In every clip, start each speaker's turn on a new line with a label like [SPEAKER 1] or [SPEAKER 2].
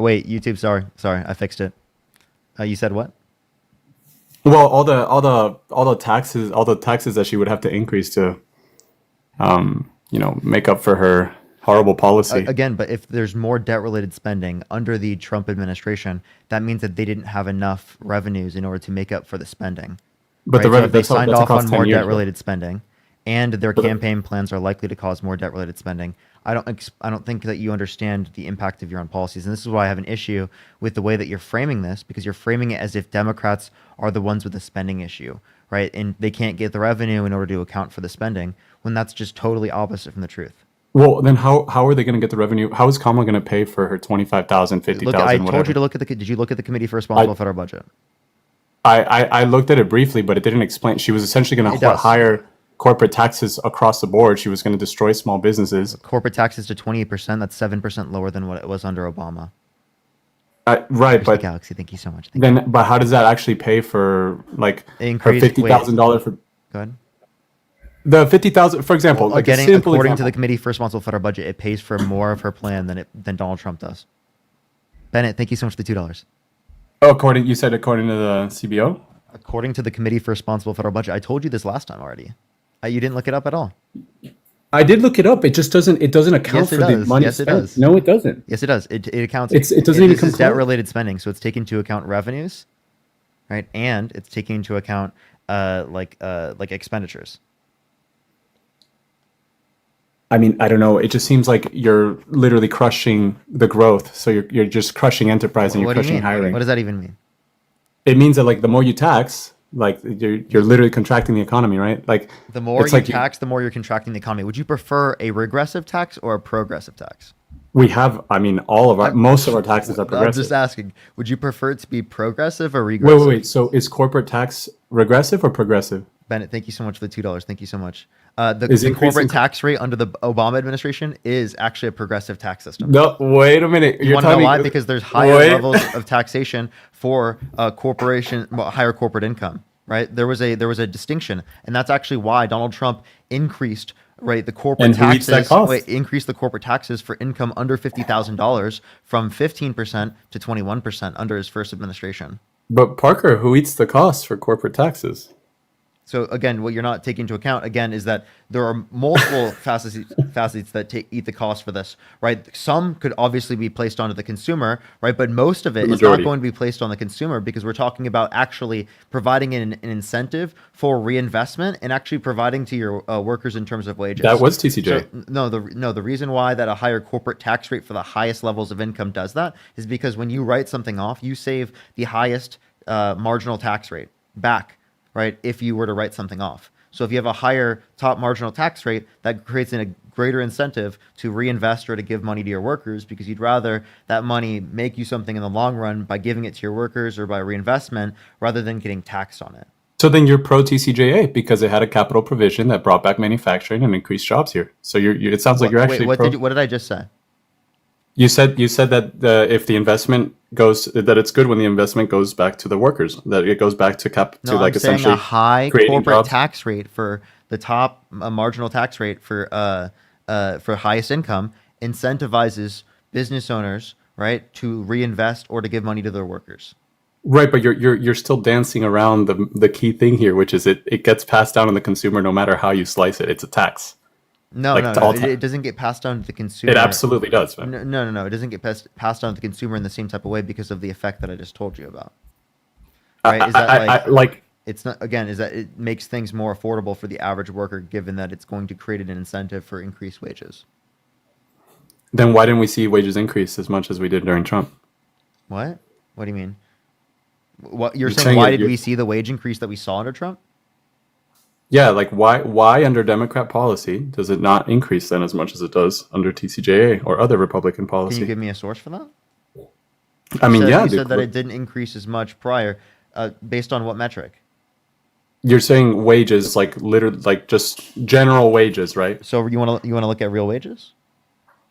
[SPEAKER 1] Wait, YouTube. Sorry, I fixed it. You said what?
[SPEAKER 2] Well, all the taxes that she would have to increase to, make up for her horrible policy.
[SPEAKER 1] Again, but if there's more debt-related spending under the Trump administration, that means that they didn't have enough revenues in order to make up for the spending.
[SPEAKER 2] But
[SPEAKER 1] Right? So if they
[SPEAKER 2] that's
[SPEAKER 1] signed
[SPEAKER 2] that's
[SPEAKER 1] off
[SPEAKER 2] across
[SPEAKER 1] on
[SPEAKER 2] 10
[SPEAKER 1] more
[SPEAKER 2] years, though.
[SPEAKER 1] debt-related spending, and their
[SPEAKER 2] But
[SPEAKER 1] campaign plans are likely to cause more debt-related spending, I don't think that you understand the impact of your own policies, and this is why I have an issue with the way that you're framing this, because you're framing it as if Democrats are the ones with the spending issue, right? And they can't get the revenue in order to account for the spending, when that's just totally opposite from the truth.
[SPEAKER 2] well, then how are they going to get the revenue? How is Kamala going to pay for her 25,000,
[SPEAKER 1] Look, I
[SPEAKER 2] 50,000,
[SPEAKER 1] told you
[SPEAKER 2] whatever?
[SPEAKER 1] to look at the. Did you look at the Committee for
[SPEAKER 2] I,
[SPEAKER 1] Responsible Federal Budget?
[SPEAKER 2] I looked at it briefly, but it didn't explain. She was essentially going
[SPEAKER 1] It
[SPEAKER 2] to
[SPEAKER 1] does.
[SPEAKER 2] hire corporate taxes across the board. She was going to destroy small businesses.
[SPEAKER 1] Corporate taxes to 28%. That's 7% lower than what it was under Obama.
[SPEAKER 2] Right,
[SPEAKER 1] Here's the
[SPEAKER 2] but
[SPEAKER 1] Galaxy. Thank you so much. Thank you.
[SPEAKER 2] but how does that actually pay for like her
[SPEAKER 1] Increase.
[SPEAKER 2] fifty
[SPEAKER 1] Wait.
[SPEAKER 2] thousand dollar for
[SPEAKER 1] Go ahead.
[SPEAKER 2] the 50,000, for example,
[SPEAKER 1] Well,
[SPEAKER 2] like a
[SPEAKER 1] again,
[SPEAKER 2] simple
[SPEAKER 1] according to the
[SPEAKER 2] example.
[SPEAKER 1] Committee for Responsible Federal Budget, it pays for more of her plan than Donald Trump does. Bennett, thank you so much for the $2.
[SPEAKER 2] Oh, you said according to the CBO.
[SPEAKER 1] According to the Committee for Responsible Federal Budget, I told you this last time already. You didn't look it up at all.
[SPEAKER 2] I did look it up. It just doesn't account
[SPEAKER 1] Yes, it
[SPEAKER 2] for the
[SPEAKER 1] does.
[SPEAKER 2] money
[SPEAKER 1] Yes, it
[SPEAKER 2] spent.
[SPEAKER 1] does.
[SPEAKER 2] No, it doesn't.
[SPEAKER 1] Yes, it does. It accounts.
[SPEAKER 2] It doesn't even
[SPEAKER 1] This
[SPEAKER 2] come
[SPEAKER 1] is
[SPEAKER 2] close.
[SPEAKER 1] debt-related spending, so it's taking into account revenues, right? And it's taking into account like expenditures.
[SPEAKER 2] I mean, I don't know. It just seems like you're literally crushing the growth. So you're just crushing enterprise and you're
[SPEAKER 1] What do you
[SPEAKER 2] crushing
[SPEAKER 1] mean?
[SPEAKER 2] hiring.
[SPEAKER 1] What does that even mean?
[SPEAKER 2] It means that like the more you tax, like you're literally contracting the economy, right? Like
[SPEAKER 1] The more
[SPEAKER 2] it's
[SPEAKER 1] you
[SPEAKER 2] like
[SPEAKER 1] tax, the more you're contracting the economy. Would you prefer a regressive tax or a progressive tax?
[SPEAKER 2] we have. I mean, most of our taxes are
[SPEAKER 1] I'm just
[SPEAKER 2] progressive.
[SPEAKER 1] asking. Would you prefer it to be progressive or
[SPEAKER 2] Wait,
[SPEAKER 1] regressive?
[SPEAKER 2] wait, wait. So is corporate tax regressive or progressive?
[SPEAKER 1] Bennett, thank you so much for the $2. Thank you so much.
[SPEAKER 2] Is
[SPEAKER 1] The
[SPEAKER 2] increasing?
[SPEAKER 1] corporate tax rate under the Obama administration is actually a progressive tax system.
[SPEAKER 2] No, wait a minute.
[SPEAKER 1] You
[SPEAKER 2] You're
[SPEAKER 1] want to know
[SPEAKER 2] telling
[SPEAKER 1] why?
[SPEAKER 2] me.
[SPEAKER 1] Because there's higher
[SPEAKER 2] Wait.
[SPEAKER 1] levels of taxation for higher corporate income, right? There was a distinction, and that's actually why Donald Trump increased the corporate
[SPEAKER 2] And who eats that
[SPEAKER 1] taxes.
[SPEAKER 2] cost?
[SPEAKER 1] Wait, increased the corporate taxes for income under $50,000 from 15% to 21% under his first administration.
[SPEAKER 2] But Parker, who eats the cost for corporate taxes?
[SPEAKER 1] So again, what you're not taking into account again is that there are multiple facets that eat the cost for this, right? Some could obviously be placed onto the consumer, right? But most of it
[SPEAKER 2] The
[SPEAKER 1] is not
[SPEAKER 2] majority.
[SPEAKER 1] going to be placed on the consumer because we're talking about actually providing an incentive for reinvestment and actually providing to your workers in terms of wages.
[SPEAKER 2] That was TCJ.
[SPEAKER 1] So, the reason why that a higher corporate tax rate for the highest levels of income does that is because when you write something off, you save the highest marginal tax rate back, right? If you were to write something off. So if you have a higher top marginal tax rate, that creates a greater incentive to reinvest or to give money to your workers because you'd rather that money make you something in the long run by giving it to your workers or by reinvestment rather than getting taxed on it.
[SPEAKER 2] So then you're pro TCJA because it had a capital provision that brought back manufacturing and increased jobs here. So it sounds like you're actually
[SPEAKER 1] Wait,
[SPEAKER 2] pro.
[SPEAKER 1] what did I just say?
[SPEAKER 2] You said that if the investment goes, that it's good when the investment goes back to the workers, that it goes back to
[SPEAKER 1] No,
[SPEAKER 2] like
[SPEAKER 1] I'm saying
[SPEAKER 2] essentially
[SPEAKER 1] a high
[SPEAKER 2] creating
[SPEAKER 1] corporate
[SPEAKER 2] jobs.
[SPEAKER 1] tax rate for the top marginal tax rate for highest income incentivizes business owners, right, to reinvest or to give money to their workers.
[SPEAKER 2] Right, but you're still dancing around the key thing here, which is it gets passed down on the consumer no matter how you slice it. It's a tax.
[SPEAKER 1] No,
[SPEAKER 2] Like
[SPEAKER 1] no,
[SPEAKER 2] to
[SPEAKER 1] no.
[SPEAKER 2] all
[SPEAKER 1] It doesn't get passed on to the consumer.
[SPEAKER 2] It absolutely does, man.
[SPEAKER 1] No. It doesn't get passed on to the consumer in the same type of way because of the effect that I just told you about.
[SPEAKER 2] I,
[SPEAKER 1] Right? Is that
[SPEAKER 2] I, like
[SPEAKER 1] it's not again? Is that it makes things more affordable for the average worker, given that it's going to create an incentive for increased wages?
[SPEAKER 2] then why didn't we see wages increase as much as we did during Trump?
[SPEAKER 1] What? What do you mean? What you're
[SPEAKER 2] You're
[SPEAKER 1] saying?
[SPEAKER 2] saying
[SPEAKER 1] Why
[SPEAKER 2] that
[SPEAKER 1] did we see the wage increase that we saw under Trump?
[SPEAKER 2] Yeah, like why under Democrat policy does it not increase then as much as it does under TCJA or other Republican
[SPEAKER 1] Can you
[SPEAKER 2] policy?
[SPEAKER 1] give me a source for that?
[SPEAKER 2] I mean, yeah,
[SPEAKER 1] You
[SPEAKER 2] dude,
[SPEAKER 1] said that it didn't increase as much prior, based on what metric?
[SPEAKER 2] you're saying wages, like literally, like just general wages, right?
[SPEAKER 1] So you want to look at real wages?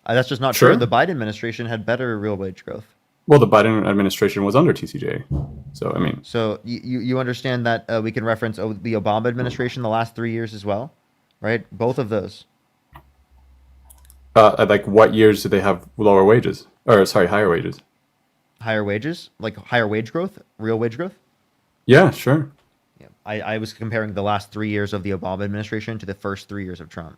[SPEAKER 1] That's just not
[SPEAKER 2] Sure.
[SPEAKER 1] true. The Biden administration had better real wage growth.
[SPEAKER 2] Well, the Biden administration was under TCJA, so I mean,
[SPEAKER 1] So you understand that we can reference the Obama administration the last 3 years as well, right? Both of those.
[SPEAKER 2] like what years did they have lower wages? Or sorry, higher wages?
[SPEAKER 1] Higher wages, like higher wage growth, real wage growth.
[SPEAKER 2] Yeah, sure.
[SPEAKER 1] Yeah. I was comparing the last 3 years of the Obama administration to the first 3 years of Trump.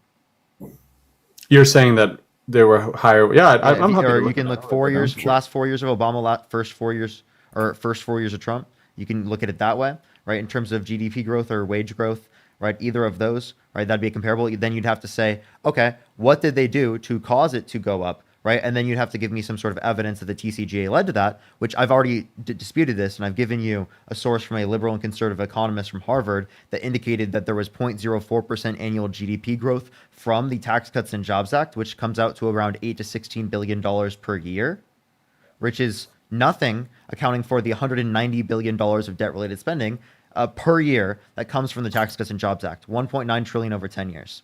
[SPEAKER 2] You're saying that there were higher. Yeah,
[SPEAKER 1] Yeah,
[SPEAKER 2] I'm happy.
[SPEAKER 1] or
[SPEAKER 2] to
[SPEAKER 1] you
[SPEAKER 2] look
[SPEAKER 1] can
[SPEAKER 2] at
[SPEAKER 1] look
[SPEAKER 2] that.
[SPEAKER 1] 4 years,
[SPEAKER 2] Sure.
[SPEAKER 1] last 4 years of Obama, first 4 years, or first 4 years of Trump. You can look at it that way, right? In terms of GDP growth or wage growth, right? Either of those, right? That'd be a comparable. Then you'd have to say, okay, what did they do to cause it to go up, right? And then you'd have to give me some sort of evidence that the TCJA led to that, which I've already disputed this, and I've given you a source from a liberal and conservative economist from Harvard that indicated that there was 0.04% annual GDP growth from the Tax Cuts and Jobs Act, which comes out to around $8 to $16 billion per year, which is nothing accounting for the $190 billion of debt-related spending per year that comes from the Tax Cuts and Jobs Act, 1.9 trillion over 10 years.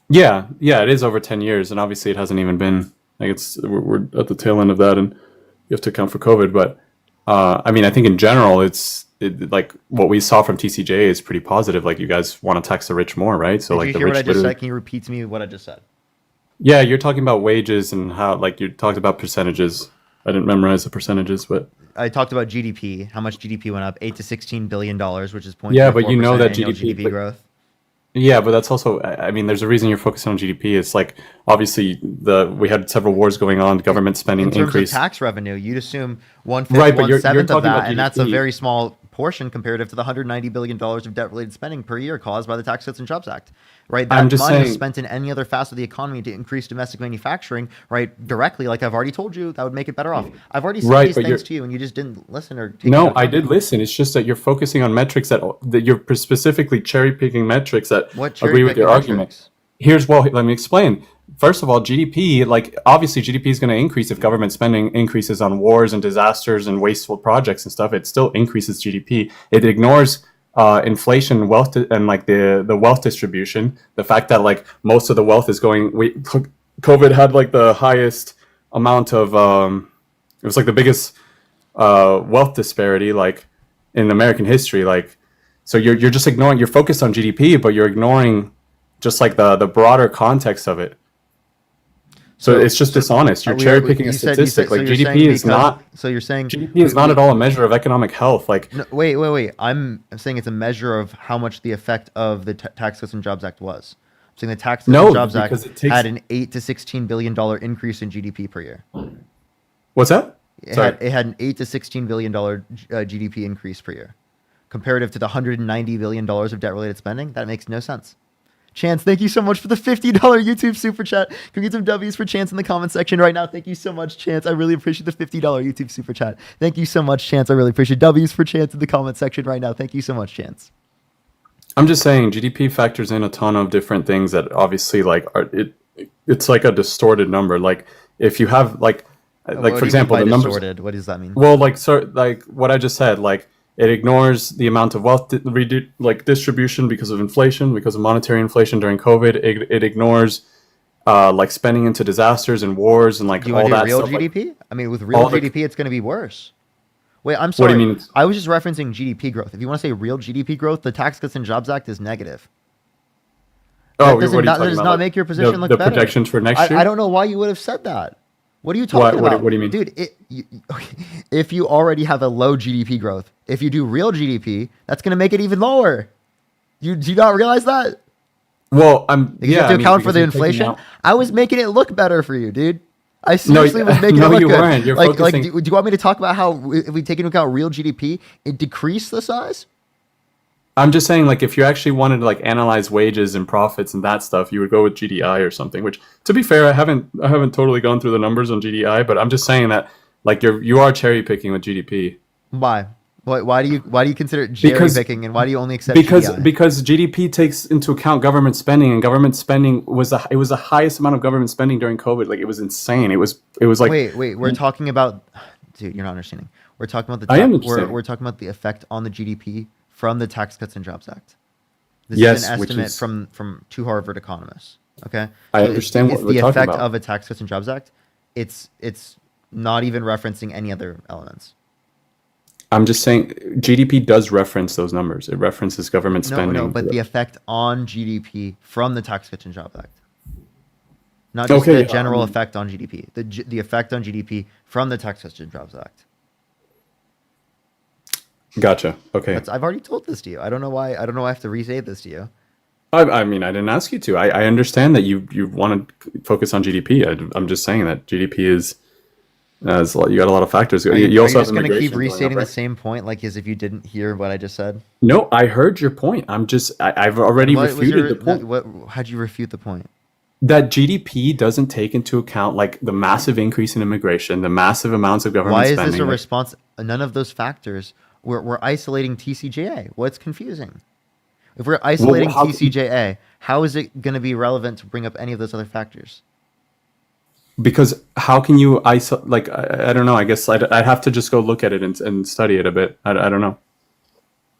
[SPEAKER 2] Yeah, it is over 10 years, and obviously it hasn't even been like we're at the tail end of that, and you have to account for COVID. But I mean, I think in general, like what we saw from TCJA is pretty positive. Like you guys want to tax the rich more, right? So
[SPEAKER 1] Did
[SPEAKER 2] like
[SPEAKER 1] you
[SPEAKER 2] the
[SPEAKER 1] hear what
[SPEAKER 2] rich
[SPEAKER 1] I just
[SPEAKER 2] literally.
[SPEAKER 1] said? Can you repeat to me what I just said?
[SPEAKER 2] Yeah, you're talking about wages and how like you talked about percentages. I didn't memorize the percentages, but
[SPEAKER 1] I talked about GDP, how much GDP went up, $8 to $16 billion, which is
[SPEAKER 2] yeah, but you know
[SPEAKER 1] 0.04%
[SPEAKER 2] that
[SPEAKER 1] annual
[SPEAKER 2] GDP.
[SPEAKER 1] GDP growth.
[SPEAKER 2] Yeah, but that's also. I mean, there's a reason you're focusing on GDP. It's like obviously we had several wars going on. Government spending
[SPEAKER 1] In terms
[SPEAKER 2] increased.
[SPEAKER 1] of tax revenue, you'd assume one-fifth,
[SPEAKER 2] Right, but you're
[SPEAKER 1] one-seventh of
[SPEAKER 2] talking about
[SPEAKER 1] that, and that's a
[SPEAKER 2] GDP.
[SPEAKER 1] very small portion comparative to the $190 billion of debt-related spending per year caused by the Tax Cuts and Jobs Act, right?
[SPEAKER 2] I'm
[SPEAKER 1] That
[SPEAKER 2] just
[SPEAKER 1] money is
[SPEAKER 2] saying.
[SPEAKER 1] spent in any other facet of the economy to increase domestic manufacturing, right? Directly, like I've already told you, that would make it better off. I've already said
[SPEAKER 2] Right,
[SPEAKER 1] these
[SPEAKER 2] but
[SPEAKER 1] things
[SPEAKER 2] you're.
[SPEAKER 1] to you, and you just didn't listen or take
[SPEAKER 2] No,
[SPEAKER 1] into
[SPEAKER 2] I
[SPEAKER 1] account
[SPEAKER 2] did
[SPEAKER 1] them.
[SPEAKER 2] listen. It's just that you're focusing on metrics that you're specifically cherry picking metrics that
[SPEAKER 1] What
[SPEAKER 2] agree with your
[SPEAKER 1] cherry-picking
[SPEAKER 2] argument.
[SPEAKER 1] metrics?
[SPEAKER 2] Let me explain. First of all, GDP, like obviously GDP is going to increase if government spending increases on wars and disasters and wasteful projects and stuff. It still increases GDP. It ignores inflation, and like the wealth distribution. The fact that like most of the wealth is going. COVID had like the highest amount of. It was like the biggest wealth disparity like in American history. Like, so you're just ignoring. You're focused on GDP, but you're ignoring just like the broader context of it. So it's just dishonest. You're cherry picking a statistic. Like
[SPEAKER 1] you're saying
[SPEAKER 2] GDP is not.
[SPEAKER 1] So you're saying
[SPEAKER 2] GDP is not at all a measure of economic health. Like
[SPEAKER 1] No, wait. I'm saying it's a measure of how much the effect of the Tax Cuts and Jobs Act was. I'm saying the Tax Cuts
[SPEAKER 2] No,
[SPEAKER 1] and Jobs Act
[SPEAKER 2] because it takes.
[SPEAKER 1] had an $8 to $16 billion increase in GDP per year.
[SPEAKER 2] What's that?
[SPEAKER 1] It
[SPEAKER 2] Sorry.
[SPEAKER 1] had an $8 to $16 billion GDP increase per year, comparative to the $190 billion of debt-related spending. That makes no sense. Chance, thank you so much for the $50 YouTube super chat. Can we get some W's for Chance in the comment section right now? Thank you so much, Chance. I really appreciate the $50 YouTube super chat. Thank you so much, Chance. I really appreciate W's for Chance in the comment section right now. Thank you so much, Chance.
[SPEAKER 2] I'm just saying GDP factors in a ton of different things that obviously like it's like a distorted number. Like if you have like
[SPEAKER 1] What do
[SPEAKER 2] for
[SPEAKER 1] you mean
[SPEAKER 2] example
[SPEAKER 1] by
[SPEAKER 2] the numbers.
[SPEAKER 1] distorted? What does that mean?
[SPEAKER 2] Well, like what I just said, like it ignores the amount of wealth distribution because of inflation, because of monetary inflation during COVID. It ignores like spending into disasters and wars and like
[SPEAKER 1] Do you
[SPEAKER 2] all
[SPEAKER 1] want to do
[SPEAKER 2] that
[SPEAKER 1] real
[SPEAKER 2] stuff. Like,
[SPEAKER 1] GDP? I mean, with real
[SPEAKER 2] all the-
[SPEAKER 1] GDP, it's going to be worse. Wait, I'm
[SPEAKER 2] what
[SPEAKER 1] sorry.
[SPEAKER 2] do you mean?
[SPEAKER 1] I was just referencing GDP growth. If you want to say real GDP growth, the Tax Cuts and Jobs Act is negative.
[SPEAKER 2] Oh,
[SPEAKER 1] That
[SPEAKER 2] what are you talking
[SPEAKER 1] does
[SPEAKER 2] about?
[SPEAKER 1] not
[SPEAKER 2] Like,
[SPEAKER 1] make your position look
[SPEAKER 2] the
[SPEAKER 1] better.
[SPEAKER 2] projections for next year.
[SPEAKER 1] I don't know why you would have said that. What are you talking about?
[SPEAKER 2] What do you mean?
[SPEAKER 1] Dude, if you already have a low GDP growth, if you do real GDP, that's going to make it even lower. Do you not realize that?
[SPEAKER 2] Well,
[SPEAKER 1] Because you have to account for the inflation. I was making it look better for you, dude. I seriously was making
[SPEAKER 2] no,
[SPEAKER 1] it look
[SPEAKER 2] you
[SPEAKER 1] good.
[SPEAKER 2] weren't. You're
[SPEAKER 1] like,
[SPEAKER 2] focusing.
[SPEAKER 1] do you want me to talk about how if we take into account real GDP, it decreased the size?
[SPEAKER 2] I'm just saying, like, if you actually wanted to like analyze wages and profits and that stuff, you would go with GDI or something. Which, to be fair, I haven't totally gone through the numbers on GDI, but I'm just saying that like you are cherry picking with GDP.
[SPEAKER 1] Why? Why do you consider it cherry picking, and why do you only accept GDI?
[SPEAKER 2] Because GDP takes into account government spending, and government spending was the highest amount of government spending during COVID. Like it was insane. It was like
[SPEAKER 1] wait. We're talking about, dude. You're not understanding. We're talking about
[SPEAKER 2] I am understanding.
[SPEAKER 1] we're talking about the effect on the GDP from the Tax Cuts and Jobs Act. This
[SPEAKER 2] Yes,
[SPEAKER 1] is an
[SPEAKER 2] which
[SPEAKER 1] estimate
[SPEAKER 2] is-
[SPEAKER 1] from two Harvard economists. Okay,
[SPEAKER 2] I understand what
[SPEAKER 1] it's
[SPEAKER 2] we're
[SPEAKER 1] the
[SPEAKER 2] talking
[SPEAKER 1] effect
[SPEAKER 2] about.
[SPEAKER 1] of a Tax Cuts and Jobs Act. It's not even referencing any other elements.
[SPEAKER 2] I'm just saying GDP does reference those numbers. It references government spending.
[SPEAKER 1] No, but the effect on GDP from the Tax Cuts and Jobs Act. not just
[SPEAKER 2] Okay,
[SPEAKER 1] the general effect on GDP. The effect on GDP from the Taxation Jobs Act.
[SPEAKER 2] Gotcha. Okay.
[SPEAKER 1] I've already told this to you. I don't know why. I don't know why I have to re-say this to you.
[SPEAKER 2] I mean, I didn't ask you to. I understand that you want to focus on GDP. I'm just saying that GDP is you got a lot of factors.
[SPEAKER 1] Are you
[SPEAKER 2] You also have
[SPEAKER 1] just going to keep
[SPEAKER 2] immigration going up,
[SPEAKER 1] restating the
[SPEAKER 2] right?
[SPEAKER 1] same point, like as if you didn't hear what I just said?
[SPEAKER 2] No, I heard your point. I've already refuted the point.
[SPEAKER 1] How'd you refute the point?
[SPEAKER 2] That GDP doesn't take into account like the massive increase in immigration, the massive amounts of government
[SPEAKER 1] Why is
[SPEAKER 2] spending.
[SPEAKER 1] this a response? None of those factors. We're isolating TCJA. What's confusing? If we're isolating TCJA, how is it going to be relevant to bring up any of those other factors?
[SPEAKER 2] Because how can you isolate? Like I don't know. I guess I'd have to just go look at it and study it a bit. I don't know.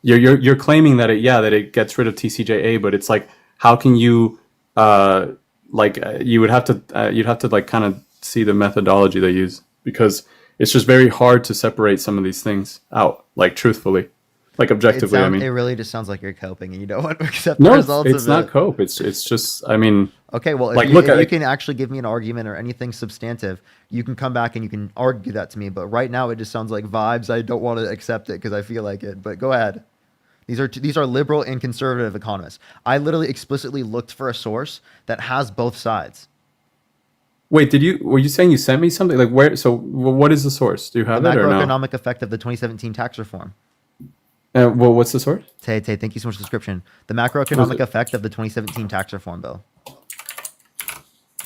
[SPEAKER 2] You're claiming that it gets rid of TCJA, but it's like how can you you would have to you'd have to like kind of see the methodology they use, because it's just very hard to separate some of these things out, like truthfully, like objectively. I mean,
[SPEAKER 1] it really just sounds like you're coping and you don't want to accept
[SPEAKER 2] no,
[SPEAKER 1] the results
[SPEAKER 2] it's
[SPEAKER 1] of
[SPEAKER 2] not
[SPEAKER 1] it.
[SPEAKER 2] cope. It's just, I mean,
[SPEAKER 1] okay, well,
[SPEAKER 2] like,
[SPEAKER 1] if you can actually give me an argument or anything substantive, you can come back and you can argue that to me. But right now, it just sounds like vibes. I don't want to accept it because I feel like it. But go ahead. These are liberal and conservative economists. I literally explicitly looked for a source that has both sides.
[SPEAKER 2] Wait, were you saying you sent me something? Like where? So what is the source? Do you have
[SPEAKER 1] The
[SPEAKER 2] it or no?
[SPEAKER 1] macroeconomic effect of the 2017 tax reform.
[SPEAKER 2] Well, what's the source?
[SPEAKER 1] Tay, thank you so much for the description. The macroeconomic effect of the 2017 tax reform bill.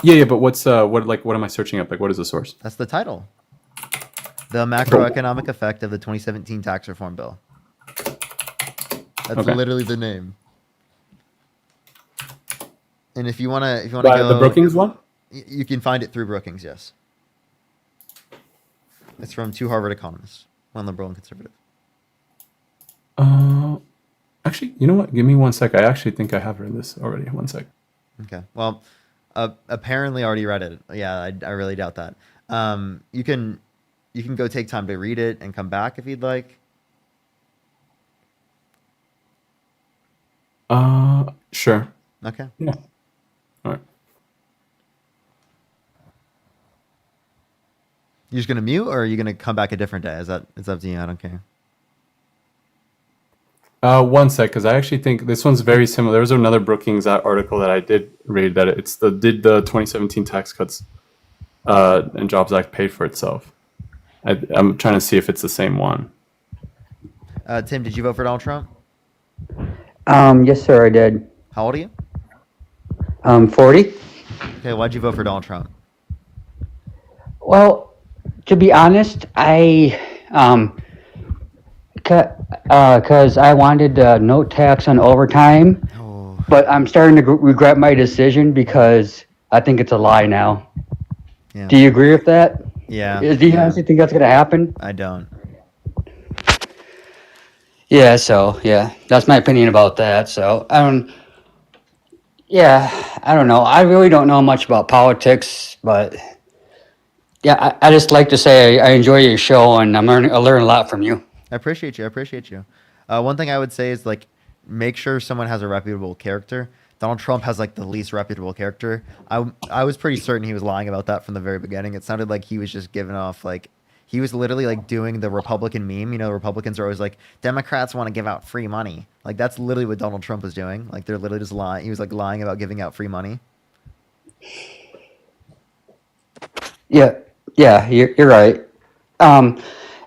[SPEAKER 2] Yeah, but what am I searching up? Like, what is the source?
[SPEAKER 1] That's the title. The macroeconomic effect of the 2017 tax reform bill. That's literally the name. And if you wanna go
[SPEAKER 2] the Brookings one,
[SPEAKER 1] you can find it through Brookings. Yes, it's from two Harvard economists, one liberal and conservative.
[SPEAKER 2] Actually, you know what? Give me 1 sec. I actually think I have read this already. 1 sec.
[SPEAKER 1] Okay. Well, apparently already read it. Yeah, I really doubt that. You can go take time to read it and come back if you'd like.
[SPEAKER 2] Sure.
[SPEAKER 1] Okay.
[SPEAKER 2] Yeah. All right.
[SPEAKER 1] You're just gonna mute, or are you gonna come back a different day? It's up to you. I don't care.
[SPEAKER 2] 1 sec, because I actually think this one's very similar. There was another Brookings article that I did read that did the 2017 tax cuts and Jobs Act pay for itself? I'm trying to see if it's the same one.
[SPEAKER 1] Tim, did you vote for Donald Trump?
[SPEAKER 3] Yes, sir, I did.
[SPEAKER 1] How old are you?
[SPEAKER 3] 40.
[SPEAKER 1] Okay, why'd you vote for Donald Trump?
[SPEAKER 3] Well, to be honest, because I wanted no tax on overtime, but I'm starting to regret my decision because I think it's a lie now.
[SPEAKER 1] Yeah.
[SPEAKER 3] Do you agree with that?
[SPEAKER 1] Yeah.
[SPEAKER 3] Do you honestly think that's going to happen?
[SPEAKER 1] I don't.
[SPEAKER 3] Yeah, so, yeah, that's my opinion about that. So, I don't know. I really don't know much about politics, but yeah, I just like to say I enjoy your show and I learn a lot from you.
[SPEAKER 1] I appreciate you. One thing I would say is like, make sure someone has a reputable character. Donald Trump has like the least reputable character. I was pretty certain he was lying about that from the very beginning. It sounded like he was just giving off like, he was literally like doing the Republican meme. You know, Republicans are always like, Democrats want to give out free money. Like that's literally what Donald Trump was doing. Like they're literally just lying. He was like lying about giving out free money.
[SPEAKER 3] Yeah, you're right. And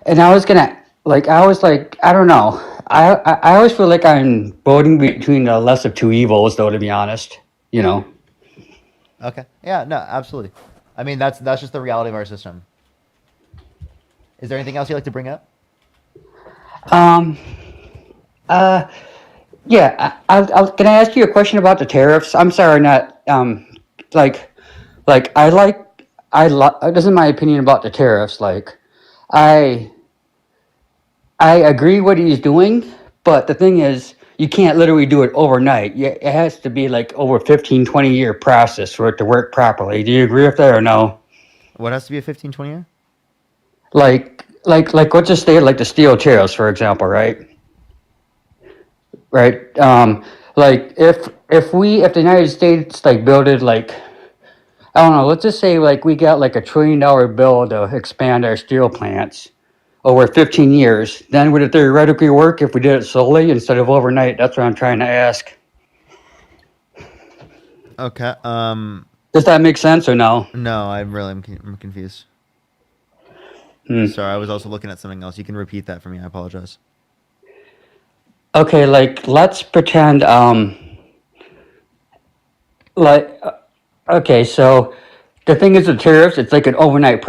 [SPEAKER 3] I was I don't know. I always feel like I'm voting between the less of two evils, though, to be honest. You know.
[SPEAKER 1] Okay. Yeah, no, absolutely. I mean, that's just the reality of our system. Is there anything else you'd like to bring up?
[SPEAKER 3] Yeah. Can I ask you a question about the tariffs? I'm sorry, not this is my opinion about the tariffs. Like, I agree what he's doing, but the thing is, you can't literally do it overnight. It has to be like over 15, 20-year process for it to work properly. Do you agree with that or no?
[SPEAKER 1] What has to be a 15, 20 year?
[SPEAKER 3] Like let's just say like the steel tariffs, for example, right? Like if the United States like builded like I don't know, let's just say like we got like $1 trillion bill to expand our steel plants over 15 years. Then would it theoretically work if we did it slowly instead of overnight? That's what I'm trying to ask.
[SPEAKER 1] Okay.
[SPEAKER 3] Does that make sense or no?
[SPEAKER 1] No, I'm confused.
[SPEAKER 3] Hmm.
[SPEAKER 1] Sorry, I was also looking at something else. You can repeat that for me. I apologize.
[SPEAKER 3] Okay, like let's pretend like okay, so the thing is the tariffs, it's like an overnight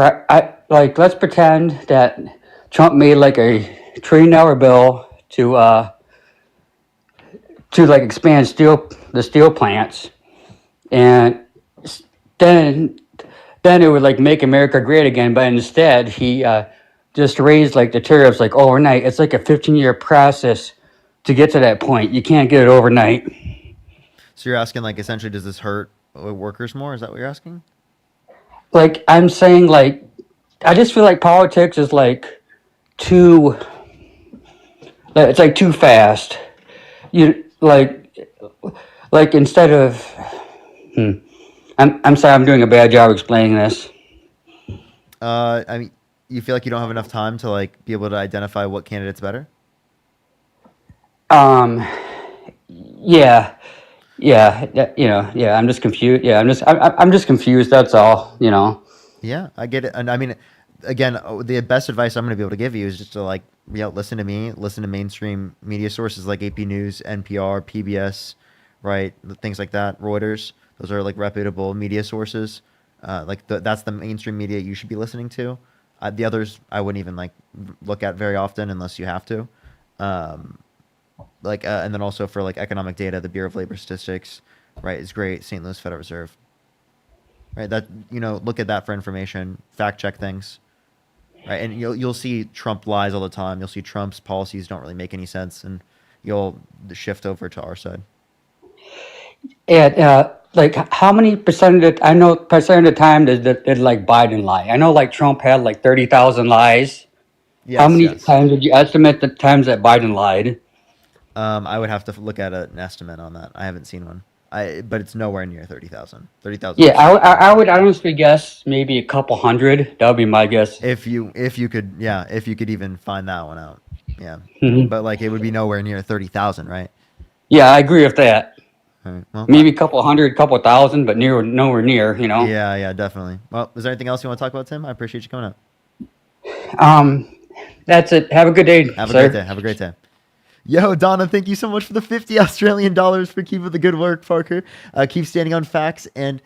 [SPEAKER 3] like let's pretend that Trump made like a $1 trillion bill to like expand the steel plants, and then then it would like make America great again. But instead, he just raised like the tariffs like overnight. It's like a 15-year process to get to that point. You can't get it overnight.
[SPEAKER 1] So you're asking, like, essentially, does this hurt workers more? Is that what you're asking?
[SPEAKER 3] Like I'm saying, like I just feel like politics is like too. It's like too fast. You like instead of. Hmm. I'm sorry. I'm doing a bad job explaining this.
[SPEAKER 1] I mean, you feel like you don't have enough time to like be able to identify what candidate's better?
[SPEAKER 3] Um. Yeah. Yeah. I'm just confused. Yeah. I'm just confused. That's all.
[SPEAKER 1] Yeah, I get it. And I mean, again, the best advice I'm going to be able to give you is just to like, listen to me, listen to mainstream media sources like AP News, NPR, PBS, right? Things like that, Reuters. Those are like reputable media sources. That's the mainstream media you should be listening to. The others I wouldn't even like look at very often unless you have to. Um, and then also for like economic data, the Bureau of Labor Statistics, right, is great. St. Louis Federal Reserve, right? That look at that for information, fact check things, right? And you'll see Trump lies all the time. You'll see Trump's policies don't really make any sense, and you'll shift over to our side.
[SPEAKER 3] And like how many percent of I know percent of the time did like Biden lie? I know like Trump had like 30,000 lies. How
[SPEAKER 1] Yes,
[SPEAKER 3] many
[SPEAKER 1] yes.
[SPEAKER 3] times did you estimate the times that Biden lied?
[SPEAKER 1] I would have to look at an estimate on that. I haven't seen one. But it's nowhere near 30,000. 30,000
[SPEAKER 3] Yeah,
[SPEAKER 1] percent no.
[SPEAKER 3] I would honestly guess maybe a couple hundred. That would be my guess.
[SPEAKER 1] If you could even find that one out, yeah.
[SPEAKER 3] Hmm.
[SPEAKER 1] But like it would be nowhere near 30,000, right?
[SPEAKER 3] Yeah, I agree with that.
[SPEAKER 1] All right. Well,
[SPEAKER 3] Maybe a couple hundred, couple thousand, but nowhere near.
[SPEAKER 1] yeah, yeah, definitely. Well, is there anything else you want to talk about, Tim? I appreciate you coming up.
[SPEAKER 3] Um, that's it. Have a good day,
[SPEAKER 1] Have a great
[SPEAKER 3] sir.
[SPEAKER 1] day. Have a great day. Yo, Donna, thank you so much for the 50 Australian dollars for keeping the good work, Parker. Keep standing on facts and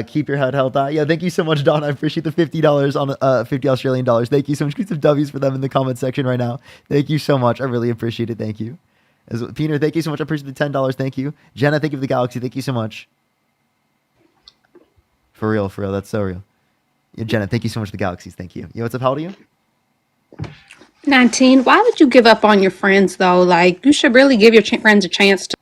[SPEAKER 1] keep your head held high. Yeah, thank you so much, Donna. I appreciate the $50 on 50 Australian dollars. Thank you so much. Get some W's for them in the comment section right now. Thank you so much. I really appreciate it. Thank you. Peter, thank you so much. I appreciate the $10. Thank you. Jenna, thank you for the galaxy. Thank you so much. For real, for real. That's so real. Yeah, Jenna, thank you so much for the galaxies. Thank you. Yo, what's up? How old are you?
[SPEAKER 4] 19. Why would you give up on your friends though? Like, you should really give your friends a chance to.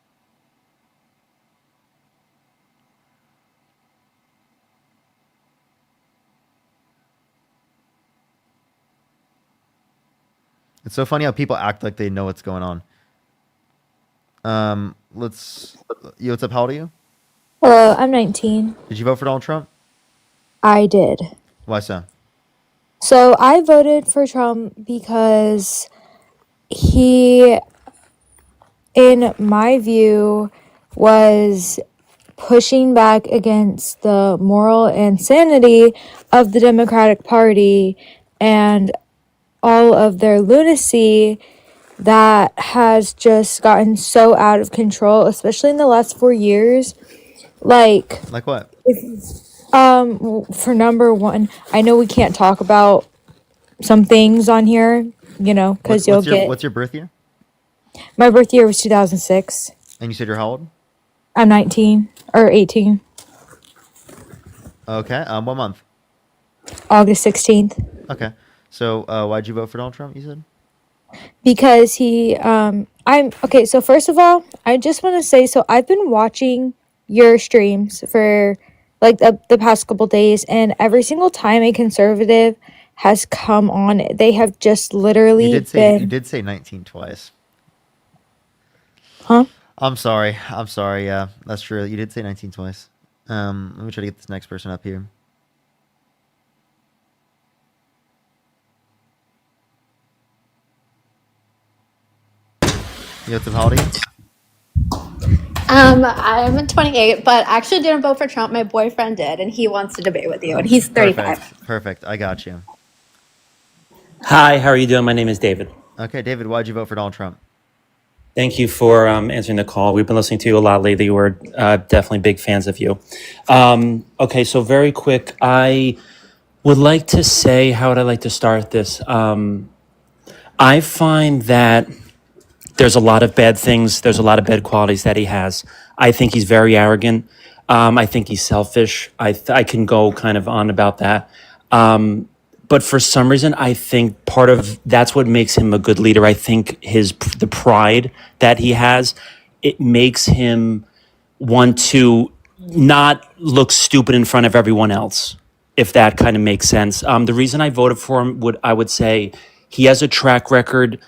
[SPEAKER 1] It's so funny how people act like they know what's going on. Let's. Yo, what's up? How old are you?
[SPEAKER 5] Hello, I'm 19.
[SPEAKER 1] Did you vote for Donald Trump?
[SPEAKER 5] I did.
[SPEAKER 1] Why so?
[SPEAKER 5] So I voted for Trump because he, in my view, was pushing back against the moral insanity of the Democratic Party and all of their lunacy that has just gotten so out of control, especially in the last 4 years. Like,
[SPEAKER 1] Like what?
[SPEAKER 5] for number one, I know we can't talk about some things on here, because you'll get.
[SPEAKER 1] What's your birth year?
[SPEAKER 5] My birth year was 2006.
[SPEAKER 1] And you said you're how old?
[SPEAKER 5] I'm 19 or 18,
[SPEAKER 1] Okay. What month?
[SPEAKER 5] August 16th,
[SPEAKER 1] Okay. So why'd you vote for Donald Trump? You said.
[SPEAKER 5] because I'm okay. So first of all, I just want to say, so I've been watching your streams for like the past couple days, and every single time a conservative has come on, they have just
[SPEAKER 1] You
[SPEAKER 5] literally
[SPEAKER 1] did say you
[SPEAKER 5] been,
[SPEAKER 1] did say 19 twice.
[SPEAKER 5] huh?
[SPEAKER 1] I'm sorry. I'm sorry. Yeah, that's true. You did say 19 twice. Let me try to get this next person up here. You have to Howdy?
[SPEAKER 6] I'm 28, but I actually didn't vote for Trump. My boyfriend did, and he wants to debate with you, and he's 35.
[SPEAKER 1] Perfect. I got you.
[SPEAKER 7] Hi, how are you doing? My name is David.
[SPEAKER 1] Okay, David, why'd you vote for Donald Trump?
[SPEAKER 7] Thank you for answering the call. We've been listening to you a lot lately. We're definitely big fans of you. Okay, so very quick, I would like to say, how would I like to start this? I find that there's a lot of bad things. There's a lot of bad qualities that he has. I think he's very arrogant. I think he's selfish. I can go kind of on about that. But for some reason, I think part of that's what makes him a good leader. I think the pride that he has, it makes him want to not look stupid in front of everyone else, if that kind of makes sense. The reason I voted for him I would say he has a track record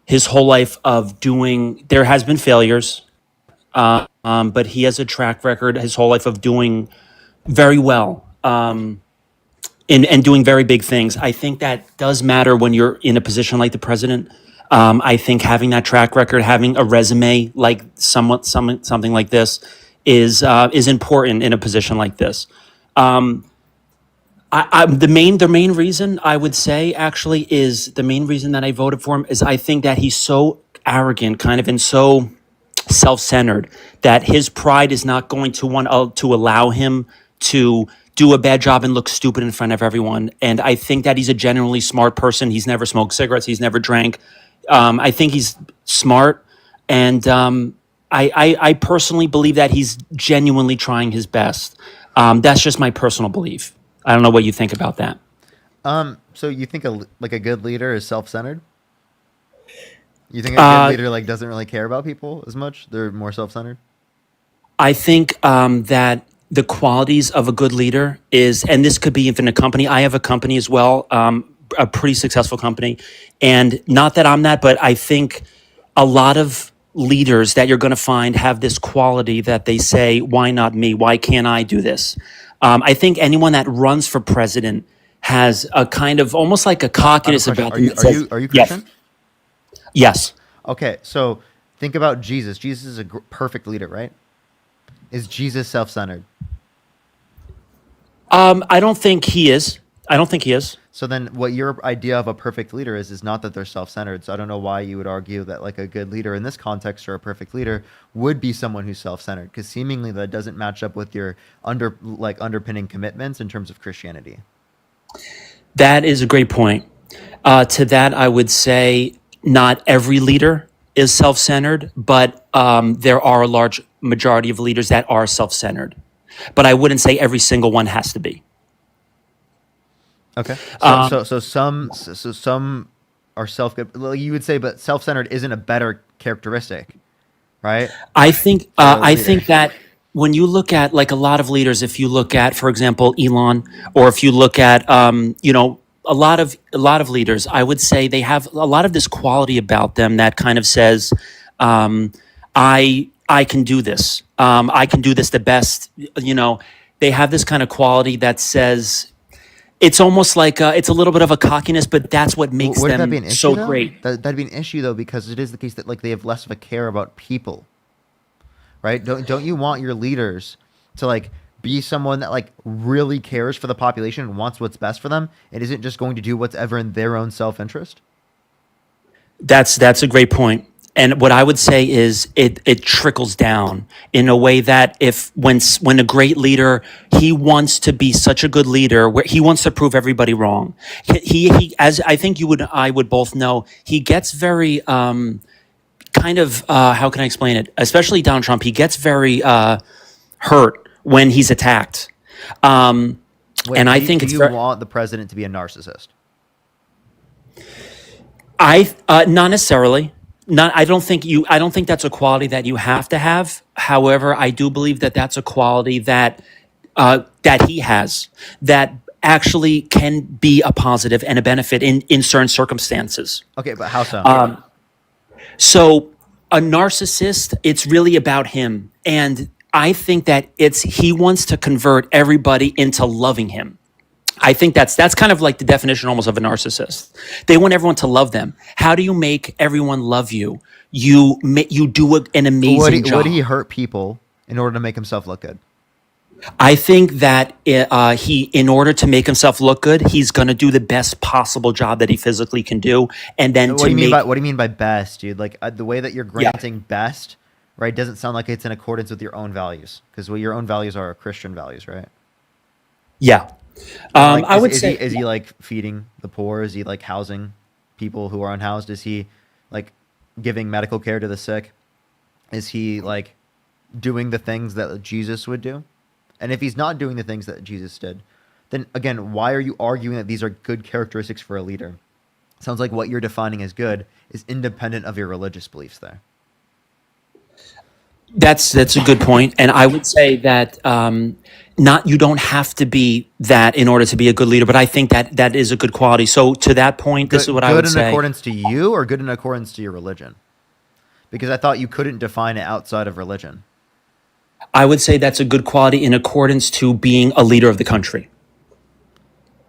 [SPEAKER 7] his whole life of doing. There has been failures, but he has a track record his whole life of doing very well. And doing very big things. I think that does matter when you're in a position like the president. I think having that track record, having a resume like something like this, is important in a position like this. The main reason I would say actually is the main reason that I voted for him is I think that he's so arrogant, kind of, and so self-centered that his pride is not going to want to allow him to do a bad job and look stupid in front of everyone. And I think that he's a genuinely smart person. He's never smoked cigarettes. He's never drank. I think he's smart. And I personally believe that he's genuinely trying his best. That's just my personal belief. I don't know what you think about that.
[SPEAKER 1] So you think a good leader is self-centered? You think a good leader like doesn't really care about people as much? They're more self-centered?
[SPEAKER 7] I think that the qualities of a good leader is, and this could be even a company. I have a company as well, a pretty successful company. And not that I'm that, but I think a lot of leaders that you're going to find have this quality that they say, why not me? Why can't I do this? I think anyone that runs for president has a kind of almost like a cockiness about them.
[SPEAKER 1] Are you Christian?
[SPEAKER 7] Yes.
[SPEAKER 1] Okay, so think about Jesus. Jesus is a perfect leader, right? Is Jesus self-centered?
[SPEAKER 7] I don't think he is.
[SPEAKER 1] So then what your idea of a perfect leader is not that they're self-centered. So I don't know why you would argue that like a good leader in this context or a perfect leader would be someone who's self-centered, because seemingly that doesn't match up with your underpinning commitments in terms of Christianity.
[SPEAKER 7] That is a great point. To that, I would say not every leader is self-centered, but there are a large majority of leaders that are self-centered. But I wouldn't say every single one has to be.
[SPEAKER 1] Okay. So some are you would say, but self-centered isn't a better characteristic, right?
[SPEAKER 7] I think that when you look at like a lot of leaders, if you look at, for example, Elon, or if you look at a lot of leaders, I would say they have a lot of this quality about them that kind of says, I can do this. I can do this the best. They have this kind of quality that says, it's almost like it's a little bit of a cockiness, but that's what makes
[SPEAKER 1] Wouldn't
[SPEAKER 7] them
[SPEAKER 1] that be an issue,
[SPEAKER 7] so
[SPEAKER 1] though?
[SPEAKER 7] great.
[SPEAKER 1] That'd be an issue though, because it is the case that like they have less of a care about people, right? Don't you want your leaders to like be someone that like really cares for the population and wants what's best for them, and isn't just going to do what's ever in their own self-interest?
[SPEAKER 7] That's a great point. And what I would say is it trickles down in a way that when a great leader, he wants to be such a good leader where he wants to prove everybody wrong. He as I think I would both know, he gets very kind of how can I explain it? Especially Donald Trump, he gets very hurt when he's attacked. And I think
[SPEAKER 1] do you want the president to be a narcissist?
[SPEAKER 7] Not necessarily. I don't think that's a quality that you have to have. However, I do believe that that's a quality that he has that actually can be a positive and a benefit in certain circumstances.
[SPEAKER 1] Okay, but how so?
[SPEAKER 7] So a narcissist, it's really about him. And I think that he wants to convert everybody into loving him. I think that's kind of like the definition almost of a narcissist. They want everyone to love them. How do you make everyone love you? You do an amazing job.
[SPEAKER 1] Would he hurt people in order to make himself look good?
[SPEAKER 7] I think that in order to make himself look good, he's going to do the best possible job that he physically can do, and then
[SPEAKER 1] What do you mean by best, dude? Like the way that you're granting best, right? Doesn't sound like it's in accordance with your own values, because your own values are Christian values, right?
[SPEAKER 7] Yeah.
[SPEAKER 1] Like,
[SPEAKER 7] I would say,
[SPEAKER 1] is he like feeding the poor? Is he like housing people who are unhoused? Is he like giving medical care to the sick? Is he like doing the things that Jesus would do? And if he's not doing the things that Jesus did, then again, why are you arguing that these are good characteristics for a leader? Sounds like what you're defining as good is independent of your religious beliefs there.
[SPEAKER 7] that's a good point, and I would say that you don't have to be that in order to be a good leader, but I think that is a good quality. So to that point, this is what I would
[SPEAKER 1] Good in
[SPEAKER 7] say.
[SPEAKER 1] accordance to you, or good in accordance to your religion? Because I thought you couldn't define it outside of religion.
[SPEAKER 7] I would say that's a good quality in accordance to being a leader of the country.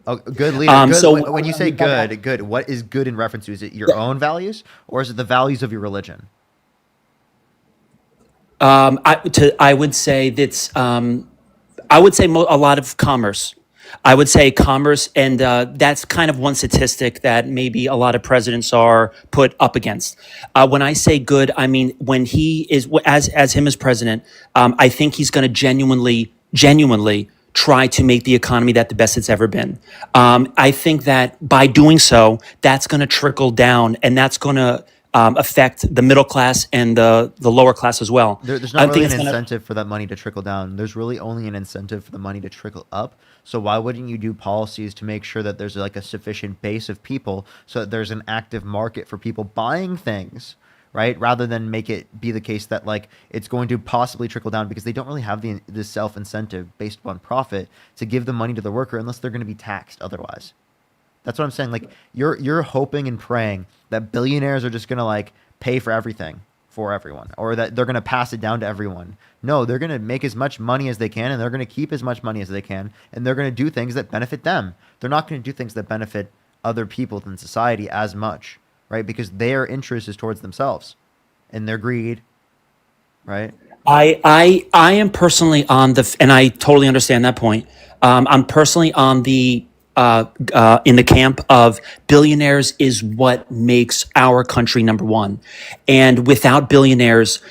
[SPEAKER 1] Oh, good leader. Good.
[SPEAKER 7] So
[SPEAKER 1] When you say good, what is good in reference to? Is it your own values, or is it the values of your religion?
[SPEAKER 7] I would say that's I would say a lot of commerce. I would say commerce, and that's kind of one statistic that maybe a lot of presidents are put up against. When I say good, I mean when he is as him as president, I think he's going to genuinely try to make the economy that the best it's ever been. I think that by doing so, that's going to trickle down, and that's going to affect the middle class and the lower class as well.
[SPEAKER 1] There's
[SPEAKER 7] I
[SPEAKER 1] not
[SPEAKER 7] think
[SPEAKER 1] really an
[SPEAKER 7] it's
[SPEAKER 1] incentive for that money to trickle down. There's really only an incentive for the money to trickle up. So why wouldn't you do policies to make sure that there's like a sufficient base of people so that there's an active market for people buying things, right? Rather than make it be the case that like it's going to possibly trickle down because they don't really have the self incentive based upon profit to give the money to the worker unless they're going to be taxed otherwise. That's what I'm saying. Like you're hoping and praying that billionaires are just going to like pay for everything for everyone, or that they're going to pass it down to everyone. No, they're going to make as much money as they can, and they're going to keep as much money as they can, and they're going to do things that benefit them. They're not going to do things that benefit other people in society as much, right? Because their interest is towards themselves and their greed, right?
[SPEAKER 7] I am personally on and I totally understand that point. I'm personally on in the camp of billionaires is what makes our country number one. And without billionaires,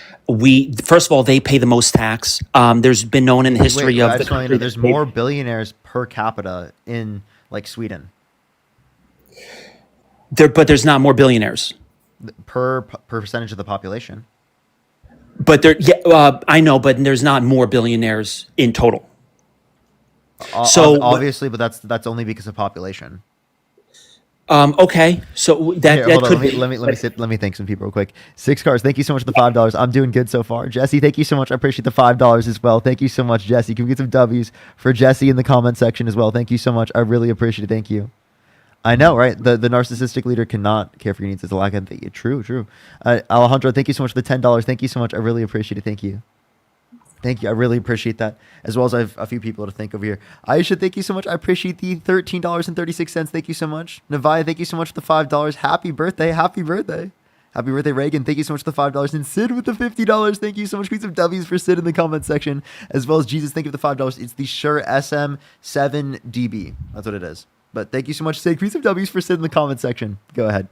[SPEAKER 7] first of all, they pay the most tax. There's been no one in the history of
[SPEAKER 1] I
[SPEAKER 7] the
[SPEAKER 1] just want you to
[SPEAKER 7] country.
[SPEAKER 1] know, there's more billionaires per capita in like Sweden
[SPEAKER 7] But there's not more billionaires.
[SPEAKER 1] per percentage of the population.
[SPEAKER 7] But I know, but there's not more billionaires in total. So
[SPEAKER 1] Obviously, but that's only because of population.
[SPEAKER 7] okay, so that
[SPEAKER 1] Here, hold on.
[SPEAKER 7] could
[SPEAKER 1] Let me thank some people real quick. Six Cars, thank you so much for the $5. I'm doing good so far. Jesse, thank you so much. I appreciate the $5 as well. Thank you so much, Jesse. Can we get some W's for Jesse in the comment section as well? Thank you so much. I really appreciate it. Thank you. I know, right? The narcissistic leader cannot care for your needs. It's a lack of empathy. True. Alejandro, thank you so much for the $10. Thank you so much. I really appreciate it. Thank you. Thank you. I really appreciate that. As well as I have a few people to thank over here. Aisha, thank you so much. I appreciate the $13.36. Thank you so much. Navaya, thank you so much for the $5. Happy birthday. Happy birthday. Happy birthday, Reagan. Thank you so much for the $5. And Sid with the $50. Thank you so much. Please some W's for Sid in the comment section. As well as Jesus, thank you for the $5. It's the Shure SM7DB. That's what it is. But thank you so much, Sid. Please some W's for Sid in the comment section. Go ahead.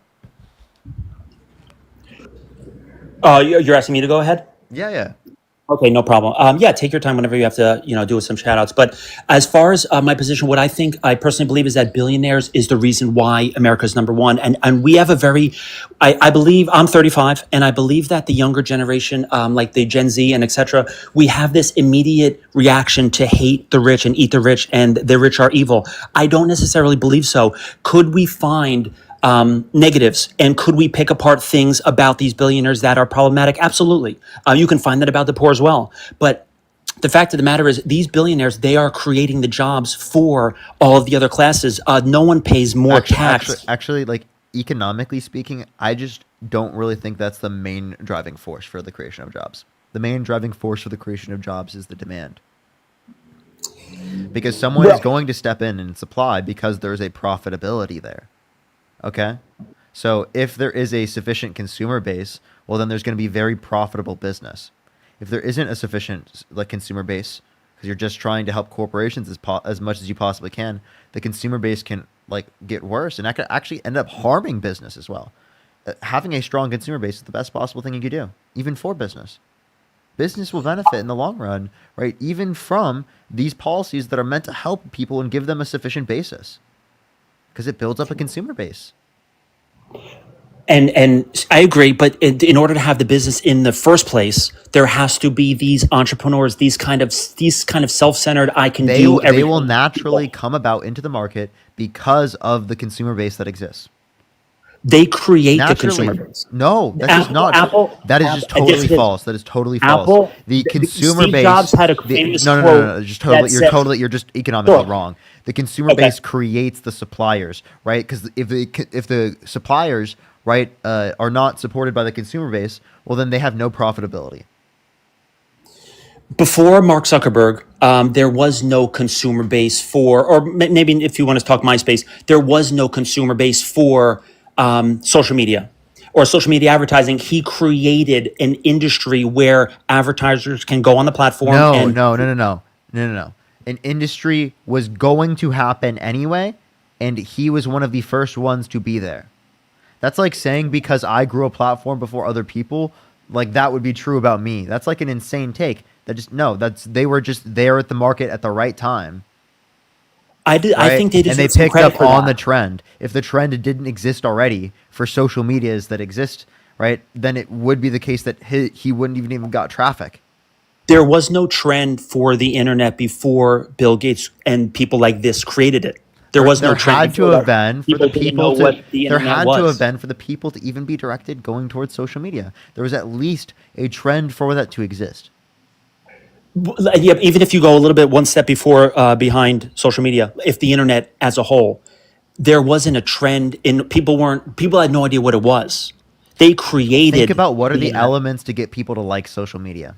[SPEAKER 7] you're asking me to go ahead?
[SPEAKER 1] Yeah.
[SPEAKER 7] Okay, no problem. Yeah, take your time whenever you have to, do some shout outs. But as far as my position, what I personally believe is that billionaires is the reason why America is number one. And we have I believe I'm 35, and I believe that the younger generation, like the Gen Z and etc., we have this immediate reaction to hate the rich and eat the rich, and the rich are evil. I don't necessarily believe so. Could we find negatives, and could we pick apart things about these billionaires that are problematic? Absolutely. You can find that about the poor as well. But the fact of the matter is, these billionaires, they are creating the jobs for all of the other classes. No one pays more tax.
[SPEAKER 1] Actually, like economically speaking, I just don't really think that's the main driving force for the creation of jobs. The main driving force for the creation of jobs is the demand. Because someone is going to step in and supply because there's a profitability there. Okay? So if there is a sufficient consumer base, well, then there's going to be very profitable business. If there isn't a sufficient consumer base, because you're just trying to help corporations as much as you possibly can, the consumer base can get worse, and that could actually end up harming business as well. Having a strong consumer base is the best possible thing you could do, even for business. Business will benefit in the long run, right? Even from these policies that are meant to help people and give them a sufficient basis, because it builds up a consumer base.
[SPEAKER 7] And I agree, but in order to have the business in the first place, there has to be these entrepreneurs, these kind of self-centered. They
[SPEAKER 1] will naturally come about into the market because of the consumer base that exists.
[SPEAKER 7] They create the consumer base.
[SPEAKER 1] No, that's just not. That is just totally false. That is totally false. The consumer
[SPEAKER 7] Steve
[SPEAKER 1] base.
[SPEAKER 7] Jobs had a famous
[SPEAKER 1] no.
[SPEAKER 7] quote.
[SPEAKER 1] Just totally. You're just economically wrong. The consumer base creates the suppliers, right? Because if the suppliers, right, are not supported by the consumer base, well, then they have no profitability.
[SPEAKER 7] Before Mark Zuckerberg, there was no consumer base or maybe if you want to talk MySpace, there was no consumer base for social media or social media advertising. He created an industry where advertisers can go on the platform.
[SPEAKER 1] No. An industry was going to happen anyway, and he was one of the first ones to be there. That's like saying because I grew a platform before other people, that would be true about me. That's like an insane take. They were just there at the market at the right time.
[SPEAKER 7] I think they deserve
[SPEAKER 1] and they
[SPEAKER 7] some
[SPEAKER 1] picked
[SPEAKER 7] credit
[SPEAKER 1] up
[SPEAKER 7] for
[SPEAKER 1] on
[SPEAKER 7] that.
[SPEAKER 1] the trend. If the trend didn't exist already for social medias that exist, right, then it would be the case that he wouldn't even got traffic.
[SPEAKER 7] There was no trend for the internet before Bill Gates and people like this created it. There was no trend.
[SPEAKER 1] Had to have been for the people to.
[SPEAKER 7] There
[SPEAKER 1] had to have been for the people to even be directed going towards social media. There was at least a trend for that to exist.
[SPEAKER 7] Yeah, even if you go a little bit one step behind social media, if the internet as a whole, there wasn't a trend in people had no idea what it was. They created.
[SPEAKER 1] Think about what are the elements to get people to like social media.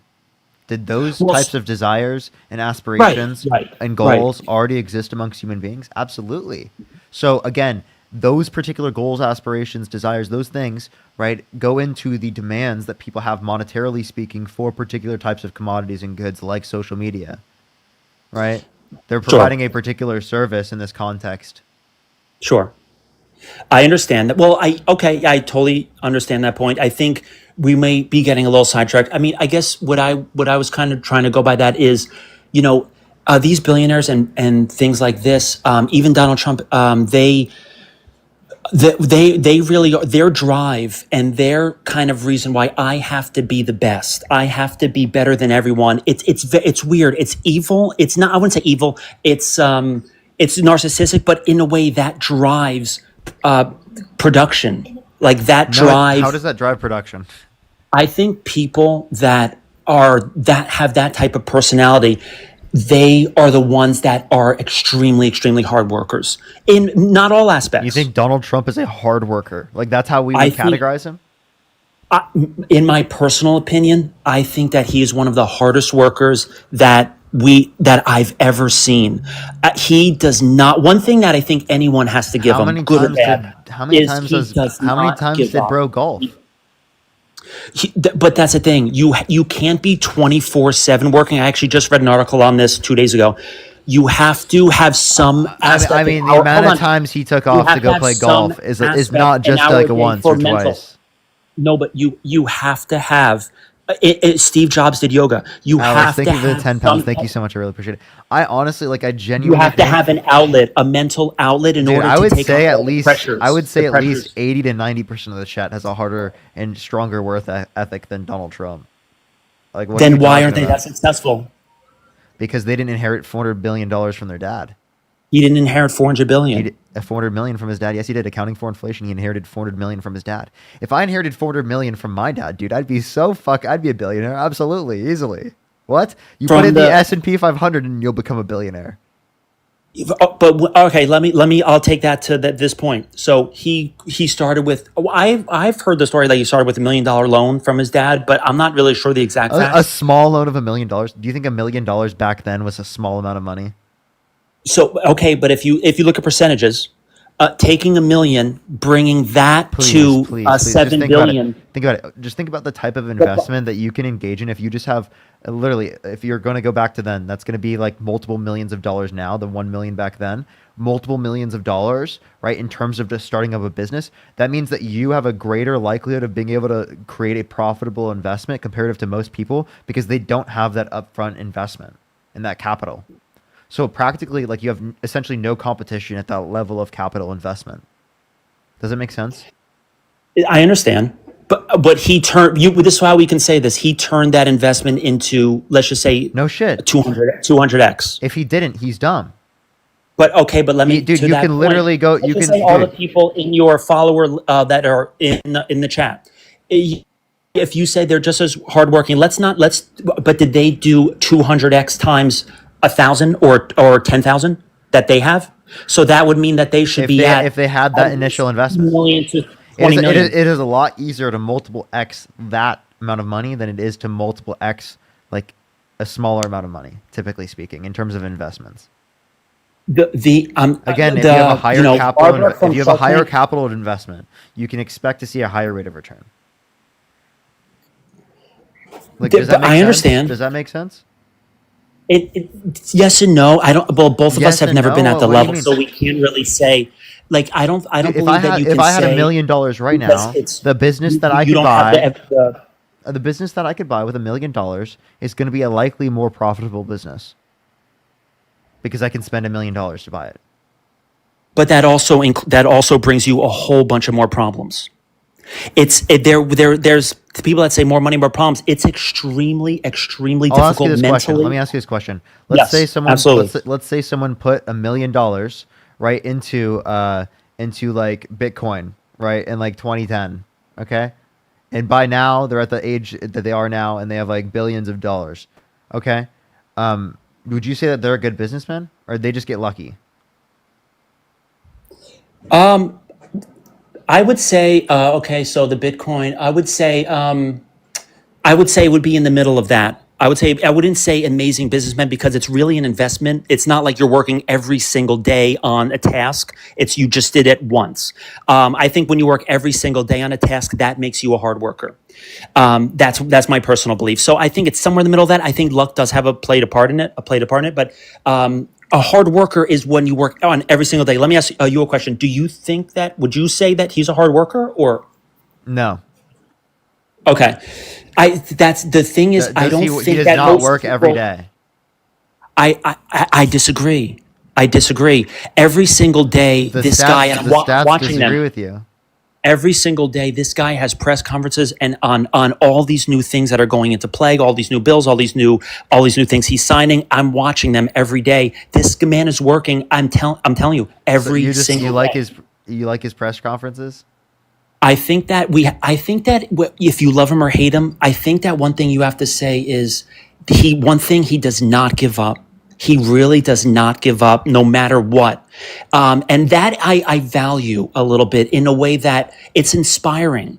[SPEAKER 1] Did those types of desires and aspirations and goals already exist amongst human beings? Absolutely. So again, those particular goals, aspirations, desires, those things, right, go into the demands that people have monetarily speaking for particular types of commodities and goods like social media, right? They're providing a particular service in this context.
[SPEAKER 7] Sure. I understand that. Well, I totally understand that point. I think we may be getting a little sidetracked. I mean, I guess what I was kind of trying to go by that is, these billionaires and things like this, even Donald Trump, they really are, their drive and their kind of reason why I have to be the best. I have to be better than everyone. It's weird. It's evil. It's not, I wouldn't say evil. It's narcissistic, but in a way that drives production.
[SPEAKER 1] How does that drive production?
[SPEAKER 7] I think people that have that type of personality, they are the ones that are extremely, extremely hard workers in not all aspects.
[SPEAKER 1] You think Donald Trump is a hard worker? That's how we would categorize him?
[SPEAKER 7] In my personal opinion, I think that he is one of the hardest workers that I've ever seen. He does not. One thing that I think anyone has to give him, good or bad,
[SPEAKER 1] how many times did bro golf?
[SPEAKER 7] But that's the thing. You can't be 24/7 working. I actually just read an article on this 2 days ago. You have to have some aspect.
[SPEAKER 1] I mean, the amount of times he took off to go play golf is not just like a once or twice.
[SPEAKER 7] No, but you have to have. Steve Jobs did yoga.
[SPEAKER 1] Thank you for the 10 pounds. Thank you so much. I really appreciate it. I honestly, I genuinely.
[SPEAKER 7] You have to have an outlet, a mental outlet, in order to take on all the pressures.
[SPEAKER 1] I would say at least 80 to 90% of the chat has a harder and stronger worth ethic than Donald Trump.
[SPEAKER 7] Then why aren't they that successful?
[SPEAKER 1] Because they didn't inherit $400 billion from their dad.
[SPEAKER 7] He didn't inherit $400 billion.
[SPEAKER 1] He did $400 million from his dad. Yes, he did. Accounting for inflation, he inherited $400 million from his dad. If I inherited $400 million from my dad, dude, I'd be a billionaire. Absolutely, easily. What? You put in the S&P 500 and you'll become a billionaire.
[SPEAKER 7] Okay, I'll take that to this point. So he started with, I've heard the story that he started with $1 million loan from his dad, but I'm not really sure the exact
[SPEAKER 1] A
[SPEAKER 7] facts.
[SPEAKER 1] small loan of $1 million. Do you think $1 million back then was a small amount of money?
[SPEAKER 7] So, okay, but if you look at percentages, taking 1 million, bringing that to
[SPEAKER 1] Please,
[SPEAKER 7] 7 billion.
[SPEAKER 1] Think about it. Just think about the type of investment that you can engage in if you just have literally. If you're going to go back to then, that's going to be like multiple millions of dollars now. The 1 million back then, multiple millions of dollars, right? In terms of just starting up a business, that means that you have a greater likelihood of being able to create a profitable investment comparative to most people because they don't have that upfront investment in that capital. So practically, like you have essentially no competition at that level of capital investment. Does it make sense?
[SPEAKER 7] I understand, but he turned you. This is how we can say this. He turned that investment into, let's just say,
[SPEAKER 1] No shit.
[SPEAKER 7] 200x.
[SPEAKER 1] If he didn't, he's dumb.
[SPEAKER 7] But okay, but let me,
[SPEAKER 1] Dude,
[SPEAKER 7] to
[SPEAKER 1] you
[SPEAKER 7] that
[SPEAKER 1] can
[SPEAKER 7] point,
[SPEAKER 1] literally go.
[SPEAKER 7] let's
[SPEAKER 1] You
[SPEAKER 7] just
[SPEAKER 1] can.
[SPEAKER 7] say all the
[SPEAKER 1] Dude,
[SPEAKER 7] people in your follower that are in the chat. If you say they're just as hardworking, but did they do 200x times 1,000 or 10,000 that they have? So that would mean that they should be
[SPEAKER 1] if they had that initial investment,
[SPEAKER 7] million to 20 million.
[SPEAKER 1] it is a lot easier to multiple X that amount of money than it is to multiple X like a smaller amount of money, typically speaking, in terms of investments.
[SPEAKER 7] Again,
[SPEAKER 1] If you have a higher if you have a higher capital investment, you can expect to see a higher rate of return. Like, does that make
[SPEAKER 7] I
[SPEAKER 1] sense?
[SPEAKER 7] understand.
[SPEAKER 1] Does that make sense?
[SPEAKER 7] Yes and no. I don't. Well, both of
[SPEAKER 1] Yes
[SPEAKER 7] us have
[SPEAKER 1] and
[SPEAKER 7] never been
[SPEAKER 1] no?
[SPEAKER 7] at the
[SPEAKER 1] What do you
[SPEAKER 7] level,
[SPEAKER 1] mean?
[SPEAKER 7] so we can't really say. Like, I don't
[SPEAKER 1] If
[SPEAKER 7] believe
[SPEAKER 1] I
[SPEAKER 7] that
[SPEAKER 1] had
[SPEAKER 7] you can
[SPEAKER 1] if I had
[SPEAKER 7] say
[SPEAKER 1] $1 million right
[SPEAKER 7] because
[SPEAKER 1] now,
[SPEAKER 7] it's
[SPEAKER 1] the business that I
[SPEAKER 7] you
[SPEAKER 1] could
[SPEAKER 7] don't
[SPEAKER 1] buy.
[SPEAKER 7] have
[SPEAKER 1] The business that I could buy with $1 million is going to be a likely more profitable business because I can spend $1 million to buy it.
[SPEAKER 7] but that also brings you a whole bunch of more problems. There's people that say more money, more problems. It's extremely
[SPEAKER 1] I'll ask you
[SPEAKER 7] difficult
[SPEAKER 1] this question.
[SPEAKER 7] mentally.
[SPEAKER 1] Let me ask you this question. Let's
[SPEAKER 7] Yes,
[SPEAKER 1] say someone
[SPEAKER 7] absolutely.
[SPEAKER 1] let's say someone put $1 million right into like Bitcoin, right, in like 2010, okay? And by now they're at the age that they are now and they have like billions of dollars. Okay? Would you say that they're a good businessman or they just get lucky?
[SPEAKER 7] I would say okay. So the Bitcoin, I would say it would be in the middle of that. I wouldn't say amazing businessman because it's really an investment. It's not like you're working every single day on a task. It's you just did it once. I think when you work every single day on a task, that makes you a hard worker. That's my personal belief. So I think it's somewhere in the middle of that. I think luck does have played a part in it. But a hard worker is when you work on every single day. Let me ask you a question. Would you say that he's a hard worker or?
[SPEAKER 1] No.
[SPEAKER 7] Okay. That's the thing is, I don't
[SPEAKER 1] he
[SPEAKER 7] think
[SPEAKER 1] does
[SPEAKER 7] that
[SPEAKER 1] not
[SPEAKER 7] most
[SPEAKER 1] work every
[SPEAKER 7] people-
[SPEAKER 1] day.
[SPEAKER 7] I disagree. Every single day, this guy, and I'm
[SPEAKER 1] stats
[SPEAKER 7] watching
[SPEAKER 1] disagree
[SPEAKER 7] them.
[SPEAKER 1] with you.
[SPEAKER 7] Every single day, this guy has press conferences and on all these new things that are going into play, all these new bills, all these new things he's signing. I'm watching them every day. This man is working. I'm telling you, every single day.
[SPEAKER 1] You like his press conferences?
[SPEAKER 7] I think that if you love him or hate him, I think that one thing you have to say is he does not give up. He really does not give up no matter what. And that I value a little bit in a way that it's inspiring.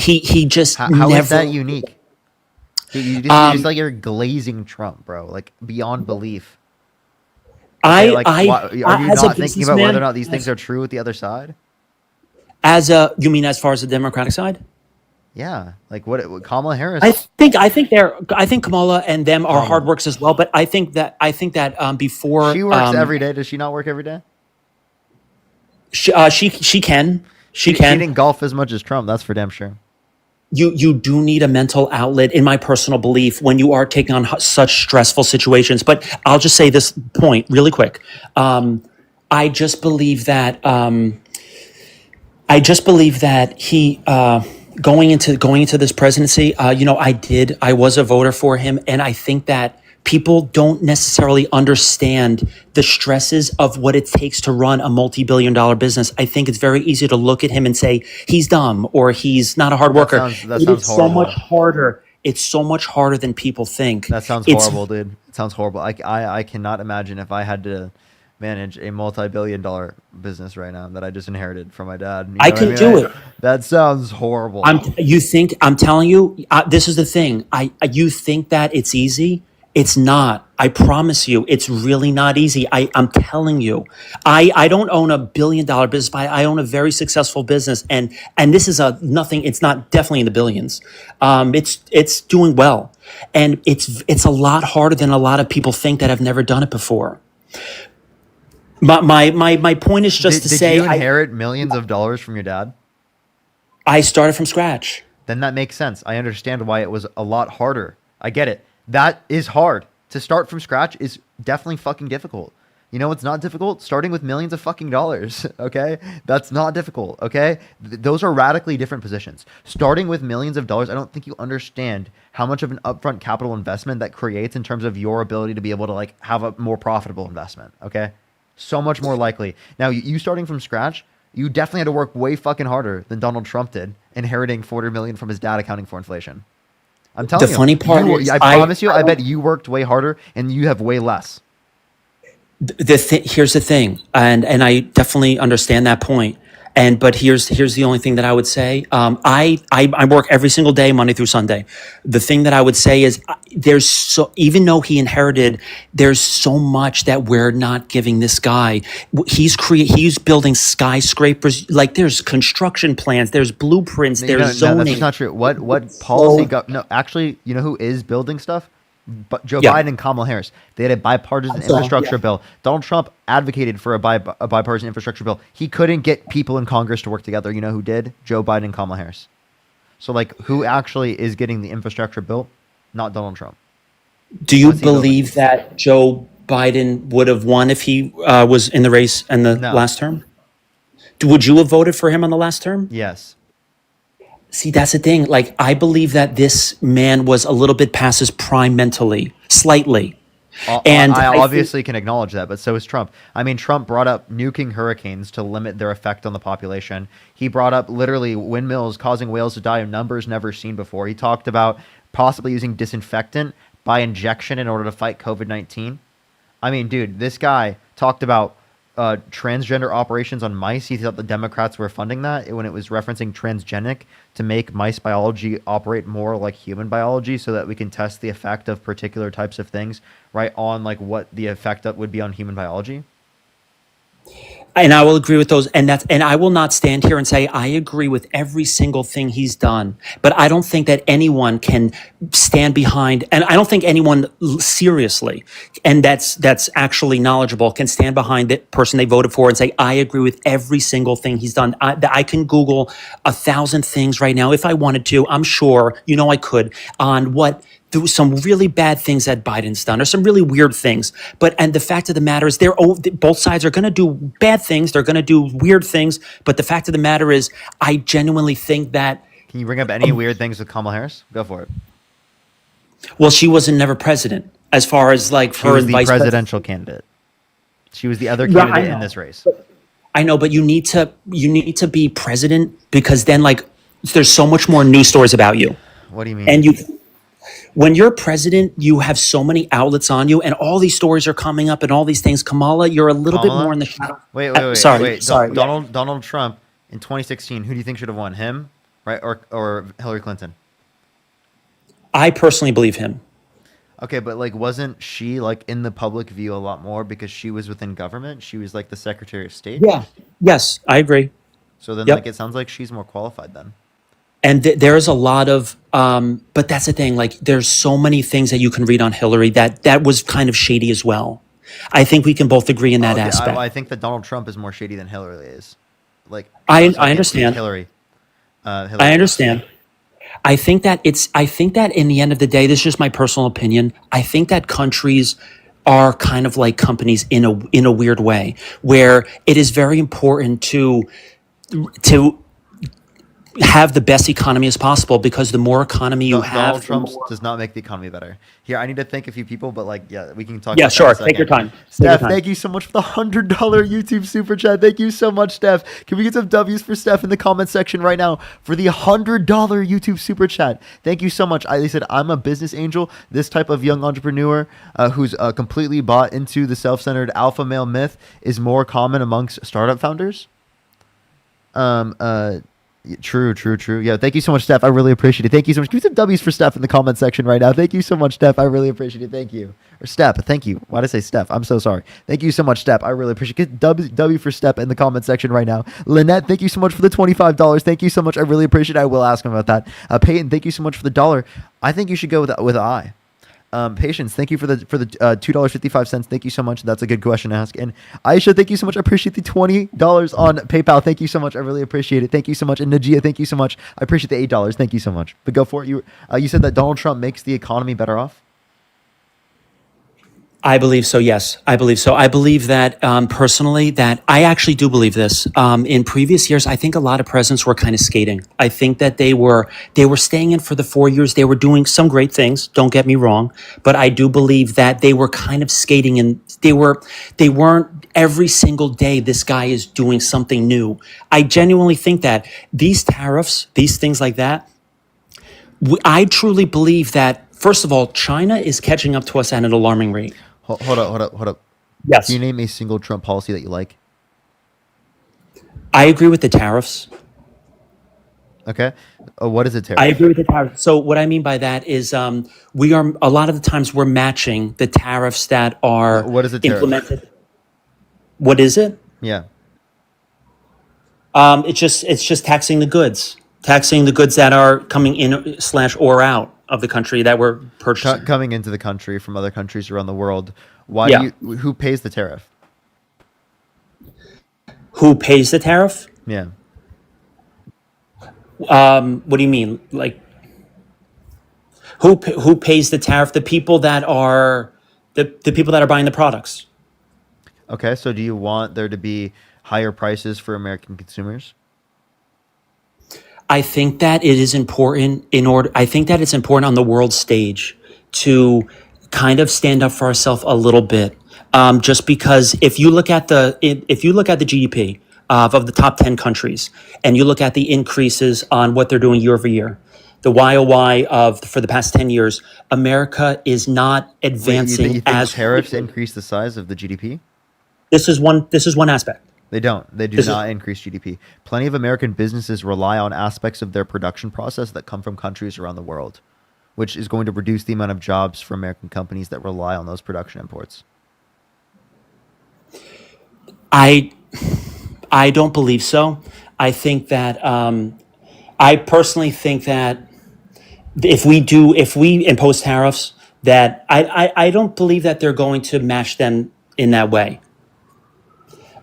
[SPEAKER 7] He just
[SPEAKER 1] How
[SPEAKER 7] never.
[SPEAKER 1] is that unique? You just like you're glazing Trump, bro. Like beyond belief. Okay, are you
[SPEAKER 7] as a
[SPEAKER 1] not thinking about whether or
[SPEAKER 7] businessman,
[SPEAKER 1] not these things are true with the other side?
[SPEAKER 7] You mean as far as the Democratic side?
[SPEAKER 1] Yeah, like what Kamala Harris.
[SPEAKER 7] I think Kamala and them are hard works as well. But I think that before
[SPEAKER 1] She works every day. Does she not work every day?
[SPEAKER 7] she can
[SPEAKER 1] She didn't golf as much as Trump. That's for damn sure.
[SPEAKER 7] You do need a mental outlet, in my personal belief, when you are taking on such stressful situations. But I'll just say this point really quick. I just believe that he going into this presidency. I was a voter for him, and I think that people don't necessarily understand the stresses of what it takes to run a multi-billion-dollar business. I think it's very easy to look at him and say he's dumb or he's not a hard worker.
[SPEAKER 1] That sounds
[SPEAKER 7] so
[SPEAKER 1] horrible.
[SPEAKER 7] much harder. It's so much harder than people think.
[SPEAKER 1] That sounds horrible, dude. It sounds horrible. I cannot imagine if I had to manage a multi-billion-dollar business right now that I just inherited from my dad. You
[SPEAKER 7] I
[SPEAKER 1] know what
[SPEAKER 7] can do it.
[SPEAKER 1] That sounds horrible.
[SPEAKER 7] I'm telling you, this is the thing. You think that it's easy? It's not. I promise you, it's really not easy. I'm telling you, I don't own a $1 billion business, but I own a very successful business, and this is a nothing. It's not definitely in the billions. It's doing well, and it's a lot harder than a lot of people think that have never done it before. My point is just to
[SPEAKER 1] Did
[SPEAKER 7] say
[SPEAKER 1] you inherit millions of dollars from your dad?
[SPEAKER 7] I started from scratch.
[SPEAKER 1] Then that makes sense. I understand why it was a lot harder. I get it. That is hard. To start from scratch is definitely fucking difficult. You know what's not difficult? Starting with millions of fucking dollars, okay? That's not difficult, okay? Those are radically different positions. Starting with millions of dollars, I don't think you understand how much of an upfront capital investment that creates in terms of your ability to be able to like have a more profitable investment, okay? So much more likely. Now, you starting from scratch, you definitely had to work way fucking harder than Donald Trump did, inheriting 400 million from his dad, accounting for inflation. I'm telling you.
[SPEAKER 7] The funny part is,
[SPEAKER 1] I promise you, I bet you worked way harder and you have way less.
[SPEAKER 7] Here's the thing, and I definitely understand that point. But here's the only thing that I would say. I work every single day, Monday through Sunday. The thing that I would say is even though he inherited, there's so much that we're not giving this guy. He's building skyscrapers. Like there's construction plans, there's blueprints, there's zoning.
[SPEAKER 1] No, that's just not true. What policy? No, actually, you know who is building stuff? But Joe Biden and Kamala Harris. They had a bipartisan infrastructure bill. Donald Trump advocated for a bipartisan infrastructure bill. He couldn't get people in Congress to work together. You know who did? Joe Biden and Kamala Harris. So, like, who actually is getting the infrastructure bill? Not Donald Trump.
[SPEAKER 7] Do you believe that Joe Biden would have won if he was in the race in the last term? Would you have voted for him on the last term?
[SPEAKER 1] Yes.
[SPEAKER 7] See, that's the thing. Like, I believe that this man was a little bit past his prime mentally, slightly.
[SPEAKER 1] And I obviously can acknowledge that, but so is Trump. I mean, Trump brought up nuking hurricanes to limit their effect on the population. He brought up literally windmills causing whales to die in numbers never seen before. He talked about possibly using disinfectant by injection in order to fight COVID-19. I mean, dude, this guy talked about transgender operations on mice. He thought the Democrats were funding that when it was referencing transgenic to make mice biology operate more like human biology so that we can test the effect of particular types of things, right, on like what the effect that would be on human biology.
[SPEAKER 7] And I will agree with those. And I will not stand here and say I agree with every single thing he's done. But I don't think that anyone can stand behind, and I don't think anyone seriously, and that's actually knowledgeable, can stand behind the person they voted for and say, I agree with every single thing he's done. I can Google 1,000 things right now if I wanted to. I'm sure, I could, on what some really bad things that Biden's done or some really weird things. And the fact of the matter is both sides are going to do bad things. They're going to do weird things. But the fact of the matter is, I genuinely think that.
[SPEAKER 1] Can you bring up any weird things with Kamala Harris? Go for it.
[SPEAKER 7] Well, she wasn't never president as far as like
[SPEAKER 1] her as the presidential candidate. She was the other candidate in this race.
[SPEAKER 7] I know, but you need to be president because then like there's so much more news stories about you.
[SPEAKER 1] What do you mean?
[SPEAKER 7] And when you're president, you have so many outlets on you, and all these stories are coming up, and all these things. Kamala, you're a little bit more in the shadow.
[SPEAKER 1] Wait.
[SPEAKER 7] Sorry.
[SPEAKER 1] Donald Trump in 2016. Who do you think should have won, him, right, or Hillary Clinton?
[SPEAKER 7] I personally believe him.
[SPEAKER 1] Okay, but like, wasn't she like in the public view a lot more because she was within government? She was like the Secretary of State.
[SPEAKER 7] Yeah. Yes, I agree.
[SPEAKER 1] So then, like, it sounds like she's more qualified then.
[SPEAKER 7] And there's a lot of, but that's the thing. Like, there's so many things that you can read on Hillary that was kind of shady as well. I think we can both agree in that aspect.
[SPEAKER 1] I think that Donald Trump is more shady than Hillary is. Like,
[SPEAKER 7] I understand.
[SPEAKER 1] Hillary.
[SPEAKER 7] I understand. I think that in the end of the day, this is just my personal opinion. I think that countries are kind of like companies in a weird way, where it is very important to have the best economy as possible, because the more economy you have,
[SPEAKER 1] Donald
[SPEAKER 7] the
[SPEAKER 1] Trump
[SPEAKER 7] more.
[SPEAKER 1] does not make the economy better. Here, I need to thank a few people, but like, yeah, we can talk
[SPEAKER 7] Yeah,
[SPEAKER 1] about that in a
[SPEAKER 7] sure. Take your
[SPEAKER 1] second.
[SPEAKER 7] time. Take your
[SPEAKER 1] Steph,
[SPEAKER 7] time.
[SPEAKER 1] thank you so much for the $100 YouTube super chat. Thank you so much, Steph. Can we get some W's for Steph in the comment section right now for the $100 YouTube super chat? Thank you so much. They said, I'm a business angel. This type of young entrepreneur who's completely bought into the self-centered alpha male myth is more common amongst startup founders. True. Yeah, thank you so much, Steph. I really appreciate it. Thank you so much. Give me some W's for Steph in the comment section right now. Thank you so much, Steph. I really appreciate it. Thank you. Or Steph, thank you. Why did I say Steph? I'm so sorry. Thank you so much, Steph. I really appreciate it. Get W for Steph in the comment section right now. Lynette, thank you so much for the $25. Thank you so much. I really appreciate it. I will ask him about that. Peyton, thank you so much for the $1. I think you should go with I. Patience, thank you for the $2.55. Thank you so much. That's a good question to ask. And Aisha, thank you so much. I appreciate the $20 on PayPal. Thank you so much. I really appreciate it. Thank you so much. And Najia, thank you so much. I appreciate the $8. Thank you so much. But go for it. You said that Donald Trump makes the economy better off.
[SPEAKER 7] I believe so. Yes, I believe so. I believe that personally, that I actually do believe this. In previous years, I think a lot of presidents were kind of skating. I think that they were staying in for the 4 years. They were doing some great things. Don't get me wrong, but I do believe that they were kind of skating, and they weren't every single day. This guy is doing something new. I genuinely think that these tariffs, these things like that, I truly believe that, first of all, China is catching up to us at an alarming rate.
[SPEAKER 1] Hold up.
[SPEAKER 7] Yes.
[SPEAKER 1] Can you name a single Trump policy that you like?
[SPEAKER 7] I agree with the tariffs.
[SPEAKER 1] Okay. What is a tariff?
[SPEAKER 7] I agree with the tariff. So what I mean by that is we are, a lot of the times we're matching the tariffs that are
[SPEAKER 1] What is a tariff?
[SPEAKER 7] implemented. What is it?
[SPEAKER 1] Yeah.
[SPEAKER 7] It's just taxing the goods that are coming in / or out of the country that we're purchasing.
[SPEAKER 1] Coming into the country from other countries around the world. Why
[SPEAKER 7] Yeah.
[SPEAKER 1] who pays the tariff?
[SPEAKER 7] Who pays the tariff?
[SPEAKER 1] Yeah.
[SPEAKER 7] What do you mean? Like, who pays the tariff? The people that are the people that are buying the products.
[SPEAKER 1] Okay, so do you want there to be higher prices for American consumers?
[SPEAKER 7] I think that it is important I think that it's important on the world stage to kind of stand up for ourselves a little bit. Just because if you look at the GDP of the top 10 countries, and you look at the increases on what they're doing year over year, the YOY for the past 10 years, America is not advancing
[SPEAKER 1] you think
[SPEAKER 7] as
[SPEAKER 1] tariffs increase the size of the GDP?
[SPEAKER 7] This is one aspect.
[SPEAKER 1] They don't. They do not increase GDP. Plenty of American businesses rely on aspects of their production process that come from countries around the world, which is going to reduce the amount of jobs for American companies that rely on those production imports.
[SPEAKER 7] I don't believe so. I think that I personally think that if we impose tariffs, that I don't believe that they're going to match them in that way.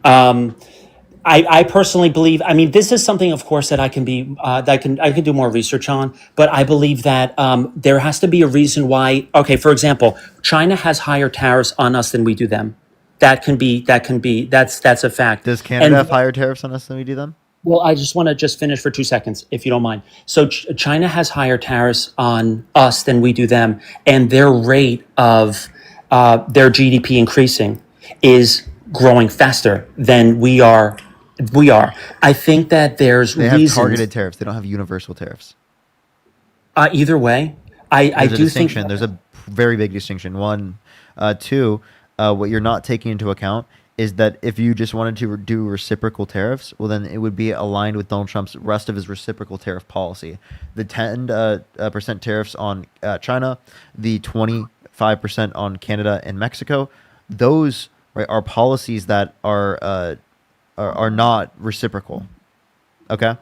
[SPEAKER 7] I personally believe. I mean, this is something, of course, that I can do more research on. But I believe that there has to be a reason why. Okay, for example, China has higher tariffs on us than we do them. That's a fact.
[SPEAKER 1] Does Canada have higher tariffs on us than we do them?
[SPEAKER 7] Well, I just want to finish for 2 seconds, if you don't mind. So China has higher tariffs on us than we do them, and their rate of their GDP increasing is growing faster than we are. I think that
[SPEAKER 1] They have
[SPEAKER 7] reasons.
[SPEAKER 1] targeted tariffs. They don't have universal tariffs.
[SPEAKER 7] Either way, I
[SPEAKER 1] There's a
[SPEAKER 7] do think
[SPEAKER 1] distinction. There's a very big distinction. One, two. What you're not taking into account is that if you just wanted to do reciprocal tariffs, well, then it would be aligned with Donald Trump's rest of his reciprocal tariff policy. The 10% tariffs on China, the 25% on Canada and Mexico, those are policies that are not reciprocal. Okay.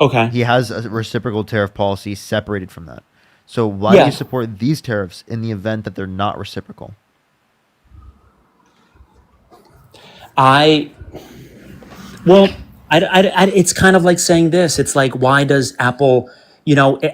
[SPEAKER 7] Okay.
[SPEAKER 1] He has a reciprocal tariff policy separated from that. So why do you support these tariffs in the event that they're not reciprocal?
[SPEAKER 7] It's kind of like saying this. It's like, why does Apple,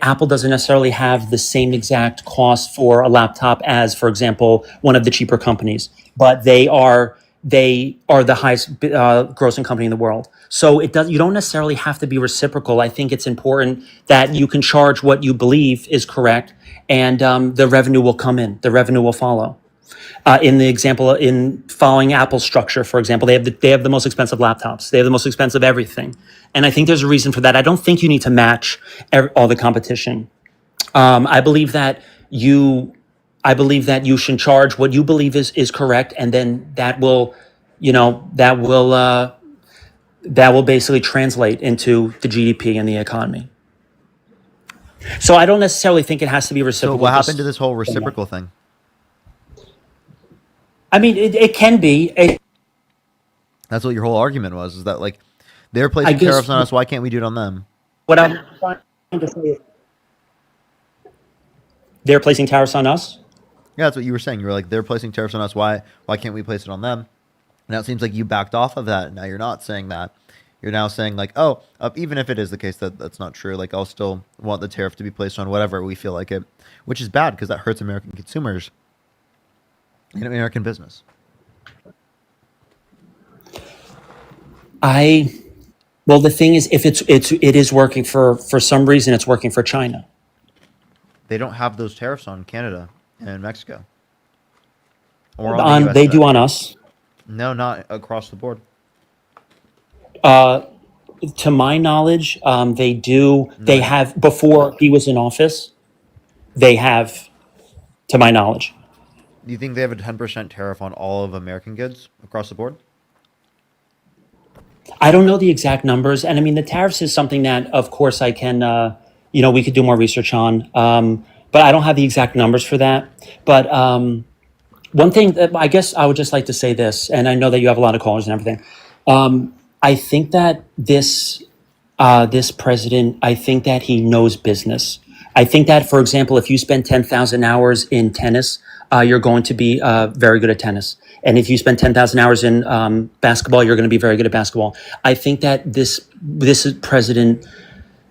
[SPEAKER 7] Apple doesn't necessarily have the same exact cost for a laptop as, for example, one of the cheaper companies, but they are they are the highest grossing company in the world. So you don't necessarily have to be reciprocal. I think it's important that you can charge what you believe is correct, and the revenue will come in. The revenue will follow. In the example, in following Apple's structure, for example, they have the most expensive laptops. They have the most expensive everything, and I think there's a reason for that. I don't think you need to match all the competition. I believe that you should charge what you believe is correct, and then that will basically translate into the GDP and the economy. So I don't necessarily think it has to be
[SPEAKER 1] So
[SPEAKER 7] reciprocal.
[SPEAKER 1] what happened to this whole reciprocal thing?
[SPEAKER 7] I mean, it can be.
[SPEAKER 1] That's what your whole argument was, is that like they're
[SPEAKER 7] I
[SPEAKER 1] placing
[SPEAKER 7] guess
[SPEAKER 1] tariffs on us, why can't we do it on them?
[SPEAKER 7] what I'm trying to say is they're placing tariffs on us.
[SPEAKER 1] Yeah, that's what you were saying. You were like, they're placing tariffs on us, why can't we place it on them? Now it seems like you backed off of that. Now you're not saying that. You're now saying like, oh, even if it is the case that that's not true, like I'll still want the tariff to be placed on whatever we feel like it, which is bad because that hurts American consumers and American business.
[SPEAKER 7] Well, the thing is, if it is working for some reason, it's working for China.
[SPEAKER 1] They don't have those tariffs on Canada and Mexico. Or on the US
[SPEAKER 7] They do
[SPEAKER 1] side.
[SPEAKER 7] on us.
[SPEAKER 1] No, not across the board.
[SPEAKER 7] To my knowledge, they do. They have, before he was in office. They have, to my knowledge.
[SPEAKER 1] Do you think they have a 10% tariff on all of American goods across the board?
[SPEAKER 7] I don't know the exact numbers, and I mean the tariffs is something that, of course, I can, we could do more research on. But I don't have the exact numbers for that. But one thing that I guess I would just like to say this, and I know that you have a lot of callers and everything. I think that this president, I think that he knows business. I think that, for example, if you spend 10,000 hours in tennis, you're going to be very good at tennis. And if you spend 10,000 hours in basketball, you're going to be very good at basketball. I think that this president,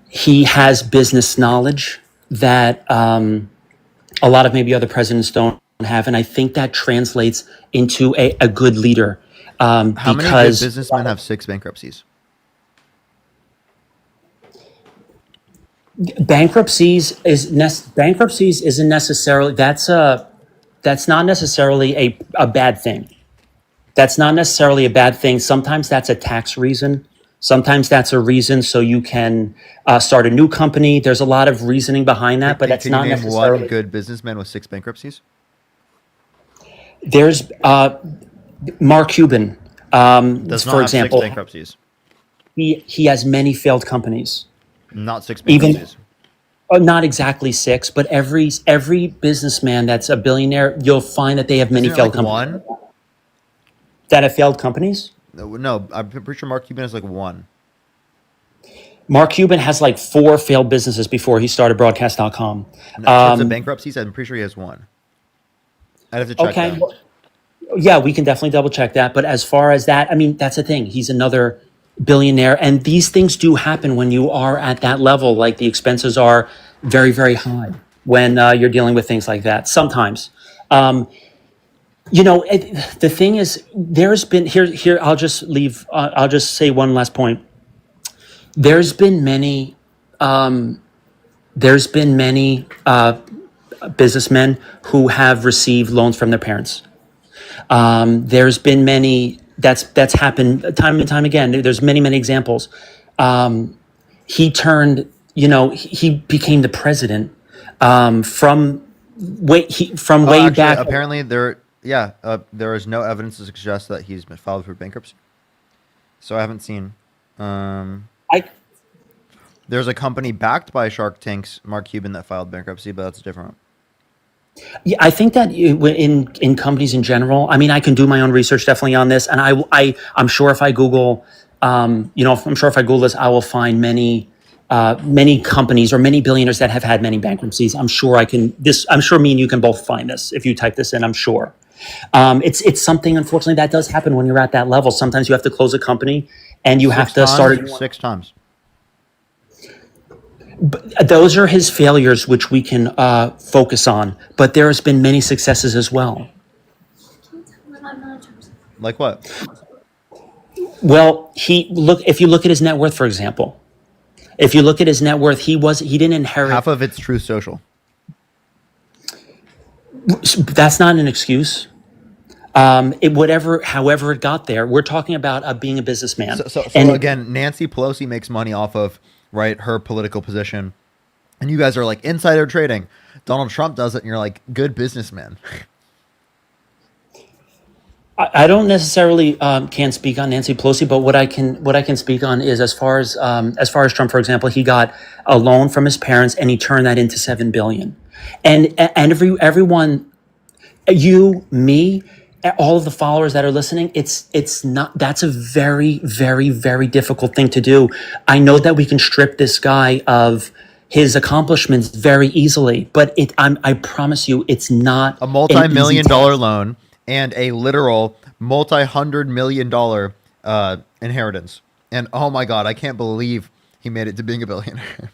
[SPEAKER 7] he has business knowledge that a lot of maybe other presidents don't have. And I think that translates into a good leader.
[SPEAKER 1] How many good businessmen have 6 bankruptcies?
[SPEAKER 7] Bankruptcies isn't necessarily, that's not necessarily a bad thing. That's not necessarily a bad thing. Sometimes that's a tax reason. Sometimes that's a reason so you can start a new company. There's a lot of reasoning behind that, but that's
[SPEAKER 1] Can
[SPEAKER 7] not
[SPEAKER 1] you name
[SPEAKER 7] necessarily.
[SPEAKER 1] one good businessman with 6 bankruptcies?
[SPEAKER 7] There's Mark Cuban,
[SPEAKER 1] Does not
[SPEAKER 7] for
[SPEAKER 1] have
[SPEAKER 7] example.
[SPEAKER 1] 6 bankruptcies.
[SPEAKER 7] He has many failed companies.
[SPEAKER 1] Not 6
[SPEAKER 7] Even
[SPEAKER 1] bankruptcies.
[SPEAKER 7] not exactly 6, but every businessman that's a billionaire, you'll find that they have many
[SPEAKER 1] Isn't it
[SPEAKER 7] failed
[SPEAKER 1] like
[SPEAKER 7] companies.
[SPEAKER 1] one?
[SPEAKER 7] That have failed companies.
[SPEAKER 1] No, I'm pretty sure Mark Cuban has like 1.
[SPEAKER 7] Mark Cuban has like 4 failed businesses before he started broadcast.com.
[SPEAKER 1] In terms of bankruptcies, I'm pretty sure he has 1. I'd have to check
[SPEAKER 7] Okay.
[SPEAKER 1] that.
[SPEAKER 7] Well, yeah, we can definitely double check that. But as far as that, I mean, that's the thing. He's another billionaire. And these things do happen when you are at that level. Like the expenses are very, very high when you're dealing with things like that. Sometimes. The thing is, there's been here. I'll just leave. I'll just say one last point. There's been many businessmen who have received loans from their parents. There's been many that's happened time and time again. There's many examples. He became the president from way
[SPEAKER 1] Actually,
[SPEAKER 7] back.
[SPEAKER 1] apparently there is no evidence to suggest that he's been filed for bankruptcy. So I haven't seen. There's a company backed by Shark Tank's Mark Cuban that filed bankruptcy, but that's different.
[SPEAKER 7] Yeah, I think that in companies in general, I mean, I can do my own research definitely on this, and I'm sure if I Google, I'm sure if I Google this, I will find many companies or many billionaires that have had many bankruptcies. I'm sure me and you can both find this if you type this in. I'm sure. It's something, unfortunately, that does happen when you're at that level. Sometimes you have to close a company and you have to start it
[SPEAKER 1] 6 times.
[SPEAKER 7] Those are his failures, which we can focus on. But there has been many successes as well.
[SPEAKER 1] Like what?
[SPEAKER 7] Well, if you look at his net worth, for example, if you look at his net worth, he didn't inherit.
[SPEAKER 1] Half of it's Truth Social.
[SPEAKER 7] That's not an excuse. However it got there, we're talking about being a businessman.
[SPEAKER 1] So
[SPEAKER 7] and
[SPEAKER 1] again, Nancy Pelosi makes money off of, right, her political position. And you guys are like insider trading. Donald Trump does it, and you're like, good businessman.
[SPEAKER 7] I don't necessarily can speak on Nancy Pelosi, but what I can speak on is as far as Trump, for example, he got a loan from his parents and he turned that into $7 billion, and everyone, you, me, all of the followers that are listening, it's not, that's a very, very, very difficult thing to do. I know that we can strip this guy of his accomplishments very easily, but I promise you, it's not
[SPEAKER 1] a multi-million-dollar loan and a literal multi-hundred-million-dollar inheritance. And oh my God, I can't believe he made it to being a billionaire.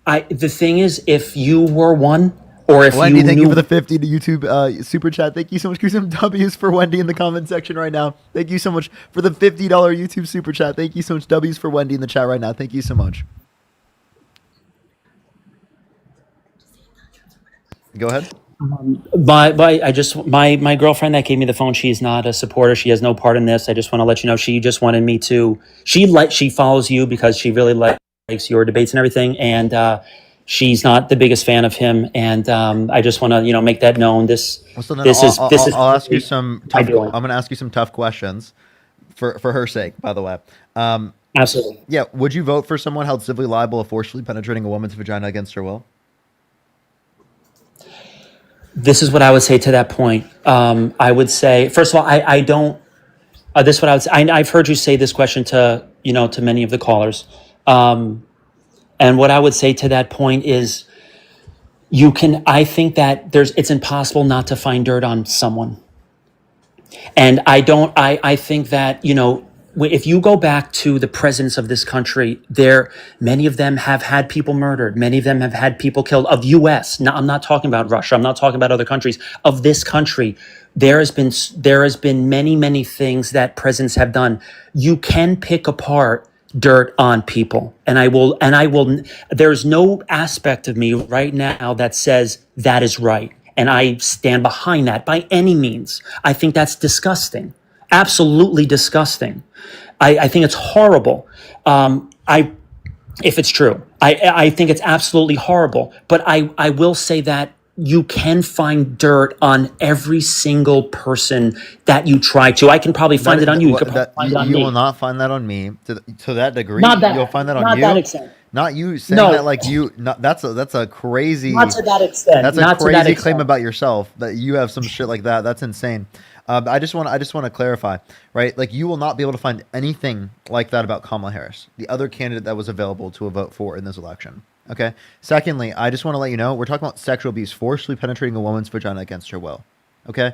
[SPEAKER 7] The thing is, if you were one, or if
[SPEAKER 1] Wendy,
[SPEAKER 7] you
[SPEAKER 1] thank
[SPEAKER 7] knew,
[SPEAKER 1] you for the 50 to YouTube super chat. Thank you so much. Give some W's for Wendy in the comment section right now. Thank you so much for the $50 YouTube super chat. Thank you so much. W's for Wendy in the chat right now. Thank you so much. Go ahead.
[SPEAKER 7] my girlfriend that gave me the phone, she's not a supporter. She has no part in this. I just want to let you know. She just wanted me to. She follows you because she really likes your debates and everything, and she's not the biggest fan of him. And I just want to make that known.
[SPEAKER 1] I'll ask you some. I'm going to ask you some tough questions, for her sake. By the way.
[SPEAKER 7] Absolutely.
[SPEAKER 1] Yeah. Would you vote for someone held civilly liable of forcibly penetrating a woman's vagina against her will?
[SPEAKER 7] This is what I would say to that point. I would say, first of all, I don't. This is what I would say. I've heard you say this question to many of the callers, and what I would say to that point is, I think that it's impossible not to find dirt on someone, and I think that if you go back to the presidents of this country, many of them have had people murdered. Many of them have had people killed. Of U.S. Now, I'm not talking about Russia. I'm not talking about other countries. Of this country, there has been many, many things that presidents have done. You can pick apart dirt on people, and I will. There's no aspect of me right now that says that is right, and I stand behind that by any means. I think that's disgusting. Absolutely disgusting. I think it's horrible. If it's true, I think it's absolutely horrible. But I will say that you can find dirt on every single person that you try to. I can probably find it on you.
[SPEAKER 1] You will not find that on me to that degree.
[SPEAKER 7] Not that.
[SPEAKER 1] You'll find that on
[SPEAKER 7] not
[SPEAKER 1] you.
[SPEAKER 7] That extent.
[SPEAKER 1] Not you saying that like you. That's a crazy.
[SPEAKER 7] Not to that extent.
[SPEAKER 1] That's
[SPEAKER 7] not
[SPEAKER 1] a crazy
[SPEAKER 7] to that
[SPEAKER 1] claim
[SPEAKER 7] extent.
[SPEAKER 1] about yourself that you have some shit like that. That's insane. I just want to clarify, right? Like, you will not be able to find anything like that about Kamala Harris, the other candidate that was available to a vote for in this election. Okay. Secondly, I just want to let you know we're talking about sexual abuse, forcibly penetrating a woman's vagina against her will. Okay.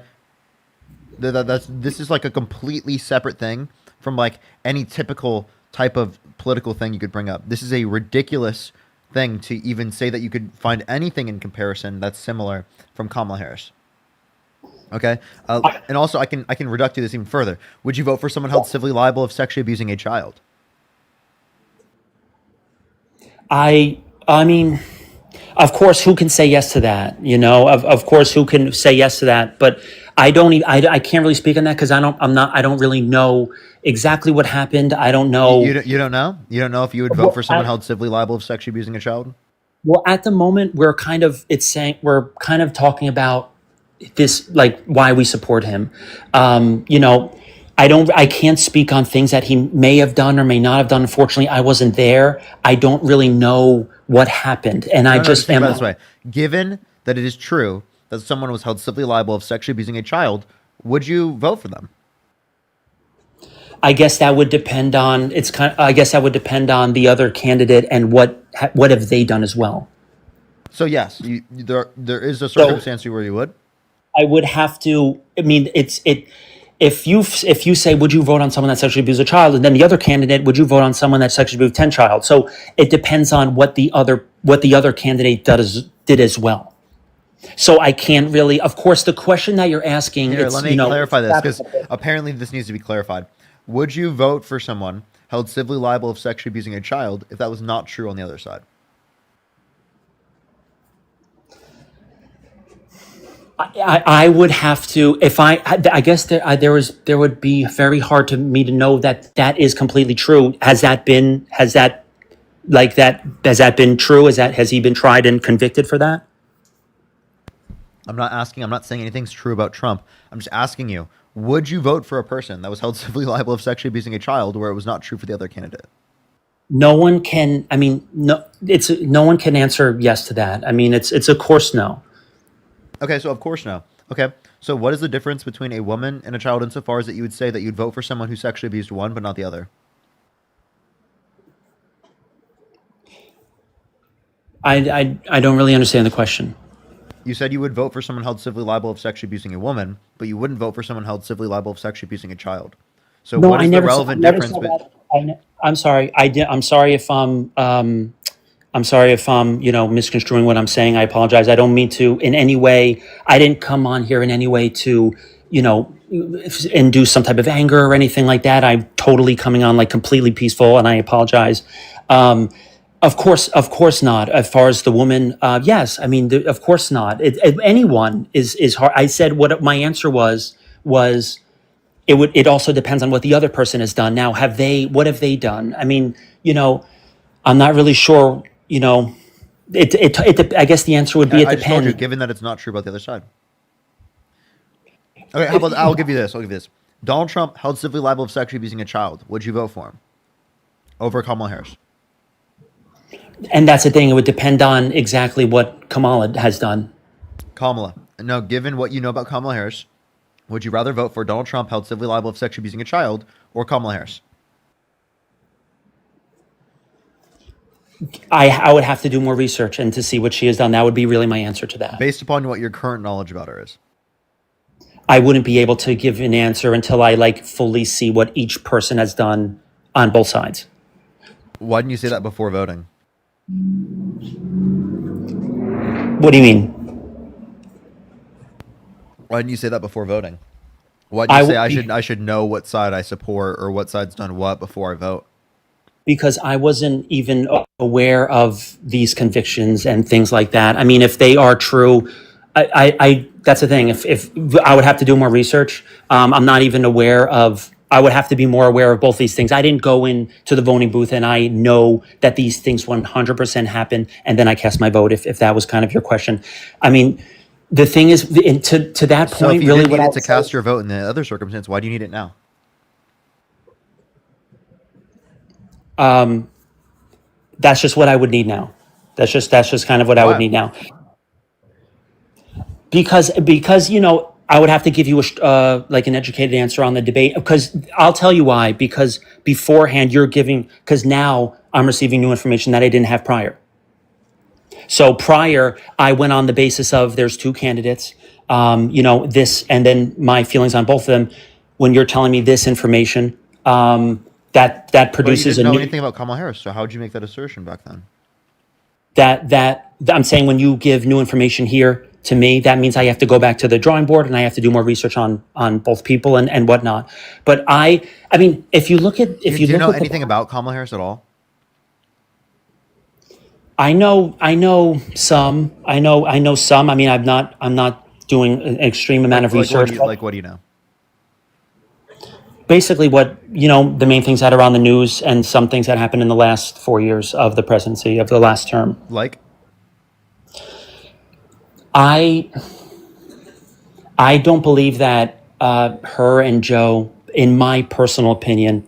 [SPEAKER 1] This is like a completely separate thing from like any typical type of political thing you could bring up. This is a ridiculous thing to even say that you could find anything in comparison that's similar from Kamala Harris. Okay, and also I can reduct this even further. Would you vote for someone held civilly liable of sexually abusing a child?
[SPEAKER 7] I mean, of course, who can say yes to that? Of course, who can say yes to that? But I can't really speak on that because I don't really know exactly what happened. I don't know.
[SPEAKER 1] You don't know? You don't know if you would vote for someone held civilly liable of sexually abusing a child?
[SPEAKER 7] Well, at the moment, we're kind of talking about this, like, why we support him. I can't speak on things that he may have done or may not have done. Unfortunately, I wasn't there. I don't really know what happened. And
[SPEAKER 1] Just think about it this way. Given that it is true that someone was held civilly liable of sexually abusing a child, would you vote for them?
[SPEAKER 7] I guess that would depend on the other candidate and what have they done as well.
[SPEAKER 1] So yes, there is a circumstance where you would.
[SPEAKER 7] I would have to. I mean, if you say, would you vote on someone that sexually abused a child, and then the other candidate, would you vote on someone that sexually abused 10 child? So it depends on what the other candidate did as well. So I can't really, of course, the question that you're asking,
[SPEAKER 1] Here,
[SPEAKER 7] it's,
[SPEAKER 1] let me clarify this because apparently this needs to be clarified. Would you vote for someone held civilly liable of sexually abusing a child if that was not true on the other side?
[SPEAKER 7] I would have to, if I guess there would be very hard to me to know that that is completely true. Has that been true? Has he been tried and convicted for that?
[SPEAKER 1] I'm not saying anything's true about Trump. I'm just asking you, would you vote for a person that was held civilly liable of sexually abusing a child where it was not true for the other candidate?
[SPEAKER 7] No one can, I mean, no one can answer yes to that. I mean, it's of course no.
[SPEAKER 1] Okay, so of course no. Okay, so what is the difference between a woman and a child insofar as that you would say that you'd vote for someone who sexually abused one but not the other?
[SPEAKER 7] I don't really understand the question.
[SPEAKER 1] You said you would vote for someone held civilly liable of sexually abusing a woman, but you wouldn't vote for someone held civilly liable of sexually abusing a child. So
[SPEAKER 7] No,
[SPEAKER 1] what
[SPEAKER 7] I
[SPEAKER 1] is the
[SPEAKER 7] never said, I
[SPEAKER 1] relevant
[SPEAKER 7] never
[SPEAKER 1] difference?
[SPEAKER 7] said that. I'm sorry. I'm sorry if I'm sorry if I'm, misconstruing what I'm saying. I apologize. I don't mean to in any way. I didn't come on here in any way to, induce some type of anger or anything like that. I'm totally coming on like completely peaceful, and I apologize. Of course not. As far as the woman, yes. I mean, of course not. Anyone is hard. I said what my answer was it also depends on what the other person has done. Now, what have they done? I mean, I'm not really sure, I guess the answer would be it
[SPEAKER 1] I just told you,
[SPEAKER 7] depends.
[SPEAKER 1] given that it's not true about the other side. Okay, how about I'll give you this. Donald Trump held civilly liable of sexually abusing a child. Would you vote for him over Kamala Harris?
[SPEAKER 7] And that's the thing. It would depend on exactly what Kamala has done.
[SPEAKER 1] Kamala. No, given what you know about Kamala Harris, would you rather vote for Donald Trump held civilly liable of sexually abusing a child or Kamala Harris?
[SPEAKER 7] I would have to do more research and to see what she has done. That would be really my answer to that.
[SPEAKER 1] Based upon what your current knowledge about her is.
[SPEAKER 7] I wouldn't be able to give an answer until I fully see what each person has done on both sides.
[SPEAKER 1] Why didn't you say that before voting?
[SPEAKER 7] What do you mean?
[SPEAKER 1] Why didn't you say that before voting? Why didn't you
[SPEAKER 7] I
[SPEAKER 1] say I should know what side I support or what side's done what before I vote?
[SPEAKER 7] Because I wasn't even aware of these convictions and things like that. I mean, if they are true, I that's the thing. If I would have to do more research, I'm not even aware of. I would have to be more aware of both these things. I didn't go into the voting booth and I know that these things 100% happen, and then I cast my vote. If that was kind of your question, I mean, the thing is, to that
[SPEAKER 1] So
[SPEAKER 7] point,
[SPEAKER 1] if you
[SPEAKER 7] really,
[SPEAKER 1] didn't
[SPEAKER 7] what
[SPEAKER 1] need
[SPEAKER 7] I
[SPEAKER 1] it to cast your vote in the other circumstance, why do you need it now?
[SPEAKER 7] that's just what I would need now. That's just kind of what I would
[SPEAKER 1] Why?
[SPEAKER 7] need now. Because I would have to give you an educated answer on the debate. Because I'll tell you why. Because beforehand because now I'm receiving new information that I didn't have prior. So prior, I went on the basis of there's two candidates, this, and then my feelings on both of them. When you're telling me this information, that
[SPEAKER 1] But you
[SPEAKER 7] produces
[SPEAKER 1] didn't
[SPEAKER 7] a
[SPEAKER 1] know
[SPEAKER 7] new.
[SPEAKER 1] anything about Kamala Harris, so how would you make that assertion back then?
[SPEAKER 7] That I'm saying when you give new information here to me, that means I have to go back to the drawing board and I have to do more research on both people and whatnot. But I mean, if you look at
[SPEAKER 1] Do you know anything about Kamala Harris at all?
[SPEAKER 7] I know some. I know some. I mean, I'm not doing an extreme amount of research.
[SPEAKER 1] What do you know?
[SPEAKER 7] Basically, what the main things that are on the news and some things that happened in the last 4 years of the presidency of the last term.
[SPEAKER 1] Like?
[SPEAKER 7] I don't believe that her and Joe, in my personal opinion,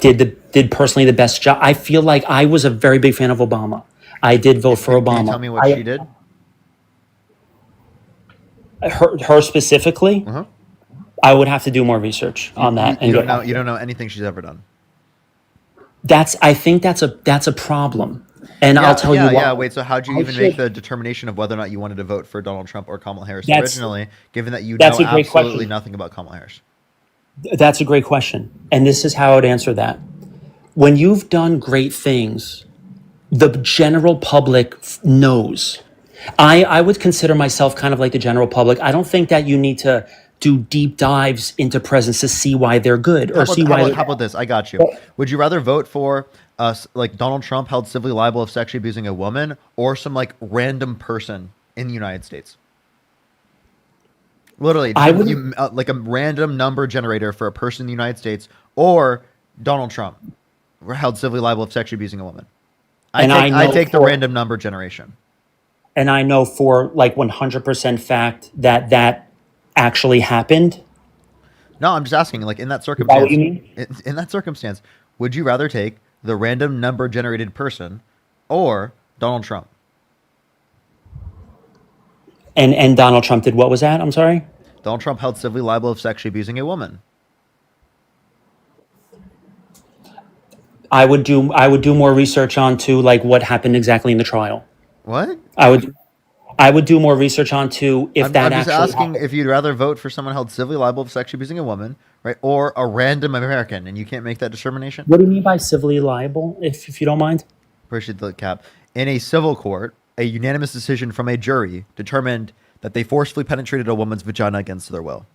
[SPEAKER 7] did personally the best job. I feel like I was a very big fan of Obama. I did vote for Obama.
[SPEAKER 1] Can you tell me what she did?
[SPEAKER 7] Her specifically,
[SPEAKER 1] Uh-huh.
[SPEAKER 7] I would have to do more research on that.
[SPEAKER 1] You don't know. You don't know anything she's ever done.
[SPEAKER 7] I think that's a problem, and I'll tell you why.
[SPEAKER 1] Yeah. Wait. So how'd you
[SPEAKER 7] I
[SPEAKER 1] even make
[SPEAKER 7] should-
[SPEAKER 1] the determination of whether or not you wanted to vote for Donald Trump or Kamala Harris
[SPEAKER 7] That's-
[SPEAKER 1] originally, given that you know
[SPEAKER 7] that's a great
[SPEAKER 1] absolutely
[SPEAKER 7] question.
[SPEAKER 1] nothing about Kamala Harris?
[SPEAKER 7] That's a great question, and this is how I would answer that. When you've done great things, the general public knows. I would consider myself kind of like the general public. I don't think that you need to do deep dives into presidents to see why they're good or see why.
[SPEAKER 1] How about this? I got you. Would you rather vote for like Donald Trump held civilly liable of sexually abusing a woman, or some like random person in the United States? Literally,
[SPEAKER 7] I would
[SPEAKER 1] like a random number generator for a person in the United States, or Donald Trump held civilly liable of sexually abusing a woman. I take the random number generation.
[SPEAKER 7] And I know for like 100% fact that that actually happened.
[SPEAKER 1] No, I'm just asking, like in that
[SPEAKER 7] Is that
[SPEAKER 1] circumstance,
[SPEAKER 7] what you mean?
[SPEAKER 1] in that circumstance, would you rather take the random number generated person or Donald Trump?
[SPEAKER 7] And Donald Trump did what was that? I'm sorry.
[SPEAKER 1] Donald Trump held civilly liable of sexually abusing a woman.
[SPEAKER 7] I would do more research on to like what happened exactly in the trial.
[SPEAKER 1] What?
[SPEAKER 7] I would do more research on to if
[SPEAKER 1] I'm just
[SPEAKER 7] actually
[SPEAKER 1] asking
[SPEAKER 7] happened.
[SPEAKER 1] if you'd rather vote for someone held civilly liable of sexually abusing a woman, right, or a random American, and you can't make that determination.
[SPEAKER 7] What do you mean by civilly liable, if you don't mind?
[SPEAKER 1] Appreciate the cap. In a civil court, a unanimous decision from a jury determined that they forcefully penetrated a woman's vagina against their will.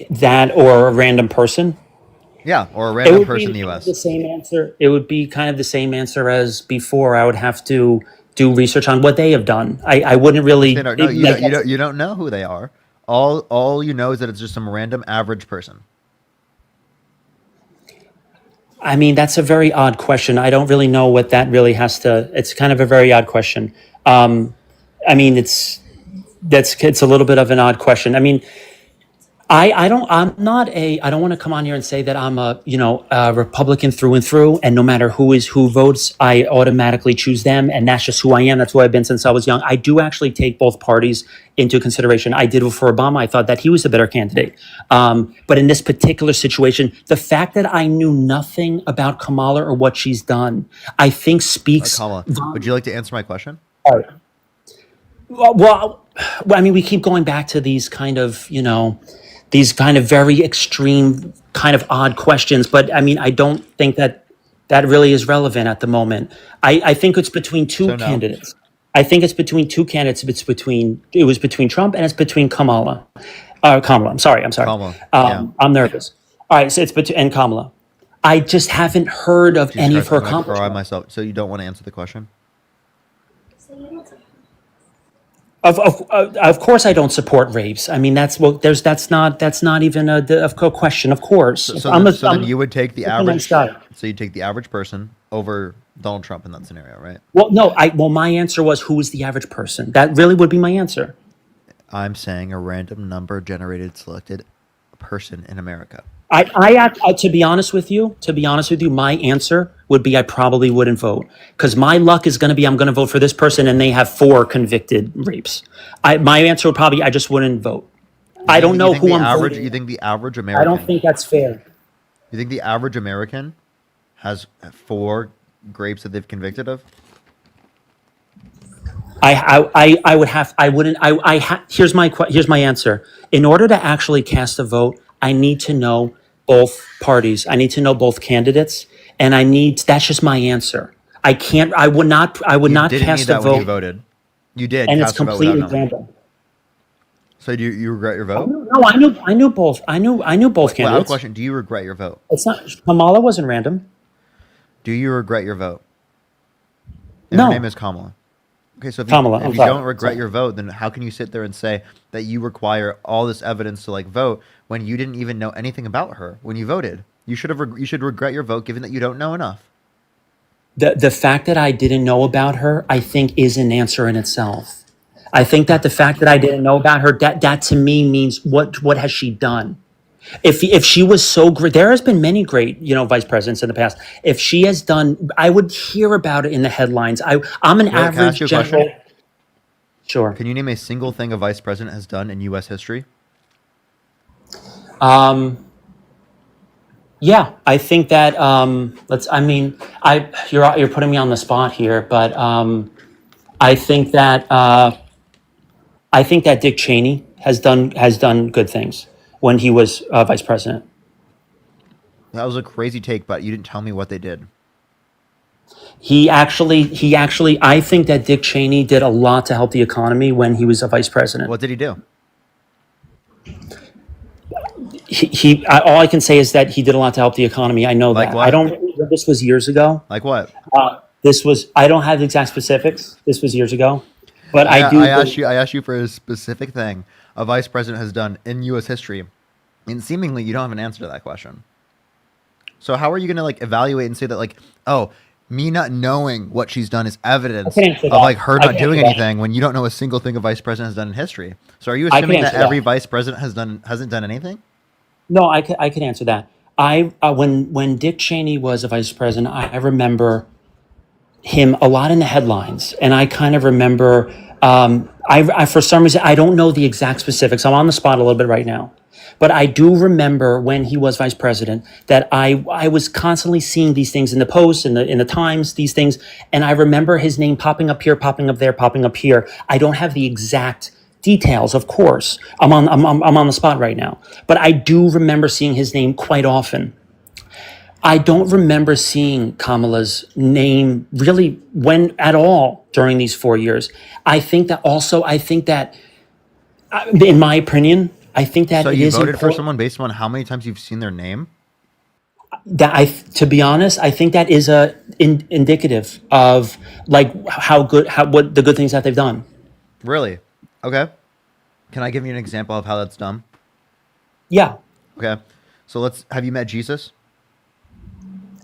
[SPEAKER 7] That or a random person?
[SPEAKER 1] Yeah, or a
[SPEAKER 7] It
[SPEAKER 1] random
[SPEAKER 7] would
[SPEAKER 1] person in
[SPEAKER 7] be
[SPEAKER 1] the
[SPEAKER 7] kind of
[SPEAKER 1] U.S.
[SPEAKER 7] the same answer. It would be kind of the same answer as before. I would have to do research on what they have done. I wouldn't really.
[SPEAKER 1] No, you don't know who they are. All you know is that it's just some random average person.
[SPEAKER 7] I mean, that's a very odd question. I don't really know what that really has to. It's kind of a very odd question. I mean, it's a little bit of an odd question. I mean, I don't want to come on here and say that I'm a Republican through and through, and no matter who votes, I automatically choose them, and that's just who I am. That's who I've been since I was young. I do actually take both parties into consideration. I did for Obama. I thought that he was the better candidate. But in this particular situation, the fact that I knew nothing about Kamala or what she's done, I think speaks.
[SPEAKER 1] Kamala, would you like to answer my question?
[SPEAKER 7] Well, I mean, we keep going back to these kind of, these kind of very extreme, kind of odd questions. But I mean, I don't think that really is relevant at the moment. I think it's between two
[SPEAKER 1] So no.
[SPEAKER 7] candidates. I think it's between two candidates. It was between Trump and it's between Kamala. Kamala. I'm sorry.
[SPEAKER 1] Kamala, yeah.
[SPEAKER 7] I'm nervous. All right. So it's between Kamala. I just haven't heard of
[SPEAKER 1] Jesus
[SPEAKER 7] any
[SPEAKER 1] Christ,
[SPEAKER 7] of her
[SPEAKER 1] I'm gonna cry
[SPEAKER 7] accomplishments.
[SPEAKER 1] myself. So you don't want to answer the question?
[SPEAKER 7] Of course, I don't support rapes. I mean, that's not even a question. Of course,
[SPEAKER 1] Then you would take the
[SPEAKER 7] I'm a nice
[SPEAKER 1] average.
[SPEAKER 7] guy.
[SPEAKER 1] So you take the average person over Donald Trump in that scenario, right?
[SPEAKER 7] Well, no, my answer was who is the average person. That really would be my answer.
[SPEAKER 1] I'm saying a random number generated selected person in America.
[SPEAKER 7] To be honest with you, my answer would be I probably wouldn't vote because my luck is going to be I'm going to vote for this person and they have 4 convicted rapes. My answer would probably I just wouldn't vote. I don't know who I'm voting.
[SPEAKER 1] You think the average
[SPEAKER 7] I
[SPEAKER 1] American?
[SPEAKER 7] don't think that's fair.
[SPEAKER 1] You think the average American has 4 grapes that they've convicted of?
[SPEAKER 7] Here's my answer. In order to actually cast a vote, I need to know both parties. I need to know both candidates, and that's just my answer. I would not
[SPEAKER 1] Didn't
[SPEAKER 7] cast
[SPEAKER 1] need
[SPEAKER 7] a
[SPEAKER 1] that when you
[SPEAKER 7] vote,
[SPEAKER 1] voted. You did.
[SPEAKER 7] and it's
[SPEAKER 1] cast a vote
[SPEAKER 7] completely
[SPEAKER 1] without knowing.
[SPEAKER 7] random.
[SPEAKER 1] So do you regret your vote?
[SPEAKER 7] No, I knew both. I knew both
[SPEAKER 1] Well, I have a
[SPEAKER 7] candidates.
[SPEAKER 1] question. Do you regret your vote?
[SPEAKER 7] It's not Kamala wasn't random.
[SPEAKER 1] Do you regret your vote? And her
[SPEAKER 7] No.
[SPEAKER 1] name is Kamala. Okay, so
[SPEAKER 7] Kamala,
[SPEAKER 1] if
[SPEAKER 7] I'm
[SPEAKER 1] you
[SPEAKER 7] sorry.
[SPEAKER 1] don't regret your vote, then how can you sit there and say that you require all this evidence to like vote when you didn't even know anything about her when you voted? You should regret your vote given that you don't know enough.
[SPEAKER 7] The fact that I didn't know about her, I think, is an answer in itself. I think that the fact that I didn't know about her, that to me means what has she done? If she was so great, there has been many great, vice presidents in the past. If she has done, I would hear about it in the headlines. I'm an
[SPEAKER 1] Can I ask
[SPEAKER 7] average
[SPEAKER 1] you a
[SPEAKER 7] general.
[SPEAKER 1] question?
[SPEAKER 7] Sure.
[SPEAKER 1] Can you name a single thing a vice president has done in U.S. history?
[SPEAKER 7] Yeah, I think that you're putting me on the spot here, but I think that Dick Cheney has done good things when he was vice president.
[SPEAKER 1] That was a crazy take, but you didn't tell me what they did.
[SPEAKER 7] I think that Dick Cheney did a lot to help the economy when he was a vice president.
[SPEAKER 1] What did he do?
[SPEAKER 7] All I can say is that he did a lot to help the economy. I know
[SPEAKER 1] Like
[SPEAKER 7] that.
[SPEAKER 1] what?
[SPEAKER 7] I don't, this was years ago.
[SPEAKER 1] Like what?
[SPEAKER 7] I don't have the exact specifics. This was years ago, but I do.
[SPEAKER 1] I asked you for a specific thing a vice president has done in U.S. history, and seemingly you don't have an answer to that question. So how are you going to like evaluate and say that like, oh, me not knowing what she's done is evidence
[SPEAKER 7] I can answer
[SPEAKER 1] of
[SPEAKER 7] that.
[SPEAKER 1] like her
[SPEAKER 7] I
[SPEAKER 1] not
[SPEAKER 7] can
[SPEAKER 1] doing
[SPEAKER 7] answer that.
[SPEAKER 1] anything when you don't know a single thing a vice president has done in history? So are you
[SPEAKER 7] I can
[SPEAKER 1] assuming that
[SPEAKER 7] answer
[SPEAKER 1] every
[SPEAKER 7] that.
[SPEAKER 1] vice president hasn't done anything?
[SPEAKER 7] No, I can answer that. When Dick Cheney was a vice president, I remember him a lot in the headlines, and I kind of remember. I for some reason I don't know the exact specifics. I'm on the spot a little bit right now, but I do remember when he was vice president that I was constantly seeing these things in the Post, in the Times, these things, and I remember his name popping up here, popping up there, popping up here. I don't have the exact details, of course. I'm on the spot right now, but I do remember seeing his name quite often. I don't remember seeing Kamala's name really when at all during these 4 years. I think that, in my opinion, I think that
[SPEAKER 1] So
[SPEAKER 7] it
[SPEAKER 1] you
[SPEAKER 7] is
[SPEAKER 1] voted for
[SPEAKER 7] important
[SPEAKER 1] someone based on how many times you've seen their name?
[SPEAKER 7] to be honest, I think that is indicative of like what the good things that they've done.
[SPEAKER 1] Really? Okay. Can I give you an example of how that's done?
[SPEAKER 7] Yeah.
[SPEAKER 1] Okay. So have you met Jesus?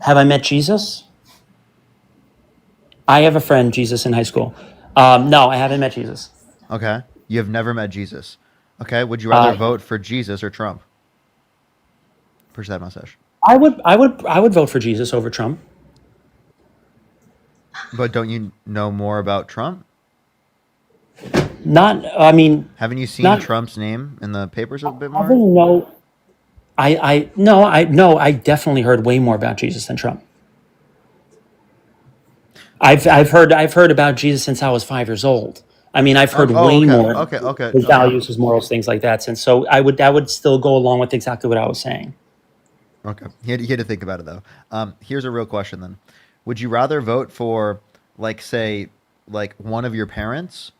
[SPEAKER 7] Have I met Jesus? I have a friend, Jesus, in high school. No, I haven't met Jesus.
[SPEAKER 1] Okay. You have never met Jesus. Okay. Would you rather
[SPEAKER 7] Uh,
[SPEAKER 1] vote for Jesus or Trump? Push that mustache.
[SPEAKER 7] I would vote for Jesus over Trump.
[SPEAKER 1] But don't you know more about Trump?
[SPEAKER 7] Not, I mean,
[SPEAKER 1] Haven't you seen
[SPEAKER 7] not
[SPEAKER 1] Trump's name in the papers a bit more?
[SPEAKER 7] having no. I definitely heard way more about Jesus than Trump. I've heard about Jesus since I was 5 years old. I mean, I've heard
[SPEAKER 1] Oh,
[SPEAKER 7] way
[SPEAKER 1] okay.
[SPEAKER 7] more
[SPEAKER 1] Okay.
[SPEAKER 7] his values, his morals, things like that. And so I would still go along with exactly what I was saying.
[SPEAKER 1] Okay. You had to think about it though. Here's a real question then. Would you rather vote for like say like one of your parents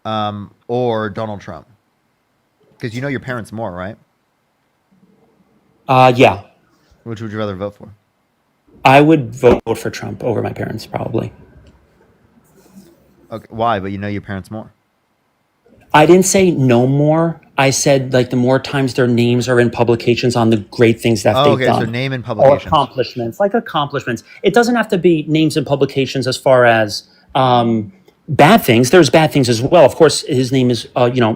[SPEAKER 1] or Donald Trump? Because you know your parents more, right?
[SPEAKER 7] Yeah,
[SPEAKER 1] Which would you rather vote for?
[SPEAKER 7] I would vote for Trump over my parents probably.
[SPEAKER 1] Okay. Why? But you know your parents more.
[SPEAKER 7] I didn't say no more. I said like the more times their names are in publications on the great things that
[SPEAKER 1] Oh,
[SPEAKER 7] they've
[SPEAKER 1] okay.
[SPEAKER 7] done.
[SPEAKER 1] So name and
[SPEAKER 7] Or
[SPEAKER 1] publications.
[SPEAKER 7] accomplishments, like accomplishments. It doesn't have to be names and publications as far as bad things. There's bad things as well. Of course, his name is,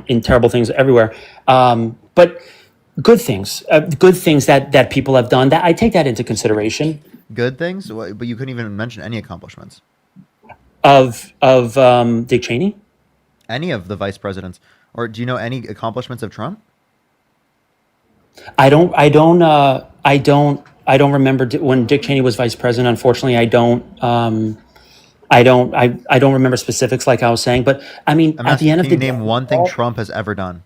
[SPEAKER 7] in terrible things everywhere. But good things that people have done. That I take that into consideration.
[SPEAKER 1] Good things, but you couldn't even mention any accomplishments.
[SPEAKER 7] Of Dick Cheney.
[SPEAKER 1] Any of the vice presidents, or do you know any accomplishments of Trump?
[SPEAKER 7] I don't remember when Dick Cheney was vice president. Unfortunately, I don't remember specifics like I was saying. But I mean,
[SPEAKER 1] I'm
[SPEAKER 7] at the
[SPEAKER 1] asking,
[SPEAKER 7] end of
[SPEAKER 1] can
[SPEAKER 7] the
[SPEAKER 1] you
[SPEAKER 7] day,
[SPEAKER 1] name one thing Trump has ever done?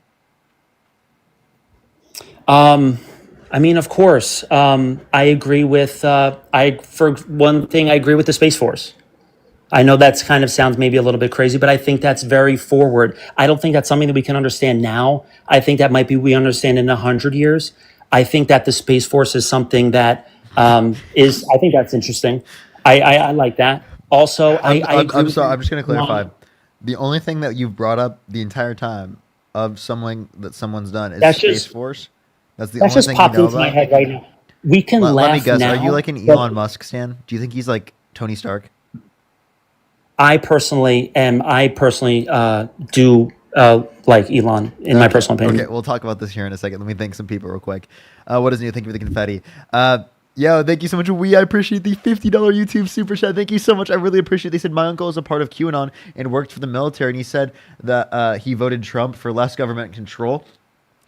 [SPEAKER 7] I mean, of course, I agree with. For one thing, I agree with the Space Force. I know that's kind of sounds maybe a little bit crazy, but I think that's very forward. I don't think that's something that we can understand now. I think that might be we understand in 100 years. I think that the Space Force is something that is. I think that's interesting. I like that. Also, I agree
[SPEAKER 1] I'm
[SPEAKER 7] with
[SPEAKER 1] sorry.
[SPEAKER 7] you.
[SPEAKER 1] I'm just going to clarify. The only thing that you've brought up the entire time of someone's done is
[SPEAKER 7] That's
[SPEAKER 1] Space
[SPEAKER 7] just
[SPEAKER 1] Force. That's the
[SPEAKER 7] that's
[SPEAKER 1] only
[SPEAKER 7] just
[SPEAKER 1] thing you
[SPEAKER 7] popped
[SPEAKER 1] know
[SPEAKER 7] into my
[SPEAKER 1] about.
[SPEAKER 7] head right now. We can
[SPEAKER 1] Let me
[SPEAKER 7] laugh
[SPEAKER 1] guess.
[SPEAKER 7] now.
[SPEAKER 1] Are you like an
[SPEAKER 7] but
[SPEAKER 1] Elon Musk stan? Do you think he's like Tony Stark?
[SPEAKER 7] I personally am. I personally do like Elon in my personal opinion.
[SPEAKER 1] Okay, we'll talk about this here in a second. Let me thank some people real quick. What is new? Thank you for the confetti. Yo, thank you so much. I appreciate the $50 YouTube super chat. Thank you so much. I really appreciate it. They said my uncle is a part of QAnon and worked for the military, and he said that he voted Trump for less government control.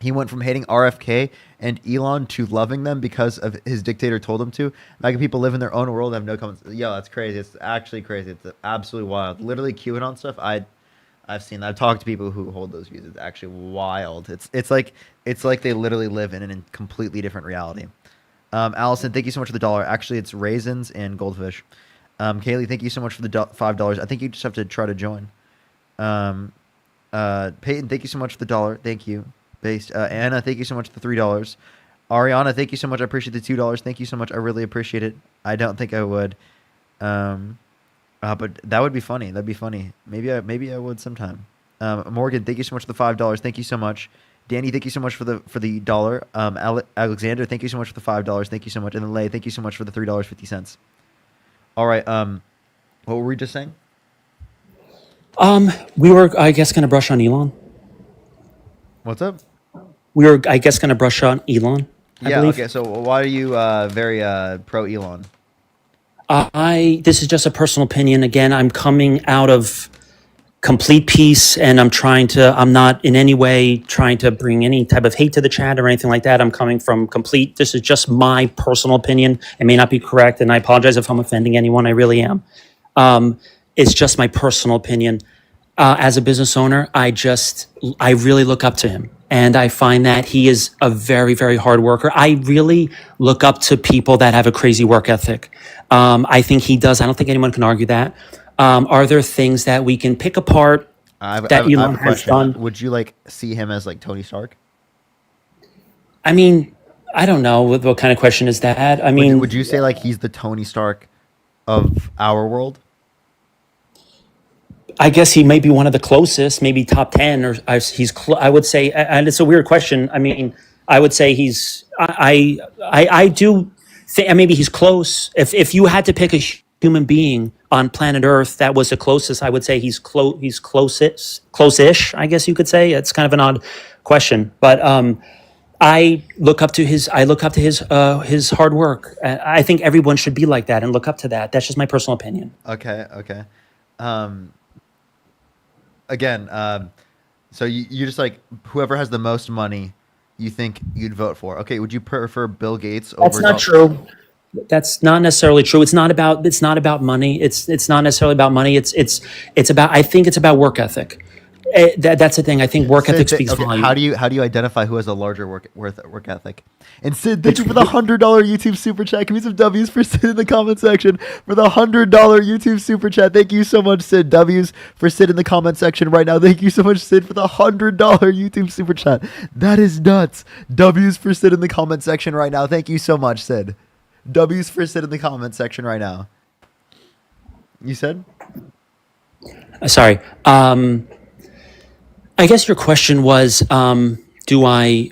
[SPEAKER 1] He went from hating RFK and Elon to loving them because of his dictator told him to. MAGA people live in their own world and have no comments. Yo, that's crazy. It's actually crazy. It's absolutely wild. Literally QAnon stuff. I've seen that. I've talked to people who hold those views. It's actually wild. It's like they literally live in a completely different reality. Allison, thank you so much for the dollar. Actually, it's raisins and goldfish. Kaylee, thank you so much for the $5. I think you just have to try to join. Peyton, thank you so much for the $1. Thank you. Based. Anna, thank you so much for the $3. Ariana, thank you so much. I appreciate the $2. Thank you so much. I really appreciate it. I don't think I would. But that would be funny. That'd be funny. Maybe I would sometime. Morgan, thank you so much for the $5. Thank you so much. Danny, thank you so much for the dollar. Alexander, thank you so much for the $5. Thank you so much. And then Lay, thank you so much for the $3.50. All right. What were we just saying?
[SPEAKER 7] We were, I guess, going to brush on Elon.
[SPEAKER 1] What's up?
[SPEAKER 7] We were, I guess, going to brush on Elon. I
[SPEAKER 1] Yeah.
[SPEAKER 7] believe.
[SPEAKER 1] Okay. So why are you very pro Elon?
[SPEAKER 7] This is just a personal opinion. Again, I'm coming out of complete peace, and I'm not in any way trying to bring any type of hate to the chat or anything like that. I'm coming from this is just my personal opinion. It may not be correct, and I apologize if I'm offending anyone. I really am. It's just my personal opinion. As a business owner, I really look up to him. And I find that he is a very, very hard worker. I really look up to people that have a crazy work ethic. I think he does. I don't think anyone can argue that. Are there things that we can pick apart that Elon has done?
[SPEAKER 1] Would you see him as Tony Stark?
[SPEAKER 7] I mean, I don't know. What kind of question is that? I mean,
[SPEAKER 1] would you say he's the Tony Stark of our world?
[SPEAKER 7] I guess he may be one of the closest, maybe top 10, or I would say, and it's a weird question. I mean, I would say I do think maybe he's close. If you had to pick a human being on planet Earth that was the closest, I would say he's close-ish, I guess you could say. It's kind of an odd question, but I look up to his hard work. I think everyone should be like that and look up to that. That's just my personal opinion.
[SPEAKER 1] Okay. Again, so you just whoever has the most money, you think you'd vote for. Okay, would you prefer Bill Gates over?
[SPEAKER 7] That's not true. That's not necessarily true. It's not about money. It's not necessarily about money. It's about, I think it's about work ethic. That's the thing. I think work ethic speaks volume.
[SPEAKER 1] How do you identify who has a larger work ethic? And Sid, thank you for the $100 YouTube super chat. Give me some W's for Sid in the comment section for the $100 YouTube super chat. Thank you so much, Sid. W's for Sid in the comment section right now. Thank you so much, Sid, for the $100 YouTube super chat. That is nuts. W's for Sid in the comment section right now. Thank you so much, Sid. W's for Sid in the comment section right now. You said?
[SPEAKER 7] Sorry. I guess your question was, do I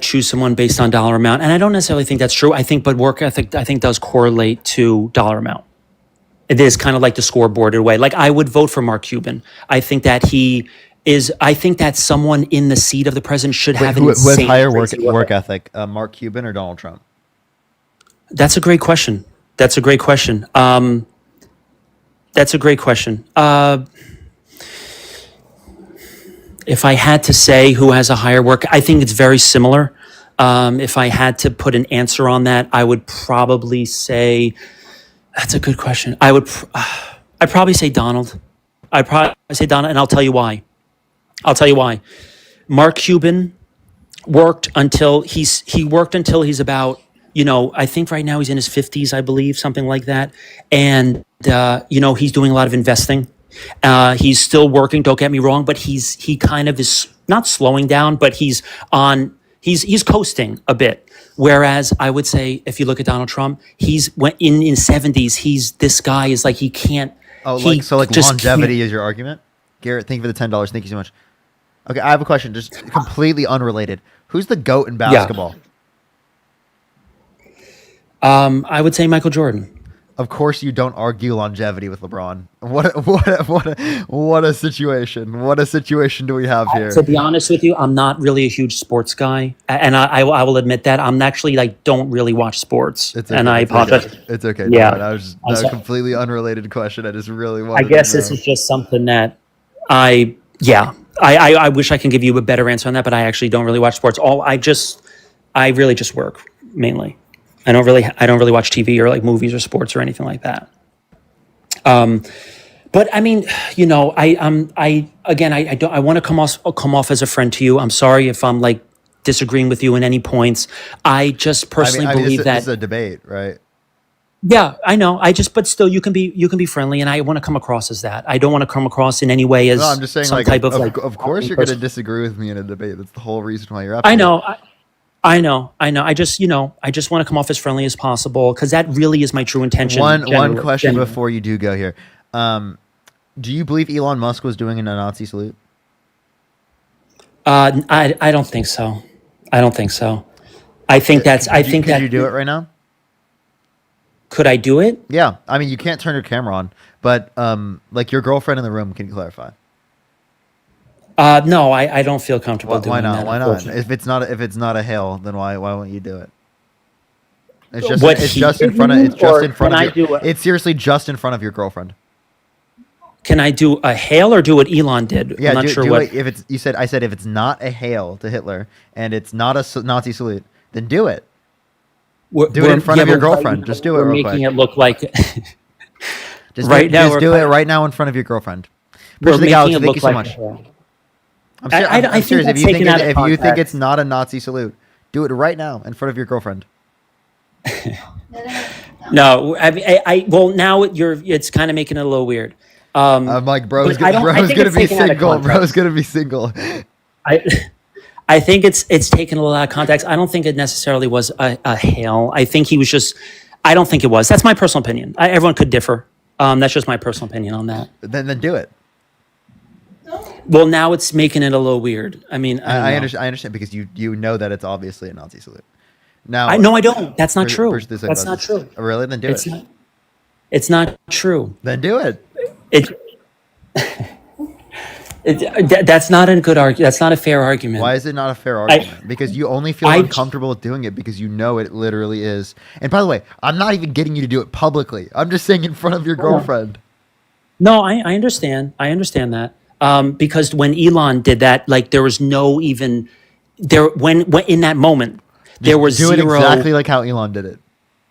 [SPEAKER 7] choose someone based on dollar amount? And I don't necessarily think that's true. But work ethic, I think, does correlate to dollar amount. It is kind of like the scoreboard in a way. I would vote for Mark Cuban. I think that I think that someone in the seat of the president should have an insane...
[SPEAKER 1] Who has higher work ethic, Mark Cuban or Donald Trump?
[SPEAKER 7] That's a great question. If I had to say who has a higher work, I think it's very similar. If I had to put an answer on that, I would probably say, that's a good question. I'd probably say Donald. And I'll tell you why. Mark Cuban worked until he's about, I think right now he's in his 50s, I believe, something like that. And, he's doing a lot of investing. He's still working, don't get me wrong, but he kind of is not slowing down, but he's coasting a bit. Whereas I would say, if you look at Donald Trump, he's in his 70s, this guy is he can't.
[SPEAKER 1] Longevity is your argument? Garrett, thank you for the $10. Thank you so much. Okay, I have a question, just completely unrelated. Who's the GOAT in basketball?
[SPEAKER 7] Yeah. I would say Michael Jordan.
[SPEAKER 1] Of course, you don't argue longevity with LeBron. What a situation! What a situation do we have here?
[SPEAKER 7] To be honest with you, I'm not really a huge sports guy, and I will admit that I'm actually don't really watch sports.
[SPEAKER 1] It's okay,
[SPEAKER 7] and I apologize.
[SPEAKER 1] Okay. It's okay.
[SPEAKER 7] Yeah,
[SPEAKER 1] that was a completely unrelated question. I just really wanted.
[SPEAKER 7] I guess this is just something that I wish I can give you a better answer on that, but I actually don't really watch sports. I really just work mainly. I don't really watch TV or movies or sports or anything like that. But I mean, I want to come off as a friend to you. I'm sorry if I'm disagreeing with you in any points. I just personally believe that
[SPEAKER 1] this is a debate, right?
[SPEAKER 7] Yeah, I know. But still, you can be friendly, and I want to come across as that. I don't want to come across in any way as
[SPEAKER 1] No, I'm just saying,
[SPEAKER 7] some
[SPEAKER 1] like,
[SPEAKER 7] type of like.
[SPEAKER 1] of course you're going to disagree with me in a debate. That's the whole reason why you're up
[SPEAKER 7] I
[SPEAKER 1] here.
[SPEAKER 7] know. I know. I just want to come off as friendly as possible because that really is my true intention.
[SPEAKER 1] One question
[SPEAKER 7] genuinely.
[SPEAKER 1] before you do go here. Do you believe Elon Musk was doing a Nazi salute?
[SPEAKER 7] I don't think so. I don't think so. I think that's. I think
[SPEAKER 1] Could
[SPEAKER 7] that.
[SPEAKER 1] you do it right now?
[SPEAKER 7] Could I do it?
[SPEAKER 1] Yeah, I mean, you can't turn your camera on, but like your girlfriend in the room can clarify.
[SPEAKER 7] No, I don't feel comfortable doing
[SPEAKER 1] Why not?
[SPEAKER 7] that.
[SPEAKER 1] Why not?
[SPEAKER 7] Unfortunately.
[SPEAKER 1] If it's not a hail, then why won't you do it?
[SPEAKER 7] What
[SPEAKER 1] It's
[SPEAKER 7] he
[SPEAKER 1] just in
[SPEAKER 7] did
[SPEAKER 1] front of
[SPEAKER 7] do,
[SPEAKER 1] it's just
[SPEAKER 7] or
[SPEAKER 1] in front
[SPEAKER 7] can I
[SPEAKER 1] of your,
[SPEAKER 7] do it?
[SPEAKER 1] it's seriously just in front of your girlfriend.
[SPEAKER 7] Can I do a hail or do what Elon did?
[SPEAKER 1] Yeah,
[SPEAKER 7] I'm not sure
[SPEAKER 1] do
[SPEAKER 7] what.
[SPEAKER 1] it if it's I said if it's not a hail to Hitler and it's not a Nazi salute, then do it. Do it in front of your girlfriend. Just do it
[SPEAKER 7] We're
[SPEAKER 1] real
[SPEAKER 7] making
[SPEAKER 1] quick.
[SPEAKER 7] it look like.
[SPEAKER 1] Just
[SPEAKER 7] right now,
[SPEAKER 1] just do it right now in front of your girlfriend.
[SPEAKER 7] We're
[SPEAKER 1] Appreciate the
[SPEAKER 7] making
[SPEAKER 1] galaxy.
[SPEAKER 7] it
[SPEAKER 1] Thank
[SPEAKER 7] look
[SPEAKER 1] you so
[SPEAKER 7] like
[SPEAKER 1] much.
[SPEAKER 7] a hail.
[SPEAKER 1] I'm
[SPEAKER 7] I think
[SPEAKER 1] serious. If
[SPEAKER 7] that's
[SPEAKER 1] you think
[SPEAKER 7] taken out of
[SPEAKER 1] if you think
[SPEAKER 7] context.
[SPEAKER 1] it's not a Nazi salute, do it right now in front of your girlfriend.
[SPEAKER 7] No, well now it's kind of making it a little weird.
[SPEAKER 1] I'm like, bro's
[SPEAKER 7] but I don't- I
[SPEAKER 1] bro's
[SPEAKER 7] think
[SPEAKER 1] gonna
[SPEAKER 7] it's
[SPEAKER 1] be
[SPEAKER 7] taken out of
[SPEAKER 1] single.
[SPEAKER 7] context.
[SPEAKER 1] Bro's gonna be single.
[SPEAKER 7] I think it's taken a little out of context. I don't think it necessarily was a hail. I think he was just. I don't think it was. That's my personal opinion. Everyone could differ. That's just my personal opinion on that.
[SPEAKER 1] Then do it.
[SPEAKER 7] Well, now it's making it a little weird. I mean,
[SPEAKER 1] I
[SPEAKER 7] don't know.
[SPEAKER 1] understand because you know that it's obviously a Nazi salute. Now,
[SPEAKER 7] No, I don't. That's not
[SPEAKER 1] Bruce-
[SPEAKER 7] true.
[SPEAKER 1] Bruce does say
[SPEAKER 7] That's
[SPEAKER 1] about
[SPEAKER 7] not
[SPEAKER 1] this.
[SPEAKER 7] true.
[SPEAKER 1] Oh, really? Then do
[SPEAKER 7] It's
[SPEAKER 1] it.
[SPEAKER 7] not. It's not true.
[SPEAKER 1] Then do it.
[SPEAKER 7] It. That's not a good argument. That's not a fair argument.
[SPEAKER 1] Why is it not a fair argument? Because you only feel
[SPEAKER 7] I-
[SPEAKER 1] uncomfortable with doing it because you know it literally is. And by the way, I'm not even getting you to do it publicly. I'm just saying in front of your girlfriend.
[SPEAKER 7] No, I understand. I understand that. Because when Elon did that, like there was no even there when in that moment there was
[SPEAKER 1] Do it
[SPEAKER 7] zero.
[SPEAKER 1] exactly like how Elon did it.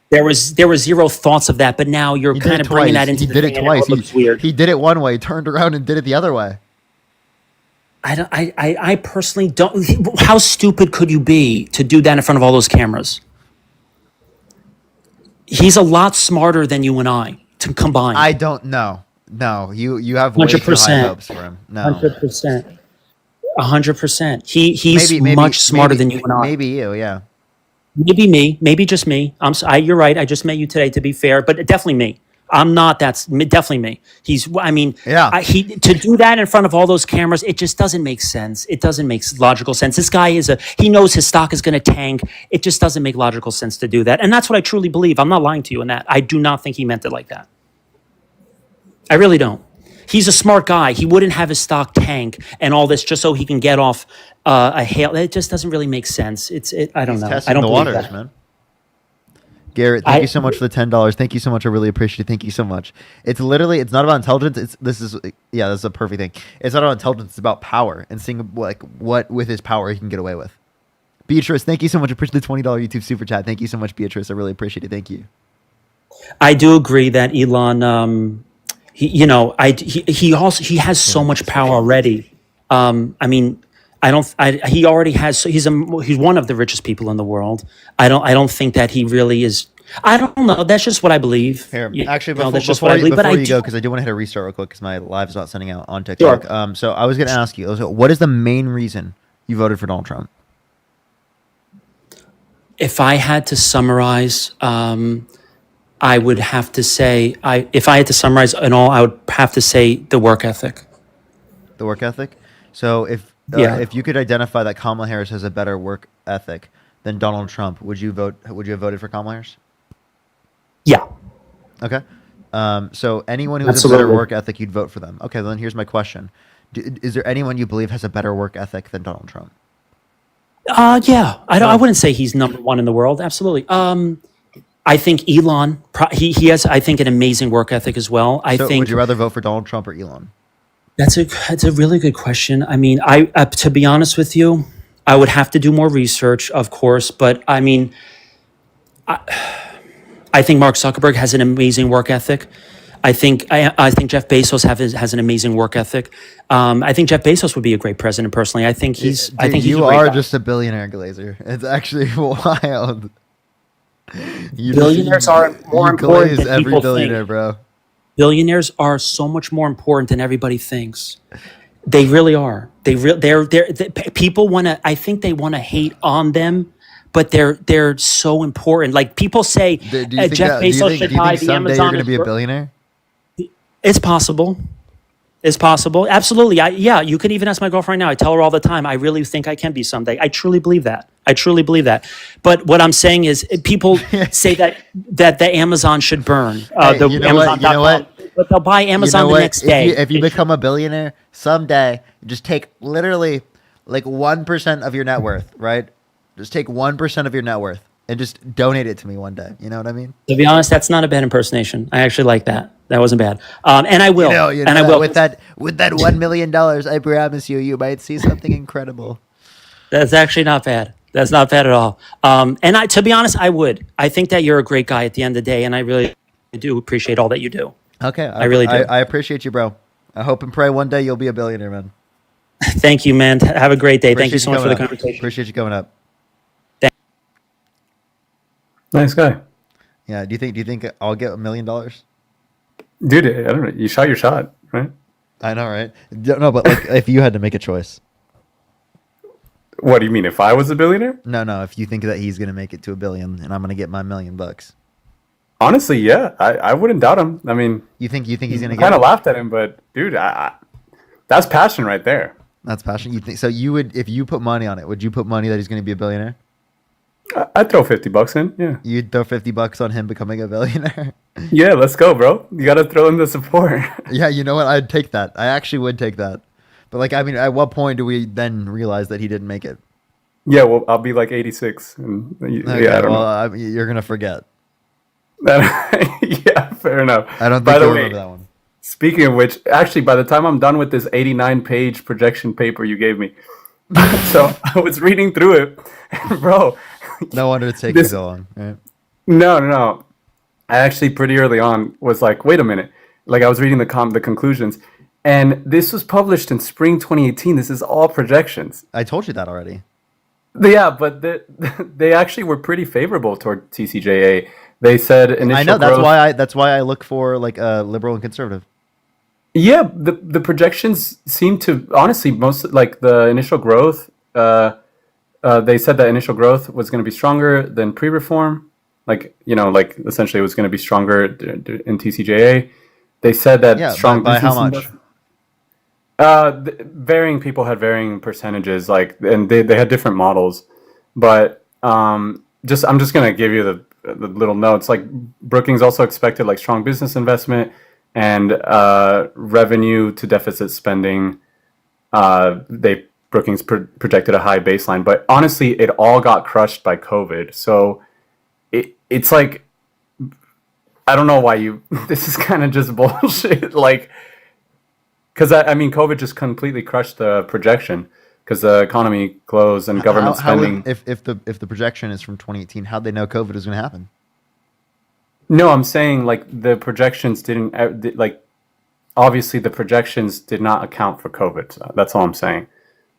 [SPEAKER 7] There was zero thoughts of that. But now you're
[SPEAKER 1] He did
[SPEAKER 7] kind
[SPEAKER 1] it
[SPEAKER 7] of bringing
[SPEAKER 1] twice.
[SPEAKER 7] that into
[SPEAKER 1] He
[SPEAKER 7] the
[SPEAKER 1] did
[SPEAKER 7] thing
[SPEAKER 1] it
[SPEAKER 7] and
[SPEAKER 1] twice.
[SPEAKER 7] It looks weird.
[SPEAKER 1] He did it one way, turned around and did it the other way.
[SPEAKER 7] I personally don't. How stupid could you be to do that in front of all those cameras? He's a lot smarter than you and I to combine.
[SPEAKER 1] I don't know. No, you have way too high
[SPEAKER 7] 100%.
[SPEAKER 1] hopes for him. No,
[SPEAKER 7] 100%. 100%. He's much smarter than you and I.
[SPEAKER 1] Maybe you, yeah.
[SPEAKER 7] Maybe me, maybe just me. You're right. I just met you today, to be fair, but definitely me. I'm not. Definitely me.
[SPEAKER 1] Yeah.
[SPEAKER 7] To do that in front of all those cameras, it just doesn't make sense. It doesn't make logical sense. This guy he knows his stock is going to tank. It just doesn't make logical sense to do that. And that's what I truly believe. I'm not lying to you in that. I do not think he meant it like that. I really don't. He's a smart guy. He wouldn't have his stock tank and all this just so he can get off a hail. It just doesn't really make sense. I don't know.
[SPEAKER 1] Testing
[SPEAKER 7] I don't
[SPEAKER 1] the
[SPEAKER 7] believe
[SPEAKER 1] waters,
[SPEAKER 7] that.
[SPEAKER 1] man. Garrett, thank you so much for the $10. Thank you so much. I really appreciate it. Thank you so much. It's not about intelligence. This is a perfect thing. It's not about intelligence. It's about power and seeing like what with his power he can get away with. Beatrice, thank you so much. I appreciate the $20 YouTube super chat. Thank you so much, Beatrice. I really appreciate it. Thank you.
[SPEAKER 7] I do agree that Elon, he has so much power already. I mean, he already has. He's one of the richest people in the world. I don't think that he really is. I don't know. That's just what I believe.
[SPEAKER 1] Here,
[SPEAKER 7] You
[SPEAKER 1] actually,
[SPEAKER 7] know, that's just
[SPEAKER 1] before
[SPEAKER 7] what I believe. But
[SPEAKER 1] you
[SPEAKER 7] I
[SPEAKER 1] go,
[SPEAKER 7] do,
[SPEAKER 1] because I do want to hit a restart real quick because my live's not sending out on TikTok.
[SPEAKER 7] Sure.
[SPEAKER 1] So I was going to ask you, what is the main reason you voted for Donald Trump?
[SPEAKER 7] if I had to summarize, I would have to say, if I had to summarize in all, I would have to say the work ethic.
[SPEAKER 1] The work ethic. So
[SPEAKER 7] Yeah.
[SPEAKER 1] if you could identify that Kamala Harris has a better work ethic than Donald Trump, would you have voted for Kamala Harris?
[SPEAKER 7] Yeah.
[SPEAKER 1] Okay. So anyone who has a
[SPEAKER 7] Absolutely.
[SPEAKER 1] better work ethic, you'd vote for them. Okay, then here's my question: is there anyone you believe has a better work ethic than Donald Trump?
[SPEAKER 7] Yeah. I wouldn't say he's number one in the world. Absolutely. I think Elon, he has, I think, an amazing work ethic as well. I
[SPEAKER 1] So
[SPEAKER 7] think
[SPEAKER 1] would you rather vote for Donald Trump or Elon?
[SPEAKER 7] that's a really good question. I mean, to be honest with you, I would have to do more research, of course, but I mean, I think Mark Zuckerberg has an amazing work ethic. I think Jeff Bezos has an amazing work ethic. I think Jeff Bezos would be a great president personally. I think he's. I think he's
[SPEAKER 1] you
[SPEAKER 7] a great
[SPEAKER 1] are
[SPEAKER 7] guy.
[SPEAKER 1] just a billionaire, Glazer. It's actually wild.
[SPEAKER 7] Billionaires are more
[SPEAKER 1] you
[SPEAKER 7] important
[SPEAKER 1] glaze
[SPEAKER 7] than
[SPEAKER 1] every
[SPEAKER 7] people
[SPEAKER 1] billionaire,
[SPEAKER 7] think.
[SPEAKER 1] bro.
[SPEAKER 7] Billionaires are so much more important than everybody thinks. They really are. People want to. I think they want to hate on them, but they're so important. Like people say,
[SPEAKER 1] Do you think
[SPEAKER 7] Jeff
[SPEAKER 1] that? Do you
[SPEAKER 7] Bezos
[SPEAKER 1] think?
[SPEAKER 7] should
[SPEAKER 1] Do you
[SPEAKER 7] buy
[SPEAKER 1] think
[SPEAKER 7] the
[SPEAKER 1] someday you're
[SPEAKER 7] Amazon.
[SPEAKER 1] going to be a billionaire?
[SPEAKER 7] It's possible. It's possible. Absolutely. Yeah, you could even ask my girlfriend now. I tell her all the time, I really think I can be someday. I truly believe that. I truly believe that. But what I'm saying is people say that the Amazon should burn.
[SPEAKER 1] Hey,
[SPEAKER 7] The
[SPEAKER 1] you know what? You know what?
[SPEAKER 7] But they'll buy
[SPEAKER 1] You
[SPEAKER 7] Amazon
[SPEAKER 1] know
[SPEAKER 7] the
[SPEAKER 1] what?
[SPEAKER 7] next day.
[SPEAKER 1] If you become a billionaire someday, just take literally like 1% of your net worth, right? Just take 1% of your net worth and just donate it to me one day. You know what I mean?
[SPEAKER 7] To be honest, that's not a bad impersonation. I actually like that. That wasn't bad. And I will.
[SPEAKER 1] You
[SPEAKER 7] and I
[SPEAKER 1] know,
[SPEAKER 7] will.
[SPEAKER 1] with that $1 million, I promise you, you might see something incredible.
[SPEAKER 7] That's actually not bad. That's not bad at all. And to be honest, I would. I think that you're a great guy at the end of the day, and I really do appreciate all that you do.
[SPEAKER 1] Okay,
[SPEAKER 7] I really do.
[SPEAKER 1] I appreciate you, bro. I hope and pray one day you'll be a billionaire, man.
[SPEAKER 7] Thank you, man. Have a great day. Thank you so much for the
[SPEAKER 1] coming up.
[SPEAKER 7] conversation.
[SPEAKER 1] Appreciate you coming up.
[SPEAKER 2] Nice guy.
[SPEAKER 1] Yeah. Do you think I'll get $1 million?
[SPEAKER 2] Dude, I don't know. You shot your shot, right?
[SPEAKER 1] I know, right? No, but like if you had to make a choice.
[SPEAKER 2] What do you mean? If I was a billionaire?
[SPEAKER 1] No. If you think that he's gonna make it to $1 billion and I'm gonna get my $1 million,
[SPEAKER 2] Honestly, yeah. I wouldn't doubt him. I mean,
[SPEAKER 1] you think he's gonna get
[SPEAKER 2] kind of
[SPEAKER 1] it?
[SPEAKER 2] laughed at him, but dude, that's passion right there.
[SPEAKER 1] That's passion. You think so? You would, if you put money on it, would you put money that he's gonna be a billionaire?
[SPEAKER 2] I'd throw $50 in. Yeah.
[SPEAKER 1] You'd throw $50 on him becoming a billionaire.
[SPEAKER 2] Yeah, let's go, bro. You gotta throw in the support.
[SPEAKER 1] Yeah, you know what? I'd take that. I actually would take that. But like, I mean, at what point do we then realize that he didn't make it?
[SPEAKER 2] Yeah, well, I'll be like 86. And
[SPEAKER 1] Okay,
[SPEAKER 2] yeah, I don't
[SPEAKER 1] well, you're gonna forget.
[SPEAKER 2] know. Yeah, fair enough.
[SPEAKER 1] I don't
[SPEAKER 2] By
[SPEAKER 1] think
[SPEAKER 2] the
[SPEAKER 1] you'll
[SPEAKER 2] way,
[SPEAKER 1] remember that one.
[SPEAKER 2] speaking of which, actually, by the time I'm done with this 89-page projection paper you gave me, so I was reading through it, and bro.
[SPEAKER 1] No wonder it's taking
[SPEAKER 2] This-
[SPEAKER 1] so long. Right?
[SPEAKER 2] No. I actually pretty early on was like, wait a minute. Like I was reading the conclusions, and this was published in spring 2018. This is all projections.
[SPEAKER 1] I told you that already.
[SPEAKER 2] Yeah, but they actually were pretty favorable toward TCJA. They said initial
[SPEAKER 1] I know
[SPEAKER 2] growth.
[SPEAKER 1] that's why I look for like a liberal and conservative.
[SPEAKER 2] Yeah, the projections seem to honestly most like the initial growth. They said that initial growth was going to be stronger than pre-reform, like like essentially it was going to be stronger in TCJA. They said that strong
[SPEAKER 1] by how
[SPEAKER 2] business
[SPEAKER 1] much?
[SPEAKER 2] varying people had varying percentages, like, and they had different models, but I'm just going to give you the little notes. Like Brookings also expected like strong business investment and revenue to deficit spending. Brookings projected a high baseline, but honestly, it all got crushed by COVID. So it's like, I don't know why this is kind of just bullshit. Like, because I mean, COVID just completely crushed the projection because the economy closed and government spending.
[SPEAKER 1] If the projection is from 2018, how'd they know COVID was going to happen?
[SPEAKER 2] No, I'm saying like the projections didn't obviously the projections did not account for COVID. So that's all I'm saying.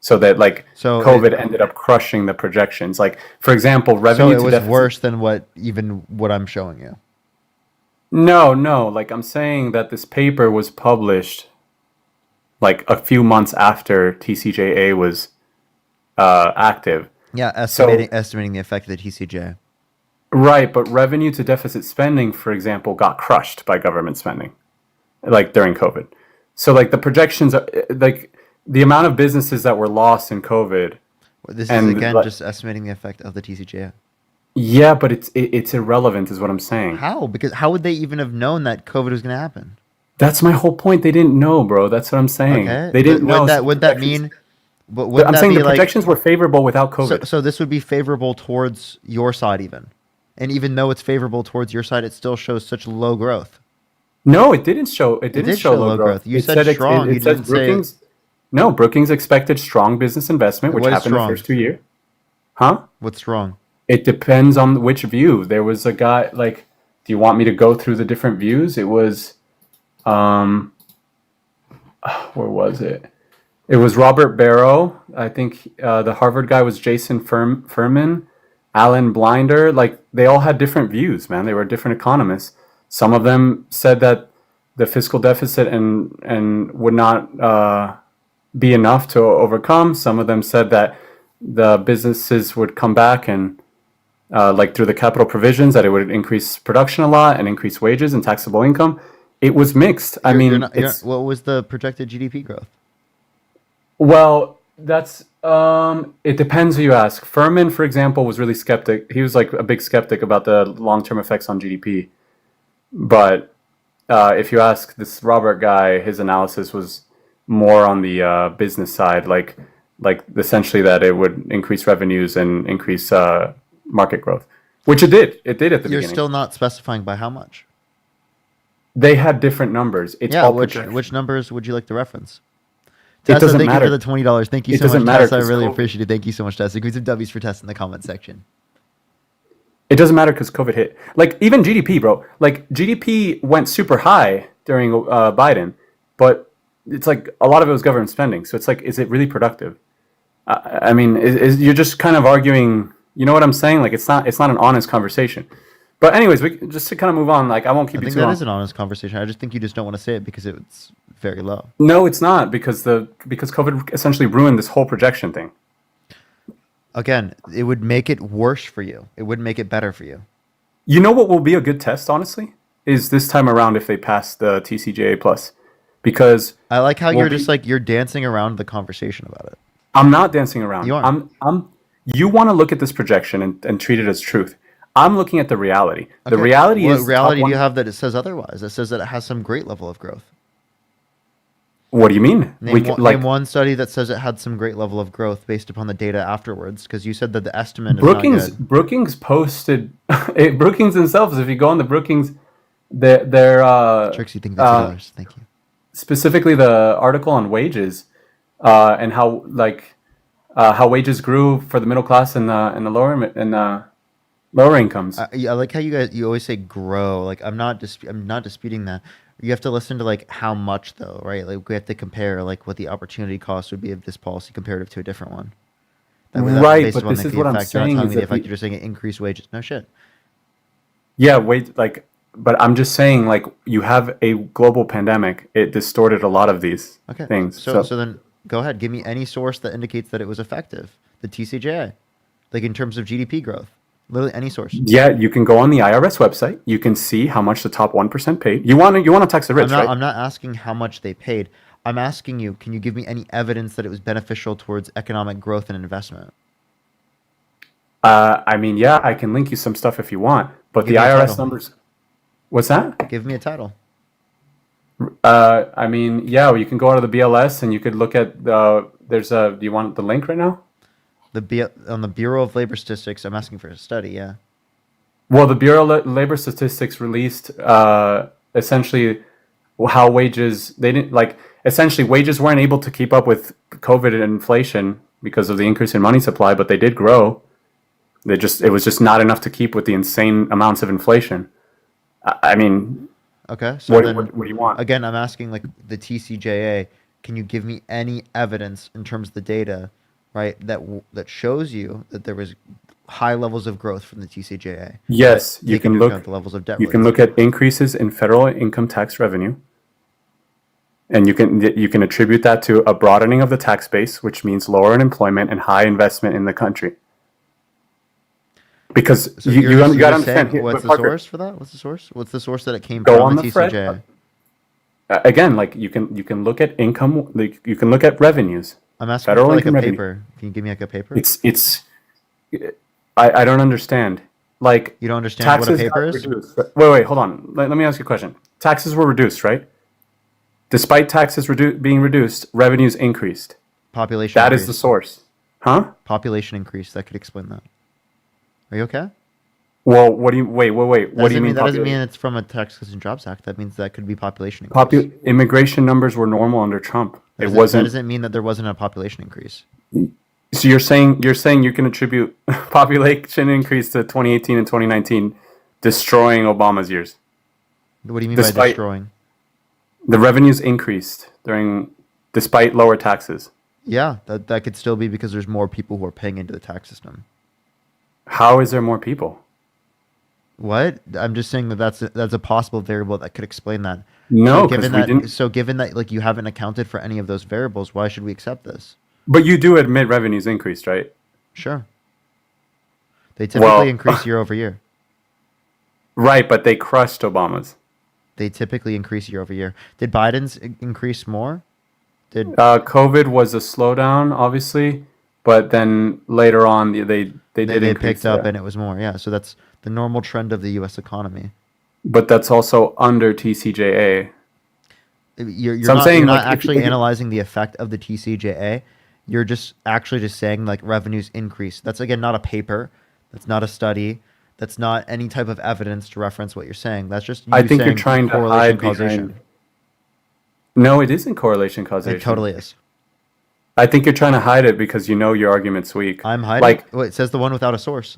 [SPEAKER 2] So that COVID ended up crushing the projections. Like, for example, revenue
[SPEAKER 1] So it
[SPEAKER 2] to
[SPEAKER 1] was
[SPEAKER 2] deficit.
[SPEAKER 1] worse than what I'm showing you.
[SPEAKER 2] No. Like, I'm saying that this paper was published like a few months after TCJA was active.
[SPEAKER 1] Yeah, estimating the effect of the TCJ.
[SPEAKER 2] Right, but revenue to deficit spending, for example, got crushed by government spending, like during COVID. So like the projections are like the amount of businesses that were lost in COVID.
[SPEAKER 1] This is
[SPEAKER 2] and
[SPEAKER 1] again
[SPEAKER 2] like,
[SPEAKER 1] just estimating the effect of the TCJ.
[SPEAKER 2] Yeah, but it's irrelevant, is what I'm saying.
[SPEAKER 1] How? Because how would they even have known that COVID was going to happen?
[SPEAKER 2] That's my whole point. They didn't know, bro. That's what I'm saying.
[SPEAKER 1] Okay.
[SPEAKER 2] They didn't know.
[SPEAKER 1] Would that mean? But would
[SPEAKER 2] I'm
[SPEAKER 1] that
[SPEAKER 2] saying
[SPEAKER 1] be
[SPEAKER 2] the projections were favorable without COVID.
[SPEAKER 1] So this would be favorable towards your side even. And even though it's favorable towards your side, it still shows such low growth.
[SPEAKER 2] No, it didn't show. It didn't
[SPEAKER 1] did
[SPEAKER 2] show low growth.
[SPEAKER 1] You said strong. You didn't say.
[SPEAKER 2] Brookings. No, Brookings expected strong business investment, which
[SPEAKER 1] What is
[SPEAKER 2] happened the
[SPEAKER 1] strong?
[SPEAKER 2] first 2 years. Huh?
[SPEAKER 1] What's wrong?
[SPEAKER 2] It depends on which view. There was a guy like. Do you want me to go through the different views? It was, where was it? It was Robert Barrow. I think the Harvard guy was Jason Furman. Alan Blinder, like they all had different views, man. They were different economists. Some of them said that the fiscal deficit and would not be enough to overcome. Some of them said that the businesses would come back and like through the capital provisions, that it would increase production a lot and increase wages and taxable income. It was mixed. I mean,
[SPEAKER 1] what was the projected GDP growth?
[SPEAKER 2] Well, that's it depends who you ask. Furman, for example, was really skeptic. He was like a big skeptic about the long-term effects on GDP. But if you ask this Robert guy, his analysis was more on the business side, like essentially that it would increase revenues and increase market growth, which it did. It did at the
[SPEAKER 1] You're
[SPEAKER 2] beginning.
[SPEAKER 1] still not specifying by how much.
[SPEAKER 2] They had different numbers. It's
[SPEAKER 1] Yeah,
[SPEAKER 2] all
[SPEAKER 1] which numbers would you like to reference?
[SPEAKER 2] It
[SPEAKER 1] Tessa,
[SPEAKER 2] doesn't
[SPEAKER 1] thank
[SPEAKER 2] matter.
[SPEAKER 1] you for the $20. Thank you
[SPEAKER 2] It
[SPEAKER 1] so
[SPEAKER 2] doesn't
[SPEAKER 1] much,
[SPEAKER 2] matter
[SPEAKER 1] Tessa. I
[SPEAKER 2] 'cause
[SPEAKER 1] really
[SPEAKER 2] COVID
[SPEAKER 1] appreciate it. Thank you so much, Tessa. Give me some W's for Tessa in the comment section.
[SPEAKER 2] It doesn't matter because COVID hit. Like even GDP, bro. Like GDP went super high during Biden, but it's like a lot of it was government spending. So it's like, is it really productive? I mean, you're just kind of arguing. You know what I'm saying? Like it's not an honest conversation. But anyways, just to kind of move on. Like I won't keep
[SPEAKER 1] I
[SPEAKER 2] you
[SPEAKER 1] think
[SPEAKER 2] too
[SPEAKER 1] that
[SPEAKER 2] long.
[SPEAKER 1] is an honest conversation. I just think you just don't want to say it because it's very low.
[SPEAKER 2] No, it's not because COVID essentially ruined this whole projection thing.
[SPEAKER 1] Again, it would make it worse for you. It wouldn't make it better for you.
[SPEAKER 2] You know what will be a good test, honestly, is this time around if they pass the TCJA plus, because
[SPEAKER 1] I like how
[SPEAKER 2] Well,
[SPEAKER 1] you're just like you're dancing around the conversation about it.
[SPEAKER 2] I'm not dancing around.
[SPEAKER 1] You are.
[SPEAKER 2] You want to look at this projection and treat it as truth. I'm looking at the reality. The
[SPEAKER 1] Okay,
[SPEAKER 2] reality
[SPEAKER 1] what
[SPEAKER 2] is
[SPEAKER 1] reality
[SPEAKER 2] top
[SPEAKER 1] do you
[SPEAKER 2] one-
[SPEAKER 1] have that it says otherwise? It says that it has some great level of growth.
[SPEAKER 2] What do you mean?
[SPEAKER 1] Name one study that says it had some great level of growth based upon the data afterwards, because you said that the estimate is not good.
[SPEAKER 2] Brookings posted Brookings themselves. If you go on the Brookings, their
[SPEAKER 1] Trixie, thank you for $2. Thank you.
[SPEAKER 2] specifically the article on wages and how wages grew for the middle class and the lower incomes.
[SPEAKER 1] I like how you always say grow. Like I'm not disputing that. You have to listen to like how much though, right? Like we have to compare like what the opportunity cost would be of this policy comparative to a different one.
[SPEAKER 2] Right,
[SPEAKER 1] based
[SPEAKER 2] but
[SPEAKER 1] upon
[SPEAKER 2] this
[SPEAKER 1] the
[SPEAKER 2] is what I'm
[SPEAKER 1] effect. You're not
[SPEAKER 2] saying
[SPEAKER 1] telling
[SPEAKER 2] is
[SPEAKER 1] me the
[SPEAKER 2] that
[SPEAKER 1] effect.
[SPEAKER 2] the-
[SPEAKER 1] You're just saying it increased wages. No shit.
[SPEAKER 2] Yeah, but I'm just saying, like, you have a global pandemic. It distorted a lot of these
[SPEAKER 1] Okay.
[SPEAKER 2] things.
[SPEAKER 1] So then go ahead. Give me any source that indicates that it was effective. The TCJA, like in terms of GDP growth. Literally any source.
[SPEAKER 2] Yeah, you can go on the IRS website. You can see how much the top 1% paid. You want to tax the rich, right?
[SPEAKER 1] I'm not asking how much they paid. I'm asking you, can you give me any evidence that it was beneficial towards economic growth and investment?
[SPEAKER 2] I mean, yeah, I can link you some stuff if you want, but
[SPEAKER 1] Give
[SPEAKER 2] the
[SPEAKER 1] me a
[SPEAKER 2] IRS
[SPEAKER 1] title.
[SPEAKER 2] numbers. What's that?
[SPEAKER 1] Give me a title.
[SPEAKER 2] I mean, yeah, you can go out of the BLS and you could look at the. Do you want the link right now?
[SPEAKER 1] On the Bureau of Labor Statistics, I'm asking for a study, yeah.
[SPEAKER 2] Well, the Bureau of Labor Statistics released essentially how wages essentially wages weren't able to keep up with COVID and inflation because of the increase in money supply, but they did grow. It was just not enough to keep with the insane amounts of inflation. I mean,
[SPEAKER 1] Okay, so
[SPEAKER 2] what
[SPEAKER 1] then,
[SPEAKER 2] do you want?
[SPEAKER 1] again, I'm asking like the TCJA, can you give me any evidence in terms of the data, right, that shows you that there was high levels of growth from the TCJA?
[SPEAKER 2] Yes,
[SPEAKER 1] that
[SPEAKER 2] you
[SPEAKER 1] take
[SPEAKER 2] can
[SPEAKER 1] into
[SPEAKER 2] look.
[SPEAKER 1] account the levels of debt.
[SPEAKER 2] You can
[SPEAKER 1] relief.
[SPEAKER 2] look at increases in federal income tax revenue, and you can attribute that to a broadening of the tax base, which means lower unemployment and high investment in the country. Because
[SPEAKER 1] So
[SPEAKER 2] you got to
[SPEAKER 1] saying-
[SPEAKER 2] understand here,
[SPEAKER 1] what's
[SPEAKER 2] but
[SPEAKER 1] the
[SPEAKER 2] Parker,
[SPEAKER 1] source for that? What's the source? What's the source that it came
[SPEAKER 2] Go
[SPEAKER 1] from
[SPEAKER 2] on
[SPEAKER 1] the
[SPEAKER 2] the thread.
[SPEAKER 1] TCJA?
[SPEAKER 2] Again, like you can look at income, like you can look at revenues.
[SPEAKER 1] I'm asking
[SPEAKER 2] Federal
[SPEAKER 1] for like a
[SPEAKER 2] income revenue.
[SPEAKER 1] paper. Can you give me like a paper?
[SPEAKER 2] It's I don't understand. Like
[SPEAKER 1] You don't understand what a
[SPEAKER 2] taxes
[SPEAKER 1] paper
[SPEAKER 2] got
[SPEAKER 1] is?
[SPEAKER 2] reduced. Wait, hold on. Let me ask you a question. Taxes were reduced, right? Despite taxes being reduced, revenues increased.
[SPEAKER 1] Population
[SPEAKER 2] That is
[SPEAKER 1] increase.
[SPEAKER 2] the source, huh?
[SPEAKER 1] Population increase. That could explain that. Are you okay?
[SPEAKER 2] Well, what do you wait? What do you mean?
[SPEAKER 1] That doesn't mean it's from a Taxes and Jobs Act. That means that could be population increase.
[SPEAKER 2] Immigration numbers were normal under Trump.
[SPEAKER 1] That
[SPEAKER 2] It
[SPEAKER 1] doesn't-
[SPEAKER 2] wasn't.
[SPEAKER 1] That doesn't mean that there wasn't a population increase.
[SPEAKER 2] So you're saying you can attribute population increase to 2018 and 2019 destroying Obama's years.
[SPEAKER 1] What do you mean by
[SPEAKER 2] Despite-
[SPEAKER 1] destroying?
[SPEAKER 2] The revenues increased despite lower taxes.
[SPEAKER 1] Yeah, that could still be because there's more people who are paying into the tax system.
[SPEAKER 2] How is there more people?
[SPEAKER 1] What? I'm just saying that that's a possible variable that could explain that. So
[SPEAKER 2] No, because
[SPEAKER 1] given
[SPEAKER 2] we
[SPEAKER 1] that,
[SPEAKER 2] didn't.
[SPEAKER 1] so given that, like, you haven't accounted for any of those variables, why should we accept this?
[SPEAKER 2] But you do admit revenues increased, right?
[SPEAKER 1] Sure. They typically
[SPEAKER 2] Well,
[SPEAKER 1] increase year over year.
[SPEAKER 2] right, but they crushed Obama's.
[SPEAKER 1] They typically increase year over year. Did Biden's increase more? Did
[SPEAKER 2] COVID was a slowdown, obviously, but then later on they did
[SPEAKER 1] they
[SPEAKER 2] increase
[SPEAKER 1] picked up
[SPEAKER 2] that.
[SPEAKER 1] and it was more? Yeah. So that's the normal trend of the U.S. economy.
[SPEAKER 2] But that's also under TCJA.
[SPEAKER 1] You're
[SPEAKER 2] So I'm
[SPEAKER 1] not
[SPEAKER 2] saying,
[SPEAKER 1] you're not
[SPEAKER 2] like,
[SPEAKER 1] actually analyzing the effect of the TCJA. You're just actually just saying like revenues increase. That's again not a paper. That's not a study. That's not any type of evidence to reference what you're saying. That's just you
[SPEAKER 2] I think you're
[SPEAKER 1] saying
[SPEAKER 2] trying to
[SPEAKER 1] correlation
[SPEAKER 2] hide
[SPEAKER 1] causation.
[SPEAKER 2] behind. No, it isn't correlation causation.
[SPEAKER 1] It totally is.
[SPEAKER 2] I think you're trying to hide it because you know your argument's weak.
[SPEAKER 1] I'm hiding.
[SPEAKER 2] Like,
[SPEAKER 1] Well, it says the one without a source.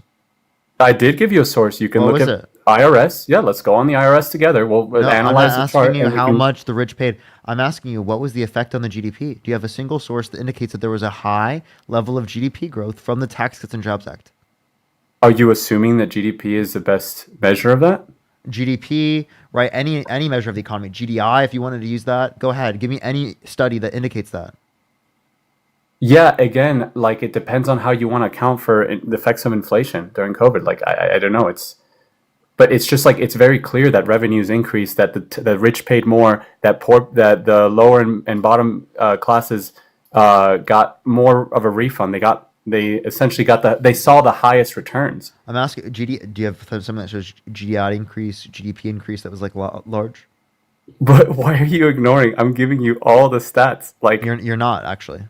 [SPEAKER 2] I did give you a source. You can
[SPEAKER 1] What
[SPEAKER 2] look
[SPEAKER 1] was
[SPEAKER 2] at
[SPEAKER 1] it?
[SPEAKER 2] IRS. Yeah, let's go on the IRS together. We'll
[SPEAKER 1] No, I'm not
[SPEAKER 2] analyze the chart.
[SPEAKER 1] asking you
[SPEAKER 2] and we
[SPEAKER 1] how
[SPEAKER 2] can-
[SPEAKER 1] much the rich paid. I'm asking you what was the effect on the GDP? Do you have a single source that indicates that there was a high level of GDP growth from the Tax Cuts and Jobs Act?
[SPEAKER 2] Are you assuming that GDP is the best measure of that?
[SPEAKER 1] GDP, right? Any measure of the economy. GDI, if you wanted to use that, go ahead. Give me any study that indicates that.
[SPEAKER 2] Yeah, again, like it depends on how you want to account for the effects of inflation during COVID. Like I don't know. But it's just like it's very clear that revenues increased, that the rich paid more, that the lower and bottom classes got more of a refund. They essentially they saw the highest returns.
[SPEAKER 1] I'm asking, do you have something that shows GDI increase, GDP increase that was like large?
[SPEAKER 2] But why are you ignoring? I'm giving you all the stats. Like
[SPEAKER 1] You're not actually.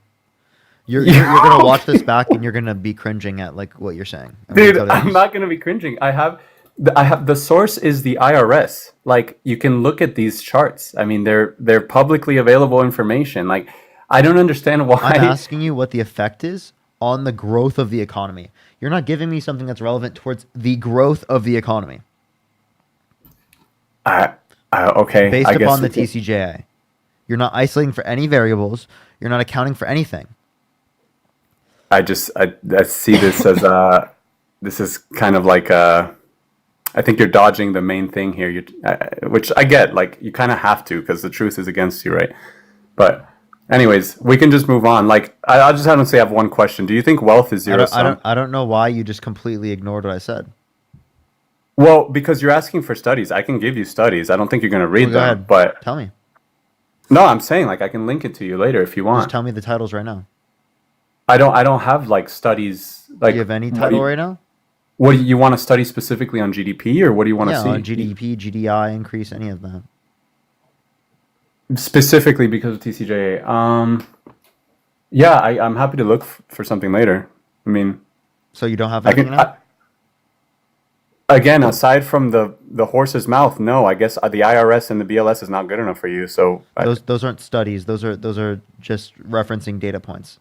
[SPEAKER 1] You're gonna watch this back and you're gonna be cringing at like what you're saying.
[SPEAKER 2] dude, I'm not gonna be cringing. I have the source is the IRS. Like you can look at these charts. I mean, they're publicly available information. Like I don't understand why.
[SPEAKER 1] I'm asking you what the effect is on the growth of the economy. You're not giving me something that's relevant towards the growth of the economy
[SPEAKER 2] Okay,
[SPEAKER 1] based
[SPEAKER 2] I guess
[SPEAKER 1] upon the
[SPEAKER 2] we can-
[SPEAKER 1] TCJA. You're not isolating for any variables. You're not accounting for anything.
[SPEAKER 2] I see this as this is kind of like I think you're dodging the main thing here. Which I get. Like you kind of have to because the truth is against you, right? But anyways, we can just move on. Like I just have to say, I have one question. Do you think wealth is zero sum?
[SPEAKER 1] I don't know why you just completely ignored what I said.
[SPEAKER 2] Well, because you're asking for studies. I can give you studies. I don't think you're going to read
[SPEAKER 1] Well, go
[SPEAKER 2] them.
[SPEAKER 1] ahead.
[SPEAKER 2] But
[SPEAKER 1] Tell me.
[SPEAKER 2] no, I'm saying like I can link it to you later if you want.
[SPEAKER 1] Just tell me the titles right now.
[SPEAKER 2] I don't have like studies. Like
[SPEAKER 1] Do you have any
[SPEAKER 2] what do
[SPEAKER 1] title
[SPEAKER 2] you-
[SPEAKER 1] right now?
[SPEAKER 2] What do you want to study specifically on GDP, or what do you want to
[SPEAKER 1] Yeah,
[SPEAKER 2] see?
[SPEAKER 1] on GDP, GDI increase, any of that.
[SPEAKER 2] Specifically because of TCJA. Yeah, I'm happy to look for something later. I mean,
[SPEAKER 1] So you don't have
[SPEAKER 2] I
[SPEAKER 1] anything
[SPEAKER 2] can.
[SPEAKER 1] now?
[SPEAKER 2] Again, aside from the horse's mouth, no. I guess the IRS and the BLS is not good enough for you. So
[SPEAKER 1] Those aren't studies. Those are just referencing data points.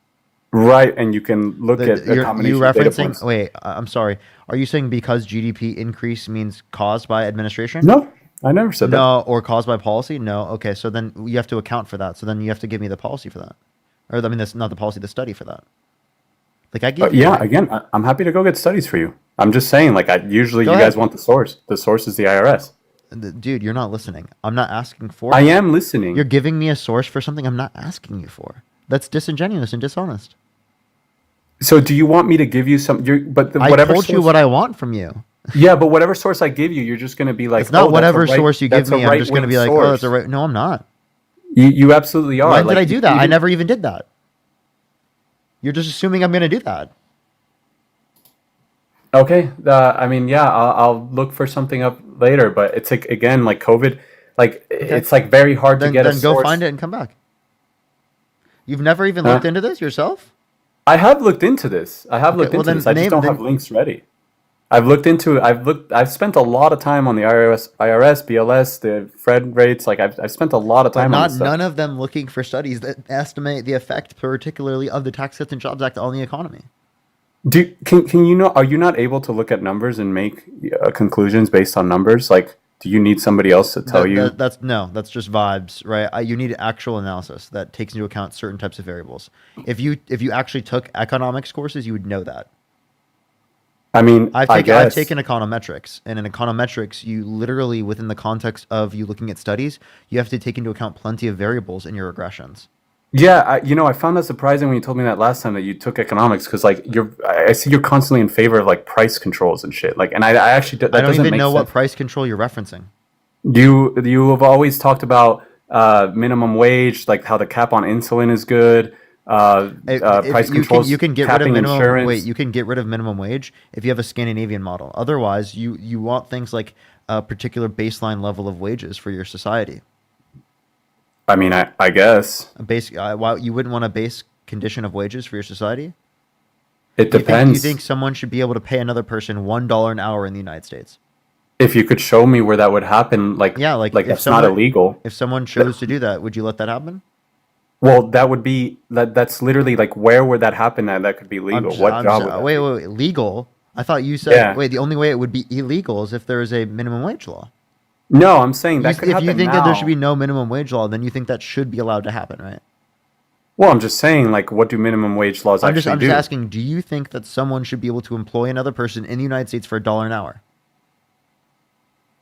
[SPEAKER 2] right, and you can look at a
[SPEAKER 1] You
[SPEAKER 2] combination of data
[SPEAKER 1] referencing?
[SPEAKER 2] points.
[SPEAKER 1] Wait, I'm sorry. Are you saying because GDP increase means caused by administration?
[SPEAKER 2] No, I never said that.
[SPEAKER 1] No, or caused by policy? No. Okay, so then you have to account for that. So then you have to give me the policy for that, or I mean, that's not the policy, the study for that. Like I give.
[SPEAKER 2] Yeah, again, I'm happy to go get studies for you. I'm just saying, like, usually
[SPEAKER 1] Go
[SPEAKER 2] you
[SPEAKER 1] ahead.
[SPEAKER 2] guys want the source. The source is the IRS.
[SPEAKER 1] Dude, you're not listening. I'm not asking for.
[SPEAKER 2] I am listening.
[SPEAKER 1] You're giving me a source for something I'm not asking you for. That's disingenuous and dishonest.
[SPEAKER 2] So do you want me to give you some?
[SPEAKER 1] I
[SPEAKER 2] Whatever
[SPEAKER 1] told you
[SPEAKER 2] source-
[SPEAKER 1] what I want from you.
[SPEAKER 2] Yeah, but whatever source I give you, you're just going to be like,
[SPEAKER 1] It's not
[SPEAKER 2] oh, that's a
[SPEAKER 1] whatever
[SPEAKER 2] right-
[SPEAKER 1] source you give
[SPEAKER 2] that's a
[SPEAKER 1] me. I'm just going to be like,
[SPEAKER 2] right-wing
[SPEAKER 1] oh, that's a
[SPEAKER 2] source.
[SPEAKER 1] right. No, I'm not.
[SPEAKER 2] You absolutely are.
[SPEAKER 1] When
[SPEAKER 2] Like,
[SPEAKER 1] did I do that? I
[SPEAKER 2] even-
[SPEAKER 1] never even did that. You're just assuming I'm going to do that.
[SPEAKER 2] Okay. I mean, yeah, I'll look for something up later, but it's like, again, like COVID, like it's like very hard to
[SPEAKER 1] Then
[SPEAKER 2] get a
[SPEAKER 1] go
[SPEAKER 2] source.
[SPEAKER 1] find it and come back. You've never even looked into this yourself?
[SPEAKER 2] I have looked into this. I have looked
[SPEAKER 1] well,
[SPEAKER 2] into
[SPEAKER 1] then
[SPEAKER 2] this. I just
[SPEAKER 1] name-
[SPEAKER 2] don't
[SPEAKER 1] then-
[SPEAKER 2] have links ready. I've looked into it. I've spent a lot of time on the IRS, BLS, the Fed rates. Like I've spent a lot of
[SPEAKER 1] But
[SPEAKER 2] time on
[SPEAKER 1] not
[SPEAKER 2] this stuff.
[SPEAKER 1] none of them looking for studies that estimate the effect, particularly of the Tax Cuts and Jobs Act on the economy.
[SPEAKER 2] Can you know? Are you not able to look at numbers and make conclusions based on numbers? Like, do you need somebody else to tell you?
[SPEAKER 1] That's just vibes, right? You need actual analysis that takes into account certain types of variables. If you actually took economics courses, you would know that.
[SPEAKER 2] I mean, I
[SPEAKER 1] I've
[SPEAKER 2] guess.
[SPEAKER 1] taken econometrics, and in econometrics, you literally, within the context of you looking at studies, you have to take into account plenty of variables in your regressions.
[SPEAKER 2] Yeah, I found that surprising when you told me that last time that you took economics, because like I see you're constantly in favor of like price controls and shit. Like, and I actually that
[SPEAKER 1] I don't
[SPEAKER 2] doesn't
[SPEAKER 1] even
[SPEAKER 2] make
[SPEAKER 1] know what
[SPEAKER 2] sense.
[SPEAKER 1] price control you're referencing.
[SPEAKER 2] You have always talked about minimum wage, like how the cap on insulin is good.
[SPEAKER 1] If
[SPEAKER 2] Price
[SPEAKER 1] you
[SPEAKER 2] controls,
[SPEAKER 1] can get rid of
[SPEAKER 2] capping
[SPEAKER 1] minimum wait,
[SPEAKER 2] insurance.
[SPEAKER 1] you can get rid of minimum wage if you have a Scandinavian model. Otherwise, you want things like a particular baseline level of wages for your society.
[SPEAKER 2] I mean, I guess
[SPEAKER 1] A base why you wouldn't want a base condition of wages for your society?
[SPEAKER 2] it
[SPEAKER 1] You
[SPEAKER 2] depends.
[SPEAKER 1] think someone should be able to pay another person $1 an hour in the United States?
[SPEAKER 2] If you could show me where that would happen,
[SPEAKER 1] Yeah, like if
[SPEAKER 2] that's not
[SPEAKER 1] someone
[SPEAKER 2] illegal.
[SPEAKER 1] if someone chose to do that, would you let that happen?
[SPEAKER 2] Well, that would be that's literally like where would that happen that could be legal? What job would that
[SPEAKER 1] Wait,
[SPEAKER 2] be?
[SPEAKER 1] wait, wait, legal? I thought you said
[SPEAKER 2] Yeah.
[SPEAKER 1] wait. The only way it would be illegal is if there is a minimum wage law.
[SPEAKER 2] No, I'm saying that could
[SPEAKER 1] If you
[SPEAKER 2] happen
[SPEAKER 1] think that there should be
[SPEAKER 2] now.
[SPEAKER 1] no minimum wage law, then you think that should be allowed to happen, right?
[SPEAKER 2] Well, I'm just saying, like, what do minimum wage laws actually
[SPEAKER 1] I'm
[SPEAKER 2] do?
[SPEAKER 1] just asking. Do you think that someone should be able to employ another person in the United States for $1 an hour?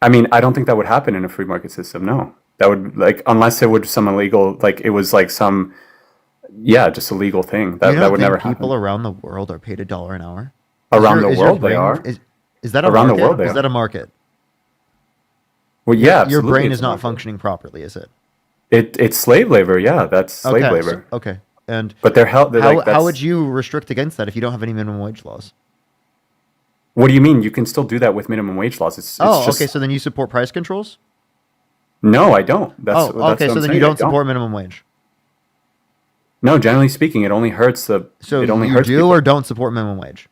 [SPEAKER 2] I mean, I don't think that would happen in a free market system. No, that would like unless it would some illegal, like it was like some, yeah, just a legal thing that
[SPEAKER 1] You
[SPEAKER 2] that
[SPEAKER 1] don't
[SPEAKER 2] would
[SPEAKER 1] think
[SPEAKER 2] never
[SPEAKER 1] people
[SPEAKER 2] happen.
[SPEAKER 1] around the world are paid $1 an hour?
[SPEAKER 2] Around the
[SPEAKER 1] Is your
[SPEAKER 2] world, they
[SPEAKER 1] brain
[SPEAKER 2] are.
[SPEAKER 1] is that a
[SPEAKER 2] Around the
[SPEAKER 1] market?
[SPEAKER 2] world, they
[SPEAKER 1] Is that
[SPEAKER 2] are.
[SPEAKER 1] a market?
[SPEAKER 2] Well, yeah,
[SPEAKER 1] Your
[SPEAKER 2] absolutely,
[SPEAKER 1] brain
[SPEAKER 2] it's
[SPEAKER 1] is
[SPEAKER 2] a
[SPEAKER 1] not
[SPEAKER 2] market.
[SPEAKER 1] functioning properly, is it?
[SPEAKER 2] It's slave labor. Yeah, that's slave
[SPEAKER 1] Okay,
[SPEAKER 2] labor.
[SPEAKER 1] okay. And
[SPEAKER 2] But they're held. They're like
[SPEAKER 1] how would
[SPEAKER 2] that's.
[SPEAKER 1] you restrict against that if you don't have any minimum wage laws?
[SPEAKER 2] What do you mean? You can still do that with minimum wage laws. It's
[SPEAKER 1] Oh,
[SPEAKER 2] just
[SPEAKER 1] okay. So then you support price controls?
[SPEAKER 2] no, I don't.
[SPEAKER 1] Oh,
[SPEAKER 2] That's
[SPEAKER 1] okay.
[SPEAKER 2] what
[SPEAKER 1] So
[SPEAKER 2] I'm
[SPEAKER 1] then
[SPEAKER 2] saying.
[SPEAKER 1] you
[SPEAKER 2] I
[SPEAKER 1] don't support minimum wage.
[SPEAKER 2] No, generally speaking, it only hurts the.
[SPEAKER 1] So
[SPEAKER 2] It only
[SPEAKER 1] you
[SPEAKER 2] hurts
[SPEAKER 1] do
[SPEAKER 2] people.
[SPEAKER 1] or don't support minimum wage?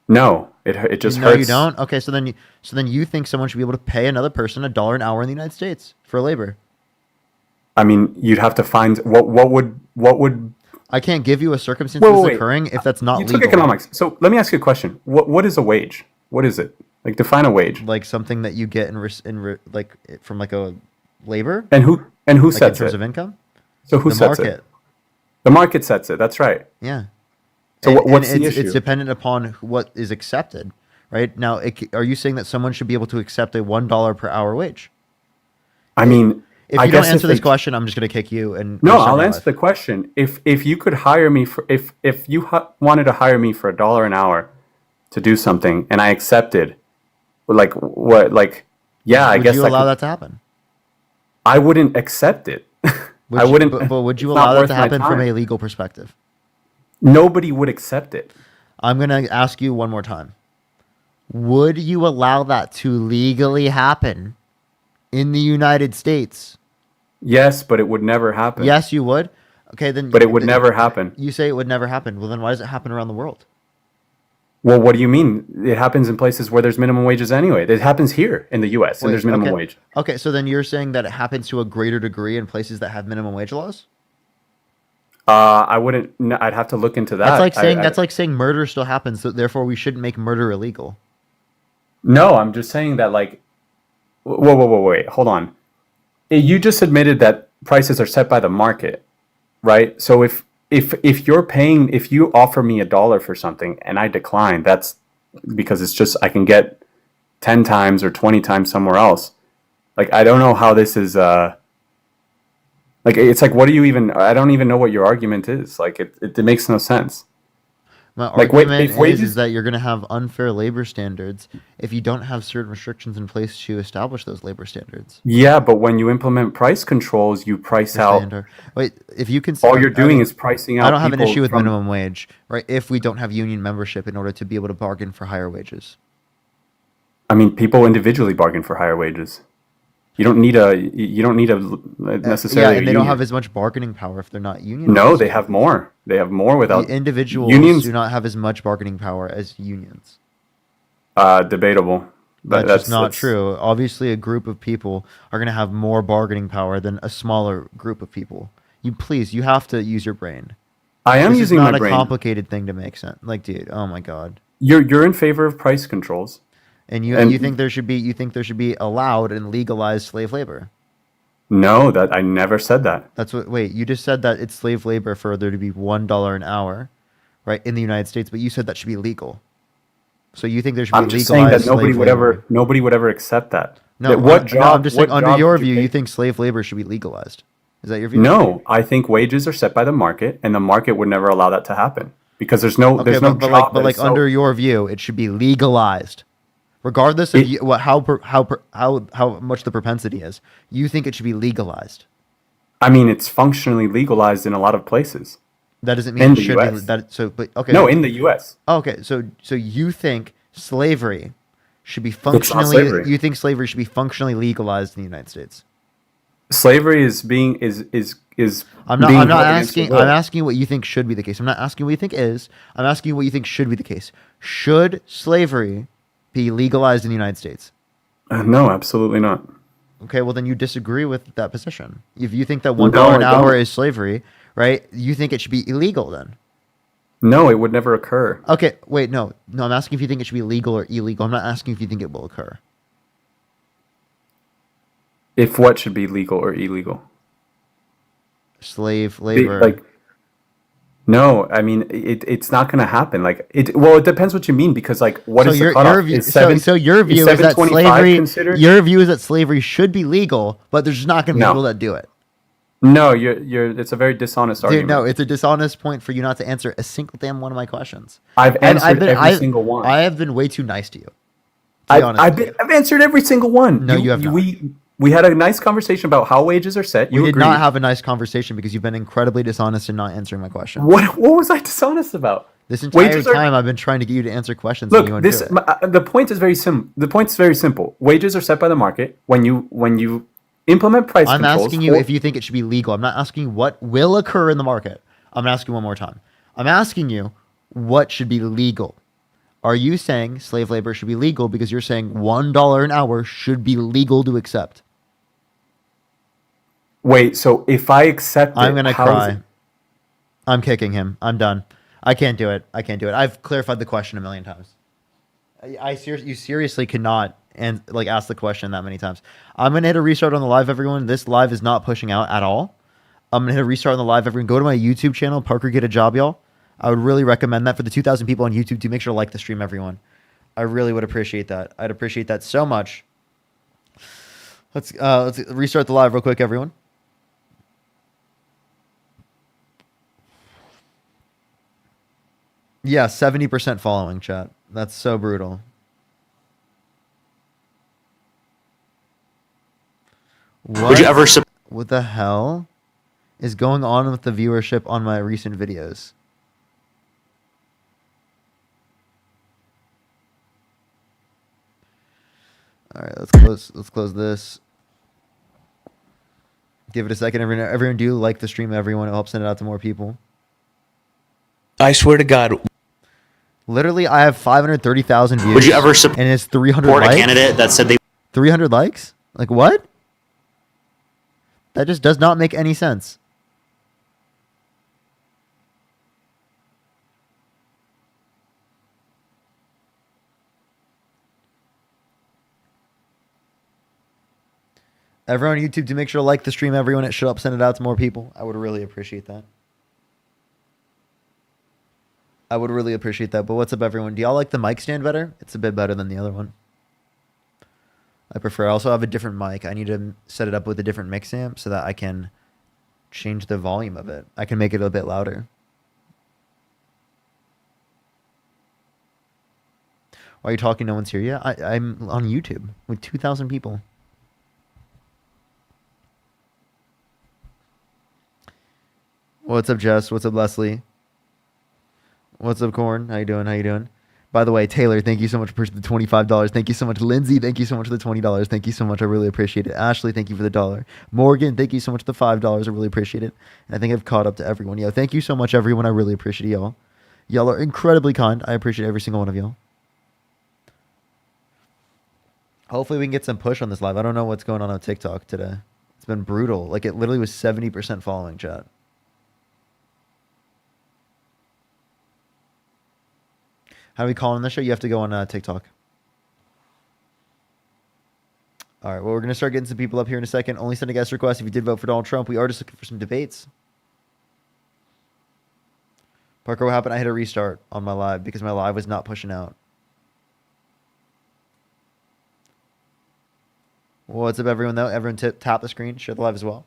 [SPEAKER 2] No, it just
[SPEAKER 1] No,
[SPEAKER 2] hurts.
[SPEAKER 1] you don't. Okay, so then you think someone should be able to pay another person $1 an hour in the United States for labor?
[SPEAKER 2] I mean, you'd have to find what would.
[SPEAKER 1] I can't give you a circumstance
[SPEAKER 2] Wait,
[SPEAKER 1] that's
[SPEAKER 2] wait, wait.
[SPEAKER 1] occurring if that's not
[SPEAKER 2] You took
[SPEAKER 1] legal.
[SPEAKER 2] economics, so let me ask you a question. What is a wage? What is it? Like define a wage.
[SPEAKER 1] Like something that you get like from like a labor,
[SPEAKER 2] And who
[SPEAKER 1] like in
[SPEAKER 2] sets
[SPEAKER 1] terms
[SPEAKER 2] it?
[SPEAKER 1] of income,
[SPEAKER 2] So who
[SPEAKER 1] the
[SPEAKER 2] sets
[SPEAKER 1] market.
[SPEAKER 2] it? The market sets it. That's right.
[SPEAKER 1] Yeah.
[SPEAKER 2] So what's the
[SPEAKER 1] It's
[SPEAKER 2] issue?
[SPEAKER 1] dependent upon what is accepted, right? Now, are you saying that someone should be able to accept a $1 per hour wage?
[SPEAKER 2] I mean,
[SPEAKER 1] If
[SPEAKER 2] I
[SPEAKER 1] you don't
[SPEAKER 2] guess
[SPEAKER 1] answer
[SPEAKER 2] if
[SPEAKER 1] this
[SPEAKER 2] they,
[SPEAKER 1] question, I'm just going to kick you and
[SPEAKER 2] no,
[SPEAKER 1] go start
[SPEAKER 2] I'll
[SPEAKER 1] my
[SPEAKER 2] answer
[SPEAKER 1] life.
[SPEAKER 2] the question. If you could hire me for if you wanted to hire me for $1 an hour to do something and I accepted, like what like yeah, I
[SPEAKER 1] Would
[SPEAKER 2] guess
[SPEAKER 1] you
[SPEAKER 2] I
[SPEAKER 1] allow
[SPEAKER 2] could,
[SPEAKER 1] that to happen?
[SPEAKER 2] I wouldn't accept it. I wouldn't.
[SPEAKER 1] But would you
[SPEAKER 2] It's not
[SPEAKER 1] allow that
[SPEAKER 2] worth
[SPEAKER 1] to
[SPEAKER 2] my
[SPEAKER 1] happen from
[SPEAKER 2] time.
[SPEAKER 1] a legal perspective?
[SPEAKER 2] Nobody would accept it.
[SPEAKER 1] I'm going to ask you one more time. Would you allow that to legally happen in the United States?
[SPEAKER 2] Yes, but it would never happen.
[SPEAKER 1] Yes, you would. Okay, then.
[SPEAKER 2] But it would never happen.
[SPEAKER 1] You say it would never happen. Well, then why does it happen around the world?
[SPEAKER 2] Well, what do you mean? It happens in places where there's minimum wages anyway. It happens here in the U.S. and there's minimum
[SPEAKER 1] okay.
[SPEAKER 2] wage.
[SPEAKER 1] Okay, so then you're saying that it happens to a greater degree in places that have minimum wage laws?
[SPEAKER 2] I wouldn't. No, I'd have to look into that.
[SPEAKER 1] That's like saying murder still happens, so therefore we shouldn't make murder illegal.
[SPEAKER 2] No, I'm just saying that. Like, whoa, wait, hold on. You just admitted that prices are set by the market, right? So if you're paying, if you offer me $1 for something and I decline, that's because it's just I can get 10 times or 20 times somewhere else. Like I don't know how this is. Like it's like what do you even? I don't even know what your argument is. Like it makes no sense.
[SPEAKER 1] My
[SPEAKER 2] Like, wait,
[SPEAKER 1] argument
[SPEAKER 2] if wages-
[SPEAKER 1] is that you're going to have unfair labor standards if you don't have certain restrictions in place to establish those labor standards.
[SPEAKER 2] Yeah, but when you implement price controls, you price out.
[SPEAKER 1] Wait, if you can,
[SPEAKER 2] All you're doing is pricing out.
[SPEAKER 1] I don't have an
[SPEAKER 2] people
[SPEAKER 1] issue with
[SPEAKER 2] from-
[SPEAKER 1] minimum wage, right? If we don't have union membership in order to be able to bargain for higher wages.
[SPEAKER 2] I mean, people individually bargain for higher wages. You don't need a necessarily.
[SPEAKER 1] Yeah, and
[SPEAKER 2] a
[SPEAKER 1] they don't
[SPEAKER 2] union.
[SPEAKER 1] have as much bargaining power if they're not union.
[SPEAKER 2] No, they have more. They have more without
[SPEAKER 1] The individuals
[SPEAKER 2] unions.
[SPEAKER 1] do not have as much bargaining power as unions.
[SPEAKER 2] Debatable.
[SPEAKER 1] That's just not true. Obviously, a group of people are going to have more bargaining power than a smaller group of people. You have to use your brain.
[SPEAKER 2] I am
[SPEAKER 1] This
[SPEAKER 2] using
[SPEAKER 1] is not
[SPEAKER 2] my
[SPEAKER 1] a
[SPEAKER 2] brain.
[SPEAKER 1] complicated thing to make sense. Like, dude, oh my god.
[SPEAKER 2] You're in favor of price controls.
[SPEAKER 1] And you think there should be allowed and legalized slave labor.
[SPEAKER 2] No, that I never said that.
[SPEAKER 1] Wait, you just said that it's slave labor for there to be $1 an hour, right, in the United States, but you said that should be legal. So you think there should be
[SPEAKER 2] I'm just saying that
[SPEAKER 1] legalized slave labor?
[SPEAKER 2] nobody would ever accept that.
[SPEAKER 1] No,
[SPEAKER 2] That what
[SPEAKER 1] no,
[SPEAKER 2] job?
[SPEAKER 1] I'm just
[SPEAKER 2] what
[SPEAKER 1] saying, under
[SPEAKER 2] job
[SPEAKER 1] your
[SPEAKER 2] would
[SPEAKER 1] view, you
[SPEAKER 2] take?
[SPEAKER 1] think slave labor should be legalized. Is that your view?
[SPEAKER 2] No, I think wages are set by the market, and the market would never allow that to happen because there's no
[SPEAKER 1] Okay,
[SPEAKER 2] there's no
[SPEAKER 1] but
[SPEAKER 2] job that
[SPEAKER 1] like
[SPEAKER 2] is so-
[SPEAKER 1] under your view, it should be legalized, regardless of
[SPEAKER 2] It-
[SPEAKER 1] you, how much the propensity is. You think it should be legalized.
[SPEAKER 2] I mean, it's functionally legalized in a lot of places.
[SPEAKER 1] That doesn't mean
[SPEAKER 2] In
[SPEAKER 1] it
[SPEAKER 2] the
[SPEAKER 1] should
[SPEAKER 2] US.
[SPEAKER 1] be that. So, but okay.
[SPEAKER 2] No, in the U.S.
[SPEAKER 1] Okay, so you think slavery should be
[SPEAKER 2] It's not
[SPEAKER 1] functionally?
[SPEAKER 2] slavery.
[SPEAKER 1] You think slavery should be functionally legalized in the United States?
[SPEAKER 2] Slavery is being
[SPEAKER 1] I'm not.
[SPEAKER 2] being
[SPEAKER 1] I'm not
[SPEAKER 2] held against the
[SPEAKER 1] asking.
[SPEAKER 2] will.
[SPEAKER 1] I'm asking what you think should be the case. I'm not asking what you think is. I'm asking you what you think should be the case. Should slavery be legalized in the United States?
[SPEAKER 2] No, absolutely not.
[SPEAKER 1] Okay, well then you disagree with that position. If you think that $1 an
[SPEAKER 2] I
[SPEAKER 1] hour
[SPEAKER 2] don't.
[SPEAKER 1] is slavery, right? You think it should be illegal then?
[SPEAKER 2] No, it would never occur.
[SPEAKER 1] Okay, wait, no. I'm asking if you think it should be legal or illegal. I'm not asking if you think it will occur.
[SPEAKER 2] If what should be legal or illegal?
[SPEAKER 1] Slave labor.
[SPEAKER 2] Like, no, I mean it's not going to happen. Like it. Well, it depends what you mean because like what is the cutoff?
[SPEAKER 1] view,
[SPEAKER 2] Is seven,
[SPEAKER 1] so your view is that
[SPEAKER 2] 725
[SPEAKER 1] slavery.
[SPEAKER 2] considered?
[SPEAKER 1] Your view is that slavery should be legal, but there's just not going to be
[SPEAKER 2] No.
[SPEAKER 1] people that do it.
[SPEAKER 2] No, you're. It's a very dishonest
[SPEAKER 1] Dude,
[SPEAKER 2] argument.
[SPEAKER 1] no, it's a dishonest point for you not to answer a single damn one of my questions.
[SPEAKER 2] I've
[SPEAKER 1] And
[SPEAKER 2] answered every single one.
[SPEAKER 1] I have been way too nice to you. To be honest with you.
[SPEAKER 2] I've answered every single one.
[SPEAKER 1] No, you have not.
[SPEAKER 2] We had a nice conversation about how wages are set.
[SPEAKER 1] We
[SPEAKER 2] You
[SPEAKER 1] did
[SPEAKER 2] agreed.
[SPEAKER 1] not have a nice conversation because you've been incredibly dishonest in not answering my question.
[SPEAKER 2] What was I dishonest about?
[SPEAKER 1] This entire
[SPEAKER 2] Wages are-
[SPEAKER 1] time I've been trying to get you to answer questions.
[SPEAKER 2] Look,
[SPEAKER 1] and you wouldn't
[SPEAKER 2] this
[SPEAKER 1] do it.
[SPEAKER 2] the point is very The point is very simple. Wages are set by the market. When you implement price
[SPEAKER 1] I'm
[SPEAKER 2] controls.
[SPEAKER 1] asking you if you think it should be legal. I'm not asking what will occur in the market. I'm asking one more time. I'm asking you what should be legal. Are you saying slave labor should be legal because you're saying $1 an hour should be legal to accept?
[SPEAKER 2] Wait, so if I accept
[SPEAKER 1] I'm
[SPEAKER 2] it,
[SPEAKER 1] gonna
[SPEAKER 2] how is
[SPEAKER 1] cry.
[SPEAKER 2] it-
[SPEAKER 1] I'm kicking him. I'm done. I can't do it. I've clarified the question a million times. You seriously cannot and like ask the question that many times. I'm gonna hit a restart on the live, everyone. This live is not pushing out at all. I'm gonna hit a restart on the live, everyone. Go to my YouTube channel, Parker Get a Job, y'all. I would really recommend that for the 2,000 people on YouTube to make sure to like the stream, everyone. I really would appreciate that. I'd appreciate that so much. Let's restart the live real quick, everyone. Yeah, 70% following, chat. That's so brutal.
[SPEAKER 8] Would you ever
[SPEAKER 1] What the hell is going on with the viewership on my recent videos? All right, let's close this. Give it a second. Everyone do like the stream, everyone. It helps send it out to more people.
[SPEAKER 8] I swear to God,
[SPEAKER 1] Literally, I have 530,000 views.
[SPEAKER 8] would you ever
[SPEAKER 1] and it's 300
[SPEAKER 8] support a
[SPEAKER 1] likes?
[SPEAKER 8] candidate that said they
[SPEAKER 1] 300 likes? Like what? That just does not make any sense. Everyone on YouTube, do make sure to like the stream, everyone. It should help send it out to more people. I would really appreciate that. I would really appreciate that. But what's up, everyone? Do y'all like the mic stand better? It's a bit better than the other one. I prefer. I also have a different mic. I need to set it up with a different mix amp so that I can change the volume of it. I can make it a bit louder. Why are you talking? No one's here yet? I'm on YouTube with 2,000 people. What's up, Jess? What's up, Leslie? What's up, Corn? How you doing? How you doing? By the way, Taylor, thank you so much for the $25. Thank you so much. Lindsay, thank you so much for the $20. Thank you so much. I really appreciate it. Ashley, thank you for the $1. Morgan, thank you so much for the $5. I really appreciate it. And I think I've caught up to everyone. Yo, thank you so much, everyone. I really appreciate y'all. Y'all are incredibly kind. I appreciate every single one of y'all. Hopefully we can get some push on this live. I don't know what's going on TikTok today. It's been brutal. Like, it literally was 70% following, chat. How do we call on this show? You have to go on TikTok. All right. Well, we're going to start getting some people up here in a second. Only send a guest request if you did vote for Donald Trump. We are just looking for some debates. Parker, what happened? I hit a restart on my live because my live was not pushing out. What's up, everyone? Though everyone, tap the screen, share the live as well.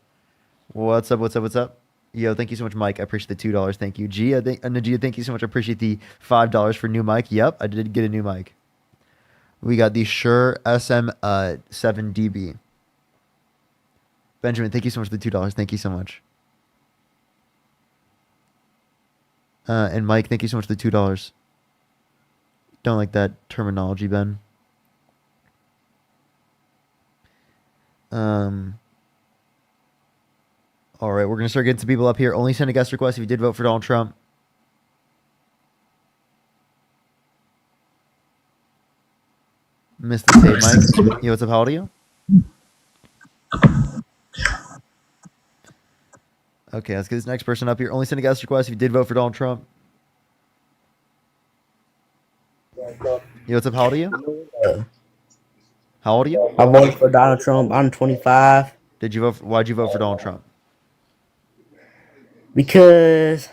[SPEAKER 1] What's up? What's up? What's up? Yo, thank you so much, Mike. I appreciate the $2. Thank you, Gia. Najia, thank you so much. I appreciate the $5 for new mic. Yep, I did get a new mic. We got the Shure SM7DB. Benjamin, thank you so much for the $2. Thank you so much. And Mike, thank you so much for the $2. Don't like that terminology, Ben. All right, we're gonna start getting some people up here. Only send a guest request if you did vote for Donald Trump. Missed the save, Mike. Yo, what's up? How old are you? Okay, let's get this next person up here. Only send a guest request if you did vote for Donald Trump. Yo, what's up? How old are you? How old are you?
[SPEAKER 9] I voted for Donald Trump. I'm 25.
[SPEAKER 1] Did you vote? Why'd you vote for Donald Trump?
[SPEAKER 9] Because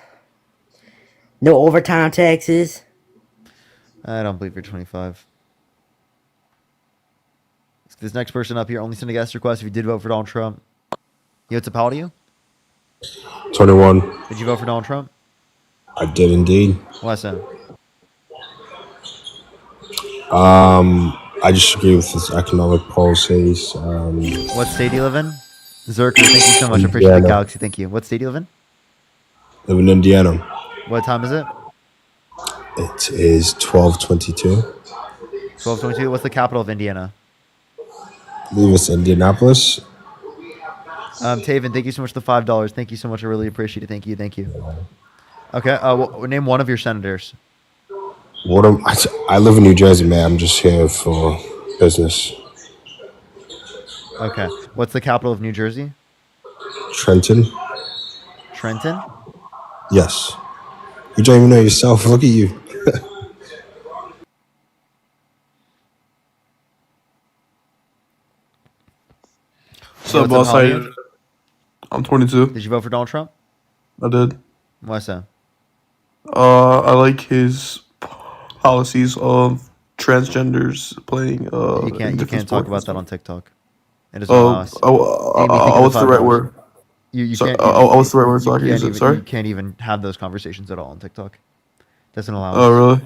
[SPEAKER 9] no overtime taxes.
[SPEAKER 1] I don't believe you're 25. Let's get this next person up here. Only send a guest request if you did vote for Donald Trump. Yo, what's up? How old are you?
[SPEAKER 10] 21.
[SPEAKER 1] Did you vote for Donald Trump?
[SPEAKER 10] I did indeed.
[SPEAKER 1] Why so?
[SPEAKER 10] I just agree with his economic policies.
[SPEAKER 1] What state do you live in? Zerker, thank you so much. I appreciate the galaxy. Thank you. What state do you live in?
[SPEAKER 10] Live in Indiana.
[SPEAKER 1] What time is it?
[SPEAKER 10] It is 12:22.
[SPEAKER 1] 12:22. What's the capital of Indiana?
[SPEAKER 10] I believe it's Indianapolis.
[SPEAKER 1] Taven, thank you so much for the $5. Thank you so much. I really appreciate it. Thank you. Thank you. Okay. Name one of your senators.
[SPEAKER 10] I live in New Jersey, man. I'm just here for business.
[SPEAKER 1] Okay. What's the capital of New Jersey?
[SPEAKER 10] Trenton.
[SPEAKER 1] Trenton?
[SPEAKER 10] Yes. You don't even know yourself. Look at you.
[SPEAKER 11] What's up, boss? I'm 22.
[SPEAKER 1] Did you vote for Donald Trump?
[SPEAKER 11] I did.
[SPEAKER 1] Why so?
[SPEAKER 11] I like his policies of transgenders playing.
[SPEAKER 1] You can't talk about that on TikTok. It is on us.
[SPEAKER 11] What's the right word?
[SPEAKER 1] You
[SPEAKER 11] so,
[SPEAKER 1] can't.
[SPEAKER 11] What's the right word so I can use it? Sorry.
[SPEAKER 1] You can't even have those conversations at all on TikTok. Doesn't allow us.
[SPEAKER 11] Oh really?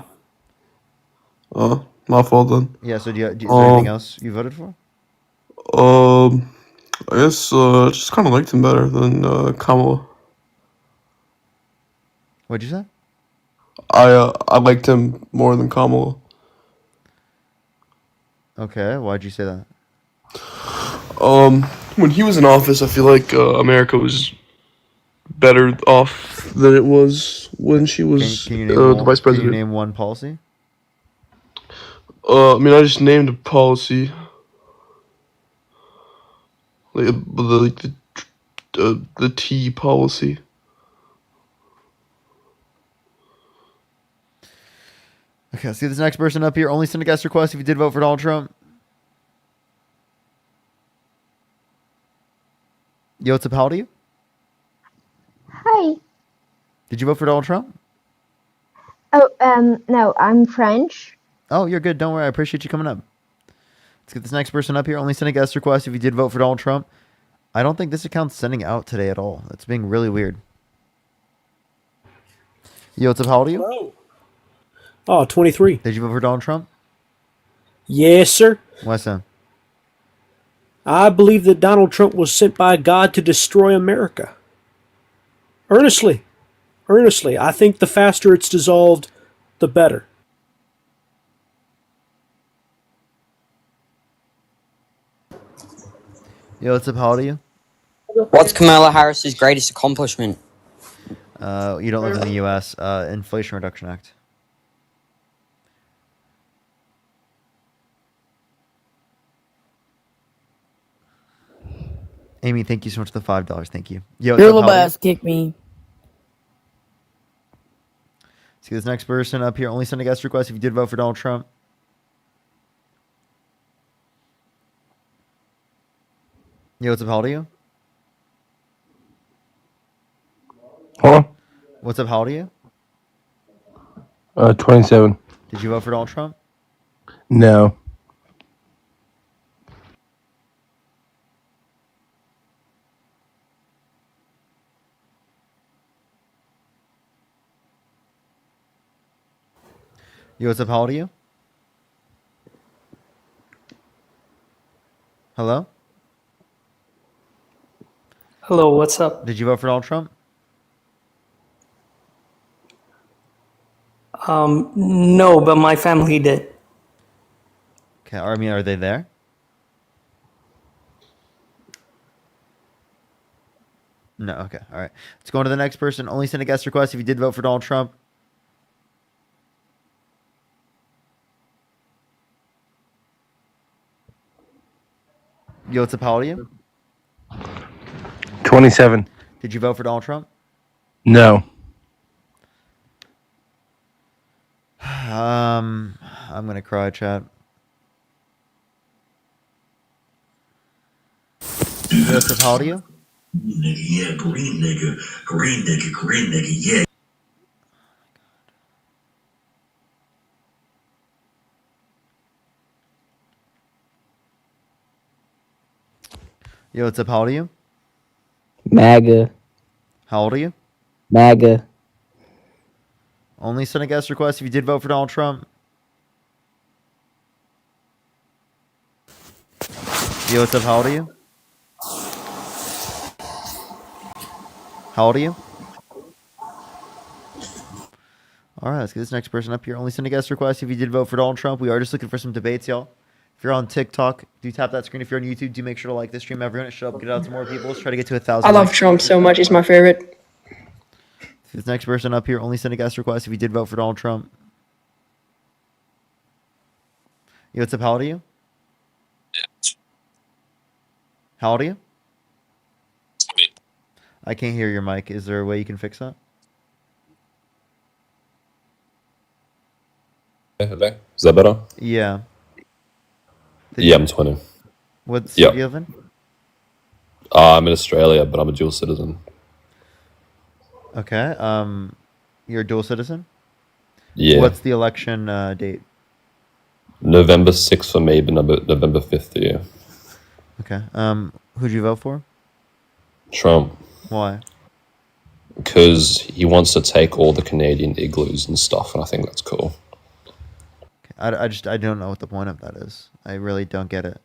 [SPEAKER 11] Oh, my fault then.
[SPEAKER 1] Yeah. So is there anything else you voted for?
[SPEAKER 11] I guess just kind of liked him better than Kamala.
[SPEAKER 1] What'd you say?
[SPEAKER 11] I liked him more than Kamala.
[SPEAKER 1] Okay, why'd you say that?
[SPEAKER 11] When he was in office, I feel like America was better off than it was when she was the vice president.
[SPEAKER 1] Can you name one policy?
[SPEAKER 11] I mean, I just named a policy. Like the T policy.
[SPEAKER 1] Okay, let's see this next person up here. Only send a guest request if you did vote for Donald Trump. Yo, what's up? How old are you?
[SPEAKER 12] Hi.
[SPEAKER 1] Did you vote for Donald Trump?
[SPEAKER 12] Oh, no, I'm French.
[SPEAKER 1] Oh, you're good. Don't worry. I appreciate you coming up. Let's get this next person up here. Only send a guest request if you did vote for Donald Trump. I don't think this account's sending out today at all. That's being really weird. Yo, what's up? How old are you?
[SPEAKER 13] Hello. Oh, 23.
[SPEAKER 1] Did you vote for Donald Trump?
[SPEAKER 13] Yes, sir.
[SPEAKER 1] Why so?
[SPEAKER 13] I believe that Donald Trump was sent by God to destroy America. Earnestly. Earnestly. I think the faster it's dissolved, the better.
[SPEAKER 1] Yo, what's up? How old are you?
[SPEAKER 14] What's Kamala Harris's greatest accomplishment?
[SPEAKER 1] You don't live in the U.S. Inflation Reduction Act. Amy, thank you so much for the $5. Thank you. Yo,
[SPEAKER 15] your little ass kick me.
[SPEAKER 1] See this next person up here. Only send a guest request if you did vote for Donald Trump. Yo, what's up? How old are you?
[SPEAKER 16] Huh?
[SPEAKER 1] What's up? How old are you?
[SPEAKER 16] 27.
[SPEAKER 1] Did you vote for Donald Trump?
[SPEAKER 16] No.
[SPEAKER 1] Yo, what's up? How old are you? Hello?
[SPEAKER 15] Hello, what's up?
[SPEAKER 1] Did you vote for Donald Trump?
[SPEAKER 15] No, but my family did.
[SPEAKER 1] Okay, I mean, are they there? No, okay, all right. Let's go on to the next person. Only send a guest request if you did vote for Donald Trump. Yo, what's up? How old are you?
[SPEAKER 16] 27.
[SPEAKER 1] Did you vote for Donald Trump?
[SPEAKER 16] No.
[SPEAKER 1] I'm gonna cry, chat. Yo, what's up? How old are you?
[SPEAKER 17] Nigga, yeah, green nigga, yeah.
[SPEAKER 1] Yo, what's up? How old are you?
[SPEAKER 9] MAGA.
[SPEAKER 1] How old are you?
[SPEAKER 9] MAGA.
[SPEAKER 1] Only send a guest request if you did vote for Donald Trump. Yo, what's up? How old are you? How old are you? All right, let's get this next person up here. Only send a guest request if you did vote for Donald Trump. We are just looking for some debates, y'all. If you're on TikTok, do tap that screen. If you're on YouTube, do make sure to like this stream. Everyone, show up, get it out to more people. Let's try to get to 1,000.
[SPEAKER 18] I love Trump so much. He's my favorite.
[SPEAKER 1] This next person up here, only send a guest request if you did vote for Donald Trump. Yo, what's up? How old are you? How old are you? I can't hear your mic. Is there a way you can fix that?
[SPEAKER 19] Hello? Is that better?
[SPEAKER 1] Yeah.
[SPEAKER 19] Yeah, I'm 20.
[SPEAKER 1] What city do you live in?
[SPEAKER 19] I'm in Australia, but I'm a dual citizen.
[SPEAKER 1] Okay. You're a dual citizen?
[SPEAKER 19] Yeah.
[SPEAKER 1] What's the election date?
[SPEAKER 19] November 6th for me, but November 5th for you.
[SPEAKER 1] Okay. Who'd you vote for?
[SPEAKER 19] Trump.
[SPEAKER 1] Why?
[SPEAKER 19] Because he wants to take all the Canadian igloos and stuff, and I think that's cool.
[SPEAKER 1] I don't know what the point of that is. I really don't get it.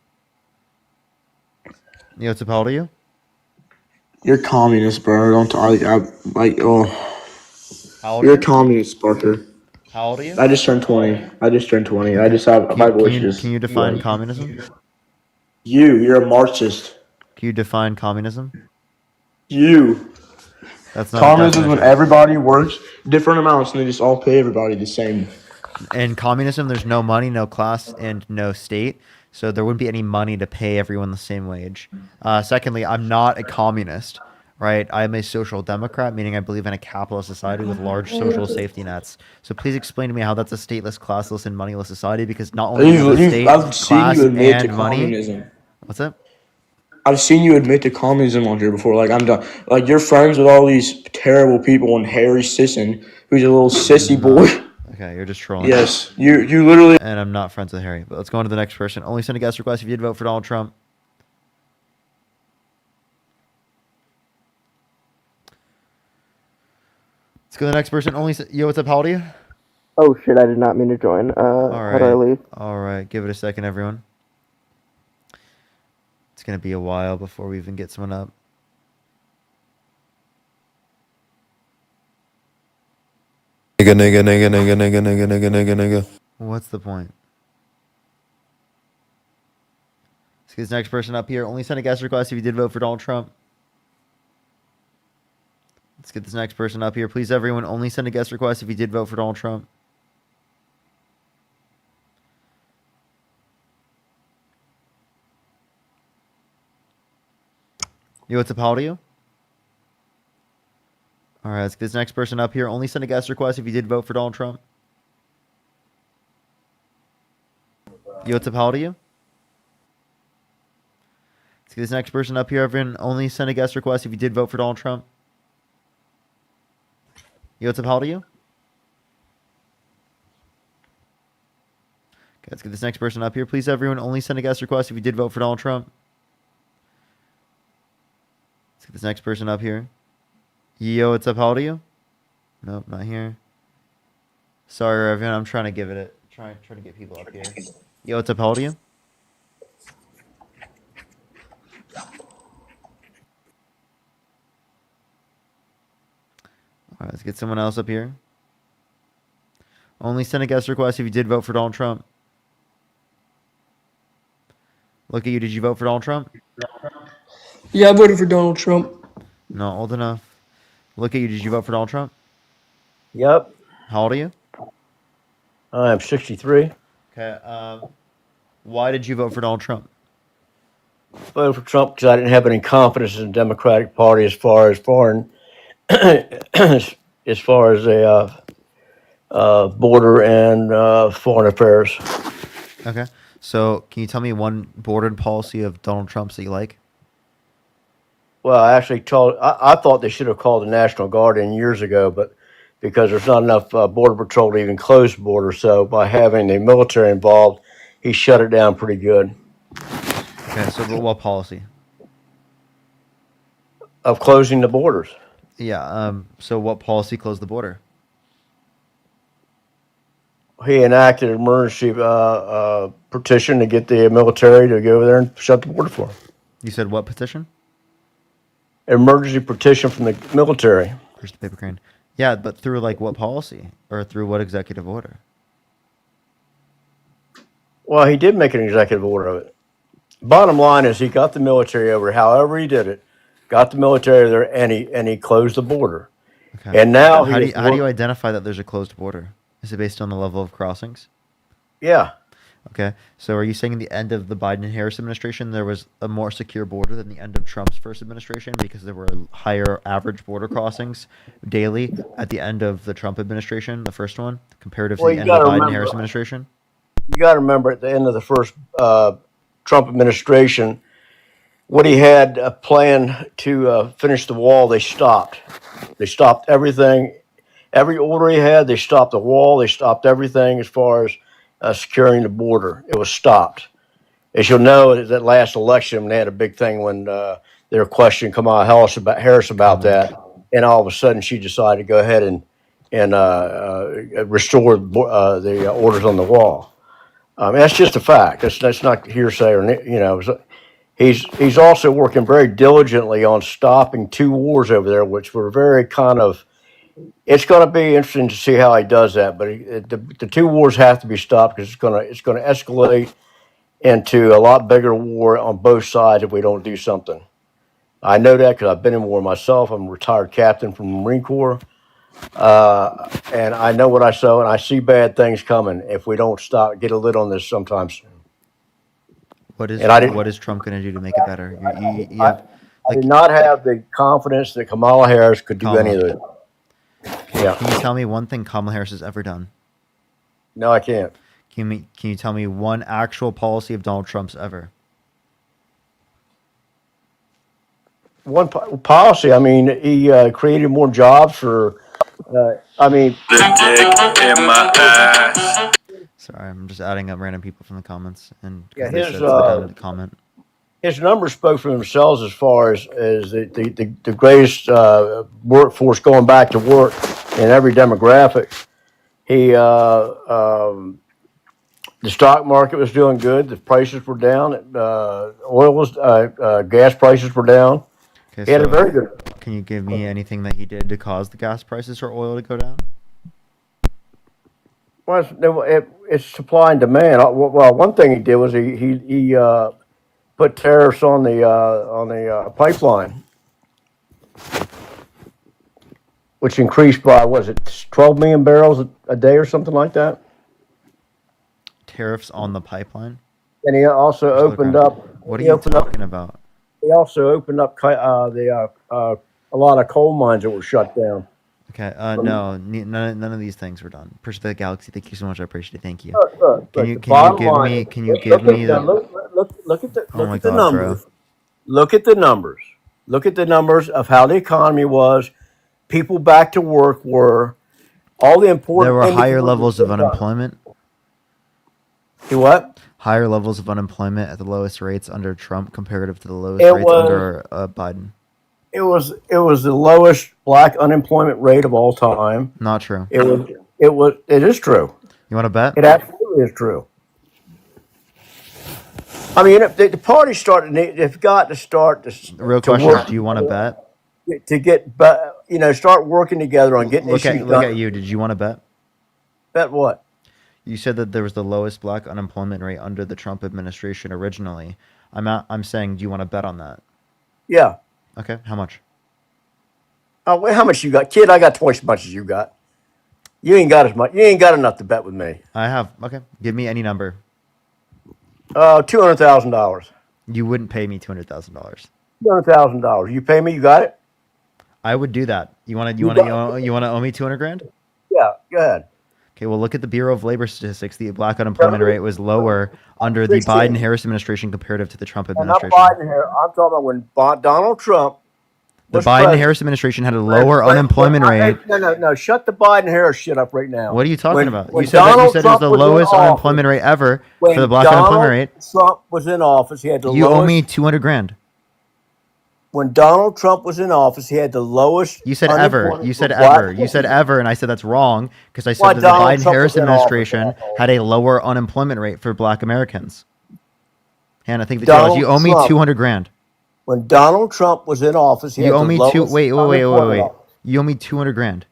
[SPEAKER 1] Yo, what's up? How old are you?
[SPEAKER 11] You're communist, bro. Don't oh.
[SPEAKER 1] How old
[SPEAKER 11] You're
[SPEAKER 1] are
[SPEAKER 11] a
[SPEAKER 1] you?
[SPEAKER 11] communist, Parker.
[SPEAKER 1] How old are you?
[SPEAKER 11] I just turned 20. I just have my voice just.
[SPEAKER 1] Can you define communism?
[SPEAKER 11] You're a Marxist.
[SPEAKER 1] Can you define communism? That's not
[SPEAKER 11] Communism is when everybody works different amounts and they just all pay everybody the same.
[SPEAKER 1] In communism, there's no money, no class, and no state. So there wouldn't be any money to pay everyone the same wage. Secondly, I'm not a communist, right? I'm a social democrat, meaning I believe in a capitalist society with large social safety nets. So please explain to me how that's a stateless, classless, and moneyless society, because not only is the state,
[SPEAKER 11] I've seen
[SPEAKER 1] class,
[SPEAKER 11] you admit to
[SPEAKER 1] and money...
[SPEAKER 11] communism.
[SPEAKER 1] What's that?
[SPEAKER 11] I've seen you admit to communism on here before. Like, I'm done. Like, you're friends with all these terrible people and Harry Sisson, who's a little sissy boy.
[SPEAKER 1] Okay, you're just trolling.
[SPEAKER 11] Yes, you literally...
[SPEAKER 1] And I'm not friends with Harry. But let's go on to the next person. Only send a guest request if you did vote for Donald Trump. Let's go to the next person. Yo, what's up? How old are you?
[SPEAKER 18] Oh shit! I did not mean to join.
[SPEAKER 1] All
[SPEAKER 18] How do I leave?
[SPEAKER 1] All right. Give it a second, everyone. It's going to be a while before we even get someone up.
[SPEAKER 19] Nigga.
[SPEAKER 1] What's the point? Let's get this next person up here. Only send a guest request if you did vote for Donald Trump. Let's get this next person up here. Please, everyone, only send a guest request if you did vote for Donald Trump. Yo, what's up? How old are you? All right, let's get this next person up here. Only send a guest request if you did vote for Donald Trump. Yo, what's up? How old are you? Let's get this next person up here, everyone. Only send a guest request if you did vote for Donald Trump. Yo, what's up? How old are you? Okay, let's get this next person up here. Please, everyone, only send a guest request if you did vote for Donald Trump. Let's get this next person up here. Yo, what's up? How old are you? Nope, not here. Sorry, everyone. I'm trying to give it. Trying to get people up here. Yo, what's up? How old are you? All right, let's get someone else up here. Only send a guest request if you did vote for Donald Trump. Look at you. Did you vote for Donald Trump?
[SPEAKER 11] Yeah, I voted for Donald Trump.
[SPEAKER 1] Not old enough. Look at you. Did you vote for Donald Trump?
[SPEAKER 20] Yep.
[SPEAKER 1] How old are you?
[SPEAKER 20] I'm 63.
[SPEAKER 1] Okay. Why did you vote for Donald Trump?
[SPEAKER 20] Voted for Trump because I didn't have any confidence in the Democratic Party as far as foreign, as far as border and foreign affairs.
[SPEAKER 1] Okay. So, can you tell me one border policy of Donald Trump's that you like?
[SPEAKER 20] Well, I thought they should have called the National Guard in years ago, but because there's not enough Border Patrol to even close the border, so by having the military involved, he shut it down pretty good.
[SPEAKER 1] Okay, so what policy?
[SPEAKER 20] Of closing the borders.
[SPEAKER 1] Yeah, so what policy closed the border?
[SPEAKER 20] He enacted an emergency petition to get the military to go over there and shut the border for him.
[SPEAKER 1] You said what petition?
[SPEAKER 20] Emergency petition from the military.
[SPEAKER 1] Where's the paper crane? Yeah, but through like what policy? Or through what executive order?
[SPEAKER 20] Well, he did make an executive order of it. Bottom line is he got the military over, however he did it, got the military there, and he closed the border.
[SPEAKER 1] Okay.
[SPEAKER 20] And now
[SPEAKER 1] how do you identify that there's a closed border? Is it based on the level of crossings?
[SPEAKER 20] Yeah.
[SPEAKER 1] Okay. So are you saying in the end of the Biden and Harris administration there was a more secure border than the end of Trump's first administration because there were higher average border crossings daily at the end of the Trump administration, the first one, comparative to the end of the Biden Harris administration?
[SPEAKER 20] You got to remember at the end of the first Trump administration, what he had a plan to finish the wall, they stopped. They stopped everything. Every order he had, they stopped the wall. They stopped everything as far as securing the border. It was stopped. As you'll know, that last election, they had a big thing when they were questioning Kamala Harris about that. And all of a sudden, she decided to go ahead and restore the orders on the wall. That's just a fact. That's not hearsay or. He's also working very diligently on stopping two wars over there, which were very kind of. It's going to be interesting to see how he does that, but the two wars have to be stopped because it's going to escalate into a lot bigger war on both sides if we don't do something. I know that because I've been in war myself. I'm a retired captain from the Marine Corps, and I know what I saw, and I see bad things coming if we don't get a lid on this sometime soon.
[SPEAKER 1] What is Trump going to do to make it better?
[SPEAKER 20] I did not have the confidence that Kamala Harris could do any of it. Yeah.
[SPEAKER 1] Can you tell me one thing Kamala Harris has ever done?
[SPEAKER 20] No, I can't.
[SPEAKER 1] Can you tell me one actual policy of Donald Trump's ever?
[SPEAKER 20] One policy. I mean, he created more jobs for. I mean.
[SPEAKER 21] The dick in my ass.
[SPEAKER 1] Sorry, I'm just adding up random people from the comments and comment.
[SPEAKER 20] His numbers spoke for themselves as far as the greatest workforce going back to work in every demographic. The stock market was doing good. The prices were down. Gas prices were down.
[SPEAKER 1] Okay,
[SPEAKER 20] he had a very good.
[SPEAKER 1] Can you give me anything that he did to cause the gas prices or oil to go down?
[SPEAKER 20] Well, it's supply and demand. Well, one thing he did was he put tariffs on the pipeline, which increased by 12 million barrels a day or something like that.
[SPEAKER 1] Tariffs on the pipeline.
[SPEAKER 20] And he also opened up.
[SPEAKER 1] What are you talking about?
[SPEAKER 20] He also opened up a lot of coal mines that were shut down.
[SPEAKER 1] Okay. No, none of these things were done. Push the Galaxy. Thank you so much. I appreciate it. Thank you. Can you give me the?
[SPEAKER 20] Look at the numbers. Bro. Look at the numbers. Look at the numbers of how the economy was. People back to work were all the important.
[SPEAKER 1] There were higher levels of unemployment.
[SPEAKER 20] What?
[SPEAKER 1] Higher levels of unemployment at the lowest rates under Trump comparative to the lowest rates under Biden.
[SPEAKER 20] It was the lowest black unemployment rate of all time.
[SPEAKER 1] Not true.
[SPEAKER 20] It It is true.
[SPEAKER 1] You want to bet?
[SPEAKER 20] It absolutely is true. I mean, if the party started, they've got to start to
[SPEAKER 1] Real
[SPEAKER 20] to
[SPEAKER 1] question:
[SPEAKER 20] work
[SPEAKER 1] do you want to bet?
[SPEAKER 20] to get, start working together on getting issues
[SPEAKER 1] Look
[SPEAKER 20] done.
[SPEAKER 1] at you. Did you want to bet?
[SPEAKER 20] Bet what?
[SPEAKER 1] You said that there was the lowest black unemployment rate under the Trump administration originally. I'm saying, do you want to bet on that?
[SPEAKER 20] Yeah.
[SPEAKER 1] Okay. How much?
[SPEAKER 20] Well, how much you got, kid? I got twice as much as you got. You ain't got as much. You ain't got enough to bet with me.
[SPEAKER 1] I have. Okay. Give me any number.
[SPEAKER 20] $200,000.
[SPEAKER 1] You wouldn't pay me $200,000.
[SPEAKER 20] $200,000. You pay me. You got it.
[SPEAKER 1] I would do that. You want to owe me 200 grand?
[SPEAKER 20] Yeah. Go ahead.
[SPEAKER 1] Okay, well, look at the Bureau of Labor Statistics. The black unemployment rate was lower under the Biden-Harris administration comparative to the Trump
[SPEAKER 20] I'm not
[SPEAKER 1] administration.
[SPEAKER 20] Biden here. I'm talking about when Donald Trump.
[SPEAKER 1] The
[SPEAKER 20] was president.
[SPEAKER 1] Biden-Harris administration had a lower unemployment rate.
[SPEAKER 20] No. Shut the Biden-Harris shit up right now.
[SPEAKER 1] What are you talking about?
[SPEAKER 20] When
[SPEAKER 1] You said it was
[SPEAKER 20] Trump
[SPEAKER 1] the
[SPEAKER 20] was in
[SPEAKER 1] lowest
[SPEAKER 20] office-
[SPEAKER 1] unemployment rate ever
[SPEAKER 20] when
[SPEAKER 1] for the black
[SPEAKER 20] Donald
[SPEAKER 1] unemployment rate.
[SPEAKER 20] Trump was in office. He had the
[SPEAKER 1] You
[SPEAKER 20] lowest.
[SPEAKER 1] owe me 200 grand.
[SPEAKER 20] When Donald Trump was in office, he had the lowest.
[SPEAKER 1] You said ever.
[SPEAKER 20] unemployment
[SPEAKER 1] You said
[SPEAKER 20] for black
[SPEAKER 1] ever. You said
[SPEAKER 20] people.
[SPEAKER 1] ever, and I said that's wrong because I said
[SPEAKER 20] Why
[SPEAKER 1] that the
[SPEAKER 20] Donald Trump
[SPEAKER 1] Biden-Harris
[SPEAKER 20] was in office,
[SPEAKER 1] administration
[SPEAKER 20] asshole.
[SPEAKER 1] had a lower unemployment rate for black Americans. And I think the
[SPEAKER 20] Donald
[SPEAKER 1] you owe me
[SPEAKER 20] Trump.
[SPEAKER 1] 200 grand.
[SPEAKER 20] When Donald Trump was in office, he
[SPEAKER 1] You
[SPEAKER 20] had
[SPEAKER 1] owe
[SPEAKER 20] the
[SPEAKER 1] me
[SPEAKER 20] lowest
[SPEAKER 1] wait.
[SPEAKER 20] unemployment.
[SPEAKER 1] You owe me 200 grand.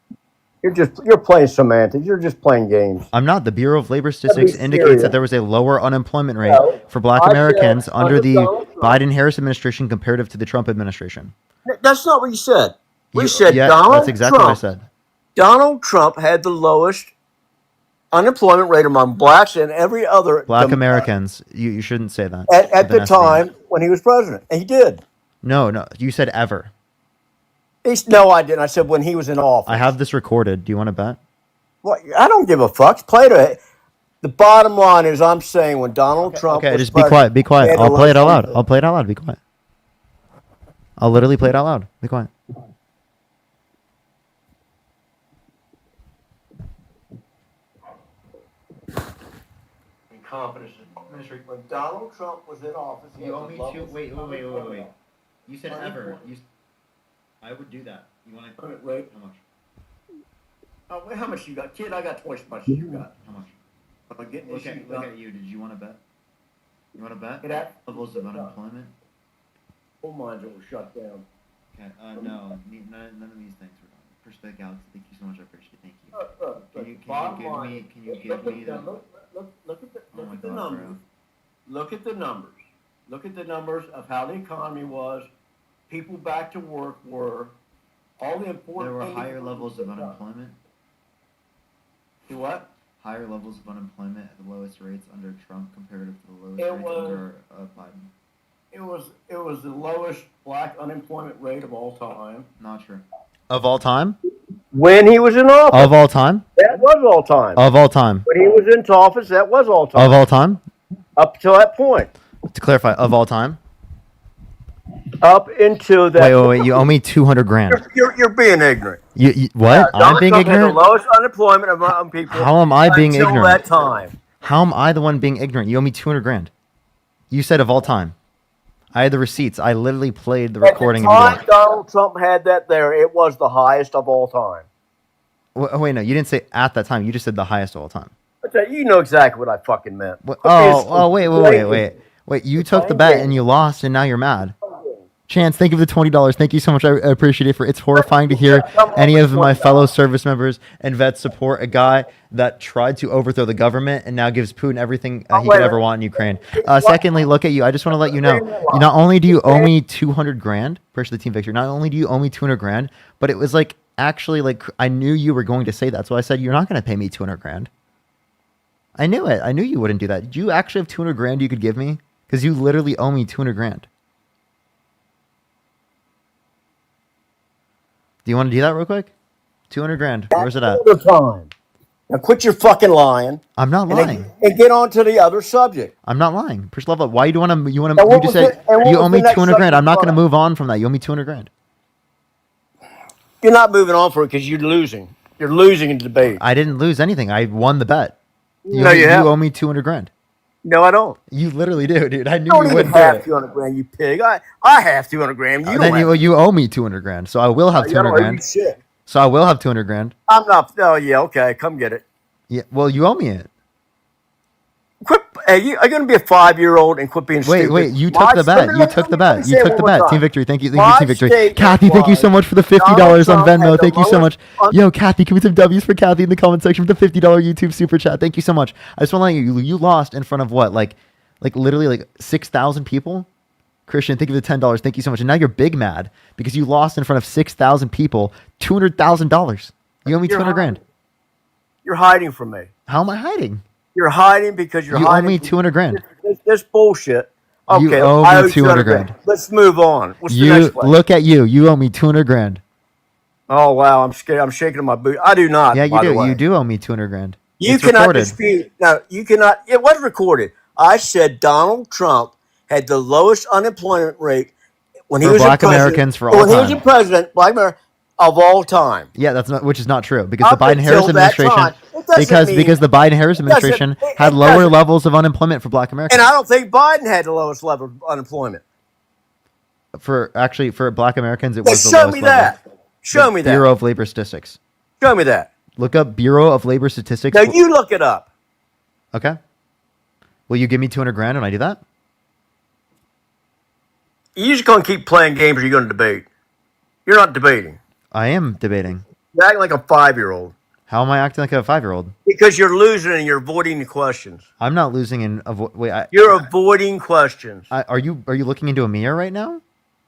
[SPEAKER 20] You're playing semantics. You're just playing games.
[SPEAKER 1] I'm not. The Bureau of Labor Statistics indicates
[SPEAKER 20] serious.
[SPEAKER 1] that there was a lower unemployment rate
[SPEAKER 20] No,
[SPEAKER 1] for black
[SPEAKER 20] I said
[SPEAKER 1] Americans under
[SPEAKER 20] under
[SPEAKER 1] the
[SPEAKER 20] Donald Trump.
[SPEAKER 1] Biden-Harris administration comparative to the Trump administration.
[SPEAKER 20] That's not what you said. We
[SPEAKER 1] You-
[SPEAKER 20] said
[SPEAKER 1] yeah,
[SPEAKER 20] Donald
[SPEAKER 1] that's exactly
[SPEAKER 20] Trump.
[SPEAKER 1] what I said.
[SPEAKER 20] Donald Trump had the lowest unemployment rate among blacks and every other
[SPEAKER 1] Black Americans. You shouldn't say that.
[SPEAKER 20] at
[SPEAKER 1] with
[SPEAKER 20] the
[SPEAKER 1] an estimate.
[SPEAKER 20] time when he was president. And he did.
[SPEAKER 1] No. You said ever.
[SPEAKER 20] No, I didn't. I said when he was in office.
[SPEAKER 1] I have this recorded. Do you want to bet?
[SPEAKER 20] Well, I don't give a fuck. Play to it. The bottom line is, I'm saying when Donald Trump.
[SPEAKER 1] Okay,
[SPEAKER 20] was
[SPEAKER 1] just be quiet.
[SPEAKER 20] president,
[SPEAKER 1] Be
[SPEAKER 20] he
[SPEAKER 1] quiet.
[SPEAKER 20] had the
[SPEAKER 1] I'll play it out
[SPEAKER 20] lowest
[SPEAKER 1] loud. I'll play it out loud. Be quiet. I'll literally play it out loud. Be quiet.
[SPEAKER 20] Confidence administration. When Donald Trump was in office, he
[SPEAKER 1] You
[SPEAKER 20] had
[SPEAKER 1] owe
[SPEAKER 20] the
[SPEAKER 1] me
[SPEAKER 20] lowest
[SPEAKER 1] wait.
[SPEAKER 20] unemployment.
[SPEAKER 1] You said ever. I would do that. You want to?
[SPEAKER 20] Wait.
[SPEAKER 1] How much?
[SPEAKER 20] How much you got, kid? I got twice as much as you got.
[SPEAKER 1] How much?
[SPEAKER 20] I'm getting
[SPEAKER 1] Look
[SPEAKER 20] issues
[SPEAKER 1] at
[SPEAKER 20] done.
[SPEAKER 1] you. Did you want to bet? You want to bet?
[SPEAKER 20] Get out.
[SPEAKER 1] Levels of unemployment.
[SPEAKER 20] Coal mines will shut down.
[SPEAKER 1] Okay. No. None of these things were done. Perspective, Alex. Thank you so much. I appreciate it. Thank you. Can you give me the?
[SPEAKER 20] Look at the
[SPEAKER 1] Oh my
[SPEAKER 20] look at the
[SPEAKER 1] God,
[SPEAKER 20] numbers.
[SPEAKER 1] bro.
[SPEAKER 20] Look at the numbers. Look at the numbers of how the economy was. People back to work were all the important.
[SPEAKER 1] There were
[SPEAKER 20] things
[SPEAKER 1] higher
[SPEAKER 20] that
[SPEAKER 1] levels
[SPEAKER 20] were
[SPEAKER 1] of
[SPEAKER 20] done.
[SPEAKER 1] unemployment.
[SPEAKER 20] See what?
[SPEAKER 1] Higher levels of unemployment at the lowest rates under Trump comparative to the lowest
[SPEAKER 20] It
[SPEAKER 1] rates
[SPEAKER 20] was-
[SPEAKER 1] under Biden.
[SPEAKER 20] It was the lowest black unemployment rate of all time.
[SPEAKER 1] Not true. Of all time?
[SPEAKER 20] When he was in office.
[SPEAKER 1] Of all time?
[SPEAKER 20] That was all time.
[SPEAKER 1] Of all time?
[SPEAKER 20] When he was in office, that was all time.
[SPEAKER 1] Of all time?
[SPEAKER 20] Up to that point.
[SPEAKER 1] To clarify, of all time?
[SPEAKER 20] Up into that.
[SPEAKER 1] Wait. You owe me 200 grand.
[SPEAKER 20] You're being ignorant.
[SPEAKER 1] You what?
[SPEAKER 20] Yeah,
[SPEAKER 1] I'm
[SPEAKER 20] Donald
[SPEAKER 1] being
[SPEAKER 20] Trump had
[SPEAKER 1] ignorant?
[SPEAKER 20] the lowest unemployment among people.
[SPEAKER 1] How am I being
[SPEAKER 20] until
[SPEAKER 1] ignorant?
[SPEAKER 20] that time.
[SPEAKER 1] How am I the one being ignorant? You owe me 200 grand. You said of all time. I had the receipts. I literally played the recording
[SPEAKER 20] At
[SPEAKER 1] of
[SPEAKER 20] the
[SPEAKER 1] you.
[SPEAKER 20] time Donald Trump had that there, it was the highest of all time.
[SPEAKER 1] Wait, no. You didn't say at that time. You just said the highest of all time.
[SPEAKER 20] You know exactly what I fucking meant.
[SPEAKER 1] Wait. You took the bet and you lost, and now you're mad. Chance, thank you for the $20. Thank you so much. I appreciate it. It's horrifying to hear any of my fellow service members and vets support a guy that tried to overthrow the government and now gives Putin everything he could ever want in Ukraine. Secondly, look at you. I just want to let you know, not only do you owe me 200 grand, first the team victory, not only do you owe me 200 grand, but it was like, actually, like, I knew you were going to say that. So I said, you're not going to pay me 200 grand. I knew it. I knew you wouldn't do that. Do you actually have 200 grand you could give me? Because you literally owe me 200 grand. Do you want to do that real quick? 200 grand. Where's it at?
[SPEAKER 20] All the time. Now quit your fucking lying.
[SPEAKER 1] I'm not lying.
[SPEAKER 20] And get on to the other subject.
[SPEAKER 1] I'm not lying. First level. Why do you want to? You
[SPEAKER 20] And
[SPEAKER 1] just said you owe me 200 grand. I'm not going to move on from that. You owe me 200 grand.
[SPEAKER 20] You're not moving on for it because you're losing. You're losing in the debate.
[SPEAKER 1] I didn't lose anything. I won the bet. You owe me 200 grand.
[SPEAKER 20] No, I don't.
[SPEAKER 1] You literally do, dude. I knew
[SPEAKER 20] You don't
[SPEAKER 1] you
[SPEAKER 20] even
[SPEAKER 1] wouldn't do
[SPEAKER 20] have
[SPEAKER 1] it.
[SPEAKER 20] 200 grand, you pig. I have 200 grand. You
[SPEAKER 1] Then
[SPEAKER 20] don't have
[SPEAKER 1] you owe me 200 grand. So I will have 200 grand.
[SPEAKER 20] Shit.
[SPEAKER 1] So I will have 200 grand.
[SPEAKER 20] I'm not. Oh yeah, okay. Come get it.
[SPEAKER 1] Yeah. Well, you owe me it.
[SPEAKER 20] Quit. Are you going to be a 5-year-old and quit being stupid?
[SPEAKER 1] Wait. You took the bet. You took the bet. You took the bet. Team victory. Thank you. Team victory.
[SPEAKER 20] statement
[SPEAKER 1] Kathy, thank you so much for the $50 on
[SPEAKER 20] Donald Trump had
[SPEAKER 1] Venmo.
[SPEAKER 20] the
[SPEAKER 1] Thank you so much.
[SPEAKER 20] lowest
[SPEAKER 1] Yo, Kathy, can we some W's for Kathy in the comment section with the $50 YouTube super chat? Thank you so much. I just want to let you lost in front of what? Like literally like 6,000 people? Christian, thank you for the $10. Thank you so much. And now you're big mad because you lost in front of 6,000 people, $200,000. You owe me 200 grand.
[SPEAKER 20] You're hiding from me.
[SPEAKER 1] How am I hiding?
[SPEAKER 20] You're hiding because you're
[SPEAKER 1] You
[SPEAKER 20] hiding.
[SPEAKER 1] owe me 200 grand.
[SPEAKER 20] This bullshit. Okay,
[SPEAKER 1] You owe
[SPEAKER 20] I
[SPEAKER 1] me
[SPEAKER 20] you
[SPEAKER 1] 200 grand.
[SPEAKER 20] Let's move on. What's the
[SPEAKER 1] You
[SPEAKER 20] next one?
[SPEAKER 1] look at you. You owe me 200 grand.
[SPEAKER 20] Oh wow, I'm scared. I'm shaking in my boot. I do not.
[SPEAKER 1] Yeah, you
[SPEAKER 20] by the
[SPEAKER 1] do.
[SPEAKER 20] way.
[SPEAKER 1] You do owe me 200 grand.
[SPEAKER 20] You
[SPEAKER 1] It's
[SPEAKER 20] cannot
[SPEAKER 1] recorded.
[SPEAKER 20] dispute. No, you cannot. It was recorded. I said Donald Trump had the lowest unemployment rate when he
[SPEAKER 1] For
[SPEAKER 20] was
[SPEAKER 1] Black
[SPEAKER 20] a president.
[SPEAKER 1] Americans for all
[SPEAKER 20] when he was
[SPEAKER 1] time.
[SPEAKER 20] a president, Black America of all time.
[SPEAKER 1] Yeah, which is not true because the
[SPEAKER 20] Up
[SPEAKER 1] Biden-Harris
[SPEAKER 20] until that
[SPEAKER 1] administration
[SPEAKER 20] time. It doesn't
[SPEAKER 1] because
[SPEAKER 20] mean-
[SPEAKER 1] the Biden-Harris
[SPEAKER 20] it doesn't-
[SPEAKER 1] administration
[SPEAKER 20] it
[SPEAKER 1] had lower
[SPEAKER 20] doesn't-
[SPEAKER 1] levels of unemployment for Black Americans.
[SPEAKER 20] And I don't think Biden had the lowest level of unemployment.
[SPEAKER 1] For Black Americans, it
[SPEAKER 20] Yeah,
[SPEAKER 1] was the
[SPEAKER 20] show
[SPEAKER 1] lowest
[SPEAKER 20] me
[SPEAKER 1] level.
[SPEAKER 20] that. Show
[SPEAKER 1] The
[SPEAKER 20] me that.
[SPEAKER 1] Bureau of Labor Statistics.
[SPEAKER 20] Show me that.
[SPEAKER 1] Look up Bureau of Labor Statistics.
[SPEAKER 20] Now you look it up.
[SPEAKER 1] Okay. Will you give me 200 grand when I do that?
[SPEAKER 20] You're just going to keep playing games or you're going to debate. You're not debating.
[SPEAKER 1] I am debating.
[SPEAKER 20] You're acting like a 5-year-old.
[SPEAKER 1] How am I acting like a 5-year-old?
[SPEAKER 20] Because you're losing and you're avoiding the questions.
[SPEAKER 1] I'm not losing in wait.
[SPEAKER 20] You're avoiding questions.
[SPEAKER 1] Are you looking into a mirror right now?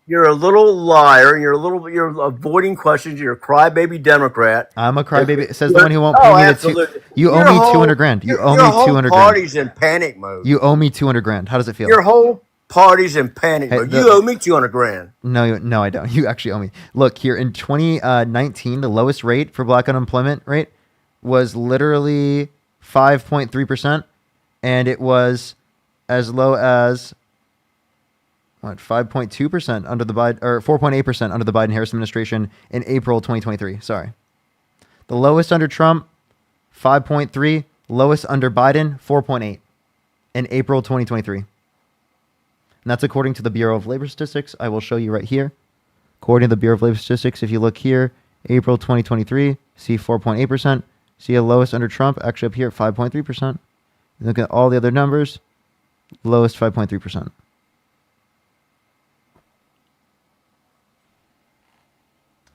[SPEAKER 20] You're a little liar. You're avoiding questions. You're a crybaby Democrat.
[SPEAKER 1] I'm a crybaby. Says the one who won't
[SPEAKER 20] Oh,
[SPEAKER 1] pay me
[SPEAKER 20] absolutely.
[SPEAKER 1] You owe
[SPEAKER 20] Your
[SPEAKER 1] me
[SPEAKER 20] whole-
[SPEAKER 1] 200 grand. You owe
[SPEAKER 20] your
[SPEAKER 1] me
[SPEAKER 20] whole
[SPEAKER 1] 200 grand.
[SPEAKER 20] party's in panic mode.
[SPEAKER 1] You owe me 200 grand. How does it feel?
[SPEAKER 20] Your whole party's in panic
[SPEAKER 1] Hey,
[SPEAKER 20] mode. You owe me 200 grand.
[SPEAKER 1] No, I don't. You actually owe me. Look here in 2019, the lowest rate for Black unemployment rate was literally 5.3%, and it was as low as 5.2% under the Biden, or 4.8% under the Biden-Harris administration in April 2023. Sorry, the lowest under Trump, 5.3. Lowest under Biden, 4.8 in April 2023. And that's according to the Bureau of Labor Statistics. I will show you right here. According to the Bureau of Labor Statistics, if you look here, April 2023, see 4.8%. See a lowest under Trump, actually up here at 5.3%. Look at all the other numbers, lowest 5.3%.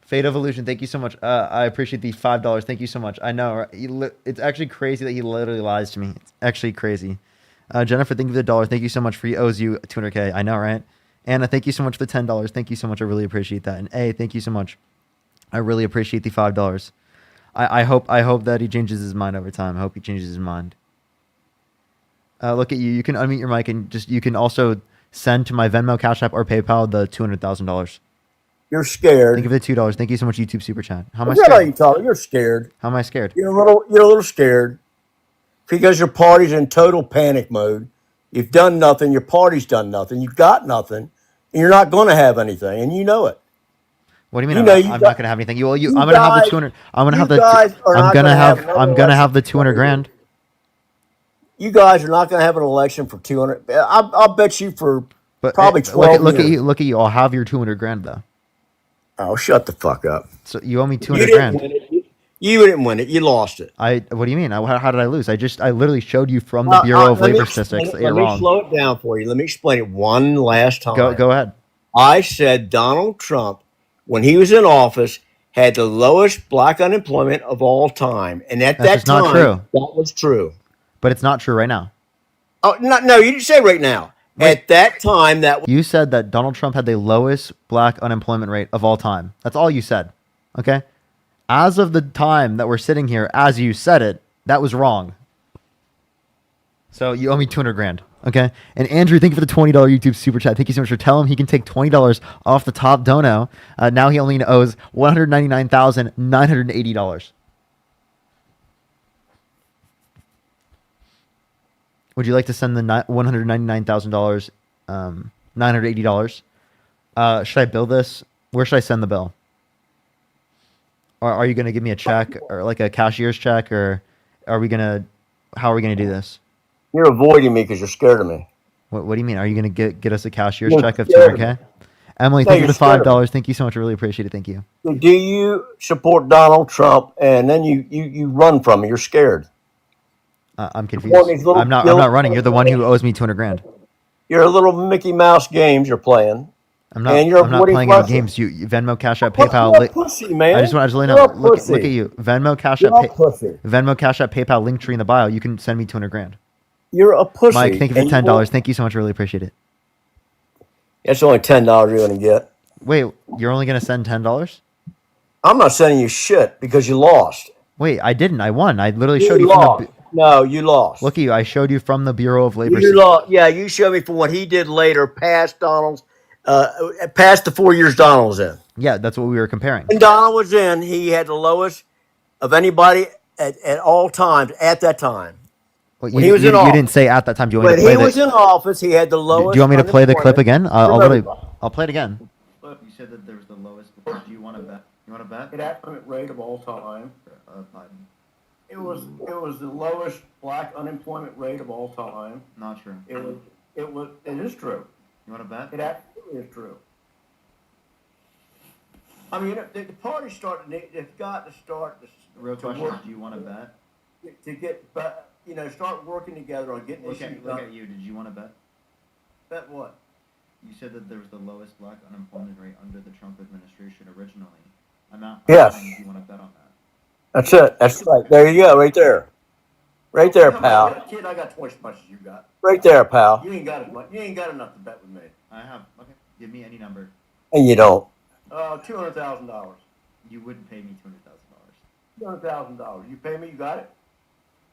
[SPEAKER 1] Fate of Illusion, thank you so much. I appreciate the $5. Thank you so much. I know, right? It's actually crazy that he literally lies to me. It's actually crazy. Jennifer, thank you for the $1. Thank you so much for he owes you 200K. I know, right? Anna, thank you so much for the $10. Thank you so much. I really appreciate that. And A, thank you so much. I really appreciate the $5. I hope that he changes his mind over time. I hope he changes his mind. Look at you. You can unmute your mic and you can also send to my Venmo, Cash App, or PayPal the $200,000.
[SPEAKER 20] You're scared.
[SPEAKER 1] Thank you for the $2. Thank you so much, YouTube Super Chat. How am I
[SPEAKER 20] What are you
[SPEAKER 1] scared?
[SPEAKER 20] talking? You're scared.
[SPEAKER 1] How am I scared?
[SPEAKER 20] You're a little scared because your party's in total panic mode. You've done nothing. Your party's done nothing. You've got nothing, and you're not going to have anything, and you know it.
[SPEAKER 1] What do you mean?
[SPEAKER 20] You
[SPEAKER 1] I'm,
[SPEAKER 20] know,
[SPEAKER 1] I'm not gonna have anything. I'm gonna have
[SPEAKER 20] guys-
[SPEAKER 1] the 200. I'm gonna
[SPEAKER 20] you
[SPEAKER 1] have the.
[SPEAKER 20] guys are
[SPEAKER 1] I'm
[SPEAKER 20] not
[SPEAKER 1] gonna
[SPEAKER 20] gonna
[SPEAKER 1] have.
[SPEAKER 20] have
[SPEAKER 1] I'm gonna have the 200 grand.
[SPEAKER 20] You guys are not going to have an election for 200. I'll bet you for
[SPEAKER 1] But
[SPEAKER 20] probably 12
[SPEAKER 1] look at
[SPEAKER 20] years.
[SPEAKER 1] you. Look at you. I'll have your 200 grand though.
[SPEAKER 20] Oh, shut the fuck up.
[SPEAKER 1] So you owe me
[SPEAKER 20] You
[SPEAKER 1] 200
[SPEAKER 20] didn't
[SPEAKER 1] grand.
[SPEAKER 20] win it. You didn't win it. You lost it.
[SPEAKER 1] What do you mean? How did I lose? I literally showed you from the Bureau of
[SPEAKER 20] Let me
[SPEAKER 1] Labor
[SPEAKER 20] explain
[SPEAKER 1] Statistics
[SPEAKER 20] it-
[SPEAKER 1] that you're
[SPEAKER 20] Let me
[SPEAKER 1] wrong.
[SPEAKER 20] slow it down for you. Let me explain it one last time.
[SPEAKER 1] Go ahead.
[SPEAKER 20] I said Donald Trump, when he was in office, had the lowest black unemployment of all time. And at
[SPEAKER 1] That's
[SPEAKER 20] that
[SPEAKER 1] just not
[SPEAKER 20] time,
[SPEAKER 1] true.
[SPEAKER 20] that was true.
[SPEAKER 1] But it's not true right now.
[SPEAKER 20] Oh, no, you didn't say right now. At that time, that was
[SPEAKER 1] You said that Donald Trump had the lowest black unemployment rate of all time. That's all you said. Okay? As of the time that we're sitting here, as you said it, that was wrong. So you owe me 200 grand. Okay? And Andrew, thank you for the $20 YouTube super chat. Thank you so much for telling him he can take $20 off the top dono. Now he only owes $199,980. Would you like to send the $199,000, $980? Should I bill this? Where should I send the bill? Or are you going to give me a check or like a cashier's check, or are we going to, how are we going to do this?
[SPEAKER 20] you're avoiding me because you're scared of me.
[SPEAKER 1] What do you mean? Are you going to get us a cashier's
[SPEAKER 20] You're
[SPEAKER 1] check of
[SPEAKER 20] scared.
[SPEAKER 1] 200K? Emily,
[SPEAKER 20] No,
[SPEAKER 1] thank you
[SPEAKER 20] you're
[SPEAKER 1] for the
[SPEAKER 20] scared of
[SPEAKER 1] $5. Thank you so much. I really appreciate it. Thank you.
[SPEAKER 20] Do you support Donald Trump and then you run from it? You're scared.
[SPEAKER 1] I'm
[SPEAKER 20] You're
[SPEAKER 1] confused.
[SPEAKER 20] these little
[SPEAKER 1] I'm not
[SPEAKER 20] guilt-
[SPEAKER 1] running. You're the one who owes me 200 grand.
[SPEAKER 20] You're a little Mickey Mouse games you're playing.
[SPEAKER 1] I'm not.
[SPEAKER 20] And you're
[SPEAKER 1] I'm not
[SPEAKER 20] avoiding
[SPEAKER 1] playing any
[SPEAKER 20] questions.
[SPEAKER 1] games. You Venmo, Cash App,
[SPEAKER 20] You're
[SPEAKER 1] PayPal.
[SPEAKER 20] a pussy, man.
[SPEAKER 1] I just want to let you
[SPEAKER 20] You're
[SPEAKER 1] know.
[SPEAKER 20] a
[SPEAKER 1] Look
[SPEAKER 20] pussy.
[SPEAKER 1] at you. Venmo, Cash
[SPEAKER 20] You're
[SPEAKER 1] App,
[SPEAKER 20] a pussy.
[SPEAKER 1] Venmo, Cash App, PayPal. Link tree in the bio. You can send me 200 grand.
[SPEAKER 20] You're a pussy.
[SPEAKER 1] Mike, thank you for
[SPEAKER 20] and
[SPEAKER 1] $10. Thank you so much. I really appreciate it.
[SPEAKER 20] It's only $10 you're going to get.
[SPEAKER 1] Wait, you're only gonna send $10?
[SPEAKER 20] I'm not sending you shit because you lost.
[SPEAKER 1] Wait, I didn't. I won. I literally
[SPEAKER 20] You
[SPEAKER 1] showed you
[SPEAKER 20] lost.
[SPEAKER 1] from the.
[SPEAKER 20] No, you lost.
[SPEAKER 1] Look at you. I showed you from the Bureau of Labor.
[SPEAKER 20] You lost. Yeah, you showed me from what he did later past Donald's, past the 4 years Donald was in.
[SPEAKER 1] Yeah, that's what we were comparing.
[SPEAKER 20] When Donald was in, he had the lowest of anybody at all times at that time.
[SPEAKER 1] Well,
[SPEAKER 20] When he was in
[SPEAKER 1] you
[SPEAKER 20] office.
[SPEAKER 1] didn't say at that time. Do you want me
[SPEAKER 20] When
[SPEAKER 1] to play
[SPEAKER 20] he was in office, he had the
[SPEAKER 1] Do
[SPEAKER 20] lowest.
[SPEAKER 1] you want me to play the clip again?
[SPEAKER 20] unemployment
[SPEAKER 1] I'll play it again.
[SPEAKER 20] You said that there was the lowest. Do you want to bet? You want to bet? Unemployment rate of all time. It was the lowest black unemployment rate of all time.
[SPEAKER 1] Not true.
[SPEAKER 20] It is true.
[SPEAKER 1] You want to bet?
[SPEAKER 20] It absolutely is true. I mean, the party started. It's got to start.
[SPEAKER 1] Real
[SPEAKER 20] to
[SPEAKER 1] question:
[SPEAKER 20] work-
[SPEAKER 1] Do you want to bet?
[SPEAKER 20] to get, start working together on getting
[SPEAKER 1] Look
[SPEAKER 20] issues
[SPEAKER 1] at
[SPEAKER 20] done.
[SPEAKER 1] you. Did you want to bet?
[SPEAKER 20] Bet what?
[SPEAKER 1] You said that there was the lowest black unemployment rate under the Trump administration originally.
[SPEAKER 20] Yes.
[SPEAKER 1] Do you want to bet on that?
[SPEAKER 20] That's it. That's right. There you go. Right there. Right there, pal.
[SPEAKER 11] Kid, I got twice as much as you got.
[SPEAKER 20] Right there, pal.
[SPEAKER 11] You ain't got as much. You ain't got enough to bet with me.
[SPEAKER 1] I have. Okay. Give me any number.
[SPEAKER 20] And you don't.
[SPEAKER 11] $200,000.
[SPEAKER 1] You wouldn't pay me $200,000.
[SPEAKER 11] $200,000. You pay me. You got it.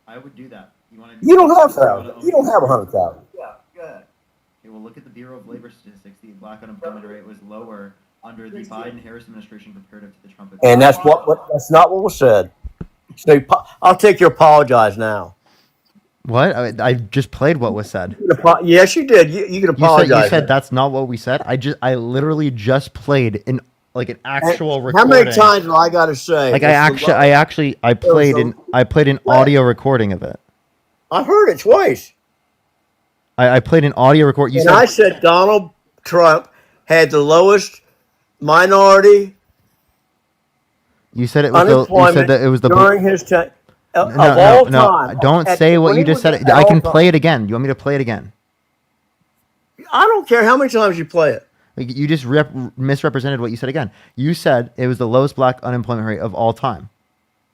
[SPEAKER 1] I would do that. You want to?
[SPEAKER 20] You don't have $100,000. You don't have $100,000.
[SPEAKER 11] Yeah. Go ahead.
[SPEAKER 1] Okay, well, look at the Bureau of Labor Statistics. The black unemployment rate was lower under the Biden-Harris administration comparative to the Trump administration.
[SPEAKER 20] And that's that's not what was said. So I'll take your apologize now.
[SPEAKER 1] What? I just played what was said.
[SPEAKER 20] Yes, you did. You can apologize.
[SPEAKER 1] You said that's not what we said. I literally just played an actual
[SPEAKER 20] How
[SPEAKER 1] recording.
[SPEAKER 20] many times do I got to say?
[SPEAKER 1] Like I played an audio recording of it.
[SPEAKER 20] I heard it twice.
[SPEAKER 1] I played an audio record.
[SPEAKER 20] I said Donald Trump had the lowest minority.
[SPEAKER 1] You said it was you said that it was the
[SPEAKER 20] during his time of
[SPEAKER 1] no,
[SPEAKER 20] all
[SPEAKER 1] no,
[SPEAKER 20] time.
[SPEAKER 1] don't say what you just said. I can play it again. You want me to play it again?
[SPEAKER 20] I don't care how many times you play it.
[SPEAKER 1] Like, you just misrepresented what you said again. You said it was the lowest black unemployment rate of all time.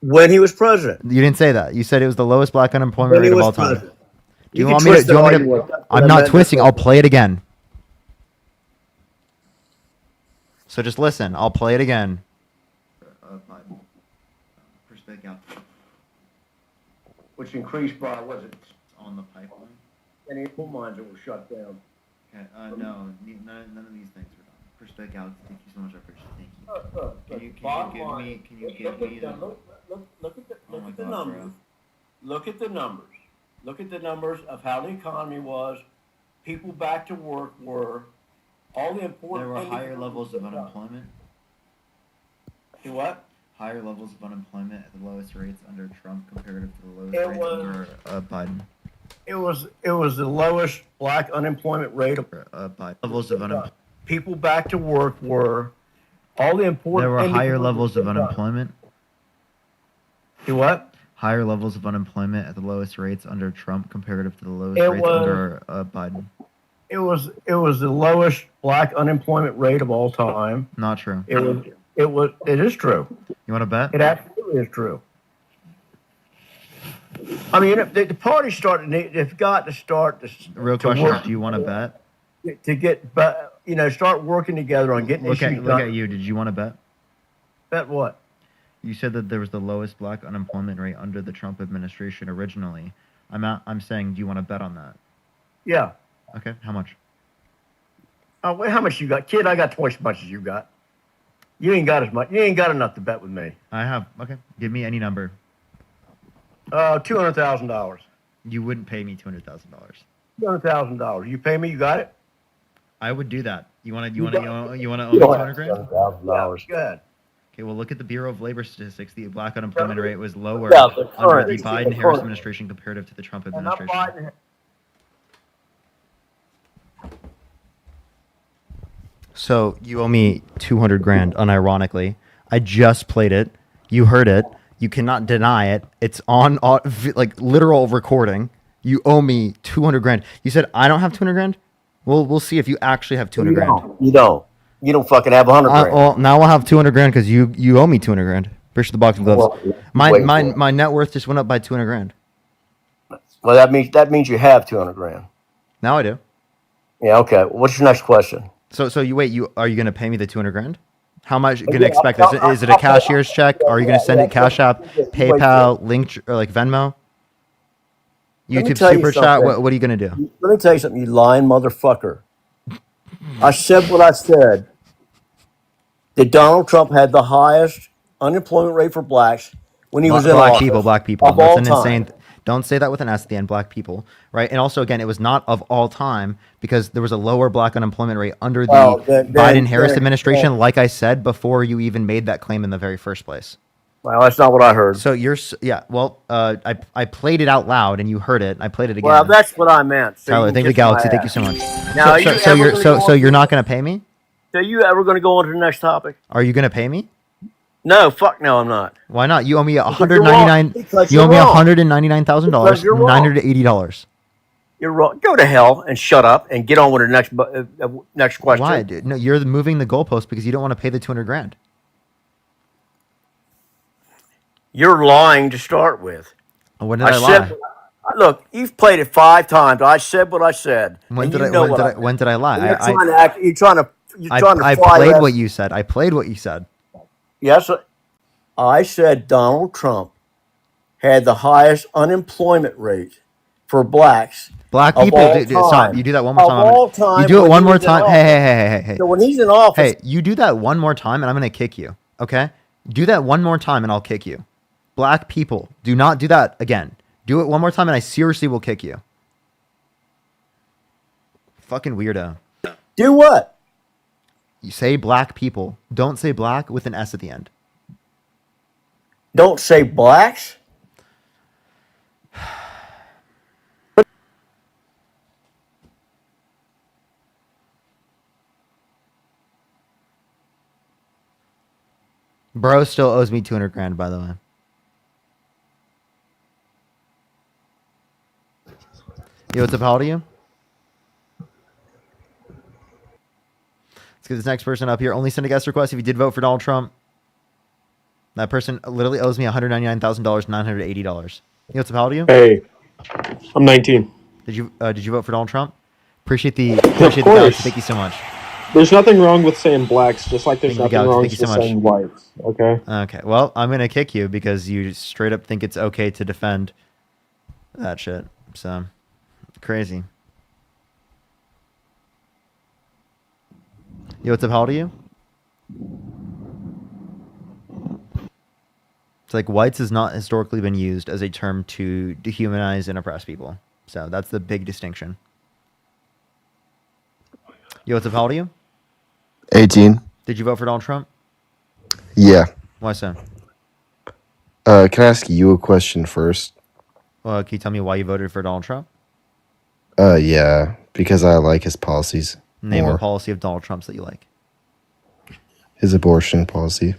[SPEAKER 20] When he was president.
[SPEAKER 1] You didn't say that. You said it was the lowest black unemployment
[SPEAKER 20] When he
[SPEAKER 1] rate of
[SPEAKER 20] was
[SPEAKER 1] all time.
[SPEAKER 20] president.
[SPEAKER 1] Do you want me to? Do you want me to? I'm not twisting. I'll play it again. So just listen. I'll play it again.
[SPEAKER 20] Which increased by, was it?
[SPEAKER 1] On the pipeline.
[SPEAKER 20] Any coal mines that were shut down.
[SPEAKER 1] Okay. No. None of these things are done. First back out. Thank you so much. I appreciate it. Thank you. Can you give me the?
[SPEAKER 20] Look at the numbers. Look at the numbers. Look at the numbers of how the economy was. People back to work were. All the important.
[SPEAKER 1] There were higher levels of unemployment.
[SPEAKER 20] What?
[SPEAKER 1] Higher levels of unemployment at the lowest rates under Trump comparative to the lowest rates under Biden.
[SPEAKER 20] It was the lowest black unemployment rate of
[SPEAKER 1] Biden. Levels of unemployment.
[SPEAKER 20] people back to work were all the important.
[SPEAKER 1] There were higher levels of unemployment.
[SPEAKER 20] You what?
[SPEAKER 1] Higher levels of unemployment at the lowest rates under Trump comparative to the lowest rates under Biden.
[SPEAKER 20] It was the lowest black unemployment rate of all time.
[SPEAKER 1] Not true.
[SPEAKER 20] It is true.
[SPEAKER 1] You want to bet?
[SPEAKER 20] It absolutely is true. I mean, the party started. It's got to start to.
[SPEAKER 1] Real question: do you want to bet?
[SPEAKER 20] To get, start working together on getting.
[SPEAKER 1] Look at you. Did you want to bet?
[SPEAKER 20] Bet what?
[SPEAKER 1] You said that there was the lowest black unemployment rate under the Trump administration originally. I'm saying, do you want to bet on that?
[SPEAKER 20] Yeah.
[SPEAKER 1] Okay. How much?
[SPEAKER 20] Wait, how much you got, kid? I got twice as much as you got. You ain't got as much. You ain't got enough to bet with me.
[SPEAKER 1] I have. Okay. Give me any number.
[SPEAKER 20] $200,000.
[SPEAKER 1] You wouldn't pay me $200,000.
[SPEAKER 20] $200,000. You pay me. You got it.
[SPEAKER 1] I would do that. You want to owe me $200,000?
[SPEAKER 20] $200,000. Go ahead.
[SPEAKER 1] Okay, well, look at the Bureau of Labor Statistics. The black unemployment rate was lower under the Biden-Harris administration comparative to the Trump administration. So you owe me 200 grand, unironically. I just played it. You heard it. You cannot deny it. It's on like literal recording. You owe me 200 grand. You said I don't have 200 grand. We'll see if you actually have 200 grand.
[SPEAKER 20] You don't. You don't fucking have 100 grand.
[SPEAKER 1] Well, now I'll have 200 grand because you owe me 200 grand. Fish the boxing gloves. My net worth just went up by 200 grand.
[SPEAKER 20] Well, that means you have 200 grand.
[SPEAKER 1] Now I do.
[SPEAKER 20] Yeah. Okay. What's your next question?
[SPEAKER 1] So you wait. Are you going to pay me the 200 grand? How much are you going to expect? Is it a cashier's check? Are you going to send it Cash App, PayPal, Link, or like Venmo? YouTube Super Chat? What are you going to do?
[SPEAKER 20] Let me tell you something, you lying motherfucker. I said what I said. That Donald Trump had the highest unemployment rate for blacks when he was in office.
[SPEAKER 1] Black people.
[SPEAKER 20] Of
[SPEAKER 1] That's
[SPEAKER 20] all
[SPEAKER 1] an
[SPEAKER 20] time.
[SPEAKER 1] insane. Don't say that with an S at the end. Black people, right? And also, again, it was not of all time because there was a lower black unemployment rate under the Biden-Harris administration. Like I said before, you even made that claim in the very first place.
[SPEAKER 20] Well, that's not what I heard.
[SPEAKER 1] So Well, I played it out loud and you heard it. I played it again.
[SPEAKER 20] Well, that's what I meant. So
[SPEAKER 1] Tyler, thank you, Galaxy. Thank you so much.
[SPEAKER 20] Now,
[SPEAKER 1] So you're not going to pay me?
[SPEAKER 20] So you ever going to go on to the next topic?
[SPEAKER 1] Are you going to pay me?
[SPEAKER 20] No, fuck no, I'm not.
[SPEAKER 1] Why not? You owe me $199. You owe me $199,000. $980.
[SPEAKER 20] You're wrong. Go to hell and shut up and get on with the next question.
[SPEAKER 1] Why, dude? No, you're moving the goalpost because you don't want to pay the 200 grand.
[SPEAKER 20] You're lying to start with.
[SPEAKER 1] When did I lie?
[SPEAKER 20] Look, you've played it 5 times. I said what I said.
[SPEAKER 1] When did I lie?
[SPEAKER 20] You're trying to
[SPEAKER 1] I played what you said. I played what you said.
[SPEAKER 20] Yes, I said Donald Trump had the highest unemployment rate for blacks.
[SPEAKER 1] Black people, stop. You do that one more time. You do it one more time. Hey.
[SPEAKER 20] So when he's in office,
[SPEAKER 1] hey, you do that one more time, and I'm going to kick you. Okay? Do that one more time, and I'll kick you. Black people, do not do that again. Do it one more time, and I seriously will kick you. Fucking weirdo.
[SPEAKER 20] Do what?
[SPEAKER 1] You say black people. Don't say black with an S at the end.
[SPEAKER 20] Don't say blacks?
[SPEAKER 1] Bro still owes me 200 grand, by the way. Yo, what's up? How old are you? Let's get this next person up here. Only send a guest request if you did vote for Donald Trump. That person literally owes me $199,000, $980. Yo, what's up? How old are you?
[SPEAKER 3] Hey, I'm 19.
[SPEAKER 1] Did you vote for Donald Trump? Appreciate the galaxy. Thank you so much.
[SPEAKER 3] There's nothing wrong with saying blacks, just like there's nothing wrong with
[SPEAKER 1] so
[SPEAKER 3] saying whites. Okay.
[SPEAKER 1] Okay. Well, I'm gonna kick you because you straight up think it's okay to defend that shit. So crazy. Yo, what's up? How old are you? It's like whites has not historically been used as a term to dehumanize and oppress people. So that's the big distinction. Yo, what's up? How old are you?
[SPEAKER 10] 18.
[SPEAKER 1] Did you vote for Donald Trump?
[SPEAKER 10] Yeah.
[SPEAKER 1] Why so?
[SPEAKER 10] Can I ask you a question first?
[SPEAKER 1] Can you tell me why you voted for Donald Trump?
[SPEAKER 10] Yeah, because I like his policies.
[SPEAKER 1] Name
[SPEAKER 10] more.
[SPEAKER 1] a policy of Donald Trump's that you like.
[SPEAKER 10] His abortion policy.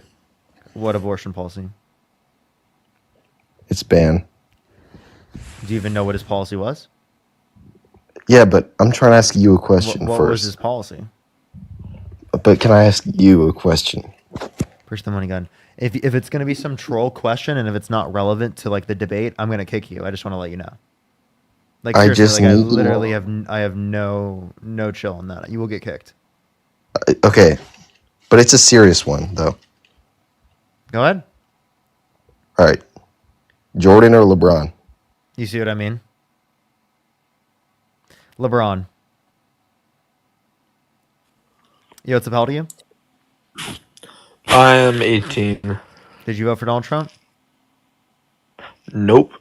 [SPEAKER 1] What abortion policy?
[SPEAKER 10] It's banned.
[SPEAKER 1] Do you even know what his policy was?
[SPEAKER 10] Yeah, but I'm trying to ask you a question
[SPEAKER 1] what
[SPEAKER 10] first.
[SPEAKER 1] was his policy?
[SPEAKER 10] But can I ask you a question?
[SPEAKER 1] Push the money gun. If it's gonna be some troll question and if it's not relevant to like the debate, I'm gonna kick you. I just want to let you know. Like seriously, I literally have no chill on that. You will get kicked.
[SPEAKER 10] Okay, but it's a serious one though.
[SPEAKER 1] Go ahead.
[SPEAKER 10] All right, Jordan or LeBron?
[SPEAKER 1] You see what I mean? LeBron. Yo, what's up? How old are you?
[SPEAKER 3] I am 18.
[SPEAKER 1] Did you vote for Donald Trump?
[SPEAKER 3] Nope.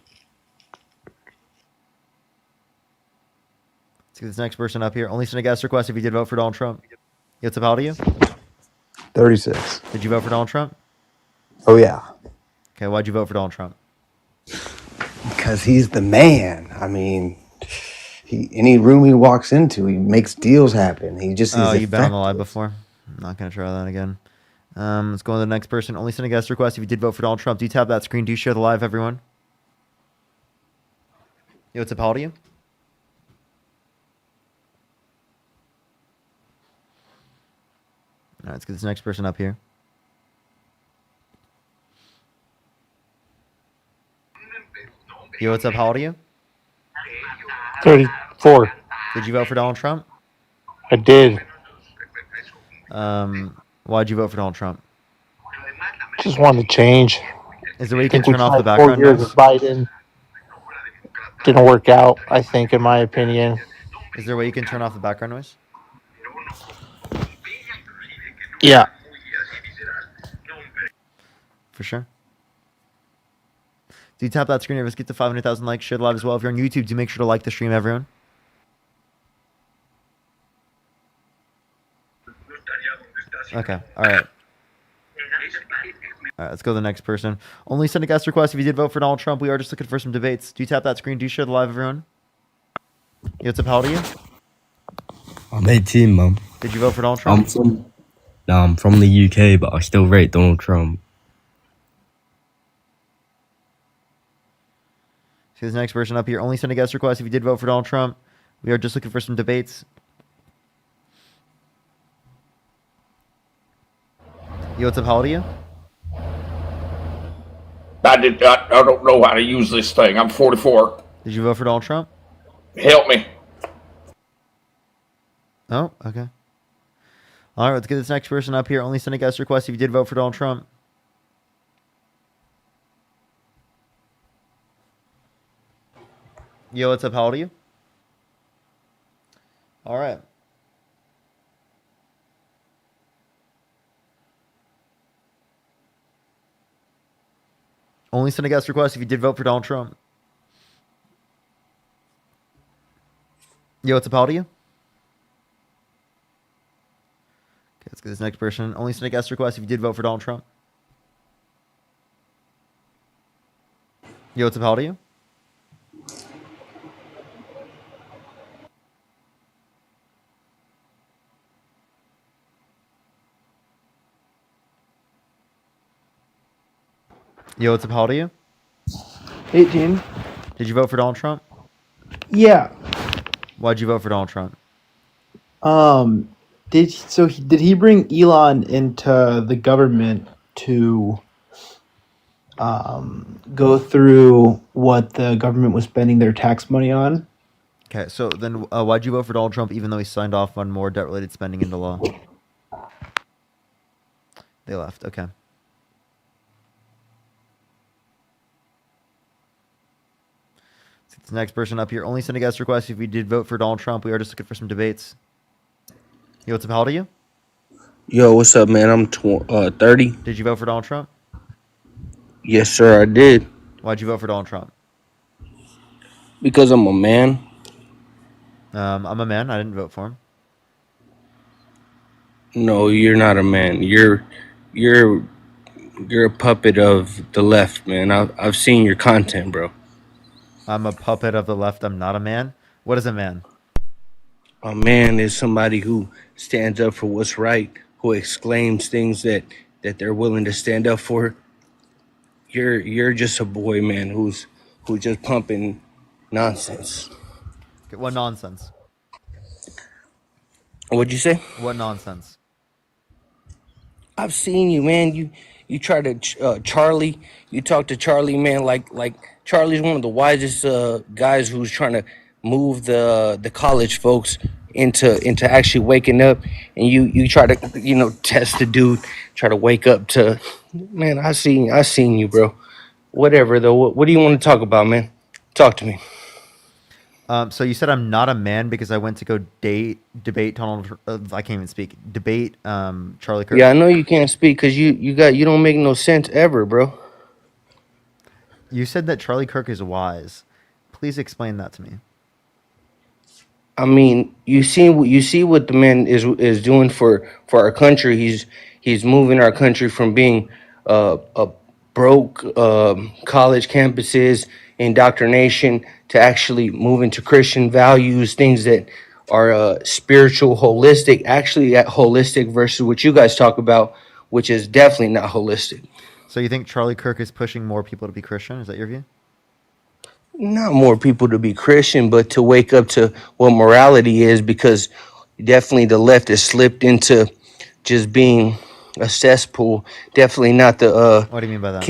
[SPEAKER 1] Let's get this next person up here. Only send a guest request if you did vote for Donald Trump. Yo, what's up? How old are you?
[SPEAKER 22] 36.
[SPEAKER 1] Did you vote for Donald Trump?
[SPEAKER 22] Oh, yeah.
[SPEAKER 1] Okay, why'd you vote for Donald Trump?
[SPEAKER 22] Because he's the man. I mean, any room he walks into, he makes deals happen. He just
[SPEAKER 1] Oh, you've been on the live before? I'm not going to try that again. Let's go on to the next person. Only send a guest request if you did vote for Donald Trump. Do you tap that screen? Do you share the live, everyone? Yo, what's up? How old are you? All right, let's get this next person up here. Yo, what's up? How old are you?
[SPEAKER 3] 34.
[SPEAKER 1] Did you vote for Donald Trump?
[SPEAKER 3] I did.
[SPEAKER 1] Why'd you vote for Donald Trump?
[SPEAKER 3] Just wanted to change.
[SPEAKER 1] Is there a way you
[SPEAKER 3] I
[SPEAKER 1] can
[SPEAKER 3] think we
[SPEAKER 1] turn off the
[SPEAKER 3] tried 4
[SPEAKER 1] background
[SPEAKER 3] years
[SPEAKER 1] noise?
[SPEAKER 3] of Biden. Didn't work out, I think, in my opinion.
[SPEAKER 1] Is there a way you can turn off the background noise?
[SPEAKER 3] Yeah.
[SPEAKER 1] For sure. Do you tap that screen? Let's get to 500,000 likes. Share the live as well. If you're on YouTube, do make sure to like the stream, everyone. Okay. All right. All right, let's go to the next person. Only send a guest request if you did vote for Donald Trump. We are just looking for some debates. Do you tap that screen? Do you share the live, everyone? Yo, what's up? How old are you?
[SPEAKER 4] I'm 18, man.
[SPEAKER 1] Did you vote for Donald Trump?
[SPEAKER 4] I'm from the UK, but I still rate Donald Trump.
[SPEAKER 1] See this next person up here. Only send a guest request if you did vote for Donald Trump. We are just looking for some debates. Yo, what's up? How old are you?
[SPEAKER 5] I don't know how to use this thing. I'm 44.
[SPEAKER 1] Did you vote for Donald Trump?
[SPEAKER 5] Help me.
[SPEAKER 1] Oh, okay. All right, let's get this next person up here. Only send a guest request if you did vote for Donald Trump. Yo, what's up? How old are you? All right. Only send a guest request if you did vote for Donald Trump. Yo, what's up? How old are you? Okay, let's get this next person. Only send a guest request if you did vote for Donald Trump. Yo, what's up? How old are you? Yo, what's up? How old are you?
[SPEAKER 23] 18.
[SPEAKER 1] Did you vote for Donald Trump?
[SPEAKER 23] Yeah.
[SPEAKER 1] Why'd you vote for Donald Trump?
[SPEAKER 23] Did he bring Elon into the government to go through what the government was spending their tax money on?
[SPEAKER 1] Okay, so then why'd you vote for Donald Trump even though he signed off on more debt-related spending into law? They left. Okay. The next person up here. Only send a guest request if you did vote for Donald Trump. We are just looking for some debates. Yo, what's up? How old are you?
[SPEAKER 24] Yo, what's up, man? I'm 30.
[SPEAKER 1] Did you vote for Donald Trump?
[SPEAKER 24] Yes, sir, I did.
[SPEAKER 1] Why'd you vote for Donald Trump?
[SPEAKER 24] Because I'm a man.
[SPEAKER 1] I'm a man. I didn't vote for him.
[SPEAKER 24] No, you're not a man. You're a puppet of the left, man. I've seen your content, bro.
[SPEAKER 1] I'm a puppet of the left. I'm not a man. What is a man?
[SPEAKER 24] A man is somebody who stands up for what's right, who exclaims things that they're willing to stand up for. You're just a boy, man, who's just pumping nonsense.
[SPEAKER 1] Okay, what nonsense?
[SPEAKER 24] What'd you say?
[SPEAKER 1] What nonsense?
[SPEAKER 24] I've seen you, man. You try to Charlie. You talk to Charlie, man, like Charlie's one of the wisest guys who's trying to move the college folks into actually waking up, and you try to test the dude, try to wake up to, man. I seen you, bro. Whatever though. What do you want to talk about, man? Talk to me.
[SPEAKER 1] So you said I'm not a man because I went to go debate Donald. I can't even speak. Debate Charlie Kirk.
[SPEAKER 24] Yeah, I know you can't speak because you don't make no sense ever, bro.
[SPEAKER 1] You said that Charlie Kirk is wise. Please explain that to me.
[SPEAKER 24] I mean, you see what the man is doing for our country. He's moving our country from being a broke college campuses, indoctrination, to actually moving to Christian values, things that spiritual, holistic. Actually, that holistic versus what you guys talk about, which is definitely not holistic.
[SPEAKER 1] So you think Charlie Kirk is pushing more people to be Christian? Is that your view?
[SPEAKER 24] Not more people to be Christian, but to wake up to what morality is, because definitely the left has slipped into just being a cesspool. Definitely not the
[SPEAKER 1] What do you mean by that?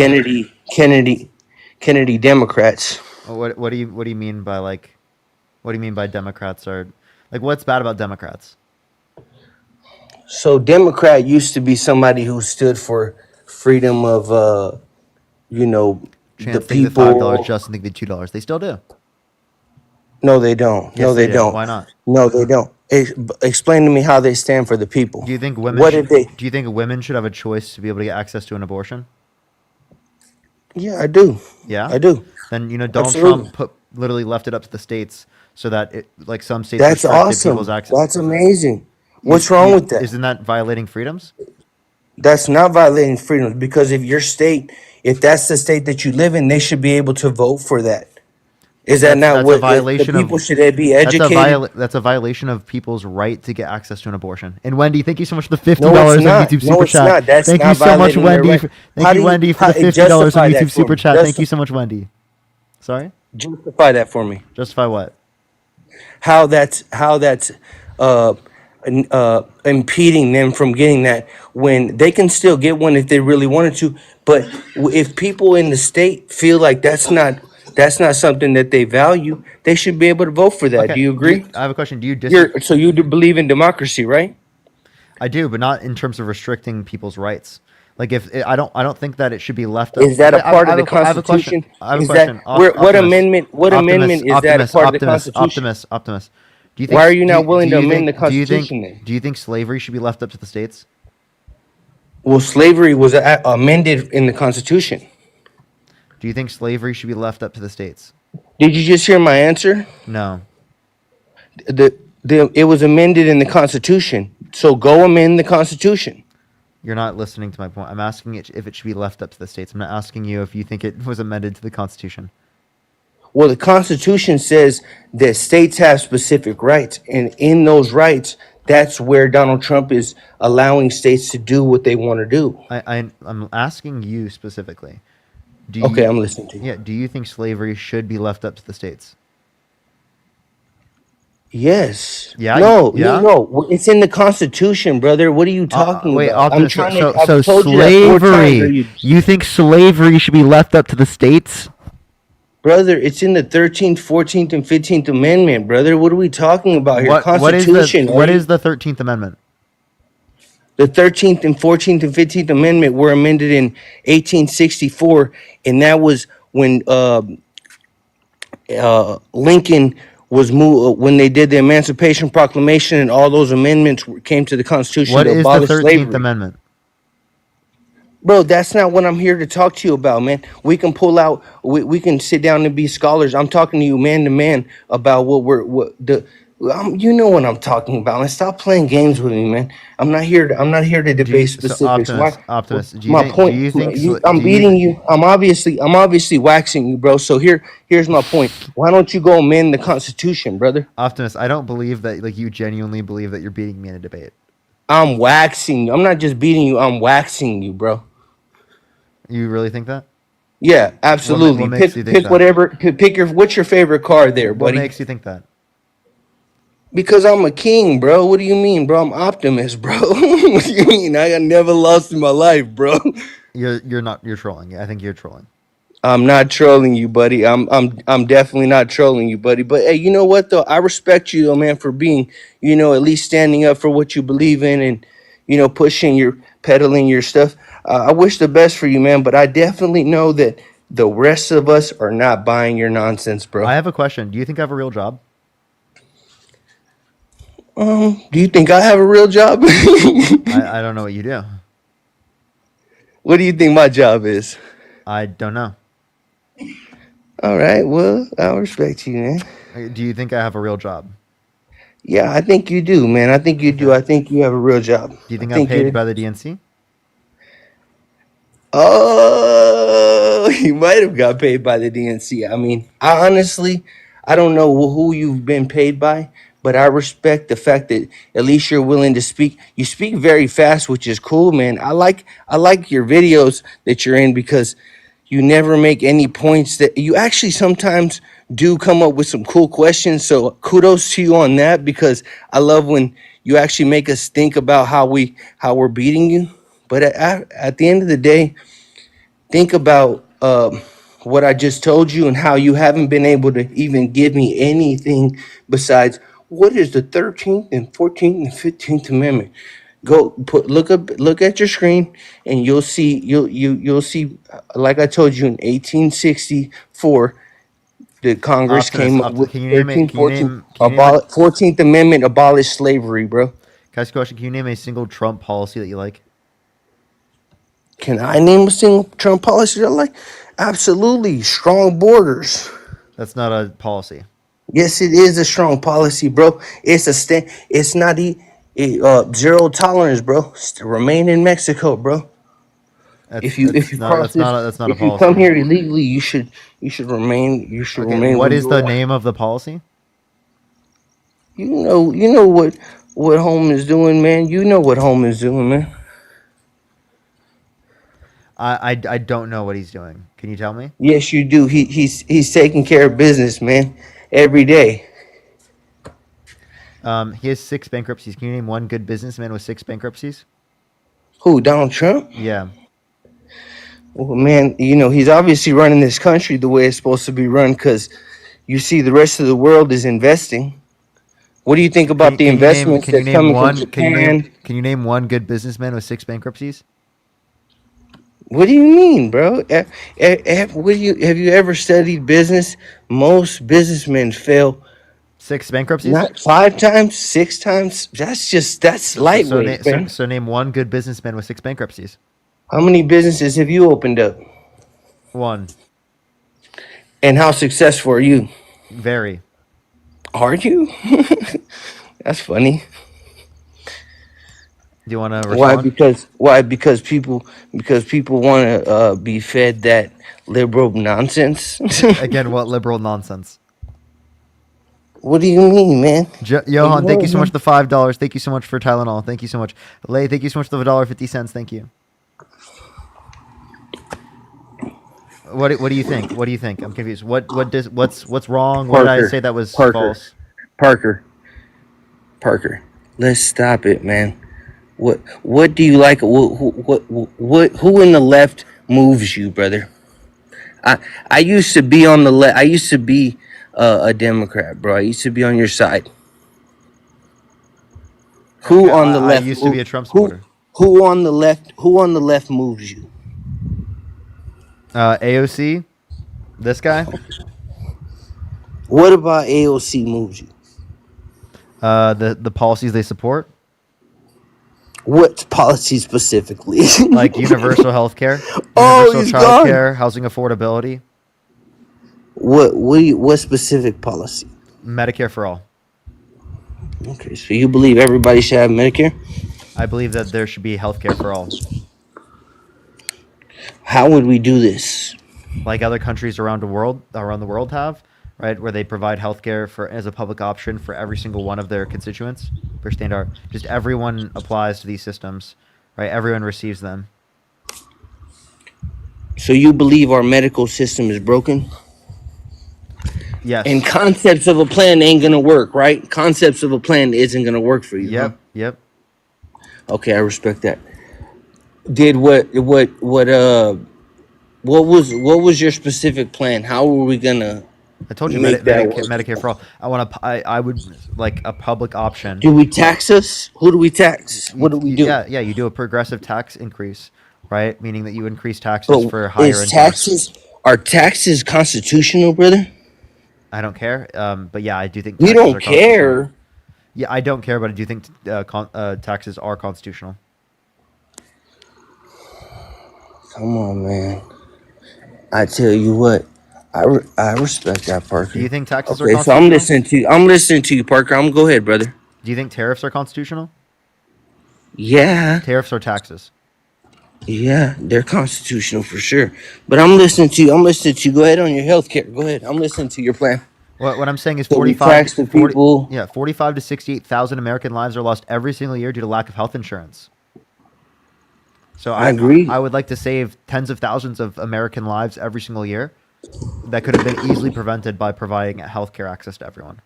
[SPEAKER 24] Kennedy Democrats.
[SPEAKER 1] What do you mean by what do you mean by Democrats are like, what's bad about Democrats?
[SPEAKER 24] So Democrat used to be somebody who stood for freedom of
[SPEAKER 1] Chance
[SPEAKER 24] the
[SPEAKER 1] think that $5,
[SPEAKER 24] people.
[SPEAKER 1] Justin think that $2. They still do.
[SPEAKER 24] No, they don't.
[SPEAKER 1] Yes,
[SPEAKER 24] No, they
[SPEAKER 1] do.
[SPEAKER 24] don't.
[SPEAKER 1] Why not?
[SPEAKER 24] No, they don't. Explain to me how they stand for the people.
[SPEAKER 1] Do you think women?
[SPEAKER 24] What did they?
[SPEAKER 1] Do you think women should have a choice to be able to get access to an abortion?
[SPEAKER 24] Yeah, I do.
[SPEAKER 1] Yeah,
[SPEAKER 24] I do.
[SPEAKER 1] Then Donald
[SPEAKER 24] Absolutely.
[SPEAKER 1] Trump literally left it up to the states so that some states
[SPEAKER 24] That's
[SPEAKER 1] restricted
[SPEAKER 24] awesome.
[SPEAKER 1] people's access.
[SPEAKER 24] That's amazing. What's wrong with that?
[SPEAKER 1] Isn't that violating freedoms?
[SPEAKER 24] That's not violating freedoms, because if that's the state that you live in, they should be able to vote for that. Is that not
[SPEAKER 1] That's
[SPEAKER 24] what
[SPEAKER 1] a violation
[SPEAKER 24] the people
[SPEAKER 1] of?
[SPEAKER 24] should they be educated?
[SPEAKER 1] That's a violation of people's right to get access to an abortion. And Wendy, thank you so much for the $50
[SPEAKER 24] No, it's
[SPEAKER 1] on
[SPEAKER 24] not.
[SPEAKER 1] YouTube
[SPEAKER 24] No,
[SPEAKER 1] super
[SPEAKER 24] it's
[SPEAKER 1] chat.
[SPEAKER 24] not. That's
[SPEAKER 1] Thank
[SPEAKER 24] not
[SPEAKER 1] you so much,
[SPEAKER 24] violating their
[SPEAKER 1] Wendy.
[SPEAKER 24] right.
[SPEAKER 1] Thank you, Wendy, for the $50 on
[SPEAKER 24] justify that
[SPEAKER 1] YouTube
[SPEAKER 24] for
[SPEAKER 1] super
[SPEAKER 24] me.
[SPEAKER 1] chat. Thank you so much, Wendy. Sorry.
[SPEAKER 24] Justify that for me.
[SPEAKER 1] Justify what?
[SPEAKER 24] How that's impeding them from getting that, when they can still get one if they really wanted to. But if people in the state feel like that's not something that they value, they should be able to vote for that.
[SPEAKER 1] Okay.
[SPEAKER 24] Do you agree?
[SPEAKER 1] I have a question. Do you
[SPEAKER 24] So you do believe in democracy, right?
[SPEAKER 1] I do, but not in terms of restricting people's rights. Like I don't think that it should be left up.
[SPEAKER 24] Is that a part of the
[SPEAKER 1] I have a question.
[SPEAKER 24] Constitution?
[SPEAKER 1] I have a
[SPEAKER 24] Is
[SPEAKER 1] question.
[SPEAKER 24] that what amendment? What amendment is that a part of the Constitution?
[SPEAKER 1] Optimus. Do you think,
[SPEAKER 24] Why are you
[SPEAKER 1] do
[SPEAKER 24] not willing to amend the
[SPEAKER 1] do
[SPEAKER 24] Constitution then?
[SPEAKER 1] Do you think slavery should be left up to the states?
[SPEAKER 24] Well, slavery was amended in the Constitution.
[SPEAKER 1] Do you think slavery should be left up to the states?
[SPEAKER 24] Did you just hear my answer?
[SPEAKER 1] No.
[SPEAKER 24] It was amended in the Constitution. So go amend the Constitution.
[SPEAKER 1] You're not listening to my point. I'm asking if it should be left up to the states. I'm not asking you if you think it was amended to the Constitution.
[SPEAKER 24] Well, the Constitution says that states have specific rights, and in those rights, that's where Donald Trump is allowing states to do what they want to do.
[SPEAKER 1] I'm asking you specifically.
[SPEAKER 24] Okay, I'm listening to you.
[SPEAKER 1] Yeah. Do you think slavery should be left up to the states?
[SPEAKER 24] Yes.
[SPEAKER 1] Yeah.
[SPEAKER 24] No. It's in the Constitution, brother. What are you talking
[SPEAKER 1] wait,
[SPEAKER 24] about?
[SPEAKER 1] Optimus,
[SPEAKER 24] I've
[SPEAKER 1] so
[SPEAKER 24] told you that 4 times.
[SPEAKER 1] slavery. You think slavery should be left up to the states?
[SPEAKER 24] Brother, it's in the 13th, 14th, and 15th Amendment, brother. What are we talking about here? Constitution.
[SPEAKER 1] What is the 13th Amendment?
[SPEAKER 24] The 13th and 14th and 15th Amendment were amended in 1864, and that was when Lincoln was moved, when they did the Emancipation Proclamation, and all those amendments came to the Constitution
[SPEAKER 1] What
[SPEAKER 24] to
[SPEAKER 1] is the
[SPEAKER 24] abolish
[SPEAKER 1] 13th
[SPEAKER 24] slavery.
[SPEAKER 1] Amendment?
[SPEAKER 24] Bro, that's not what I'm here to talk to you about, man. We can pull out, we can sit down and be scholars. I'm talking to you man to man about you know what I'm talking about. And stop playing games with me, man. I'm not here to debate specifics.
[SPEAKER 1] Optimus,
[SPEAKER 24] I'm beating you. I'm obviously waxing you, bro. So here's my point. Why don't you go amend the Constitution, brother?
[SPEAKER 1] Optimus, I don't believe that you genuinely believe that you're beating me in a debate.
[SPEAKER 24] I'm waxing you. I'm not just beating you. I'm waxing you, bro.
[SPEAKER 1] You really think that?
[SPEAKER 24] Yeah, absolutely.
[SPEAKER 1] What makes you think
[SPEAKER 24] pick
[SPEAKER 1] that?
[SPEAKER 24] whatever. What's your favorite card there, buddy?
[SPEAKER 1] What makes you think that?
[SPEAKER 24] Because I'm a king, bro. What do you mean, bro? I'm Optimus, bro. What do you mean? I got never lost in my life, bro.
[SPEAKER 1] You're trolling. I think you're trolling.
[SPEAKER 24] I'm not trolling you, buddy. I'm definitely not trolling you, buddy. But hey, you know what though? I respect you though, man, for being, at least standing up for what you believe in and, peddling your stuff. I wish the best for you, man, but I definitely know that the rest of us are not buying your nonsense, bro.
[SPEAKER 1] I have a question. Do you think I have a real job?
[SPEAKER 24] Do you think I have a real job?
[SPEAKER 1] I don't know what you do.
[SPEAKER 24] What do you think my job is?
[SPEAKER 1] I don't know.
[SPEAKER 24] All right, well, I respect you, man.
[SPEAKER 1] Do you think I have a real job?
[SPEAKER 24] Yeah, I think you do, man. I think you do. I think you have a real job.
[SPEAKER 1] Do you think I'm paid by the DNC?
[SPEAKER 24] Oh, you might have got paid by the DNC. I mean, I honestly don't know who you've been paid by, but I respect the fact that at least you're willing to speak. You speak very fast, which is cool, man. I like your videos that you're in because you never make any points that you actually sometimes do come up with some cool questions. So kudos to you on that because I love when you actually make us think about how we're beating you. But at the end of the day, think about what I just told you and how you haven't been able to even give me anything besides what is the 13th and 14th and 15th Amendment. Look at your screen and you'll see like I told you in 1864 the Congress came up with 14th Amendment abolished slavery, bro.
[SPEAKER 1] Can I ask a question? Can you name a single Trump policy that you like?
[SPEAKER 24] Can I name a single Trump policy that I like? Absolutely. Strong borders.
[SPEAKER 1] That's not a policy.
[SPEAKER 24] Yes, it is a strong policy, bro. It's not zero tolerance, bro. Remain in Mexico, bro. If you cross
[SPEAKER 1] that's not a policy.
[SPEAKER 24] If you come here illegally, you should remain. You should remain.
[SPEAKER 1] What is the name of the policy?
[SPEAKER 24] You know what Home is doing, man. You know what Home is doing, man.
[SPEAKER 1] I don't know what he's doing. Can you tell me?
[SPEAKER 24] Yes, you do. He's taking care of business, man, every day.
[SPEAKER 1] He has 6 bankruptcies. Can you name one good businessman with 6 bankruptcies?
[SPEAKER 24] Who, Donald Trump?
[SPEAKER 1] Yeah.
[SPEAKER 24] Well, man, he's obviously running this country the way it's supposed to be run because you see the rest of the world is investing. What do you think about the investments that's coming from Japan?
[SPEAKER 1] Can you name one good businessman with 6 bankruptcies?
[SPEAKER 24] What do you mean, bro? Have you ever studied business? Most businessmen fail.
[SPEAKER 1] 6 bankruptcies?
[SPEAKER 24] Not 5 times, 6 times. That's lightweight.
[SPEAKER 1] So name one good businessman with 6 bankruptcies.
[SPEAKER 24] How many businesses have you opened up?
[SPEAKER 1] 1.
[SPEAKER 24] And how successful are you?
[SPEAKER 1] Very.
[SPEAKER 24] Are you? That's funny.
[SPEAKER 1] Do you want to respond?
[SPEAKER 24] Why? Because people want to be fed that liberal nonsense.
[SPEAKER 1] Again, what liberal nonsense?
[SPEAKER 24] What do you mean, man?
[SPEAKER 1] Johan, thank you so much for the $5. Thank you so much for Tylenol. Thank you so much. Lay, thank you so much for the $1.50. Thank you. What do you think? What do you think? I'm confused. What's wrong? What did I say that was false?
[SPEAKER 24] Parker, let's stop it, man. What do you like? Who in the left moves you, brother? I used to be on the left. I used to be a Democrat, bro. I used to be on your side. Who on the left?
[SPEAKER 1] I used to be a Trump supporter.
[SPEAKER 24] Who on the left? Who on the left moves you?
[SPEAKER 1] AOC, this guy.
[SPEAKER 24] What about AOC moves you?
[SPEAKER 1] The policies they support.
[SPEAKER 24] What policy specifically?
[SPEAKER 1] Like universal health care, universal child care, housing affordability.
[SPEAKER 24] What specific policy?
[SPEAKER 1] Medicare for all.
[SPEAKER 24] Okay, so you believe everybody should have Medicare?
[SPEAKER 1] I believe that there should be health care for all.
[SPEAKER 24] How would we do this?
[SPEAKER 1] Like other countries around the world have, right? Where they provide healthcare as a public option for every single one of their constituents. For standard, just everyone applies to these systems, right? Everyone receives them.
[SPEAKER 24] So you believe our medical system is broken?
[SPEAKER 1] Yes.
[SPEAKER 24] And concepts of a plan ain't gonna work, right? Concepts of a plan isn't gonna work for you.
[SPEAKER 1] Yep.
[SPEAKER 24] Huh?
[SPEAKER 1] Yep.
[SPEAKER 24] Okay, I respect that. What was your specific plan? How were we gonna?
[SPEAKER 1] I told you Medicare for all. I would like a public option.
[SPEAKER 24] Do we tax us? Who do we tax? What do we do?
[SPEAKER 1] Yeah. You do a progressive tax increase, right? Meaning that you increase taxes for higher income.
[SPEAKER 24] Are taxes constitutional, brother?
[SPEAKER 1] I don't care. But yeah, I do think
[SPEAKER 24] you don't care.
[SPEAKER 1] Yeah, I don't care, but I do think taxes are constitutional.
[SPEAKER 24] Come on, man. I tell you what, I respect that, Parker.
[SPEAKER 1] Do you think taxes are
[SPEAKER 24] constitutional? So I'm listening to you, Parker. Go ahead, brother.
[SPEAKER 1] Do you think tariffs are constitutional?
[SPEAKER 24] Yeah.
[SPEAKER 1] Tariffs or taxes?
[SPEAKER 24] Yeah, they're constitutional for sure. But I'm listening to you. Go ahead on your health care. Go ahead. I'm listening to your plan.
[SPEAKER 1] What I'm saying is
[SPEAKER 2] So we
[SPEAKER 1] 45,
[SPEAKER 2] tax the
[SPEAKER 1] 40,
[SPEAKER 2] people.
[SPEAKER 1] yeah, 45 to 68,000 American lives are lost every single year due to lack of health insurance. So
[SPEAKER 2] I agree.
[SPEAKER 1] I would like to save tens of thousands of American lives every single year that could have been easily prevented by providing healthcare access to everyone.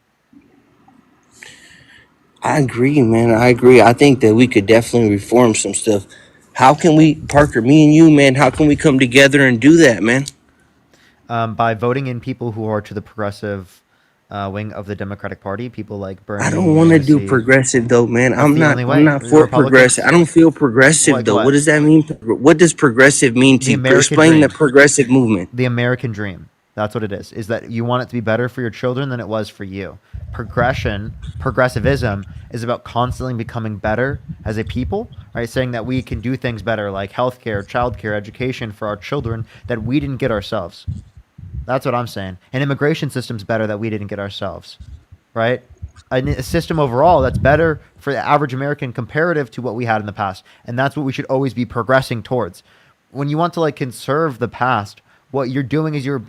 [SPEAKER 2] I agree, man. I agree. I think that we could definitely reform some stuff. How can we, Parker, me and you, man, how can we come together and do that, man?
[SPEAKER 1] By voting in people who are to the progressive wing of the Democratic Party, people like Bernie.
[SPEAKER 2] I don't want to do
[SPEAKER 1] AOC.
[SPEAKER 2] progressive though, man.
[SPEAKER 1] That's
[SPEAKER 2] I'm
[SPEAKER 1] the
[SPEAKER 2] not.
[SPEAKER 1] only way.
[SPEAKER 2] I'm not
[SPEAKER 1] The
[SPEAKER 2] for
[SPEAKER 1] Republicans-
[SPEAKER 2] progressive. I don't feel progressive
[SPEAKER 1] Like
[SPEAKER 2] though.
[SPEAKER 1] what?
[SPEAKER 2] What does that mean? What does progressive mean to
[SPEAKER 1] The
[SPEAKER 2] you?
[SPEAKER 1] American
[SPEAKER 2] Explain
[SPEAKER 1] dream.
[SPEAKER 2] the progressive movement.
[SPEAKER 1] The American dream. That's what it is. Is that you want it to be better for your children than it was for you. Progressivism is about constantly becoming better as a people, right? Saying that we can do things better like healthcare, childcare, education for our children that we didn't get ourselves. That's what I'm saying. An immigration system's better that we didn't get ourselves, right? A system overall that's better for the average American comparative to what we had in the past. And that's what we should always be progressing towards. When you want to like conserve the past, what you're doing is you're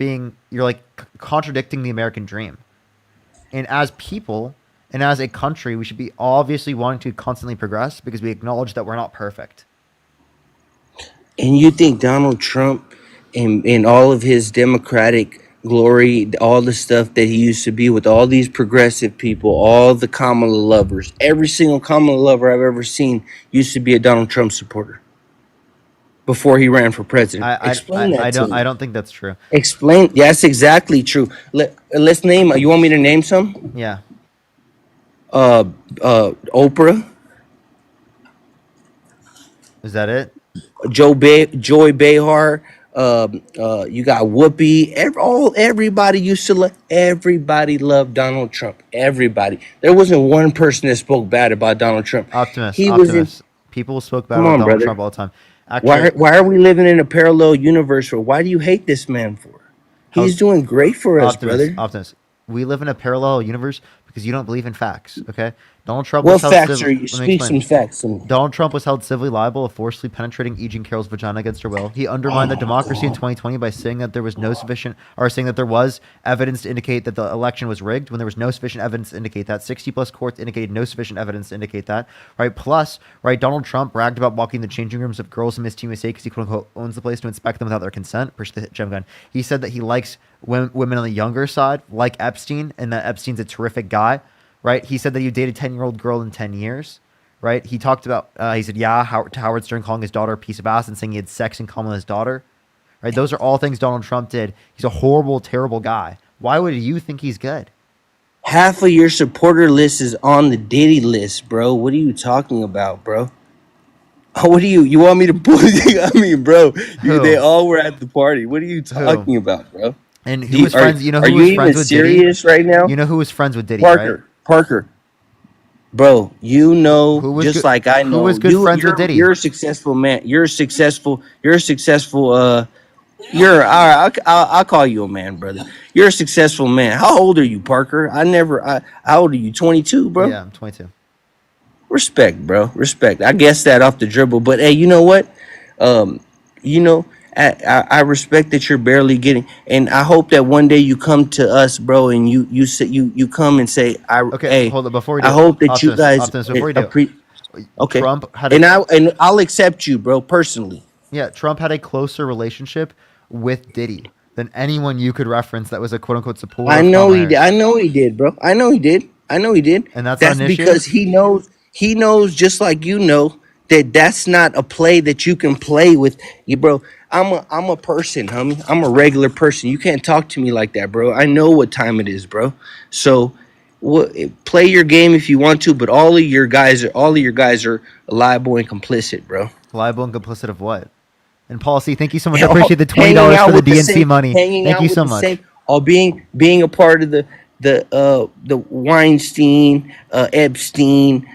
[SPEAKER 1] like contradicting the American dream. And as people and as a country, we should be obviously wanting to constantly progress because we acknowledge that we're not perfect.
[SPEAKER 2] And you think Donald Trump and all of his democratic glory, all the stuff that he used to be with all these progressive people, all the Kamala lovers, every single Kamala lover I've ever seen used to be a Donald Trump supporter before he ran for president. Explain that to me.
[SPEAKER 1] I don't think that's true.
[SPEAKER 2] Explain. Yeah, that's exactly true. Let's name. You want me to name some?
[SPEAKER 1] Yeah.
[SPEAKER 2] Oprah,
[SPEAKER 1] Is that it?
[SPEAKER 2] Joy Behar. You got Whoopi. Everybody used to love. Everybody loved Donald Trump. Everybody. There wasn't one person that spoke bad about Donald Trump.
[SPEAKER 1] Optimist.
[SPEAKER 2] He was in.
[SPEAKER 1] People spoke bad
[SPEAKER 2] Come
[SPEAKER 1] about
[SPEAKER 2] on,
[SPEAKER 1] Donald
[SPEAKER 2] brother.
[SPEAKER 1] Trump all the time. Actually,
[SPEAKER 2] Why are we living in a parallel universe? For why do you hate this man for? He's doing great for us, brother.
[SPEAKER 1] Optimist. We live in a parallel universe because you don't believe in facts. Okay. Donald Trump.
[SPEAKER 2] What
[SPEAKER 1] was held
[SPEAKER 2] facts are you?
[SPEAKER 1] Let me
[SPEAKER 2] Speak
[SPEAKER 1] explain.
[SPEAKER 2] some facts.
[SPEAKER 1] Donald Trump was held civilly liable of forcibly penetrating E. Jean Carroll's vagina against her will. He undermined the democracy in 2020 by saying that there was no sufficient, or saying that there was evidence to indicate that the election was rigged when there was no sufficient evidence to indicate that. 60 plus courts indicated no sufficient evidence to indicate that. Right. Plus, right, Donald Trump bragged about walking the changing rooms of girls in Miss Team USA because he quote unquote owns the place to inspect them without their consent. Push the gem gun. He said that he likes women on the younger side, like Epstein, and that Epstein's a terrific guy. Right. He said that he dated a 10-year-old girl in 10 years. Right. He talked about, he said, to Howard Stern, calling his daughter a piece of ass and saying he had sex in common with his daughter. Right. Those are all things Donald Trump did. He's a horrible, terrible guy. Why would you think he's good?
[SPEAKER 2] Half of your supporter list is on the Diddy list, bro. What are you talking about, bro? What do you want me to pull? I mean, bro, they all were at the party. What are you talking about, bro?
[SPEAKER 1] And who was friends? You know who was friends with Diddy?
[SPEAKER 2] Are you even serious right now?
[SPEAKER 1] You know who was friends with Diddy,
[SPEAKER 2] Parker. Bro, you know,
[SPEAKER 1] Who was
[SPEAKER 2] just
[SPEAKER 1] good-
[SPEAKER 2] like I know,
[SPEAKER 1] who was good friends with Diddy?
[SPEAKER 2] You're a successful man. You're a successful. You're all right. I'll call you a man, brother. You're a successful man. How old are you, Parker? How old are you? 22, bro.
[SPEAKER 1] Yeah, I'm 22.
[SPEAKER 2] Respect, bro. Respect. I guess that off the dribble, but hey, you know what? I respect that you're barely getting, and I hope that one day you come to us, bro, and you say you come and say,
[SPEAKER 1] Okay, hold on. Before we do
[SPEAKER 2] I hope that you guys.
[SPEAKER 1] Optimus, before we do,
[SPEAKER 2] Okay.
[SPEAKER 1] Trump had
[SPEAKER 2] and I'll accept you, bro, personally.
[SPEAKER 1] Yeah, Trump had a closer relationship with Diddy than anyone you could reference that was a quote unquote supporter.
[SPEAKER 2] I know he did. I know he did, bro. I know he did.
[SPEAKER 1] And that's not an issue?
[SPEAKER 2] because he knows just like you know that that's not a play that you can play with you, bro. I'm a person, homie. I'm a regular person. You can't talk to me like that, bro. I know what time it is, bro. So play your game if you want to, but all of your guys are liable and complicit, bro.
[SPEAKER 1] Liable and complicit of what? And policy. Thank you so much. I appreciate the $20 for the DNC money. Thank you so much.
[SPEAKER 2] Or being a part of the Weinstein, Epstein,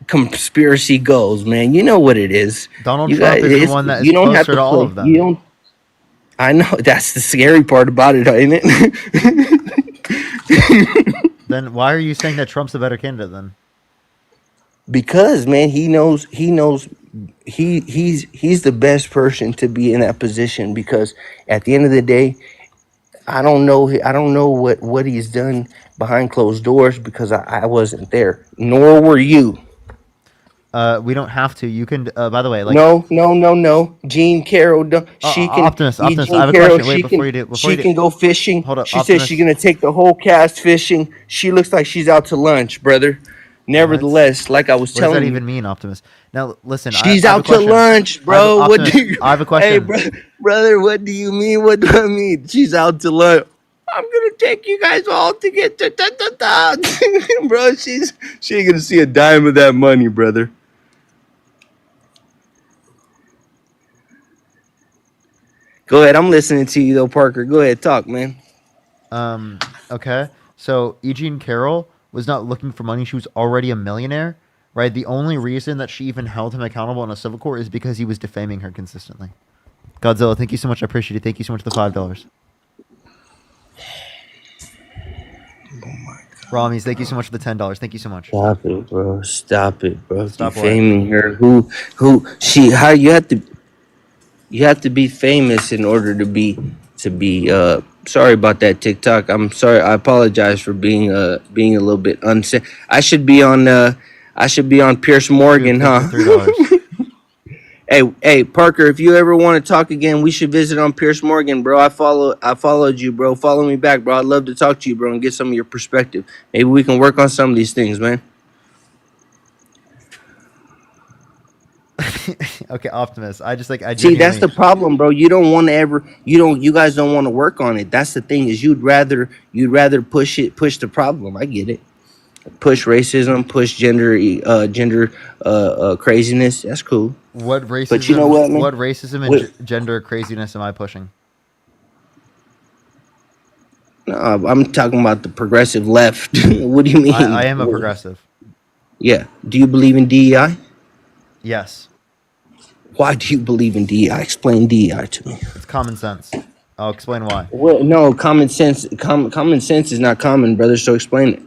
[SPEAKER 2] conspiracy goals, man. You know what it is.
[SPEAKER 1] Donald Trump is the one that is closer to all of them.
[SPEAKER 2] I know that's the scary part about it, ain't it?
[SPEAKER 1] Then why are you saying that Trump's a better candidate then?
[SPEAKER 2] Because man, he's the best person to be in that position. Because at the end of the day, I don't know. I don't know what he's done behind closed doors because I wasn't there, nor were you.
[SPEAKER 1] We don't have to. You can. By the way, like
[SPEAKER 2] No. Jean Carroll, she can.
[SPEAKER 1] Optimus. I
[SPEAKER 2] Jean
[SPEAKER 1] have a
[SPEAKER 2] Carroll,
[SPEAKER 1] question. Wait, before you do.
[SPEAKER 2] she can go fishing.
[SPEAKER 1] Hold up,
[SPEAKER 2] She says she's
[SPEAKER 1] Optimus.
[SPEAKER 2] gonna take the whole cast fishing. She looks like she's out to lunch, brother. Nevertheless, like I was
[SPEAKER 1] What does
[SPEAKER 2] telling
[SPEAKER 1] that
[SPEAKER 2] you,
[SPEAKER 1] even mean, Optimus? Now, listen.
[SPEAKER 2] she's
[SPEAKER 1] I have a
[SPEAKER 2] out to
[SPEAKER 1] question.
[SPEAKER 2] lunch, bro. What
[SPEAKER 1] Optimus,
[SPEAKER 2] do you?
[SPEAKER 1] I have a
[SPEAKER 2] Hey,
[SPEAKER 1] question.
[SPEAKER 2] brother, what do you mean? What do I mean? She's out to lunch. I'm gonna take you guys all to get to bro. She ain't gonna see a dime of that money, brother. Go ahead, I'm listening to you though, Parker. Go ahead, talk, man.
[SPEAKER 1] Okay. So Eugene Carroll was not looking for money. She was already a millionaire, right? The only reason that she even held him accountable in a civil court is because he was defaming her consistently. Godzilla, thank you so much. I appreciate it. Thank you so much for the $5. Ramis, thank you so much for the $10. Thank you so much.
[SPEAKER 2] Stop it, bro. Stop it, bro.
[SPEAKER 1] Stop what?
[SPEAKER 2] Defaming her. How you have to be famous in order to be sorry about that TikTok. I'm sorry. I apologize for being a little bit unsafe. I should be on Pierce Morgan, huh?
[SPEAKER 1] $3.
[SPEAKER 2] Hey, Parker, if you ever want to talk again, we should visit on Pierce Morgan, bro. I followed you, bro. Follow me back, bro. I'd love to talk to you, bro, and get some of your perspective. Maybe we can work on some of these things, man.
[SPEAKER 1] Okay, Optimus. I
[SPEAKER 2] See, that's
[SPEAKER 1] genuinely-
[SPEAKER 2] the problem, bro. You guys don't want to work on it. That's the thing is you'd rather push the problem. I get it. Push racism, push gender craziness. That's cool.
[SPEAKER 1] What racism?
[SPEAKER 2] But you know what, man?
[SPEAKER 1] What racism and gender craziness am I pushing?
[SPEAKER 2] No, I'm talking about the progressive left. What do you mean?
[SPEAKER 1] I am a progressive.
[SPEAKER 2] Yeah. Do you believe in DEI?
[SPEAKER 1] Yes.
[SPEAKER 2] Why do you believe in DEI? Explain DEI to me.
[SPEAKER 1] It's common sense. I'll explain why.
[SPEAKER 2] Well, no, common sense. Common sense is not common, brother. So explain it.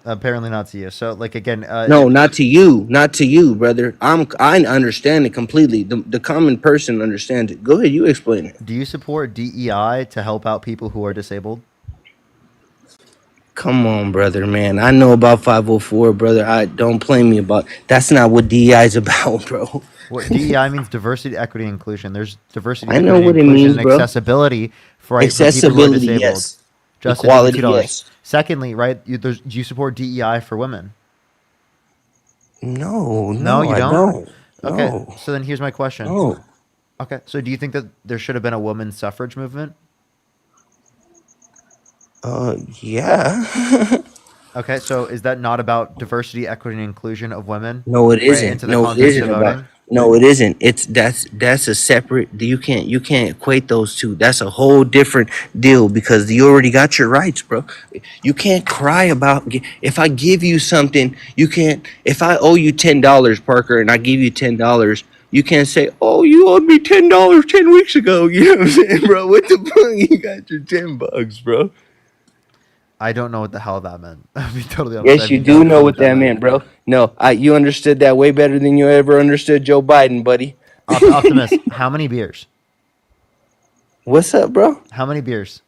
[SPEAKER 1] Apparently not to you. So, like again,
[SPEAKER 2] No, not to you, brother. I understand it completely. The common person understands it. Go ahead, you explain it.
[SPEAKER 1] do you support DEI to help out people who are disabled?
[SPEAKER 2] Come on, brother, man. I know about 504, brother. I don't play me about. That's not what DEI is about, bro.
[SPEAKER 1] What DEI means diversity, equity, and inclusion. There's diversity,
[SPEAKER 2] I know
[SPEAKER 1] equity,
[SPEAKER 2] what it
[SPEAKER 1] inclusion,
[SPEAKER 2] means,
[SPEAKER 1] and
[SPEAKER 2] bro.
[SPEAKER 1] accessibility for people who are
[SPEAKER 2] Accessibility,
[SPEAKER 1] disabled.
[SPEAKER 2] yes.
[SPEAKER 1] Justin,
[SPEAKER 2] Equality,
[SPEAKER 1] $2.
[SPEAKER 2] yes.
[SPEAKER 1] Secondly, right, do you support DEI for women?
[SPEAKER 2] No,
[SPEAKER 1] you
[SPEAKER 2] I
[SPEAKER 1] don't.
[SPEAKER 2] don't.
[SPEAKER 1] Okay,
[SPEAKER 2] No.
[SPEAKER 1] so then here's my question.
[SPEAKER 2] No.
[SPEAKER 1] Okay, so do you think that there should have been a women's suffrage movement?
[SPEAKER 2] Yeah.
[SPEAKER 1] Okay, so is that not about diversity, equity, and inclusion of women?
[SPEAKER 2] No, it
[SPEAKER 1] right
[SPEAKER 2] isn't.
[SPEAKER 1] into the
[SPEAKER 2] No, it
[SPEAKER 1] context
[SPEAKER 2] isn't
[SPEAKER 1] of
[SPEAKER 2] about.
[SPEAKER 1] voting?
[SPEAKER 2] No, it isn't. That's a separate. You can't equate those two. That's a whole different deal because you already got your rights, bro. You can't cry about if I give you something. You can't. If I owe you $10, Parker, and I give you $10, you can't say, "Oh, you owed me $10 10 weeks ago." You know what I'm saying, bro? What the fuck? You got your $10, bro.
[SPEAKER 1] I don't know what the hell that meant. I'll be totally honest. I
[SPEAKER 2] Yes, you
[SPEAKER 1] have
[SPEAKER 2] do
[SPEAKER 1] no
[SPEAKER 2] know
[SPEAKER 1] clue
[SPEAKER 2] what that meant, bro. No, you understood that way better than you ever understood Joe Biden, buddy.
[SPEAKER 1] Optimus, how many beers?
[SPEAKER 2] What's up, bro?
[SPEAKER 1] How many beers?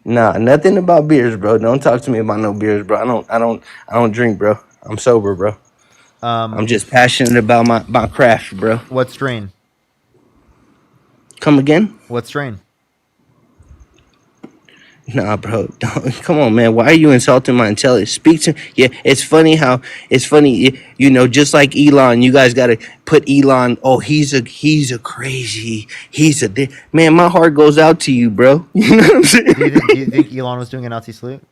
[SPEAKER 2] Nah, nothing about beers, bro. Don't talk to me about no beers, bro. I don't drink, bro. I'm sober, bro. I'm just passionate about my craft, bro.
[SPEAKER 1] What strain?
[SPEAKER 2] Come again?
[SPEAKER 1] What strain?
[SPEAKER 2] Nah, bro. Come on, man. Why are you insulting my intelligence? Speak to. Yeah, it's funny. You know, just like Elon, you guys got to put Elon. Oh, he's a crazy. Man. My heart goes out to you, bro. You know what I'm saying?
[SPEAKER 1] Do you think Elon was doing a Nazi salute?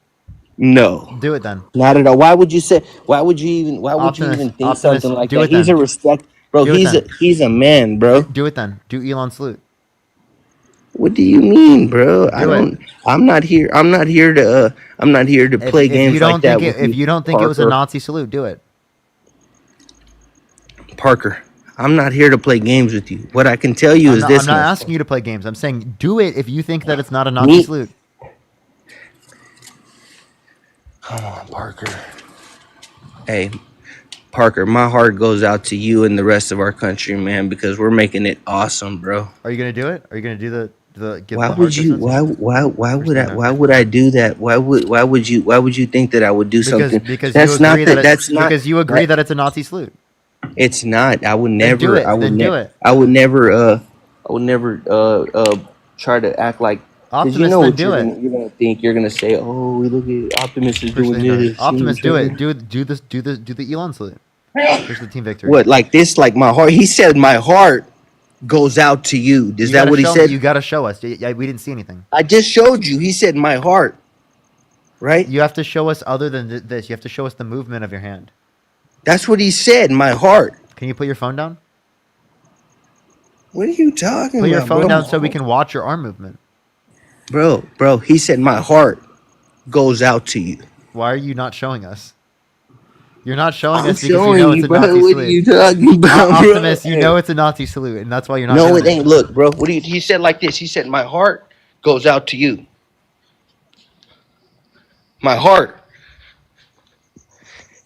[SPEAKER 2] No.
[SPEAKER 1] Do it then.
[SPEAKER 2] Not at all. Why would you say? Why would you even think
[SPEAKER 1] Optimus,
[SPEAKER 2] something like
[SPEAKER 1] do
[SPEAKER 2] that?
[SPEAKER 1] it then.
[SPEAKER 2] He's a respect, bro.
[SPEAKER 1] Do it then.
[SPEAKER 2] He's a man, bro.
[SPEAKER 1] Do it then. Do Elon salute.
[SPEAKER 2] What do you mean, bro? I'm not here to play games like that.
[SPEAKER 1] If you don't think it was a Nazi salute, do it.
[SPEAKER 2] Parker, I'm not here to play games with you. What I can tell you is this.
[SPEAKER 1] I'm not asking you to play games. I'm saying do it if you think that it's not a Nazi salute.
[SPEAKER 2] Come on, Parker. Hey, Parker, my heart goes out to you and the rest of our country, man, because we're making it awesome, bro.
[SPEAKER 1] Are you gonna do it? Are you gonna do give
[SPEAKER 2] Why
[SPEAKER 1] the heart
[SPEAKER 2] would you?
[SPEAKER 1] distance.
[SPEAKER 2] Why would I do that? Why would you think that I would do something?
[SPEAKER 1] Because you
[SPEAKER 2] That's not
[SPEAKER 1] agree
[SPEAKER 2] that.
[SPEAKER 1] that
[SPEAKER 2] That's not.
[SPEAKER 1] because you agree that it's a Nazi salute.
[SPEAKER 2] It's not. I would
[SPEAKER 1] Then do
[SPEAKER 2] never.
[SPEAKER 1] it. Then do it.
[SPEAKER 2] I would never. I would never. Try to act like. Because you
[SPEAKER 1] Optimus,
[SPEAKER 2] know
[SPEAKER 1] then
[SPEAKER 2] what
[SPEAKER 1] do it.
[SPEAKER 2] you're gonna think. You're gonna say, "Oh, look at Optimus is doing this."
[SPEAKER 1] Optimus, do it. Do the Elon salute. Here's the team victory.
[SPEAKER 2] What, like this? Like my heart? He said, "My heart goes out to you." Is that what he said?
[SPEAKER 1] You gotta show us. Yeah, we didn't see anything.
[SPEAKER 2] I just showed you. He said, "My heart." Right?
[SPEAKER 1] You have to show us other than this. You have to show us the movement of your hand.
[SPEAKER 2] That's what he said. My heart.
[SPEAKER 1] Can you put your phone down?
[SPEAKER 2] What are you talking about?
[SPEAKER 1] Put your phone
[SPEAKER 2] bro?
[SPEAKER 1] down so we can watch your arm movement.
[SPEAKER 2] Bro, he said my heart goes out to you.
[SPEAKER 1] Why are you not showing us? You're not showing
[SPEAKER 2] I'm
[SPEAKER 1] us because
[SPEAKER 2] showing
[SPEAKER 1] you know
[SPEAKER 2] you,
[SPEAKER 1] it's a
[SPEAKER 2] bro.
[SPEAKER 1] Nazi
[SPEAKER 2] What
[SPEAKER 1] salute.
[SPEAKER 2] are you talking about,
[SPEAKER 1] Optimus,
[SPEAKER 2] bro?
[SPEAKER 1] you know it's a Nazi salute, and that's why you're not
[SPEAKER 2] No,
[SPEAKER 1] doing
[SPEAKER 2] it ain't. Look, bro. What do you? He said like this. He said, "My heart goes out to you." My heart.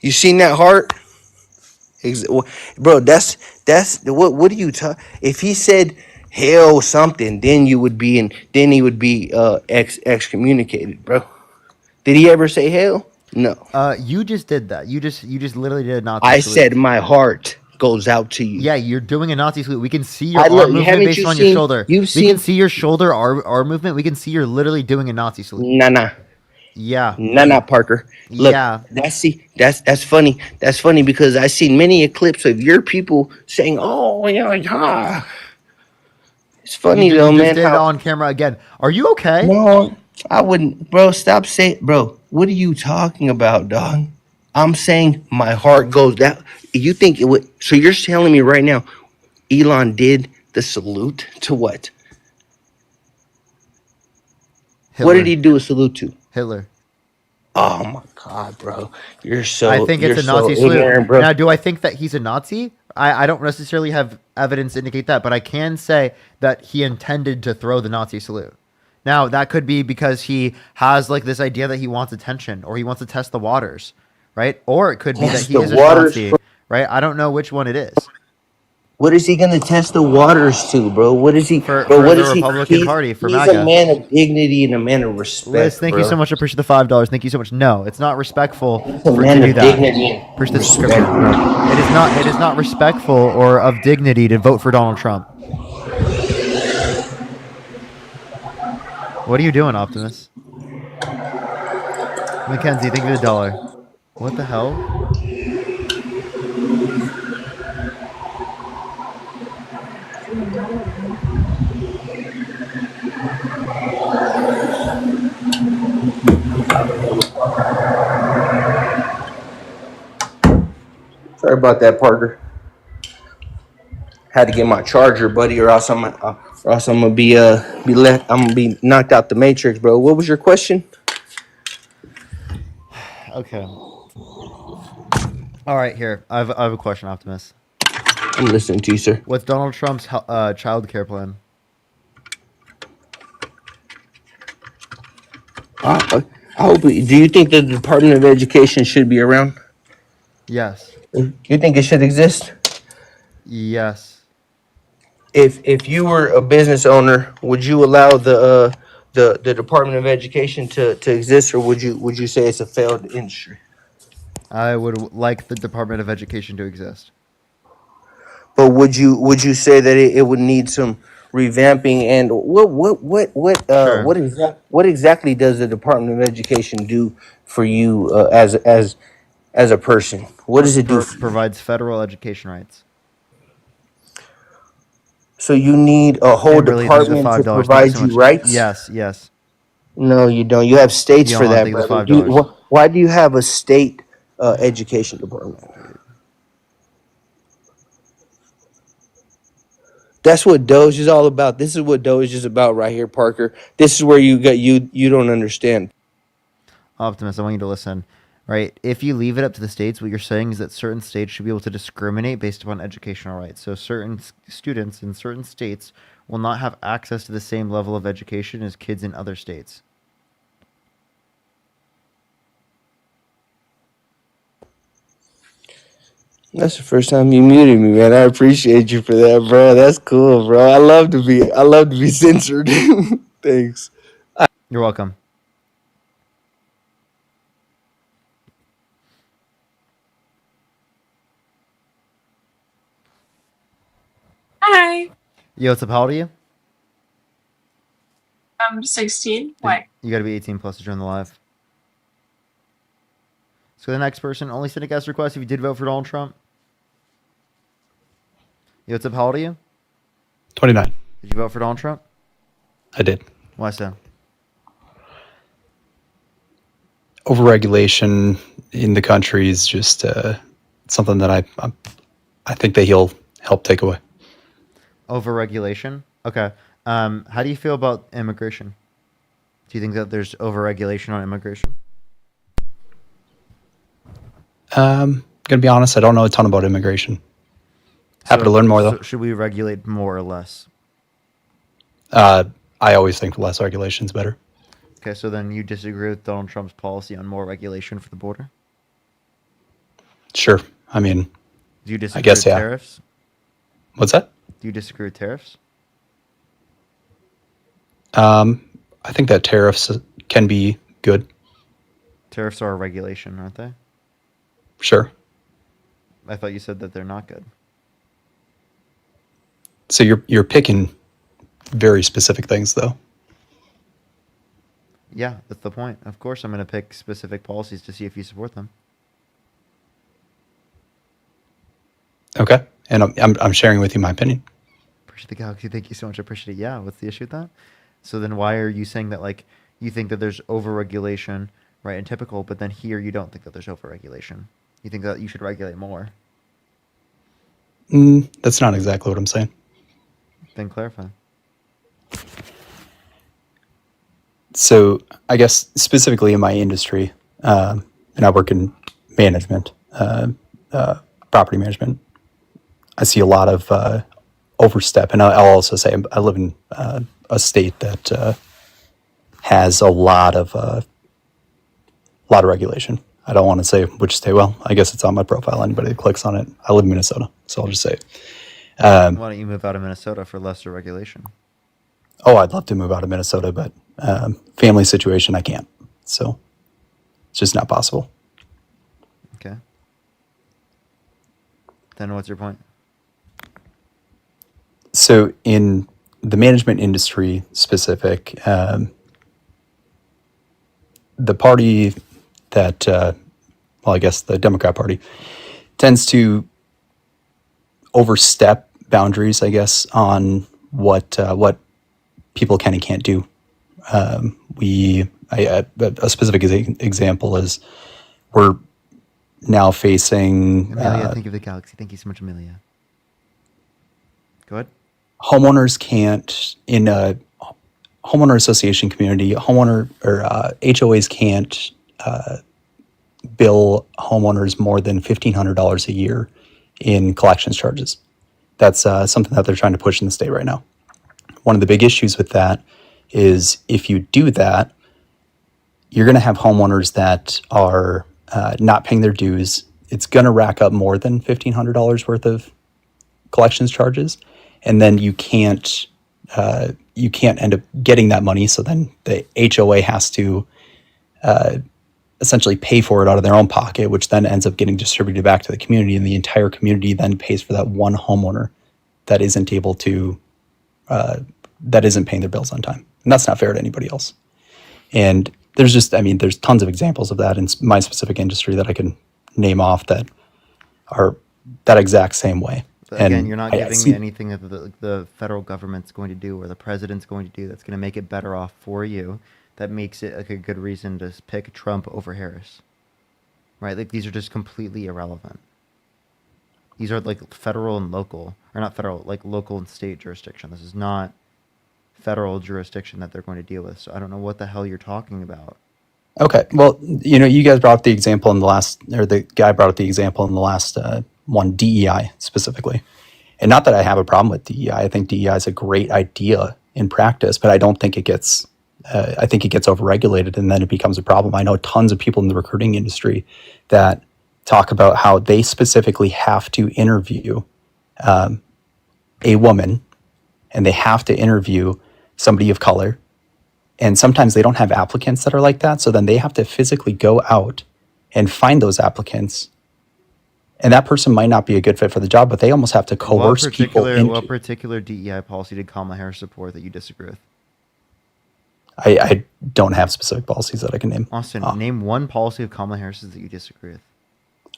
[SPEAKER 2] You seen that heart? Bro, that's what are you talking? If he said hell something, then you would be in. Then he would be excommunicated, bro. Did he ever say hell? No.
[SPEAKER 1] You just did that. You just literally did a Nazi
[SPEAKER 2] I
[SPEAKER 1] salute.
[SPEAKER 2] said my heart goes out to you.
[SPEAKER 1] Yeah, you're doing a Nazi salute. We can see your
[SPEAKER 2] I look,
[SPEAKER 1] arm movement
[SPEAKER 2] haven't
[SPEAKER 1] based
[SPEAKER 2] you
[SPEAKER 1] on your
[SPEAKER 2] seen-
[SPEAKER 1] shoulder.
[SPEAKER 2] you've
[SPEAKER 1] We
[SPEAKER 2] seen-
[SPEAKER 1] can see your shoulder arm movement. We can see you're literally doing a Nazi salute.
[SPEAKER 2] Nah.
[SPEAKER 1] Yeah.
[SPEAKER 2] Nah, Parker. Look,
[SPEAKER 1] Yeah.
[SPEAKER 2] that's funny. That's funny because I've seen many a clips of your people saying, "Oh yeah." It's funny
[SPEAKER 1] You
[SPEAKER 2] though,
[SPEAKER 1] just
[SPEAKER 2] man.
[SPEAKER 1] did it on camera again. Are you okay?
[SPEAKER 2] No, I wouldn't, bro. Stop saying, bro. What are you talking about, dog? I'm saying my heart goes that. You think it would? So you're telling me right now, Elon did the salute to what?
[SPEAKER 1] Hitler.
[SPEAKER 2] What did he do a salute to?
[SPEAKER 1] Hitler.
[SPEAKER 2] Oh my God, bro. You're so.
[SPEAKER 1] I think it's a
[SPEAKER 2] you're
[SPEAKER 1] Nazi
[SPEAKER 2] so
[SPEAKER 1] salute.
[SPEAKER 2] ignorant, bro.
[SPEAKER 1] Now, do I think that he's a Nazi? I don't necessarily have evidence to indicate that, but I can say that he intended to throw the Nazi salute. Now, that could be because he has like this idea that he wants attention or he wants to test the waters, right? Or it could be that
[SPEAKER 2] Test
[SPEAKER 1] he
[SPEAKER 2] the
[SPEAKER 1] is a
[SPEAKER 2] waters
[SPEAKER 1] Nazi,
[SPEAKER 2] for-
[SPEAKER 1] right? I don't know which one it is.
[SPEAKER 2] What is he gonna test the waters to, bro? What is he?
[SPEAKER 1] For
[SPEAKER 2] What
[SPEAKER 1] the
[SPEAKER 2] is he?
[SPEAKER 1] Republican Party, for
[SPEAKER 2] he's
[SPEAKER 1] MAGA.
[SPEAKER 2] a man of dignity and a man of respect.
[SPEAKER 1] Liz, thank you
[SPEAKER 2] bro.
[SPEAKER 1] so much. I appreciate the $5. Thank you so much. No, it's not respectful
[SPEAKER 2] a
[SPEAKER 1] for
[SPEAKER 2] man
[SPEAKER 1] to do
[SPEAKER 2] of
[SPEAKER 1] that.
[SPEAKER 2] dignity and
[SPEAKER 1] Appreciate the
[SPEAKER 2] respect,
[SPEAKER 1] subscription.
[SPEAKER 2] bro.
[SPEAKER 1] It is not respectful or of dignity to vote for Donald Trump. What are you doing, Optimus? Mackenzie, thank you for the $1. What the hell?
[SPEAKER 2] Sorry about that, Parker. Had to get my charger, buddy, or else I'm gonna be left. I'm gonna be knocked out the matrix, bro. What was your question?
[SPEAKER 1] Okay. All right, here. I have a question, Optimus.
[SPEAKER 2] I'm listening to you, sir.
[SPEAKER 1] What's Donald Trump's child care plan?
[SPEAKER 2] I hope. Do you think the Department of Education should be around?
[SPEAKER 1] Yes.
[SPEAKER 2] You think it should exist?
[SPEAKER 1] Yes.
[SPEAKER 2] If you were a business owner, would you allow the Department of Education to exist, or would you say it's a failed industry?
[SPEAKER 1] I would like the Department of Education to exist.
[SPEAKER 2] But would you say that it would need some revamping? And what exactly does the Department of Education do for you as a person? What does it do?
[SPEAKER 1] Provides federal education rights.
[SPEAKER 2] So you need a whole
[SPEAKER 1] Kimberly, thanks for the
[SPEAKER 2] department to
[SPEAKER 1] $5.
[SPEAKER 2] provide
[SPEAKER 1] Thanks so
[SPEAKER 2] you
[SPEAKER 1] much.
[SPEAKER 2] rights?
[SPEAKER 1] Yes.
[SPEAKER 2] No, you don't. You have states for that,
[SPEAKER 1] Thank you for
[SPEAKER 2] brother.
[SPEAKER 1] $5.
[SPEAKER 2] Why do you have a state education department? That's what DOGE is all about. This is what DOGE is about right here, Parker. This is where you don't understand.
[SPEAKER 1] Optimus, I want you to listen. Right? If you leave it up to the states, what you're saying is that certain states should be able to discriminate based upon educational rights. So certain students in certain states will not have access to the same level of education as kids in other states.
[SPEAKER 2] That's the first time you muted me, man. I appreciate you for that, bro. That's cool, bro. I love to be censored. Thanks.
[SPEAKER 1] You're welcome.
[SPEAKER 6] Hi.
[SPEAKER 1] Yo, what's up? How old are you?
[SPEAKER 6] I'm 16. Why?
[SPEAKER 1] You got to be 18 plus to join the live. So the next person only send a guest request if you did vote for Donald Trump. Yo, what's up? How old are you?
[SPEAKER 7] 29.
[SPEAKER 1] Did you vote for Donald Trump?
[SPEAKER 7] I did.
[SPEAKER 1] Why so?
[SPEAKER 7] Overregulation in the country is just something that I think that he'll help take away.
[SPEAKER 1] Overregulation? Okay. How do you feel about immigration? Do you think that there's overregulation on immigration?
[SPEAKER 7] Gonna be honest, I don't know a ton about immigration. Happy to learn more though.
[SPEAKER 1] So should we regulate more or less?
[SPEAKER 7] I always think less regulation is better.
[SPEAKER 1] Okay, so then you disagree with Donald Trump's policy on more regulation for the border?
[SPEAKER 7] Sure. I mean,
[SPEAKER 1] Do you disagree
[SPEAKER 7] I guess
[SPEAKER 1] with
[SPEAKER 7] yeah.
[SPEAKER 1] tariffs?
[SPEAKER 7] What's that?
[SPEAKER 1] Do you disagree with tariffs?
[SPEAKER 7] I think that tariffs can be good.
[SPEAKER 1] Tariffs are a regulation, aren't they?
[SPEAKER 7] Sure.
[SPEAKER 1] I thought you said that they're not good.
[SPEAKER 7] So you're picking very specific things though.
[SPEAKER 1] Yeah, that's the point. Of course, I'm going to pick specific policies to see if you support them.
[SPEAKER 7] Okay. And I'm sharing with you my opinion.
[SPEAKER 1] Appreciate the galaxy. Thank you so much. I appreciate it. Yeah, what's the issue with that? So then why are you saying that, like, you think that there's overregulation, right, and typical, but then here you don't think that there's overregulation? You think that you should regulate more?
[SPEAKER 7] That's not exactly what I'm saying.
[SPEAKER 1] Then clarify.
[SPEAKER 7] So I guess specifically in my industry, and I work in management, property management, I see a lot of overstep. And I'll also say I live in a state that has a lot of regulation. I don't want to say which state. Well, I guess it's on my profile. Anybody that clicks on it. I live in Minnesota, so I'll just say it.
[SPEAKER 1] Why don't you move out of Minnesota for lesser regulation?
[SPEAKER 7] Oh, I'd love to move out of Minnesota, but family situation, I can't. So it's just not possible.
[SPEAKER 1] Okay. Then what's your point?
[SPEAKER 7] So in the management industry specific, the party that, well, I guess the Democrat Party tends to overstep boundaries, I guess, on what people can and can't do. A specific example is we're now facing
[SPEAKER 1] Amelia, thank you for the galaxy. Thank you so much, Amelia. Go ahead.
[SPEAKER 7] Homeowners can't, in a homeowner association community, HOAs can't bill homeowners more than $1,500 a year in collections charges. That's something that they're trying to push in the state right now. One of the big issues with that is if you do that, you're going to have homeowners that are not paying their dues. It's going to rack up more than $1,500 worth of collections charges, and then you can't end up getting that money. So then the HOA has to essentially pay for it out of their own pocket, which then ends up getting distributed back to the community, and the entire community then pays for that one homeowner that isn't able to that isn't paying their bills on time. And that's not fair to anybody else. And there's tons of examples of that in my specific industry that I can name off that are that exact same way.
[SPEAKER 1] Again,
[SPEAKER 7] and
[SPEAKER 1] you're not giving me anything that the federal government's going to do or the president's going to do that's going to make it better off for you, that makes it like a good reason to pick Trump over Harris. Right? Like, these are just completely irrelevant. These are like federal and local, or not federal, like local and state jurisdiction. This is not federal jurisdiction that they're going to deal with. So I don't know what the hell you're talking about.
[SPEAKER 7] Okay. Well, you guys brought up the example in the last, or the guy brought up the example in the last one, DEI specifically. And not that I have a problem with DEI. I think DEI is a great idea in practice, but I don't think it gets, I think it gets overregulated and then it becomes a problem. I know tons of people in the recruiting industry that talk about how they specifically have to interview a woman, and they have to interview somebody of color. And sometimes they don't have applicants that are like that. So then they have to physically go out and find those applicants. And that person might not be a good fit for the job, but they almost have to coerce people into.
[SPEAKER 1] What particular DEI policy did Kamala Harris support that you disagree with?
[SPEAKER 7] I don't have specific policies that I can name.
[SPEAKER 1] Austin, name one policy of Kamala Harris's that you disagree with.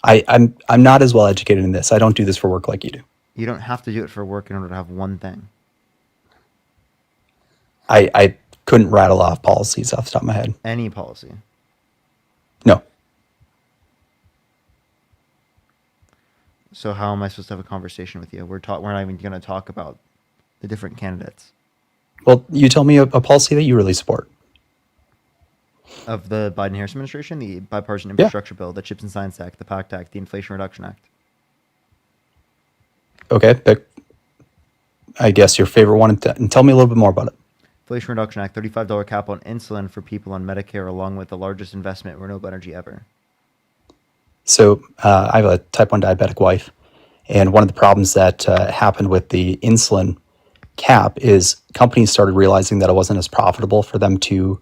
[SPEAKER 7] I'm not as well educated in this. I don't do this for work like you do.
[SPEAKER 1] You don't have to do it for work in order to have one thing.
[SPEAKER 7] I couldn't rattle off policies off the top of my head.
[SPEAKER 1] Any policy.
[SPEAKER 7] No.
[SPEAKER 1] So how am I supposed to have a conversation with you? We're not even going to talk about the different candidates.
[SPEAKER 7] Well, you tell me a policy that you really support.
[SPEAKER 1] Of the Biden-Harris administration, the bipartisan infrastructure bill, the Chips and Science Act, the PACT Act, the Inflation Reduction Act.
[SPEAKER 7] Okay, pick, I guess, your favorite one, and tell me a little bit more about it.
[SPEAKER 1] Inflation Reduction Act, $35 cap on insulin for people on Medicare, along with the largest investment in renewable energy ever.
[SPEAKER 7] So I have a type 1 diabetic wife, and one of the problems that happened with the insulin cap is companies started realizing that it wasn't as profitable for them to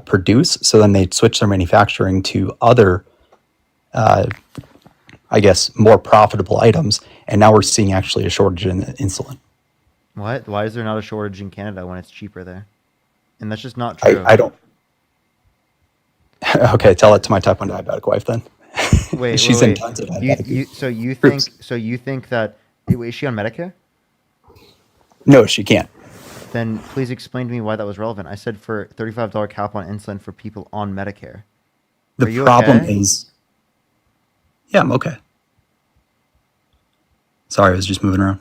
[SPEAKER 7] produce, so then they switched their manufacturing to other, I guess, more profitable items, and now we're seeing actually a shortage in insulin.
[SPEAKER 1] What? Why is there not a shortage in Canada when it's cheaper there? And that's just not true.
[SPEAKER 7] I don't. Okay, tell it to my type 1 diabetic wife then.
[SPEAKER 1] Wait,
[SPEAKER 7] She's
[SPEAKER 1] wait.
[SPEAKER 7] in tons of diabetic
[SPEAKER 1] So you think that is she on Medicare?
[SPEAKER 7] No, she can't.
[SPEAKER 1] Then please explain to me why that was relevant. I said for $35 cap on insulin for people on Medicare.
[SPEAKER 7] The problem is, yeah, I'm okay. Sorry, I was just moving around.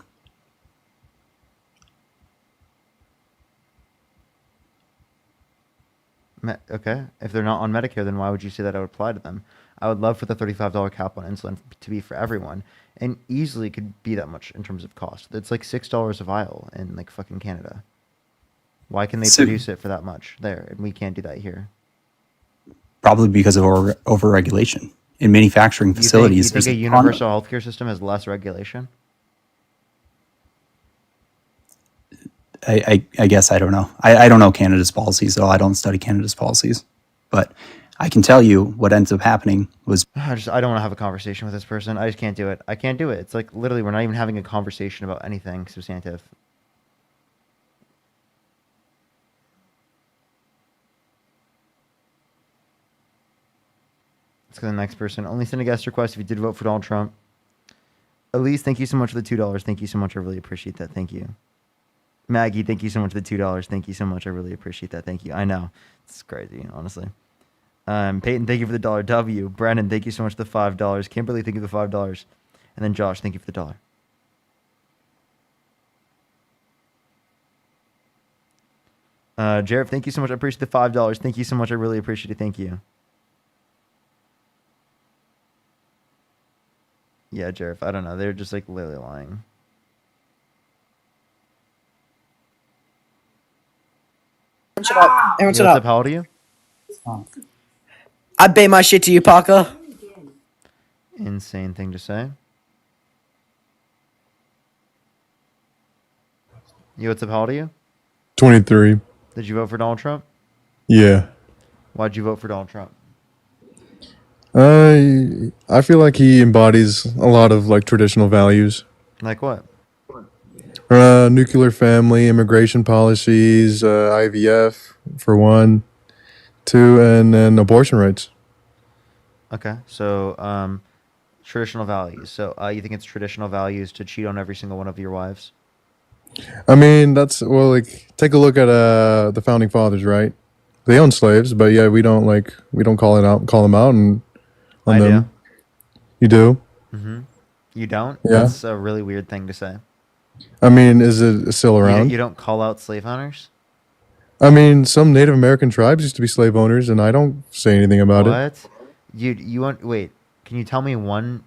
[SPEAKER 1] Okay, if they're not on Medicare, then why would you say that I would apply to them? I would love for the $35 cap on insulin to be for everyone, and easily could be that much in terms of cost. It's like $6 a vial in like fucking Canada. Why can they produce it for that much there, and we can't do that here?
[SPEAKER 7] Probably because of over-regulation. In manufacturing facilities,
[SPEAKER 1] you think a universal healthcare system has less regulation?
[SPEAKER 7] I guess I don't know. I don't know Canada's policies, though. I don't study Canada's policies. But I can tell you what ends up happening was...
[SPEAKER 1] I don't want to have a conversation with this person. I just can't do it. I can't do it. It's like literally we're not even having a conversation about anything substantive. Let's go to the next person. Only send a guest request if you did vote for Donald Trump. Elise, thank you so much for the $2. Thank you so much. I really appreciate that. Thank you. Maggie, thank you so much for the $2. Thank you so much. I really appreciate that. Thank you. I know. It's crazy, honestly. Peyton, thank you for the $1. W. Brandon, thank you so much for the $5. Kimberly, thank you for the $5. And then Josh, thank you for the $1. Jared, thank you so much. I appreciate the $5. Thank you so much. I really appreciate it. Thank you. Yeah, Jared, I don't know. They're just like literally lying.
[SPEAKER 18] Shut up. Everyone shut
[SPEAKER 1] What's
[SPEAKER 18] up.
[SPEAKER 1] up? How old are you?
[SPEAKER 18] I bet my shit to you, Parker.
[SPEAKER 1] Insane thing to say. You, what's up? How old are you?
[SPEAKER 8] 23.
[SPEAKER 1] Did you vote for Donald Trump?
[SPEAKER 8] Yeah.
[SPEAKER 1] Why'd you vote for Donald Trump?
[SPEAKER 8] I feel like he embodies a lot of like traditional values.
[SPEAKER 1] Like what?
[SPEAKER 8] Nuclear family, immigration policies, IVF for one, two, and then abortion rights.
[SPEAKER 1] Okay, so traditional values. So you think it's traditional values to cheat on every single one of your wives?
[SPEAKER 8] I mean, like take a look at the founding fathers, right? They own slaves, but yeah, we don't call them out and on them.
[SPEAKER 1] Do.
[SPEAKER 8] You do?
[SPEAKER 1] Mm-hmm. You don't?
[SPEAKER 8] Yeah.
[SPEAKER 1] That's a really weird thing to say.
[SPEAKER 8] I mean, is it still around?
[SPEAKER 1] You don't call out slave owners?
[SPEAKER 8] I mean, some Native American tribes used to be slave owners, and I don't say anything about it.
[SPEAKER 1] What? You want? Wait. Can you tell me one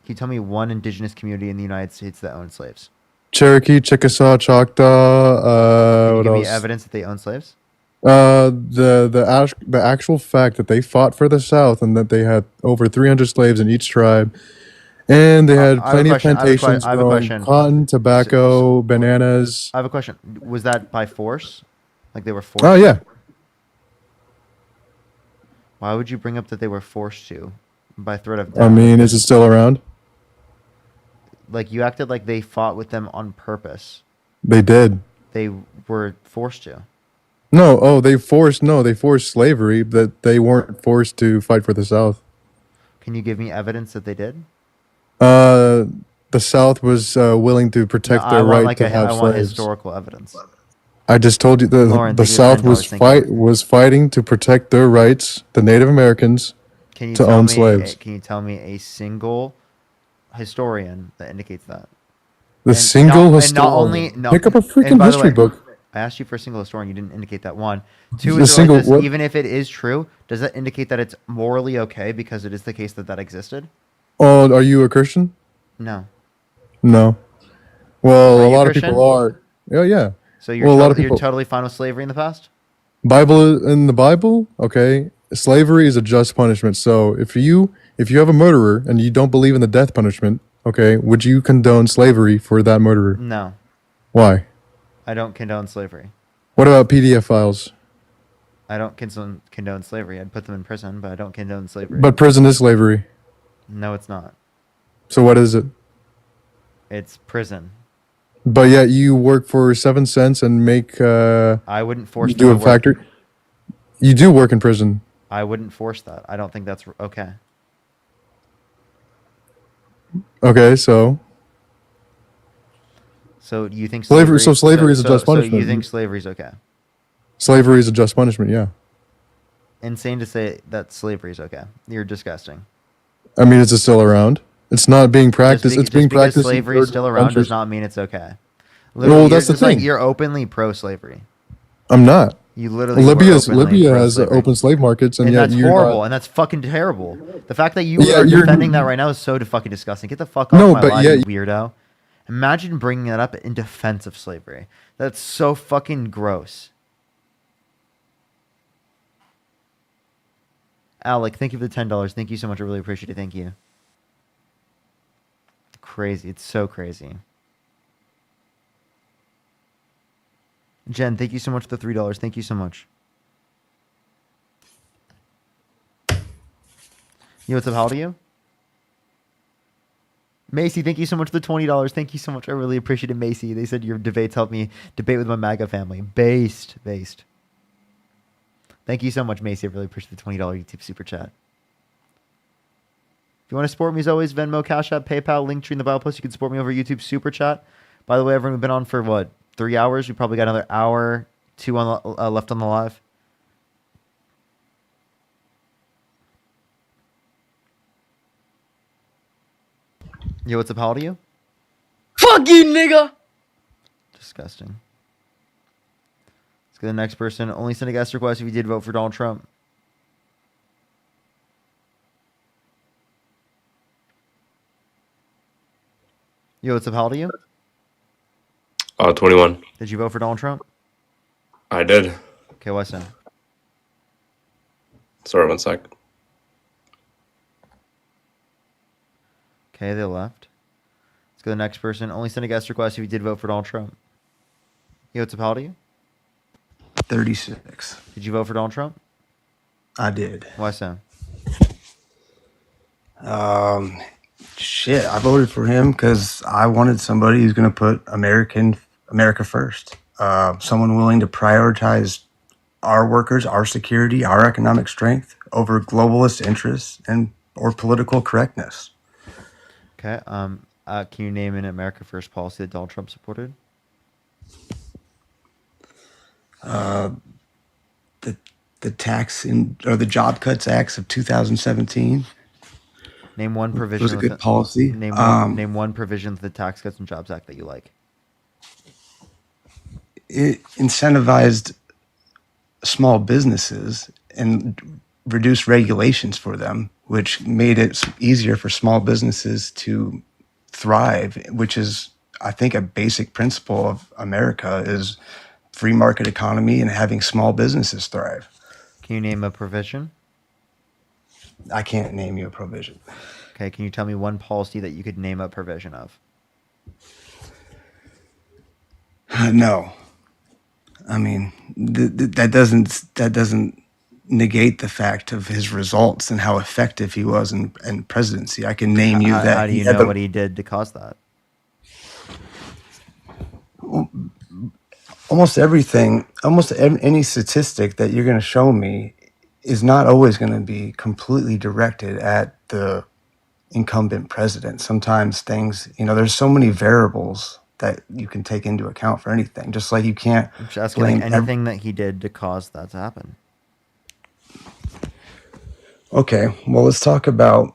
[SPEAKER 1] indigenous community in the United States that owned slaves?
[SPEAKER 8] Cherokee, Chickasaw, Choctaw.
[SPEAKER 1] Can you
[SPEAKER 8] What
[SPEAKER 1] give
[SPEAKER 8] else?
[SPEAKER 1] me evidence that they own slaves?
[SPEAKER 8] The actual fact that they fought for the South and that they had over 300 slaves in each tribe, and they had
[SPEAKER 1] I have a
[SPEAKER 8] plenty of
[SPEAKER 1] question.
[SPEAKER 8] plantations
[SPEAKER 1] I have a
[SPEAKER 8] growing
[SPEAKER 1] question.
[SPEAKER 8] cotton, tobacco, bananas.
[SPEAKER 1] I have a question. Was that by force? Like they were forced?
[SPEAKER 8] Oh yeah.
[SPEAKER 1] Why would you bring up that they were forced to by threat of death?
[SPEAKER 8] I mean, is it still around?
[SPEAKER 1] Like you acted like they fought with them on purpose.
[SPEAKER 8] They did.
[SPEAKER 1] They were forced to.
[SPEAKER 8] No, they forced slavery, but they weren't forced to fight for the South.
[SPEAKER 1] Can you give me evidence that they did?
[SPEAKER 8] The South was willing to protect their right to have
[SPEAKER 1] I want
[SPEAKER 8] slaves.
[SPEAKER 1] historical evidence.
[SPEAKER 8] I just told you
[SPEAKER 1] Lauren,
[SPEAKER 8] the
[SPEAKER 1] thank you for
[SPEAKER 8] South
[SPEAKER 1] $10.
[SPEAKER 8] was fighting to protect their rights, the Native Americans, to own slaves.
[SPEAKER 1] Can you tell me a single historian that indicates that?
[SPEAKER 8] The single historian. Pick up a freaking history book.
[SPEAKER 1] I asked you for a single historian. You didn't indicate that one. Two,
[SPEAKER 8] The
[SPEAKER 1] is it
[SPEAKER 8] single
[SPEAKER 1] like this,
[SPEAKER 8] what?
[SPEAKER 1] even if it is true, does that indicate that it's morally okay because it is the case that existed?
[SPEAKER 8] Oh, are you a Christian?
[SPEAKER 1] No.
[SPEAKER 8] No. Well,
[SPEAKER 1] Are
[SPEAKER 8] a
[SPEAKER 1] you
[SPEAKER 8] lot
[SPEAKER 1] Christian?
[SPEAKER 8] of people are. Oh yeah.
[SPEAKER 1] So you're,
[SPEAKER 8] well, a lot of
[SPEAKER 1] you're
[SPEAKER 8] people.
[SPEAKER 1] totally fine with slavery in the past?
[SPEAKER 8] In the Bible, okay, slavery is a just punishment. So if you have a murderer and you don't believe in the death punishment, okay, would you condone slavery for that murderer?
[SPEAKER 1] No.
[SPEAKER 8] Why?
[SPEAKER 1] I don't condone slavery.
[SPEAKER 8] What about PDF files?
[SPEAKER 1] I don't condone slavery. I'd put them in prison, but I don't condone slavery.
[SPEAKER 8] But prison is slavery.
[SPEAKER 1] No, it's not.
[SPEAKER 8] So what is it?
[SPEAKER 1] It's prison.
[SPEAKER 8] But yet you work for 7 cents and make.
[SPEAKER 1] I wouldn't force
[SPEAKER 8] You
[SPEAKER 1] them
[SPEAKER 8] do
[SPEAKER 1] to
[SPEAKER 8] a
[SPEAKER 1] work.
[SPEAKER 8] factory. You do work in prison.
[SPEAKER 1] I wouldn't force that. I don't think that's okay.
[SPEAKER 8] Okay, so
[SPEAKER 1] So you think
[SPEAKER 8] Slavery- so slavery is a just
[SPEAKER 1] So you
[SPEAKER 8] punishment.
[SPEAKER 1] think slavery is okay?
[SPEAKER 8] slavery is a just punishment. Yeah.
[SPEAKER 1] Insane to say that slavery is okay. You're disgusting.
[SPEAKER 8] I mean, is it still around? It's not being practiced. It's being
[SPEAKER 1] because
[SPEAKER 8] practiced. in
[SPEAKER 1] slavery is
[SPEAKER 8] third
[SPEAKER 1] still
[SPEAKER 8] world
[SPEAKER 1] around
[SPEAKER 8] countries.
[SPEAKER 1] does not mean it's okay.
[SPEAKER 8] Well,
[SPEAKER 1] Literally,
[SPEAKER 8] that's
[SPEAKER 1] you're
[SPEAKER 8] the
[SPEAKER 1] just like
[SPEAKER 8] thing.
[SPEAKER 1] you're openly pro-slavery.
[SPEAKER 8] I'm not.
[SPEAKER 1] You literally
[SPEAKER 8] Libya
[SPEAKER 1] were openly
[SPEAKER 8] has
[SPEAKER 1] pro-slavery.
[SPEAKER 8] open slave markets, and,
[SPEAKER 1] And
[SPEAKER 8] yet
[SPEAKER 1] that's
[SPEAKER 8] you're
[SPEAKER 1] horrible,
[SPEAKER 8] not.
[SPEAKER 1] and that's fucking terrible. The fact that you
[SPEAKER 8] Yeah,
[SPEAKER 1] are
[SPEAKER 8] you're-
[SPEAKER 1] defending that right now is so fucking disgusting. Get the fuck off
[SPEAKER 8] No,
[SPEAKER 1] my
[SPEAKER 8] but
[SPEAKER 1] lawn,
[SPEAKER 8] yeah,
[SPEAKER 1] you weirdo. Imagine bringing that up in defense of slavery. That's so fucking gross. Alec, thank you for the $10. Thank you so much. I really appreciate it. Thank you. Crazy. It's so crazy. Jen, thank you so much for the $3. Thank you so much. Yo, what's up? How old are you? Macy, thank you so much for the $20. Thank you so much. I really appreciate it, Macy. They said your debates helped me debate with my MAGA family. Based. Thank you so much, Macy. I really appreciate the $20 YouTube super chat. If you want to support me, as always, Venmo, Cash App, PayPal, Linktree in the bio post. You can support me over YouTube super chat. By the way, everyone, we've been on for what, 3 hours? We probably got another hour, 2 on the, left on the live. Yo, what's up? How old are you?
[SPEAKER 18] Fuck you, nigga.
[SPEAKER 1] Disgusting. Let's go to the next person. Only send a guest request if you did vote for Donald Trump. Yo, what's up? How old are you?
[SPEAKER 19] 21.
[SPEAKER 1] Did you vote for Donald Trump?
[SPEAKER 19] I did.
[SPEAKER 1] Okay, why so?
[SPEAKER 19] Sorry, 1 sec.
[SPEAKER 1] Okay, they left. Let's go to the next person. Only send a guest request if you did vote for Donald Trump. Yo, what's up? How old are you?
[SPEAKER 22] 36.
[SPEAKER 1] Did you vote for Donald Trump?
[SPEAKER 22] I did.
[SPEAKER 1] Why so?
[SPEAKER 22] Shit, I voted for him because I wanted somebody who's going to put America first. Someone willing to prioritize our workers, our security, our economic strength over globalist interests or political correctness.
[SPEAKER 1] Okay. Can you name an America First policy that Donald Trump supported?
[SPEAKER 22] The tax or the Job Cuts Acts of 2017.
[SPEAKER 1] Name one provision.
[SPEAKER 22] Was a good policy.
[SPEAKER 1] Name one provision of the Tax Cuts and Jobs Act that you like.
[SPEAKER 22] It incentivized small businesses and reduced regulations for them, which made it easier for small businesses to thrive, which is, I think, a basic principle of America is free market economy and having small businesses thrive.
[SPEAKER 1] Can you name a provision?
[SPEAKER 22] I can't name you a provision.
[SPEAKER 1] Okay, can you tell me one policy that you could name a provision of?
[SPEAKER 22] No. I mean, that doesn't negate the fact of his results and how effective he was in presidency. I can name you that.
[SPEAKER 1] How do you know what he did to cause that?
[SPEAKER 22] Almost everything, any statistic that you're going to show me is not always going to be completely directed at the incumbent president. Sometimes things, there's so many variables that you can take into account for anything. Just like you can't.
[SPEAKER 1] I'm just asking like anything that he did to cause that to happen.
[SPEAKER 22] Okay, well, let's talk about.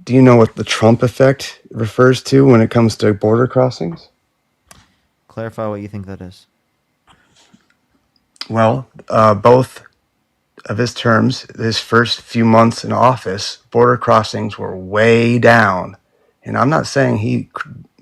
[SPEAKER 22] Do you know what the Trump effect refers to when it comes to border crossings?
[SPEAKER 1] Clarify what you think that is.
[SPEAKER 22] Well, both of his terms, his first few months in office, border crossings were way down. And I'm not saying he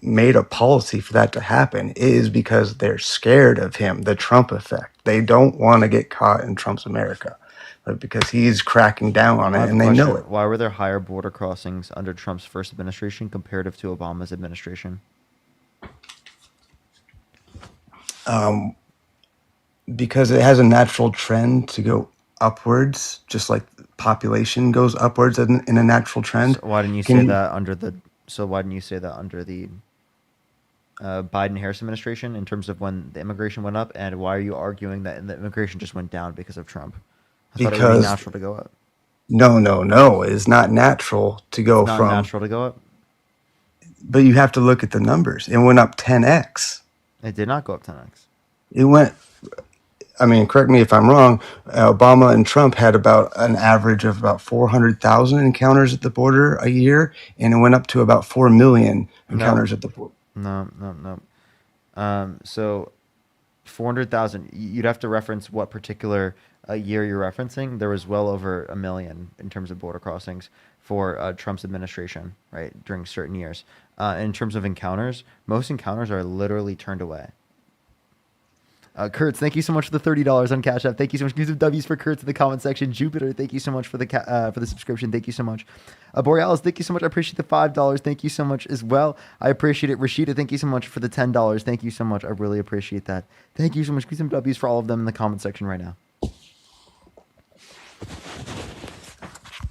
[SPEAKER 22] made a policy for that to happen. It is because they're scared of him, the Trump effect. They don't want to get caught in Trump's America, but because he's cracking down on it and they know it.
[SPEAKER 1] Why were there higher border crossings under Trump's first administration comparative to Obama's administration?
[SPEAKER 22] Because it has a natural trend to go upwards, just like population goes upwards in a natural trend.
[SPEAKER 1] So why didn't you say that under the Biden-Harris administration in terms of when the immigration went up, and why are you arguing that the immigration just went down because of Trump? I thought it would be natural to go up.
[SPEAKER 22] No, it is not natural to go
[SPEAKER 1] It's not
[SPEAKER 22] from.
[SPEAKER 1] natural to go up.
[SPEAKER 22] But you have to look at the numbers. It went up 10x.
[SPEAKER 1] It did not go up 10x.
[SPEAKER 22] It went. I mean, correct me if I'm wrong. Obama and Trump had about an average of about 400,000 encounters at the border a year, and it went up to about 4 million encounters at the border.
[SPEAKER 1] No. So 400,000. You'd have to reference what particular year you're referencing. There was well over 1 million in terms of border crossings for Trump's administration, right, during certain years. In terms of encounters, most encounters are literally turned away. Kurtz, thank you so much for the $30 on Cash App. Thank you so much. Give some W's for Kurtz in the comment section. Jupiter, thank you so much for the subscription. Thank you so much. Borealis, thank you so much. I appreciate the $5. Thank you so much as well. I appreciate it. Rashida, thank you so much for the $10. Thank you so much. I really appreciate that. Thank you so much. Give some W's for all of them in the comment section right now.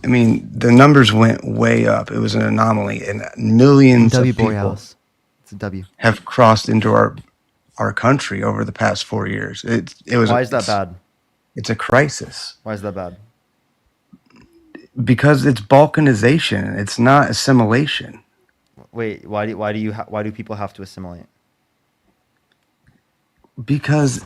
[SPEAKER 22] I mean, the numbers went way up. It was an anomaly, and millions of people
[SPEAKER 1] Borealis. It's a W.
[SPEAKER 22] have crossed into our country over the past 4 years. It was.
[SPEAKER 1] Why is that bad?
[SPEAKER 22] It's a crisis.
[SPEAKER 1] Why is that bad?
[SPEAKER 22] Because it's balkanization. It's not assimilation.
[SPEAKER 1] Wait, why do people have to assimilate?
[SPEAKER 22] Because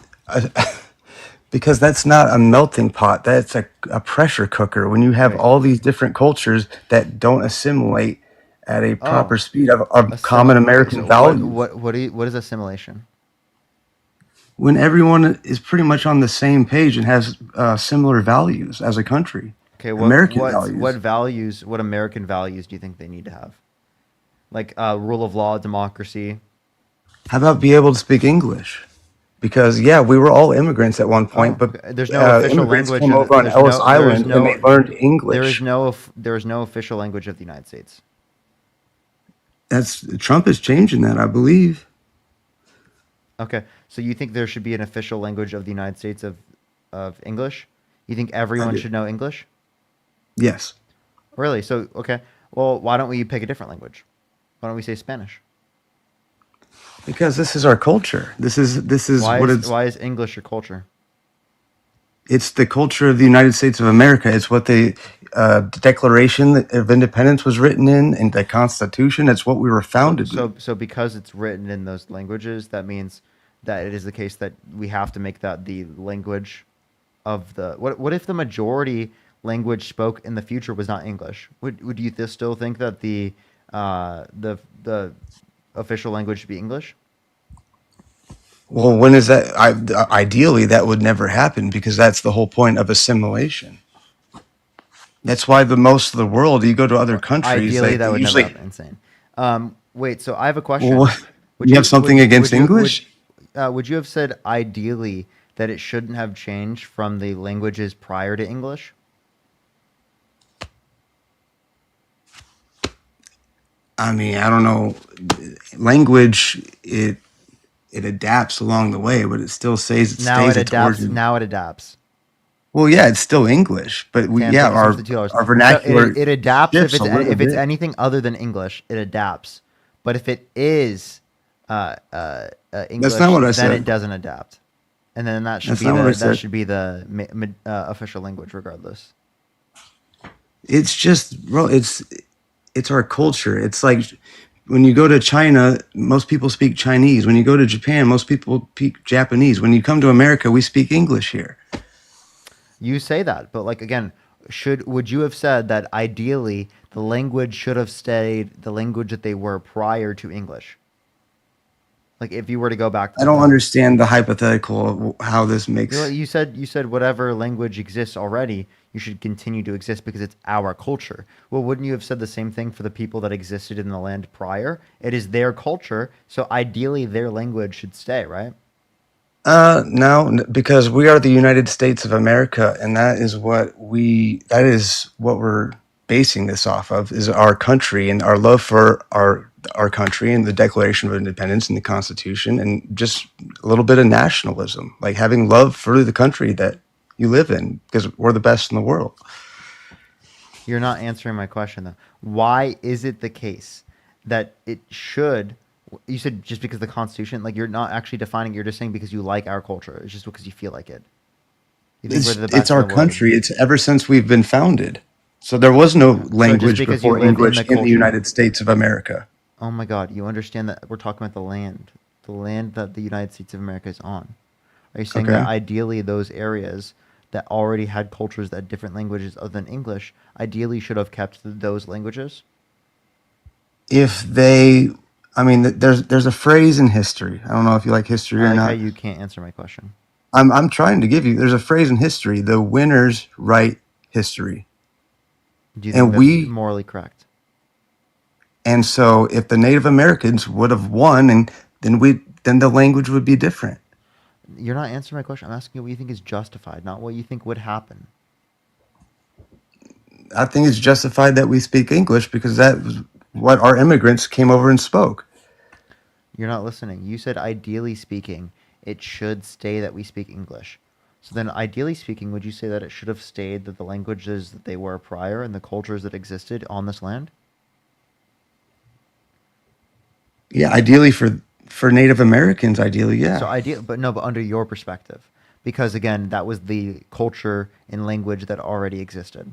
[SPEAKER 22] that's not a melting pot. That's a pressure cooker. When you have all these different cultures that don't assimilate at a proper speed of common American values.
[SPEAKER 1] What is assimilation?
[SPEAKER 22] When everyone is pretty much on the same page and has similar values as a country.
[SPEAKER 1] Okay,
[SPEAKER 22] What
[SPEAKER 1] American values do you think they need to have? Like rule of law, democracy.
[SPEAKER 22] How about be able to speak English? Because we were all immigrants at one point, but
[SPEAKER 1] there's no official language.
[SPEAKER 22] Came over on Ellis Island and they learned English.
[SPEAKER 1] There is no official language of the United States.
[SPEAKER 22] Trump is changing that, I believe.
[SPEAKER 1] Okay, so you think there should be an official language of the United States of English? You think everyone should know English?
[SPEAKER 22] Yes.
[SPEAKER 1] Really? So, okay. Well, why don't we pick a different language? Why don't we say Spanish?
[SPEAKER 22] Because this is our culture. This is
[SPEAKER 1] why is English your culture?
[SPEAKER 22] It's the culture of the United States of America. It's what the Declaration of Independence was written in, and the Constitution. It's what we were founded with.
[SPEAKER 1] So because it's written in those languages, that means that it is the case that we have to make that the language of the. What if the majority language spoke in the future was not English? Would you still think that the official language should be English?
[SPEAKER 22] Well, when is that? Ideally, that would never happen because that's the whole point of assimilation. That's why most of the world, you go to other countries.
[SPEAKER 1] Ideally, that would never happen. Insane. Wait, so I have a question.
[SPEAKER 22] Well, would you have something against English?
[SPEAKER 1] Would you have said ideally that it shouldn't have changed from the languages prior to English?
[SPEAKER 22] I mean, I don't know. Language, it adapts along the way, but it still
[SPEAKER 1] Now
[SPEAKER 22] stays
[SPEAKER 1] it
[SPEAKER 22] its
[SPEAKER 1] adapts.
[SPEAKER 22] origin.
[SPEAKER 1] Now it adapts.
[SPEAKER 22] Well, yeah, it's still English, but
[SPEAKER 1] Okay, I'm taking so much the $2.
[SPEAKER 22] our
[SPEAKER 1] So
[SPEAKER 22] vernacular
[SPEAKER 1] it adapts
[SPEAKER 22] shifts a little
[SPEAKER 1] if it's
[SPEAKER 22] bit.
[SPEAKER 1] anything other than English, it adapts. But if it is
[SPEAKER 22] That's
[SPEAKER 1] English,
[SPEAKER 22] not what I
[SPEAKER 1] then it
[SPEAKER 22] said.
[SPEAKER 1] doesn't adapt, and then
[SPEAKER 22] That's not what I said.
[SPEAKER 1] official language regardless.
[SPEAKER 22] It's just, bro. It's our culture. It's like when you go to China, most people speak Chinese. When you go to Japan, most people speak Japanese. When you come to America, we speak English here.
[SPEAKER 1] You say that, but like again, would you have said that ideally the language should have stayed the language that they were prior to English? Like if you were to go back to
[SPEAKER 22] I don't understand the hypothetical of how this makes.
[SPEAKER 1] you said whatever language exists already, you should continue to exist because it's our culture. Well, wouldn't you have said the same thing for the people that existed in the land prior? It is their culture, so ideally their language should stay, right?
[SPEAKER 22] No, because we are the United States of America, and that is what we're basing this off of, is our country and our love for our country and the Declaration of Independence and the Constitution, and just a little bit of nationalism, like having love for the country that you live in, because we're the best in the world.
[SPEAKER 1] You're not answering my question though. Why is it the case that it should? You said just because the Constitution, like you're not actually defining. You're just saying because you like our culture. It's just because you feel like it. You think we're the best
[SPEAKER 22] It's our
[SPEAKER 1] in the world.
[SPEAKER 22] country. It's ever since we've been founded. So there was no language
[SPEAKER 1] because you
[SPEAKER 22] before
[SPEAKER 1] live in
[SPEAKER 22] English
[SPEAKER 1] the
[SPEAKER 22] in the
[SPEAKER 1] culture.
[SPEAKER 22] United States of America.
[SPEAKER 1] Oh my God! You understand that we're talking about the land that the United States of America is on. Are you saying that
[SPEAKER 22] Okay.
[SPEAKER 1] ideally those areas that already had cultures that had different languages other than English, ideally should have kept those languages?
[SPEAKER 22] If they, I mean, there's a phrase in history. I don't know if you like history
[SPEAKER 1] I
[SPEAKER 22] or
[SPEAKER 1] like how
[SPEAKER 22] not.
[SPEAKER 1] you can't answer my question.
[SPEAKER 22] I'm trying to give you. There's a phrase in history: the winners write history.
[SPEAKER 1] Do you think
[SPEAKER 22] And
[SPEAKER 1] that's morally correct?
[SPEAKER 22] And so if the Native Americans would have won, and then the language would be different.
[SPEAKER 1] You're not answering my question. I'm asking you what you think is justified, not what you think would happen.
[SPEAKER 22] I think it's justified that we speak English because that was what our immigrants came over and spoke.
[SPEAKER 1] You're not listening. You said ideally speaking, it should stay that we speak English. So then ideally speaking, would you say that it should have stayed that the languages that they were prior and the cultures that existed on this land?
[SPEAKER 22] Yeah, ideally for Native Americans, ideally, yeah.
[SPEAKER 1] So but under your perspective, because again, that was the culture and language that already existed.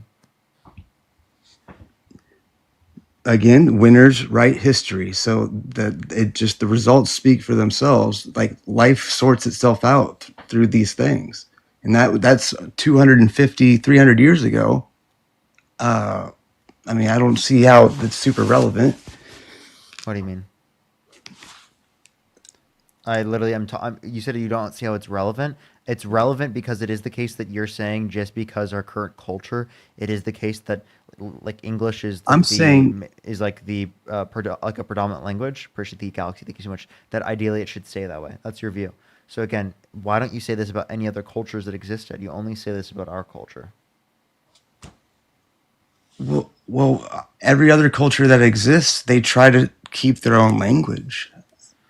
[SPEAKER 22] Again, winners write history, so that the results speak for themselves. Like life sorts itself out through these things, and that's 250, 300 years ago. I mean, I don't see how that's super relevant.
[SPEAKER 1] What do you mean? I literally you said you don't see how it's relevant. It's relevant because it is the case that you're saying just because our current culture, it is the case that like English is like like a predominant language. Appreciate the galaxy. Thank you so much. That ideally it should stay that way. That's your view. So again, why don't you say this about any other cultures that existed? You only say this about our culture.
[SPEAKER 22] Well, every other culture that exists, they try to keep their own language.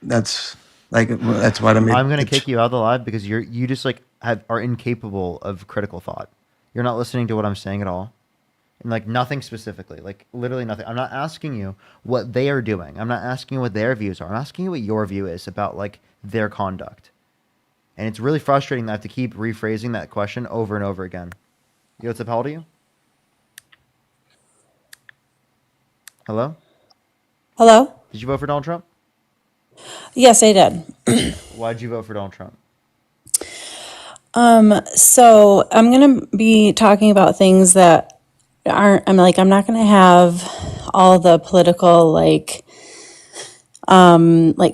[SPEAKER 22] That's what I mean.
[SPEAKER 1] I'm gonna kick you out of the live because you just like are incapable of critical thought. You're not listening to what I'm saying at all, and like nothing specifically, like literally nothing. I'm not asking you what they are doing. I'm not asking you what their views are. I'm asking you what your view is about like their conduct, and it's really frustrating that I have to keep rephrasing that question over and over again. You know what's up? How old are you? Hello?
[SPEAKER 12] Hello?
[SPEAKER 1] Did you vote for Donald Trump?
[SPEAKER 12] Yes, I did.
[SPEAKER 1] Why'd you vote for Donald Trump?
[SPEAKER 12] So I'm going to be talking about things that I'm not going to have all the political, like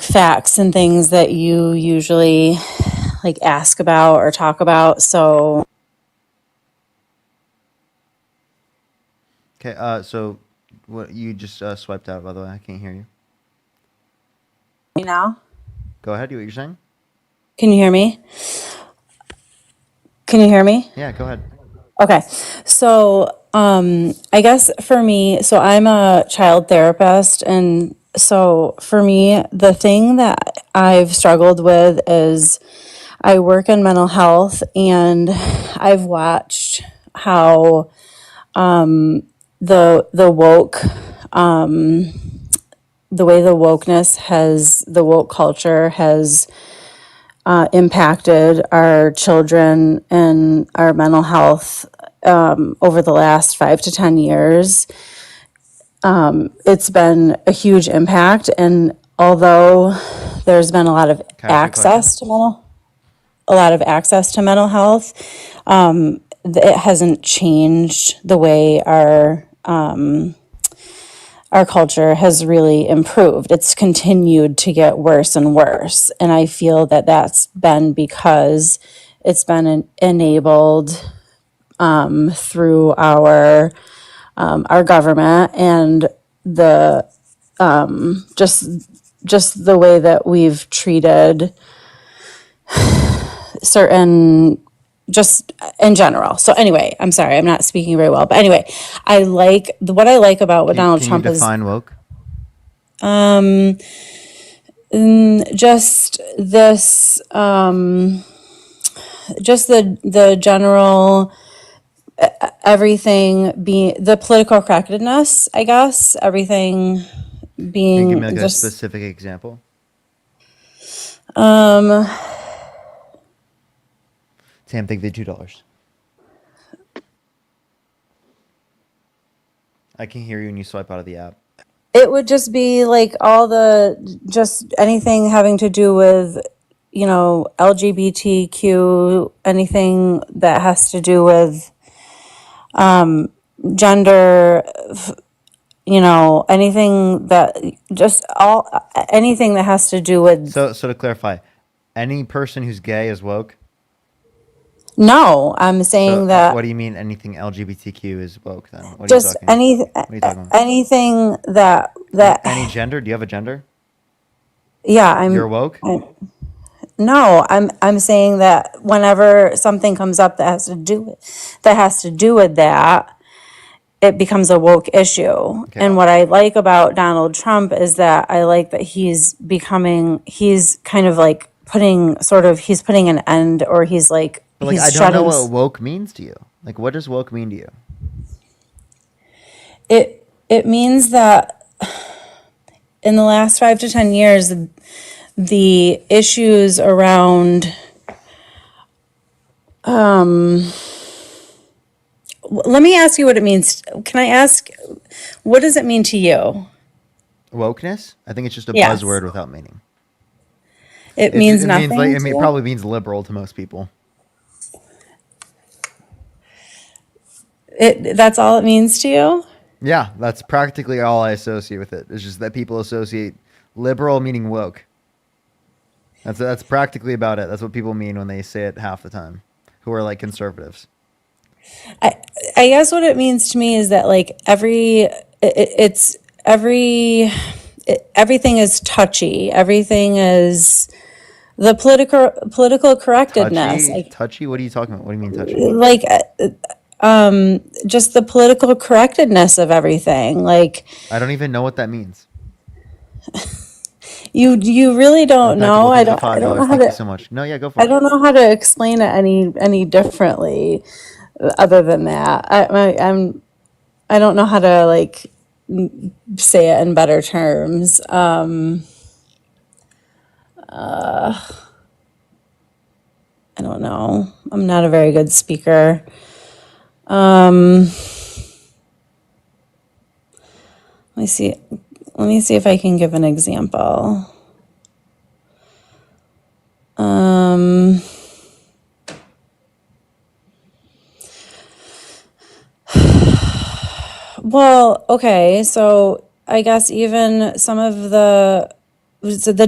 [SPEAKER 12] facts and things that you usually like ask about or talk about. So.
[SPEAKER 1] Okay, so what you just swiped out, by the way. I can't hear you.
[SPEAKER 12] Now?
[SPEAKER 1] Go ahead. What you're saying?
[SPEAKER 12] Can you hear me? Can you hear me?
[SPEAKER 1] Yeah, go ahead.
[SPEAKER 12] Okay. So, I guess for me, so I'm a child therapist. And so for me, the thing that I've struggled with is I work in mental health, and I've watched how the woke, the way the woke culture has impacted our children and our mental health over the last 5 to 10 years. It's been a huge impact, and although there's been a lot of
[SPEAKER 1] Can I ask you a question?
[SPEAKER 12] access to mental health, it hasn't changed the way our culture has really improved. It's continued to get worse and worse. And I feel that that's been because it's been enabled through our government and the just the way that we've treated certain, just in general. So anyway, I'm sorry, I'm not speaking very well. But anyway, what I like about what Donald
[SPEAKER 1] Can
[SPEAKER 12] Trump
[SPEAKER 1] you
[SPEAKER 12] is
[SPEAKER 1] define woke?
[SPEAKER 12] just this just the general everything being the political correctness, I guess, everything
[SPEAKER 1] Can you give
[SPEAKER 12] being
[SPEAKER 1] me like a
[SPEAKER 12] just
[SPEAKER 1] specific example? Sam, take the $2. I can hear you when you swipe out of the app.
[SPEAKER 12] it would just be like just anything having to do with, LGBTQ, anything that has to do with gender, anything that anything that has to do with.
[SPEAKER 1] So to clarify, any person who's gay is woke?
[SPEAKER 12] No, I'm
[SPEAKER 1] So
[SPEAKER 12] saying that
[SPEAKER 1] what do you mean anything LGBTQ is woke then? What are you
[SPEAKER 12] just
[SPEAKER 1] talking? What are you talking about?
[SPEAKER 12] anything that
[SPEAKER 1] Any gender? Do you have a gender?
[SPEAKER 12] yeah,
[SPEAKER 1] You're woke?
[SPEAKER 12] no, I'm saying that whenever something comes up that has to do with that, it becomes a woke issue.
[SPEAKER 1] Okay.
[SPEAKER 12] And what I like about Donald Trump is that I like that he's kind of like he's putting an end, or he's like,
[SPEAKER 1] But like,
[SPEAKER 12] he's
[SPEAKER 1] I don't know
[SPEAKER 12] shutting.
[SPEAKER 1] what woke means to you. Like, what does woke mean to you?
[SPEAKER 12] It means that in the last 5 to 10 years, the issues around let me ask you what it means. Can I ask, what does it mean to you?
[SPEAKER 1] Wokeness? I think it's just a
[SPEAKER 12] Yes.
[SPEAKER 1] buzzword without meaning.
[SPEAKER 12] It means nothing
[SPEAKER 1] like,
[SPEAKER 12] to
[SPEAKER 1] it
[SPEAKER 12] you?
[SPEAKER 1] probably means liberal to most people.
[SPEAKER 12] That's all it means to you?
[SPEAKER 1] Yeah, that's practically all I associate with it. It's just that people associate liberal meaning woke. That's practically about it. That's what people mean when they say it half the time, who are like conservatives.
[SPEAKER 12] I guess what it means to me is that like everything is touchy. Everything is the political correctness.
[SPEAKER 1] Touchy? What are you talking about? What do you mean touchy?
[SPEAKER 12] Like just the political correctness of everything. Like,
[SPEAKER 1] I don't even know what that means.
[SPEAKER 12] you really don't know. I don't know how
[SPEAKER 1] Thank you
[SPEAKER 12] to.
[SPEAKER 1] so much. No, yeah, go for it.
[SPEAKER 12] I don't know how to explain it any differently, other than that. I don't know how to like say it in better terms. I don't know. I'm not a very good speaker. Let me see. Let me see if I can give an example. Well, okay, so I guess even some of the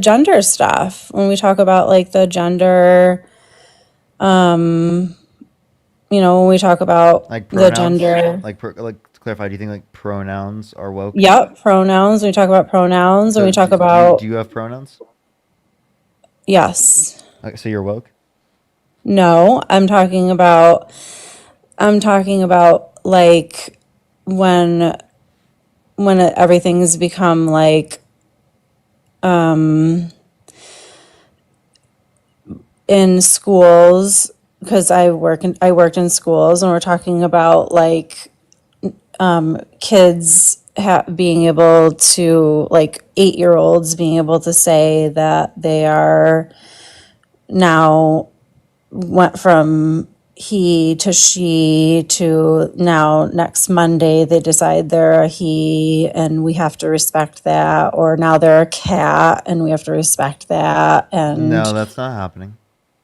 [SPEAKER 12] gender stuff, when we talk about like the gender, when we talk about
[SPEAKER 1] Like
[SPEAKER 12] the
[SPEAKER 1] pronouns?
[SPEAKER 12] gender.
[SPEAKER 1] Like to clarify, do you think like pronouns are woke?
[SPEAKER 12] Yep, pronouns. When we talk about pronouns, when we talk about.
[SPEAKER 1] Do you have pronouns?
[SPEAKER 12] Yes.
[SPEAKER 1] Okay, so you're woke?
[SPEAKER 12] No, I'm talking about like when everything's become like in schools, because I worked in schools, and we're talking about like kids being able to, like 8-year-olds being able to say that they are now went from he to she to now next Monday they decide they're a he and we have to respect that, or now they're a cat and we have to respect that. And
[SPEAKER 1] No, that's not happening.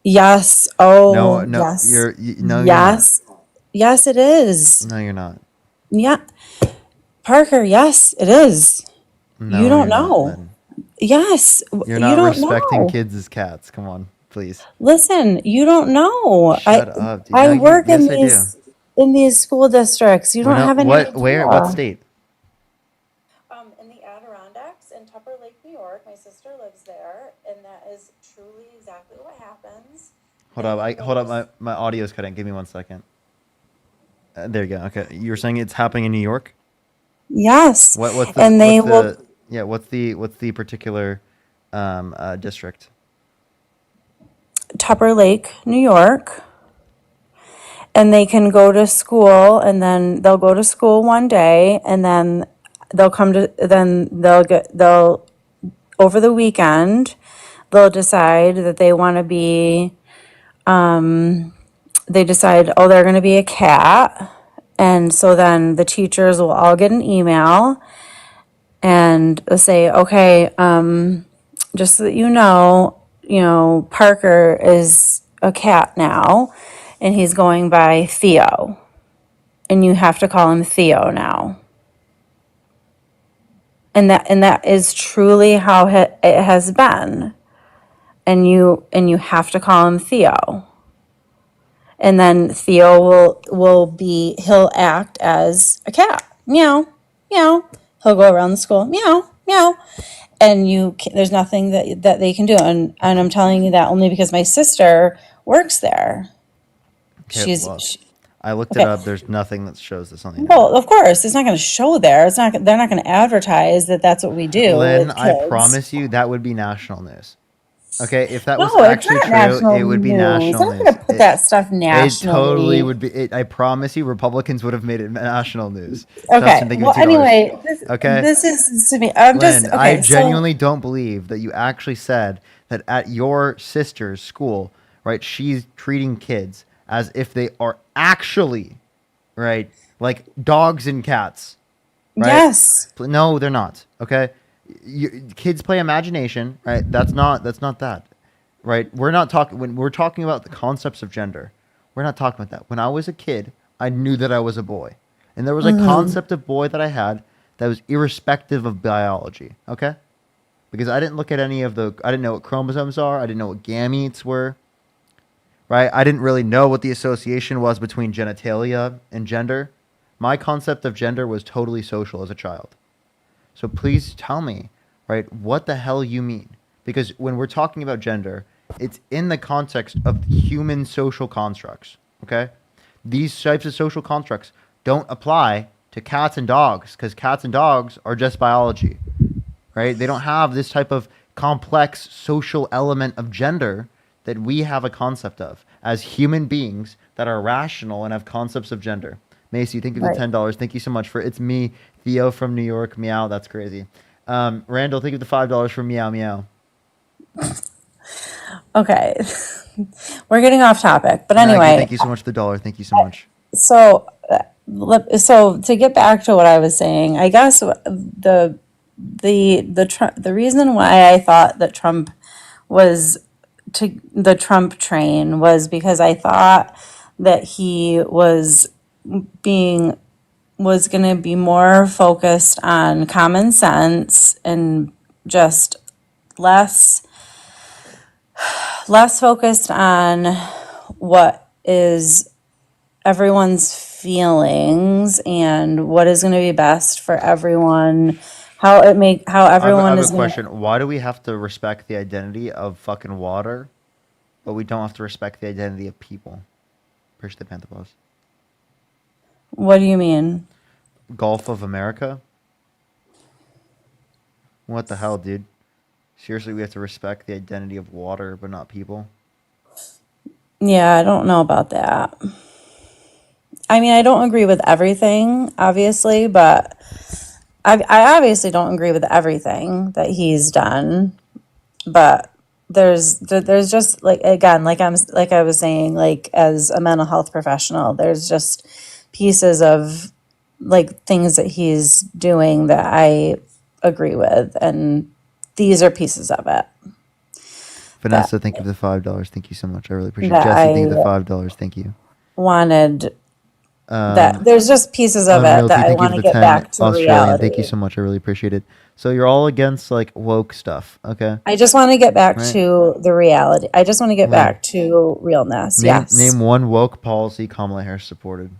[SPEAKER 12] yes,
[SPEAKER 1] No,
[SPEAKER 12] oh
[SPEAKER 1] no,
[SPEAKER 12] yes,
[SPEAKER 1] no, you're not.
[SPEAKER 12] yes it is.
[SPEAKER 1] No, you're not.
[SPEAKER 12] Yeah, Parker, yes it is.
[SPEAKER 1] No,
[SPEAKER 12] You don't
[SPEAKER 1] you're not.
[SPEAKER 12] know.
[SPEAKER 1] Then
[SPEAKER 12] Yes,
[SPEAKER 1] you're
[SPEAKER 12] you
[SPEAKER 1] not
[SPEAKER 12] don't
[SPEAKER 1] respecting
[SPEAKER 12] know.
[SPEAKER 1] kids as cats. Come on, please.
[SPEAKER 12] Listen, you don't know.
[SPEAKER 1] Shut up, dude.
[SPEAKER 12] I
[SPEAKER 1] No, you.
[SPEAKER 12] work
[SPEAKER 1] Yes, I do.
[SPEAKER 12] in these school districts. You
[SPEAKER 1] We're
[SPEAKER 12] don't
[SPEAKER 1] not.
[SPEAKER 12] have any
[SPEAKER 1] What? Where? What
[SPEAKER 12] idea.
[SPEAKER 1] state?
[SPEAKER 12] In the Adirondacks in Tupper Lake, New York. My sister lives there, and that is truly exactly what happens.
[SPEAKER 1] Hold up. Hold up. My audio is cutting. Give me 1 second. There you go. Okay, you were saying it's happening in New York.
[SPEAKER 12] Yes,
[SPEAKER 1] What's the
[SPEAKER 12] and they
[SPEAKER 1] what's
[SPEAKER 12] will.
[SPEAKER 1] the yeah what's the particular district?
[SPEAKER 12] Tupper Lake, New York, and they can go to school, and then they'll go to school one day, and then they'll over the weekend they'll decide that they want to be they decide, oh, they're going to be a cat. And so then the teachers will all get an email and they'll say, okay, just so that you know, Parker is a cat now and he's going by Theo. And you have to call him Theo now. And that is truly how it has been. And you have to call him Theo. And then Theo he'll act as a cat. Meow, meow. He'll go around the school, meow, meow. And there's nothing that they can do. And I'm telling you that only because my sister works there.
[SPEAKER 1] Okay, well, I looked it
[SPEAKER 12] okay.
[SPEAKER 1] up. There's nothing that shows this on the
[SPEAKER 12] Well, of course, it's not going to show there. They're not going to advertise that that's what we do
[SPEAKER 1] Lynn,
[SPEAKER 12] with
[SPEAKER 1] I
[SPEAKER 12] kids.
[SPEAKER 1] promise you that would be national news. Okay, if that was
[SPEAKER 12] No, it's
[SPEAKER 1] actually
[SPEAKER 12] not
[SPEAKER 1] true,
[SPEAKER 12] national
[SPEAKER 1] it would be
[SPEAKER 12] news.
[SPEAKER 1] national
[SPEAKER 12] I'm not
[SPEAKER 1] news.
[SPEAKER 12] going to put that stuff
[SPEAKER 1] It
[SPEAKER 12] nationally.
[SPEAKER 1] totally would be. I promise you, Republicans would have made it national news.
[SPEAKER 12] Okay.
[SPEAKER 1] Justin, thank you
[SPEAKER 12] Well,
[SPEAKER 1] for $2.
[SPEAKER 12] anyway,
[SPEAKER 1] Okay.
[SPEAKER 12] this is to me. I'm just
[SPEAKER 1] Lynn,
[SPEAKER 12] okay.
[SPEAKER 1] I genuinely don't believe that you actually said that at your sister's school, right? She's treating kids as if they are actually, right, like dogs and cats. Right?
[SPEAKER 12] Yes.
[SPEAKER 1] No, they're not. Okay. Kids play imagination, right? That's not that, right? We're not talking when we're talking about the concepts of gender. We're not talking about that. When I was a kid, I knew that I was a boy, and there was a concept of boy that I had that was irrespective of biology. Okay, because I didn't look at any of the. I didn't know what chromosomes are. I didn't know what gametes were. Right? I didn't really know what the association was between genitalia and gender. My concept of gender was totally social as a child. So please tell me, right, what the hell you mean? Because when we're talking about gender, it's in the context of human social constructs, okay? These types of social constructs don't apply to cats and dogs because cats and dogs are just biology, right? They don't have this type of complex social element of gender that we have a concept of as human beings that are rational and have concepts of gender. Macy, thank you for the $10. Thank you so much for it's me, Theo from New York. Meow, that's crazy. Randall, thank you for the $5 for meow meow.
[SPEAKER 12] Okay, we're getting off topic, but
[SPEAKER 1] Maggie,
[SPEAKER 12] anyway.
[SPEAKER 1] thank you so much for the $1. Thank you so much.
[SPEAKER 12] So to get back to what I was saying, I guess the reason why I thought that Trump was the Trump train was because I thought that he was going to be more focused on common sense and just less focused on what is everyone's feelings and what is going to be best for everyone, how everyone
[SPEAKER 1] I have
[SPEAKER 12] is
[SPEAKER 1] a question. Why do we have to respect the identity of fucking water? but we don't have to respect the identity of people. Appreciate the Panther.
[SPEAKER 12] What do you mean?
[SPEAKER 1] Gulf of America? What the hell, dude? Seriously, we have to respect the identity of water, but not people?
[SPEAKER 12] Yeah, I don't know about that. I mean, I don't agree with everything, obviously, but I obviously don't agree with everything that he's done. But there's just like, again, like I was saying, like as a mental health professional, there's just pieces of like things that he's doing that I agree with, and these are pieces of it.
[SPEAKER 1] Vanessa, thank you for the $5. Thank you so much. I really appreciate it.
[SPEAKER 12] That
[SPEAKER 1] Jesse, thank you for the
[SPEAKER 12] I
[SPEAKER 1] $5. Thank you.
[SPEAKER 12] wanted that there's just pieces of it
[SPEAKER 1] Milky,
[SPEAKER 12] that I
[SPEAKER 1] thank you
[SPEAKER 12] want
[SPEAKER 1] for
[SPEAKER 12] to
[SPEAKER 1] the
[SPEAKER 12] get
[SPEAKER 1] 10
[SPEAKER 12] back to
[SPEAKER 1] Australian.
[SPEAKER 12] reality.
[SPEAKER 1] Thank you so much. I really appreciate it. So you're all against like woke stuff, okay?
[SPEAKER 12] I just want to get back
[SPEAKER 1] Right.
[SPEAKER 12] to the reality. I just want to get
[SPEAKER 1] Wait.
[SPEAKER 12] back to realness. Yes.
[SPEAKER 1] Name one woke policy Kamala Harris supported.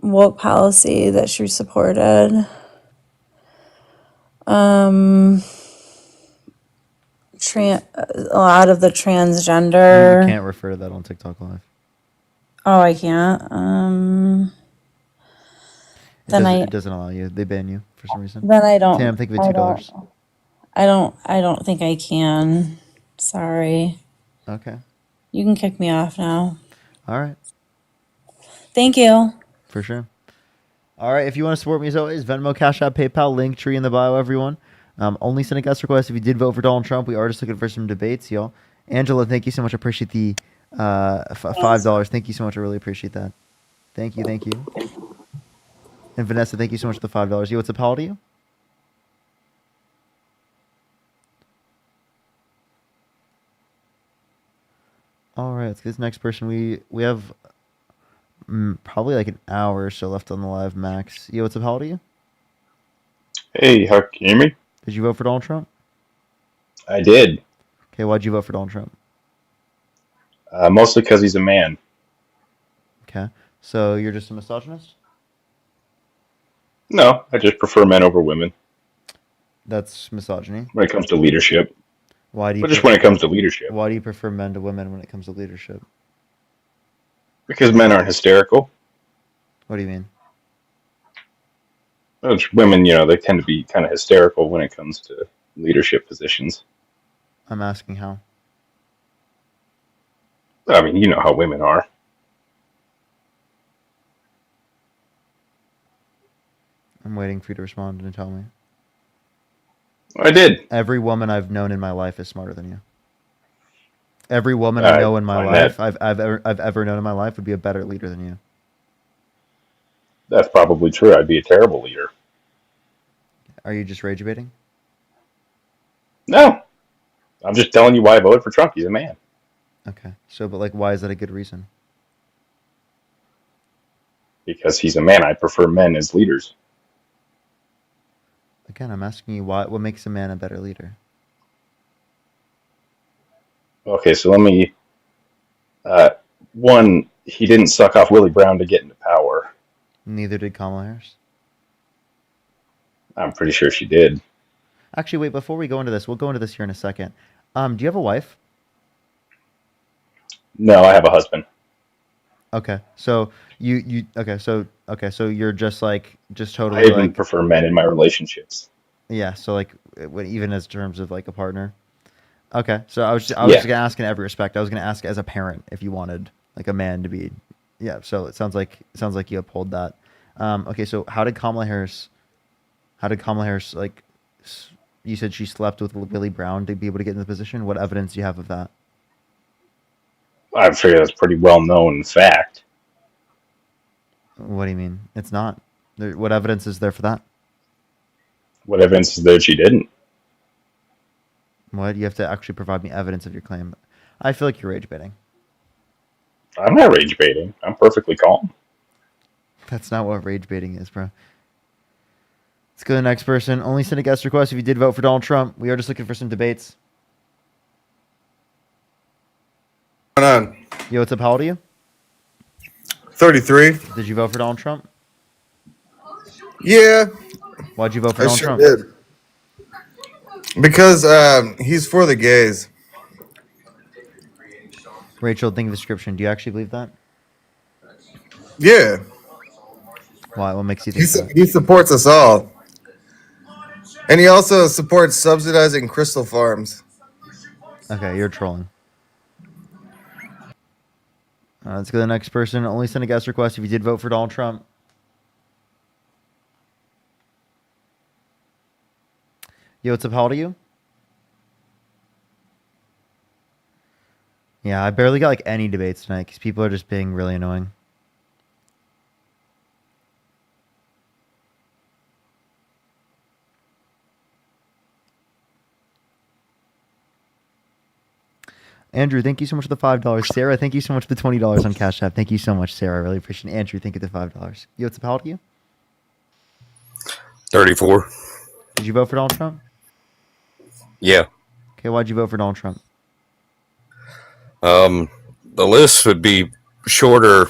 [SPEAKER 12] Woke policy that she supported. A lot of the transgender.
[SPEAKER 1] You can't refer to that on TikTok Live.
[SPEAKER 12] Oh, I can't.
[SPEAKER 1] It doesn't allow you. They ban you for some reason.
[SPEAKER 12] Then I don't.
[SPEAKER 1] Tam, thank you for $2.
[SPEAKER 12] I don't think I can. Sorry.
[SPEAKER 1] Okay.
[SPEAKER 12] You can kick me off now.
[SPEAKER 1] All right.
[SPEAKER 12] Thank you.
[SPEAKER 1] For sure. All right. If you want to support me as always, Venmo, Cash App, PayPal, link tree in the bio, everyone. Only send a guest request if you did vote for Donald Trump. We are just looking for some debates, y'all. Angela, thank you so much. I appreciate the $5. Thank you so much. I really appreciate that. Thank you. And Vanessa, thank you so much for the $5. Yo, what's up, how old are you? All right, let's get this next person. We have probably like an hour or so left on the live, max. Yo, what's up, how old are you?
[SPEAKER 13] Hey, how can you hear me?
[SPEAKER 1] Did you vote for Donald Trump?
[SPEAKER 13] I did.
[SPEAKER 1] Okay, why'd you vote for Donald Trump?
[SPEAKER 13] Mostly because he's a man.
[SPEAKER 1] Okay, so you're just a misogynist?
[SPEAKER 13] No, I just prefer men over women
[SPEAKER 1] That's misogyny.
[SPEAKER 13] when it comes to leadership.
[SPEAKER 1] Why do you?
[SPEAKER 13] But just when it comes to leadership.
[SPEAKER 1] Why do you prefer men to women when it comes to leadership?
[SPEAKER 13] Because men aren't hysterical.
[SPEAKER 1] What do you mean?
[SPEAKER 13] Women, they tend to be kind of hysterical when it comes to leadership positions.
[SPEAKER 1] I'm asking how.
[SPEAKER 13] I mean, you know how women are.
[SPEAKER 1] I'm waiting for you to respond and tell me.
[SPEAKER 13] I did.
[SPEAKER 1] Every woman I've known in my life is smarter than you. Every woman I know in my life, I've ever known in my life, would be a better leader than you.
[SPEAKER 13] That's probably true. I'd be a terrible leader.
[SPEAKER 1] Are you just rage baiting?
[SPEAKER 13] No. I'm just telling you why I voted for Trump. He's a man.
[SPEAKER 1] Okay. So, but like, why is that a good reason?
[SPEAKER 13] Because he's a man. I prefer men as leaders.
[SPEAKER 1] Again, I'm asking you what makes a man a better leader?
[SPEAKER 13] Okay, so let me... one, he didn't suck off Willie Brown to get into power.
[SPEAKER 1] Neither did Kamala Harris.
[SPEAKER 13] I'm pretty sure she did.
[SPEAKER 1] Actually, wait, before we go into this, we'll go into this here in a second. Do you have a wife?
[SPEAKER 13] No, I have a husband.
[SPEAKER 1] Okay, so so you're just totally
[SPEAKER 13] I even
[SPEAKER 1] like
[SPEAKER 13] prefer men in my relationships.
[SPEAKER 1] Yeah, so like even as terms of like a partner. Okay, so I was just gonna ask in every respect. I was gonna ask as a parent if you wanted like a man to be, yeah. So it sounds like you uphold that. Okay, so how did Kamala Harris like? You said she slept with Willie Brown to be able to get in the position. What evidence do you have of that?
[SPEAKER 13] I figure that's pretty well known fact.
[SPEAKER 1] What do you mean? It's not. What evidence is there for that?
[SPEAKER 13] What evidence is there she didn't?
[SPEAKER 1] What? You have to actually provide me evidence of your claim. I feel like you're rage baiting.
[SPEAKER 13] I'm not rage baiting. I'm perfectly calm.
[SPEAKER 1] That's not what rage baiting is, bro. Let's go to the next person. Only send a guest request if you did vote for Donald Trump. We are just looking for some debates.
[SPEAKER 14] What's going on?
[SPEAKER 1] Yo, what's up? How old are you?
[SPEAKER 14] 33.
[SPEAKER 1] Did you vote for Donald Trump?
[SPEAKER 14] Yeah.
[SPEAKER 1] Why'd you vote for
[SPEAKER 14] I
[SPEAKER 1] Donald
[SPEAKER 14] sure
[SPEAKER 1] Trump?
[SPEAKER 14] did. Because he's for the gays.
[SPEAKER 1] Rachel, think of the description. Do you actually believe that?
[SPEAKER 14] Yeah.
[SPEAKER 1] Why? What makes you think that?
[SPEAKER 14] He supports us all. And he also supports subsidizing crystal farms.
[SPEAKER 1] Okay, you're trolling. Let's go to the next person. Only send a guest request if you did vote for Donald Trump. Yo, what's up? How old are you? Yeah, I barely got like any debates tonight because people are just being really annoying. Andrew, thank you so much for the $5. Sarah, thank you so much for the $20 on Cash App. Thank you so much, Sarah. I really appreciate it. Andrew, thank you for the $5. Yo, what's up? How old are you?
[SPEAKER 9] 34.
[SPEAKER 1] Did you vote for Donald Trump?
[SPEAKER 9] Yeah.
[SPEAKER 1] Okay, why'd you vote for Donald Trump?
[SPEAKER 9] The list would be shorter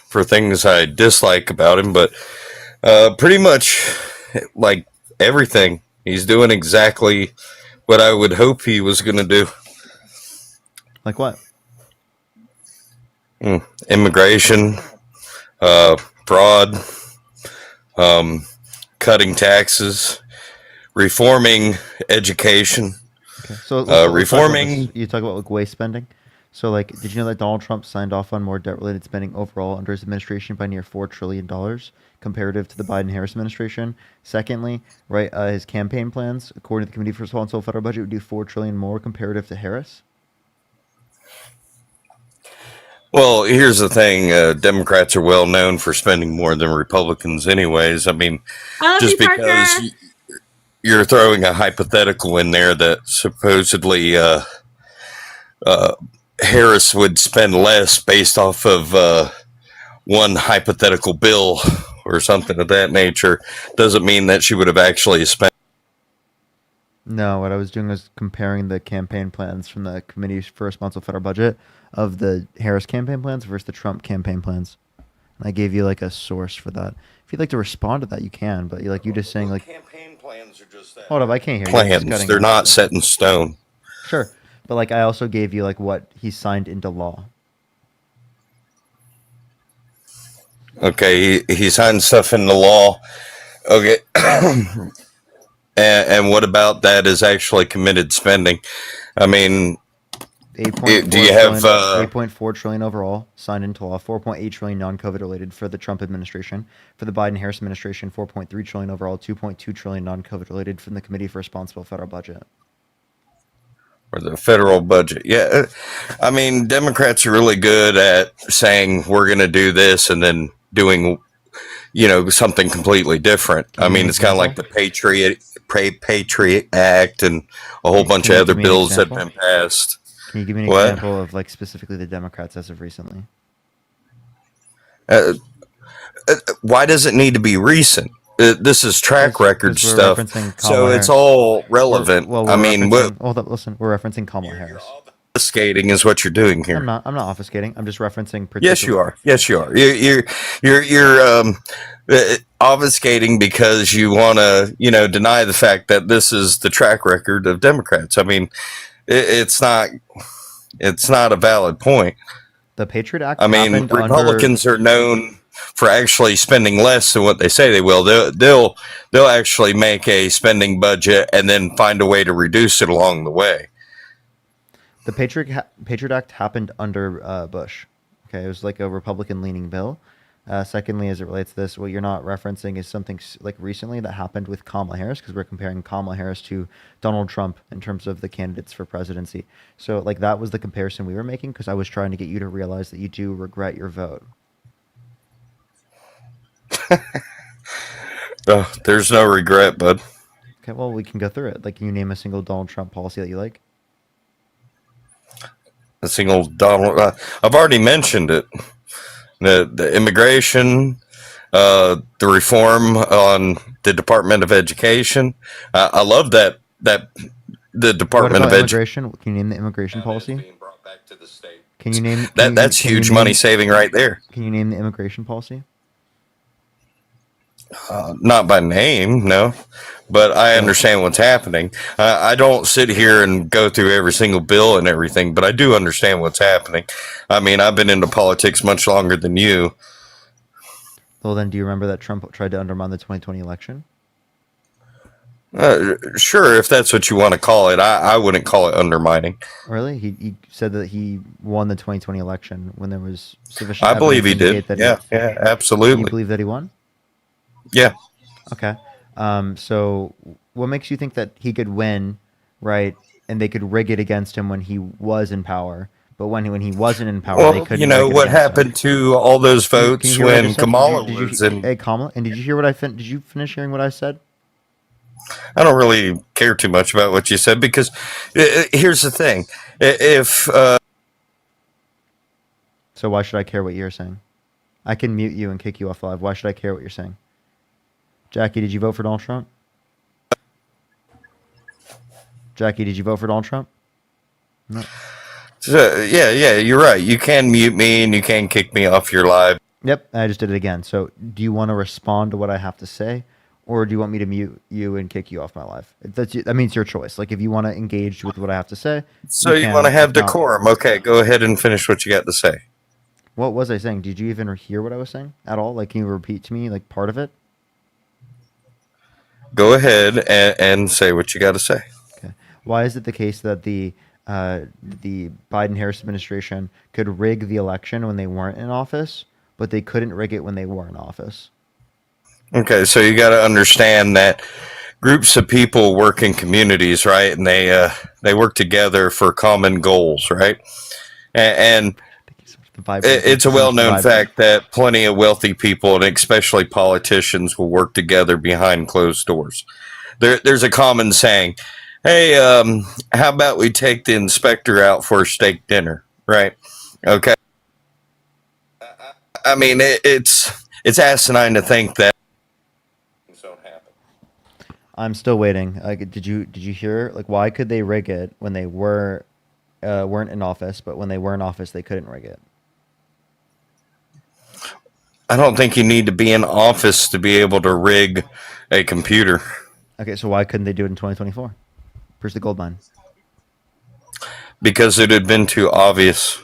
[SPEAKER 9] for things I dislike about him, but pretty much like everything. He's doing exactly what I would hope he was going to do.
[SPEAKER 1] Like what?
[SPEAKER 9] Immigration, fraud, cutting taxes, reforming education,
[SPEAKER 1] Okay, so let's talk about
[SPEAKER 9] reforming.
[SPEAKER 1] this. You talk about like waste spending. So, like, did you know that Donald Trump signed off on more debt-related spending overall under his administration by near $4 trillion, comparative to the Biden-Harris administration? Secondly, right, his campaign plans, according to the Committee for Responsible Federal Budget, would do $4 trillion more comparative to Harris.
[SPEAKER 9] Well, here's the thing. Democrats are well known for spending more than Republicans anyways. I mean,
[SPEAKER 6] I love
[SPEAKER 9] just
[SPEAKER 6] you,
[SPEAKER 9] because
[SPEAKER 6] Parker.
[SPEAKER 9] you're throwing a hypothetical in there that supposedly Harris would spend less based off of one hypothetical bill or something of that nature doesn't mean that she would have actually spent.
[SPEAKER 1] No, what I was doing was comparing the campaign plans from the Committee for Responsible Federal Budget of the Harris campaign plans versus the Trump campaign plans. And I gave you like a source for that. If you'd like to respond to that, you can. But you just saying like
[SPEAKER 9] Campaign plans are just that.
[SPEAKER 1] Hold up, I can't hear you. It's
[SPEAKER 9] Plans.
[SPEAKER 1] cutting
[SPEAKER 9] They're
[SPEAKER 1] out.
[SPEAKER 9] not set in stone.
[SPEAKER 1] Sure, but like I also gave you like what he signed into law.
[SPEAKER 9] Okay, he signed stuff into law. Okay. And what about that is actually committed spending? I mean, do you have
[SPEAKER 1] 8.4 trillion overall signed into law, 4.8 trillion non-COVID related for the Trump administration. For the Biden-Harris administration, 4.3 trillion overall, 2.2 trillion non-COVID related from the Committee for Responsible Federal Budget.
[SPEAKER 9] or the federal budget? Yeah, I mean, Democrats are really good at saying we're going to do this and then doing, something completely different. I mean, it's kind of like the Patriot Act and a whole bunch of other bills that have been passed.
[SPEAKER 1] Can you give me an example of like specifically the Democrats as of recently?
[SPEAKER 9] Why does it need to be recent? This is track record stuff, so it's all relevant.
[SPEAKER 1] Well,
[SPEAKER 9] I mean,
[SPEAKER 1] listen, we're referencing Kamala Harris.
[SPEAKER 9] Obfuscating is what you're doing here.
[SPEAKER 1] I'm not obfuscating. I'm just referencing.
[SPEAKER 9] Yes, you are. Yes, you are. You're obfuscating because you want to, deny the fact that this is the track record of Democrats. I mean, it's not a valid point.
[SPEAKER 1] The Patriot Act.
[SPEAKER 9] I mean, Republicans are known for actually spending less than what they say they will. They'll actually make a spending budget and then find a way to reduce it along the way.
[SPEAKER 1] The Patriot Act happened under Bush. Okay, it was like a Republican-leaning bill. Secondly, as it relates to this, what you're not referencing is something like recently that happened with Kamala Harris, because we're comparing Kamala Harris to Donald Trump in terms of the candidates for presidency. So, like, that was the comparison we were making, because I was trying to get you to realize that you do regret your vote.
[SPEAKER 9] There's no regret, bud.
[SPEAKER 1] Okay, well, we can go through it. Like, can you name a single Donald Trump policy that you like?
[SPEAKER 9] A single Donald. I've already mentioned it. The immigration, the reform on the Department of Education. I love that the Department of
[SPEAKER 1] Education. Can you name the immigration policy? Can you name
[SPEAKER 9] that's huge money saving right there.
[SPEAKER 1] Can you name the immigration policy?
[SPEAKER 9] Not by name, no. But I understand what's happening. I don't sit here and go through every single bill and everything, but I do understand what's happening. I mean, I've been into politics much longer than you.
[SPEAKER 1] Well, then, do you remember that Trump tried to undermine the 2020 election?
[SPEAKER 9] Sure, if that's what you want to call it. I wouldn't call it undermining.
[SPEAKER 1] Really? He said that he won the 2020 election when there was sufficient
[SPEAKER 9] I believe he
[SPEAKER 1] evidence to
[SPEAKER 9] did.
[SPEAKER 1] indicate that
[SPEAKER 9] Yeah, absolutely.
[SPEAKER 1] You believe that he won?
[SPEAKER 9] Yeah.
[SPEAKER 1] Okay. So what makes you think that he could win, right? And they could rig it against him when he was in power, but when he wasn't in power, they
[SPEAKER 9] Well,
[SPEAKER 1] couldn't.
[SPEAKER 9] you know
[SPEAKER 1] rig it
[SPEAKER 9] what
[SPEAKER 1] against him.
[SPEAKER 9] happened to all those
[SPEAKER 1] Can you
[SPEAKER 9] votes
[SPEAKER 1] hear what I
[SPEAKER 9] when
[SPEAKER 1] just said?
[SPEAKER 9] Kamala
[SPEAKER 1] Did you,
[SPEAKER 9] was in?
[SPEAKER 1] hey, Kamala, and did you hear what I did you finish hearing what I said?
[SPEAKER 9] I don't really care too much about what you said because here's the thing: if
[SPEAKER 1] So why should I care what you're saying? I can mute you and kick you off live. Why should I care what you're saying? Jackie, did you vote for Donald Trump? Jackie, did you vote for Donald Trump? No.
[SPEAKER 9] yeah, you're right. You can mute me and you can kick me off your live.
[SPEAKER 1] Yep, I just did it again. So do you want to respond to what I have to say, or do you want me to mute you and kick you off my live? That means your choice. Like if you want to engage with what I have to say.
[SPEAKER 9] So you
[SPEAKER 1] can.
[SPEAKER 9] want to have
[SPEAKER 1] If not-
[SPEAKER 9] decorum? Okay, go ahead and finish what you got to say.
[SPEAKER 1] What was I saying? Did you even hear what I was saying at all? Like, can you repeat to me like part of it?
[SPEAKER 9] Go ahead and say what you got to say.
[SPEAKER 1] Okay. Why is it the case that the Biden-Harris administration could rig the election when they weren't in office, but they couldn't rig it when they were in office?
[SPEAKER 9] Okay, so you got to understand that groups of people work in communities, right? And they work together for common goals, right? And it's a well-known fact that plenty of wealthy people, and especially politicians, will work together behind closed doors. There's a common saying, hey, how about we take the inspector out for a steak dinner, right? Okay. I mean, it's asinine to think that.
[SPEAKER 1] I'm still waiting. Did you hear? Like, why could they rig it when they weren't in office, but when they were in office, they couldn't rig it?
[SPEAKER 9] I don't think you need to be in office to be able to rig a computer.
[SPEAKER 1] Okay, so why couldn't they do it in 2024? Where's the gold mine?
[SPEAKER 9] Because it had been too obvious.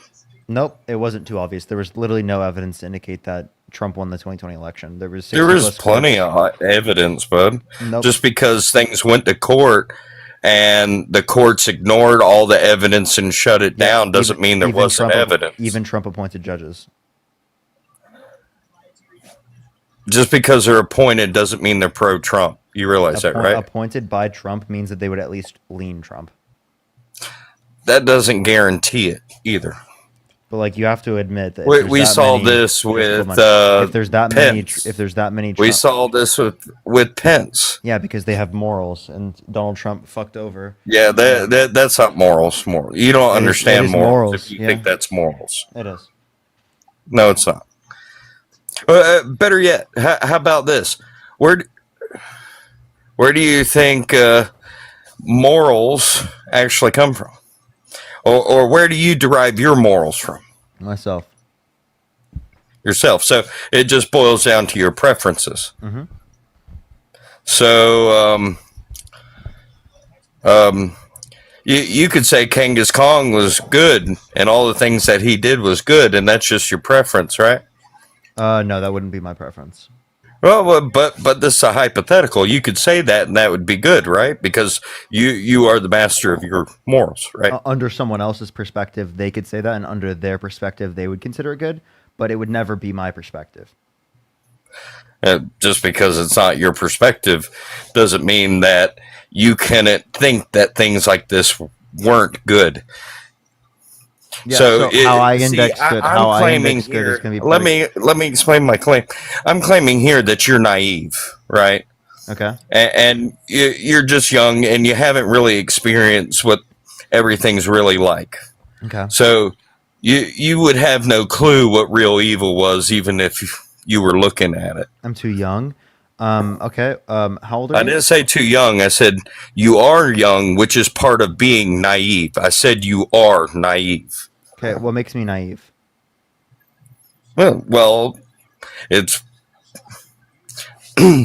[SPEAKER 1] Nope, it wasn't too obvious. There was literally no evidence to indicate that Trump won the 2020 election. There was
[SPEAKER 9] plenty of evidence, bud.
[SPEAKER 1] Nope.
[SPEAKER 9] Just because things went to court and the courts ignored all the evidence and shut it down doesn't mean there wasn't evidence.
[SPEAKER 1] Even Trump appointed judges.
[SPEAKER 9] Just because they're appointed doesn't mean they're pro-Trump. You realize that, right?
[SPEAKER 1] Appointed by Trump means that they would at least lean Trump.
[SPEAKER 9] That doesn't guarantee it either.
[SPEAKER 1] But like you have to admit that
[SPEAKER 9] we saw this with
[SPEAKER 1] if there's that
[SPEAKER 9] Pence.
[SPEAKER 1] many
[SPEAKER 9] We saw this with Pence.
[SPEAKER 1] Yeah, because they have morals, and Donald Trump fucked over.
[SPEAKER 9] Yeah, that's not morals. You don't understand
[SPEAKER 1] it is
[SPEAKER 9] morals if you think that's morals.
[SPEAKER 1] It is.
[SPEAKER 9] No, it's not. Better yet, how about this? Where do you think morals actually come from? Or where do you derive your morals from?
[SPEAKER 1] Myself.
[SPEAKER 9] Yourself. So it just boils down to your preferences.
[SPEAKER 1] Mm-hmm.
[SPEAKER 9] So you could say Genghis Khan was good and all the things that he did was good, and that's just your preference, right?
[SPEAKER 1] No, that wouldn't be my preference.
[SPEAKER 9] Well, but this is a hypothetical. You could say that, and that would be good, right? Because you are the master of your morals, right?
[SPEAKER 1] Under someone else's perspective, they could say that, and under their perspective, they would consider it good, but it would never be my perspective.
[SPEAKER 9] Just because it's not your perspective doesn't mean that you cannot think that things like this weren't good.
[SPEAKER 1] Yeah, so how I index good, how I index good is going to be.
[SPEAKER 9] Let me explain my claim. I'm claiming here that you're naive, right?
[SPEAKER 1] Okay.
[SPEAKER 9] And you're just young and you haven't really experienced what everything's really like.
[SPEAKER 1] Okay.
[SPEAKER 9] So you would have no clue what real evil was, even if you were looking at it.
[SPEAKER 1] I'm too young. Okay. How old are you?
[SPEAKER 9] I didn't say too young. I said you are young, which is part of being naive. I said you are naive.
[SPEAKER 1] Okay. What makes me naive?
[SPEAKER 9] Well, it's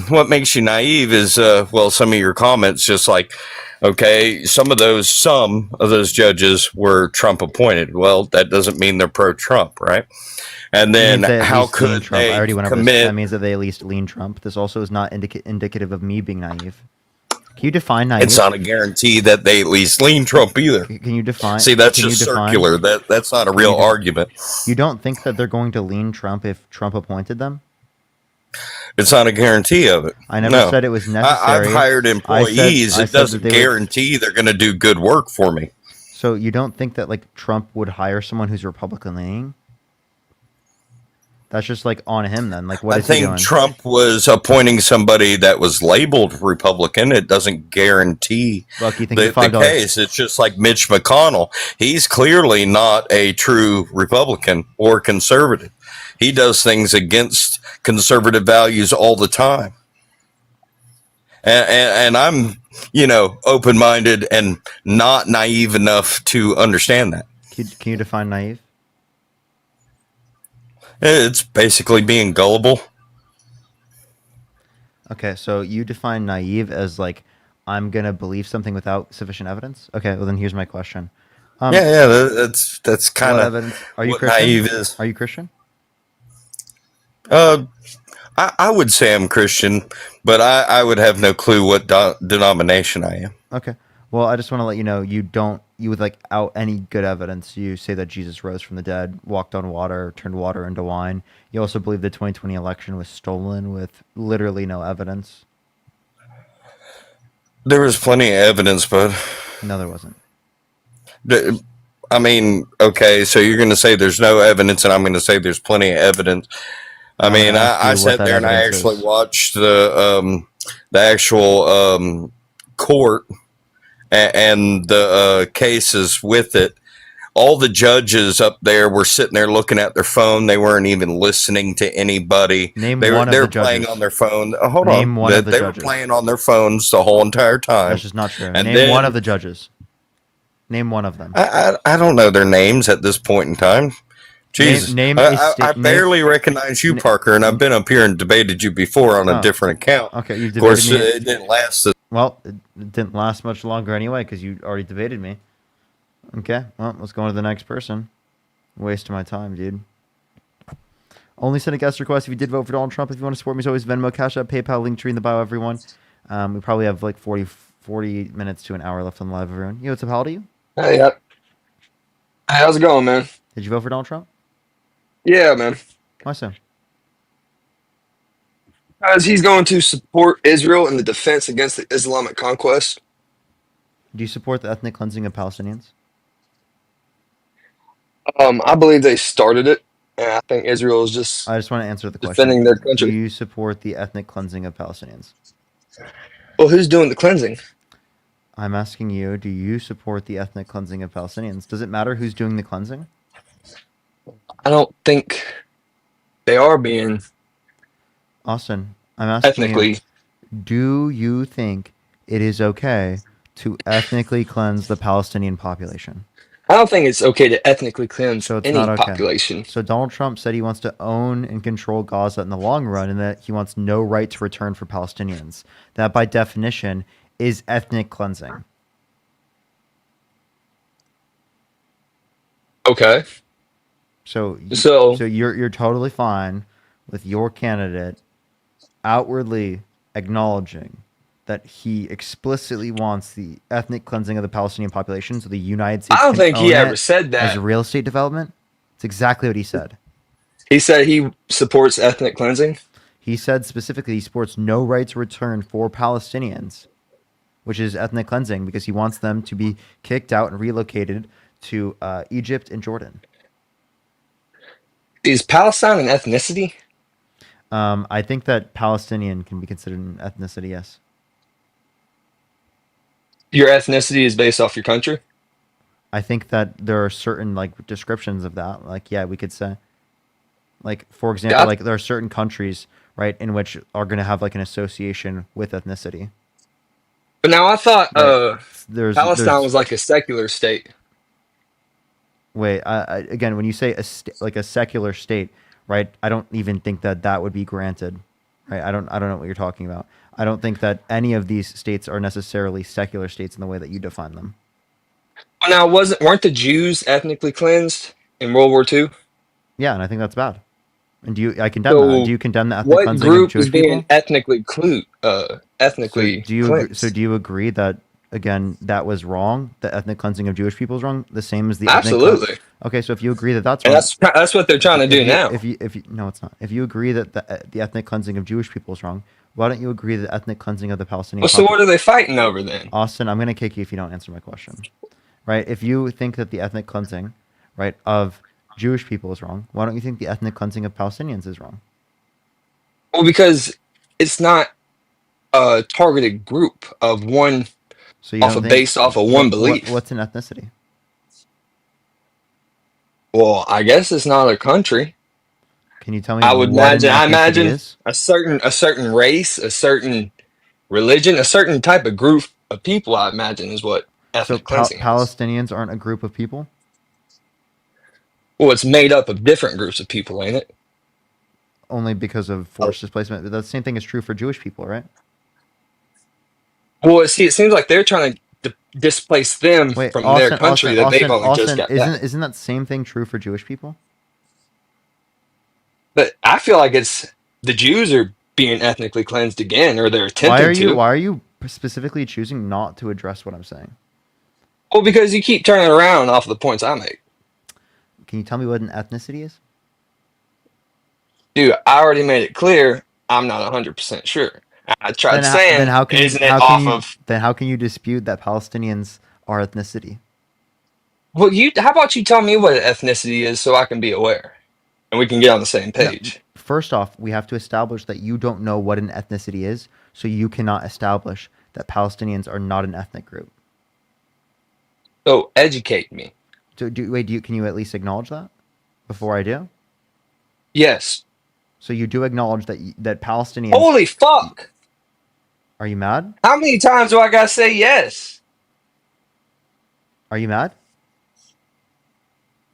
[SPEAKER 9] what makes you naive is, well, some of your comments, just like, okay, some of those judges were Trump appointed. Well, that doesn't mean they're pro-Trump, right? And
[SPEAKER 1] It means
[SPEAKER 9] then
[SPEAKER 1] they at
[SPEAKER 9] how
[SPEAKER 1] least lean
[SPEAKER 9] could
[SPEAKER 1] Trump. I
[SPEAKER 9] they
[SPEAKER 1] already went over this.
[SPEAKER 9] commit?
[SPEAKER 1] That means that they at least lean Trump. This also is not indicative of me being naive. Can you define naive?
[SPEAKER 9] It's not a guarantee that they at least lean Trump either.
[SPEAKER 1] Can you define?
[SPEAKER 9] See, that's
[SPEAKER 1] can
[SPEAKER 9] just
[SPEAKER 1] you define,
[SPEAKER 9] circular. That's not a
[SPEAKER 1] can
[SPEAKER 9] real
[SPEAKER 1] you de-
[SPEAKER 9] argument.
[SPEAKER 1] You don't think that they're going to lean Trump if Trump appointed them?
[SPEAKER 9] It's not a guarantee of it.
[SPEAKER 1] I never
[SPEAKER 9] No.
[SPEAKER 1] said it was necessary.
[SPEAKER 9] I've hired employees.
[SPEAKER 1] I
[SPEAKER 9] It
[SPEAKER 1] said that
[SPEAKER 9] doesn't
[SPEAKER 1] they would-
[SPEAKER 9] guarantee they're going to do good work for me.
[SPEAKER 1] So you don't think that like Trump would hire someone who's Republican leaning? That's just like on him then. Like what
[SPEAKER 9] I
[SPEAKER 1] is he
[SPEAKER 9] think
[SPEAKER 1] doing?
[SPEAKER 9] Trump was appointing somebody that was labeled Republican. It doesn't guarantee
[SPEAKER 1] Look, you think
[SPEAKER 9] the
[SPEAKER 1] $5?
[SPEAKER 9] case. It's just like Mitch McConnell. He's clearly not a true Republican or conservative. He does things against conservative values all the time. And I'm, open-minded and not naive enough to understand that.
[SPEAKER 1] Can you define naive?
[SPEAKER 9] It's basically being gullible.
[SPEAKER 1] Okay, so you define naive as like I'm gonna believe something without sufficient evidence. Okay, well then here's my question.
[SPEAKER 9] That's kind
[SPEAKER 1] what
[SPEAKER 9] of
[SPEAKER 1] evidence? Are you
[SPEAKER 9] what
[SPEAKER 1] Christian?
[SPEAKER 9] naive is.
[SPEAKER 1] Are you Christian?
[SPEAKER 9] I would say I'm Christian, but I would have no clue what denomination I am.
[SPEAKER 1] Okay. Well, I just want to let you know you without any good evidence, you say that Jesus rose from the dead, walked on water, turned water into wine. You also believe the 2020 election was stolen with literally no evidence.
[SPEAKER 9] There was plenty of evidence, but
[SPEAKER 1] no, there wasn't.
[SPEAKER 9] I mean, okay, so you're going to say there's no evidence, and I'm going to say there's plenty of evidence. I sat there and I actually watched the actual court and the cases with it. All the judges up there were sitting there looking at their phone. They weren't even listening to anybody. They were playing on their phone.
[SPEAKER 1] Name one of the
[SPEAKER 9] They were
[SPEAKER 1] judges.
[SPEAKER 9] playing on their phones the whole entire time.
[SPEAKER 1] That's just not true.
[SPEAKER 9] And
[SPEAKER 1] Name
[SPEAKER 9] then,
[SPEAKER 1] one of the judges. Name one of them.
[SPEAKER 9] I don't know their names at this point in time. Jesus, I barely recognize you, Parker, and I've been up here and debated you before on a different account.
[SPEAKER 1] Okay, you've
[SPEAKER 9] of course,
[SPEAKER 1] debated me.
[SPEAKER 9] it didn't last.
[SPEAKER 1] Well, it didn't last much longer anyway because you already debated me. Okay, well, let's go on to the next person. Waste of my time, dude. Only send a guest request if you did vote for Donald Trump. If you want to support me, as always, Venmo, Cash App, PayPal, Linktree in the bio, everyone. We probably have like 40 minutes to an hour left on live, everyone. What's up? How old are you?
[SPEAKER 15] Hey, how's it going, man?
[SPEAKER 1] Did you vote for Donald Trump?
[SPEAKER 15] Yeah, man.
[SPEAKER 1] Why so?
[SPEAKER 15] Because he's going to support Israel in the defense against the Islamic conquest.
[SPEAKER 1] Do you support the ethnic cleansing of Palestinians?
[SPEAKER 15] I believe they started it, and I think Israel is just.
[SPEAKER 1] I just want to answer the
[SPEAKER 15] defending
[SPEAKER 1] question.
[SPEAKER 15] their country.
[SPEAKER 1] Do you support the ethnic cleansing of Palestinians?
[SPEAKER 15] Well, who's doing the cleansing?
[SPEAKER 1] I'm asking you, do you support the ethnic cleansing of Palestinians? Does it matter who's doing the cleansing?
[SPEAKER 15] I don't think they are being.
[SPEAKER 1] Austin, I'm asking
[SPEAKER 15] ethnically.
[SPEAKER 1] you, do you think it is okay to ethnically cleanse the Palestinian population?
[SPEAKER 15] I don't think it's okay to ethnically cleanse
[SPEAKER 1] So it's
[SPEAKER 15] any
[SPEAKER 1] not okay.
[SPEAKER 15] population.
[SPEAKER 1] So Donald Trump said he wants to own and control Gaza in the long run and that he wants no right to return for Palestinians. That by definition is ethnic cleansing.
[SPEAKER 15] Okay.
[SPEAKER 1] So you're totally fine with your candidate outwardly acknowledging that he explicitly wants the ethnic cleansing of the Palestinian population, so the United States.
[SPEAKER 15] I don't
[SPEAKER 1] can
[SPEAKER 15] think he
[SPEAKER 1] own
[SPEAKER 15] ever
[SPEAKER 1] it
[SPEAKER 15] said that.
[SPEAKER 1] as real estate development. It's exactly what he said.
[SPEAKER 15] He said he supports ethnic cleansing.
[SPEAKER 1] He said specifically he supports no right to return for Palestinians, which is ethnic cleansing, because he wants them to be kicked out and relocated to Egypt and Jordan.
[SPEAKER 15] Is Palestine an ethnicity?
[SPEAKER 1] I think that Palestinian can be considered an ethnicity, yes.
[SPEAKER 15] Your ethnicity is based off your country?
[SPEAKER 1] I think that there are certain like descriptions of that. Like, yeah, we could say, like, for example, like there are certain countries, right, in which are going to have like an association with ethnicity.
[SPEAKER 15] But now I thought Palestine
[SPEAKER 1] there's
[SPEAKER 15] was like a secular state.
[SPEAKER 1] Wait, again, when you say a secular state, right? I don't even think that that would be granted. right? I don't know what you're talking about. I don't think that any of these states are necessarily secular states in the way that you define them.
[SPEAKER 15] Well, now, weren't the Jews ethnically cleansed in World War II?
[SPEAKER 1] Yeah, and I think that's bad. And I condemn that. Do
[SPEAKER 15] So,
[SPEAKER 1] you condemn the ethnic
[SPEAKER 15] what
[SPEAKER 1] cleansing of
[SPEAKER 15] group is
[SPEAKER 1] Jewish
[SPEAKER 15] being
[SPEAKER 1] people?
[SPEAKER 15] ethnically
[SPEAKER 1] So
[SPEAKER 15] cleansed?
[SPEAKER 1] do you agree that again that was wrong? The ethnic cleansing of Jewish people is wrong. The same as the
[SPEAKER 15] Absolutely.
[SPEAKER 1] Okay, so if you agree that that's
[SPEAKER 15] And
[SPEAKER 1] wrong,
[SPEAKER 15] that's what they're trying to do now.
[SPEAKER 1] if you no, it's not. If you agree that the ethnic cleansing of Jewish people is wrong, why don't you agree that the ethnic cleansing of the Palestinian?
[SPEAKER 15] Well, so what are they fighting over then?
[SPEAKER 1] Austin, I'm going to kick you if you don't answer my question. Right? If you think that the ethnic cleansing, right, of Jewish people is wrong, why don't you think the ethnic cleansing of Palestinians is wrong?
[SPEAKER 15] Well, because it's not a targeted group of one
[SPEAKER 1] So you don't think
[SPEAKER 15] based off of one belief.
[SPEAKER 1] What's an ethnicity?
[SPEAKER 15] Well, I guess it's not a country.
[SPEAKER 1] Can you tell me
[SPEAKER 15] I would
[SPEAKER 1] what an
[SPEAKER 15] imagine. I
[SPEAKER 1] ethnicity
[SPEAKER 15] imagine
[SPEAKER 1] is?
[SPEAKER 15] a certain race, a certain religion, a certain type of group of people. I imagine is what
[SPEAKER 1] So
[SPEAKER 15] ethnic cleansing is.
[SPEAKER 1] Palestinians aren't a group of people?
[SPEAKER 15] Well, it's made up of different groups of people, ain't it?
[SPEAKER 1] Only because of forced displacement. But the same thing is true for Jewish people, right?
[SPEAKER 15] Well, see, it seems like they're trying to displace them from their country that they've only just got back.
[SPEAKER 1] Isn't that same thing true for Jewish people?
[SPEAKER 15] But I feel like it's the Jews are being ethnically cleansed again, or they're attempting to.
[SPEAKER 1] Why are you specifically choosing not to address what I'm saying?
[SPEAKER 15] Well, because you keep turning around off of the points I make.
[SPEAKER 1] Can you tell me what an ethnicity is?
[SPEAKER 15] Dude, I already made it clear I'm not 100% sure. I tried saying,
[SPEAKER 1] then how can you dispute that Palestinians are ethnicity?
[SPEAKER 15] Well, how about you tell me what an ethnicity is so I can be aware, and we can get on the same page.
[SPEAKER 1] No, first off, we have to establish that you don't know what an ethnicity is, so you cannot establish that Palestinians are not an ethnic group.
[SPEAKER 15] So educate me.
[SPEAKER 1] Can you at least acknowledge that before I do?
[SPEAKER 15] Yes.
[SPEAKER 1] So you do acknowledge that Palestinians.
[SPEAKER 15] Holy fuck!
[SPEAKER 1] Are you mad?
[SPEAKER 15] How many times do I gotta say yes?
[SPEAKER 1] Are you mad?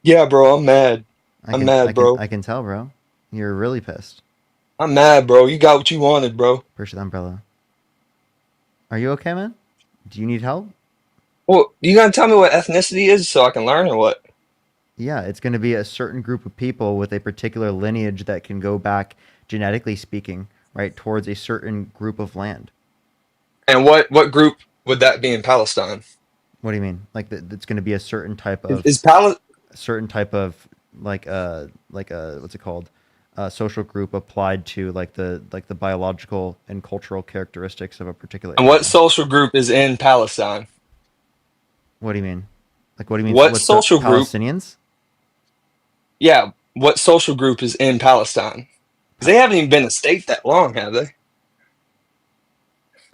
[SPEAKER 15] Yeah, bro, I'm mad. I'm mad, bro.
[SPEAKER 1] I can tell, bro. You're really pissed.
[SPEAKER 15] I'm mad, bro. You got what you wanted, bro.
[SPEAKER 1] Push the umbrella. Are you okay, man? Do you need help?
[SPEAKER 15] Well, you gonna tell me what ethnicity is so I can learn, or what?
[SPEAKER 1] Yeah, it's going to be a certain group of people with a particular lineage that can go back, genetically speaking, right, towards a certain group of land.
[SPEAKER 15] And what group would that be in Palestine?
[SPEAKER 1] What do you mean? Like it's going to be a certain type of certain type of like what's it called? Social group applied to the biological and cultural characteristics of a particular.
[SPEAKER 15] And what social group is in Palestine?
[SPEAKER 1] What do you mean? Like what do you mean?
[SPEAKER 15] What social group?
[SPEAKER 1] Palestinians?
[SPEAKER 15] Yeah, what social group is in Palestine? Because they haven't even been a state that long, have they?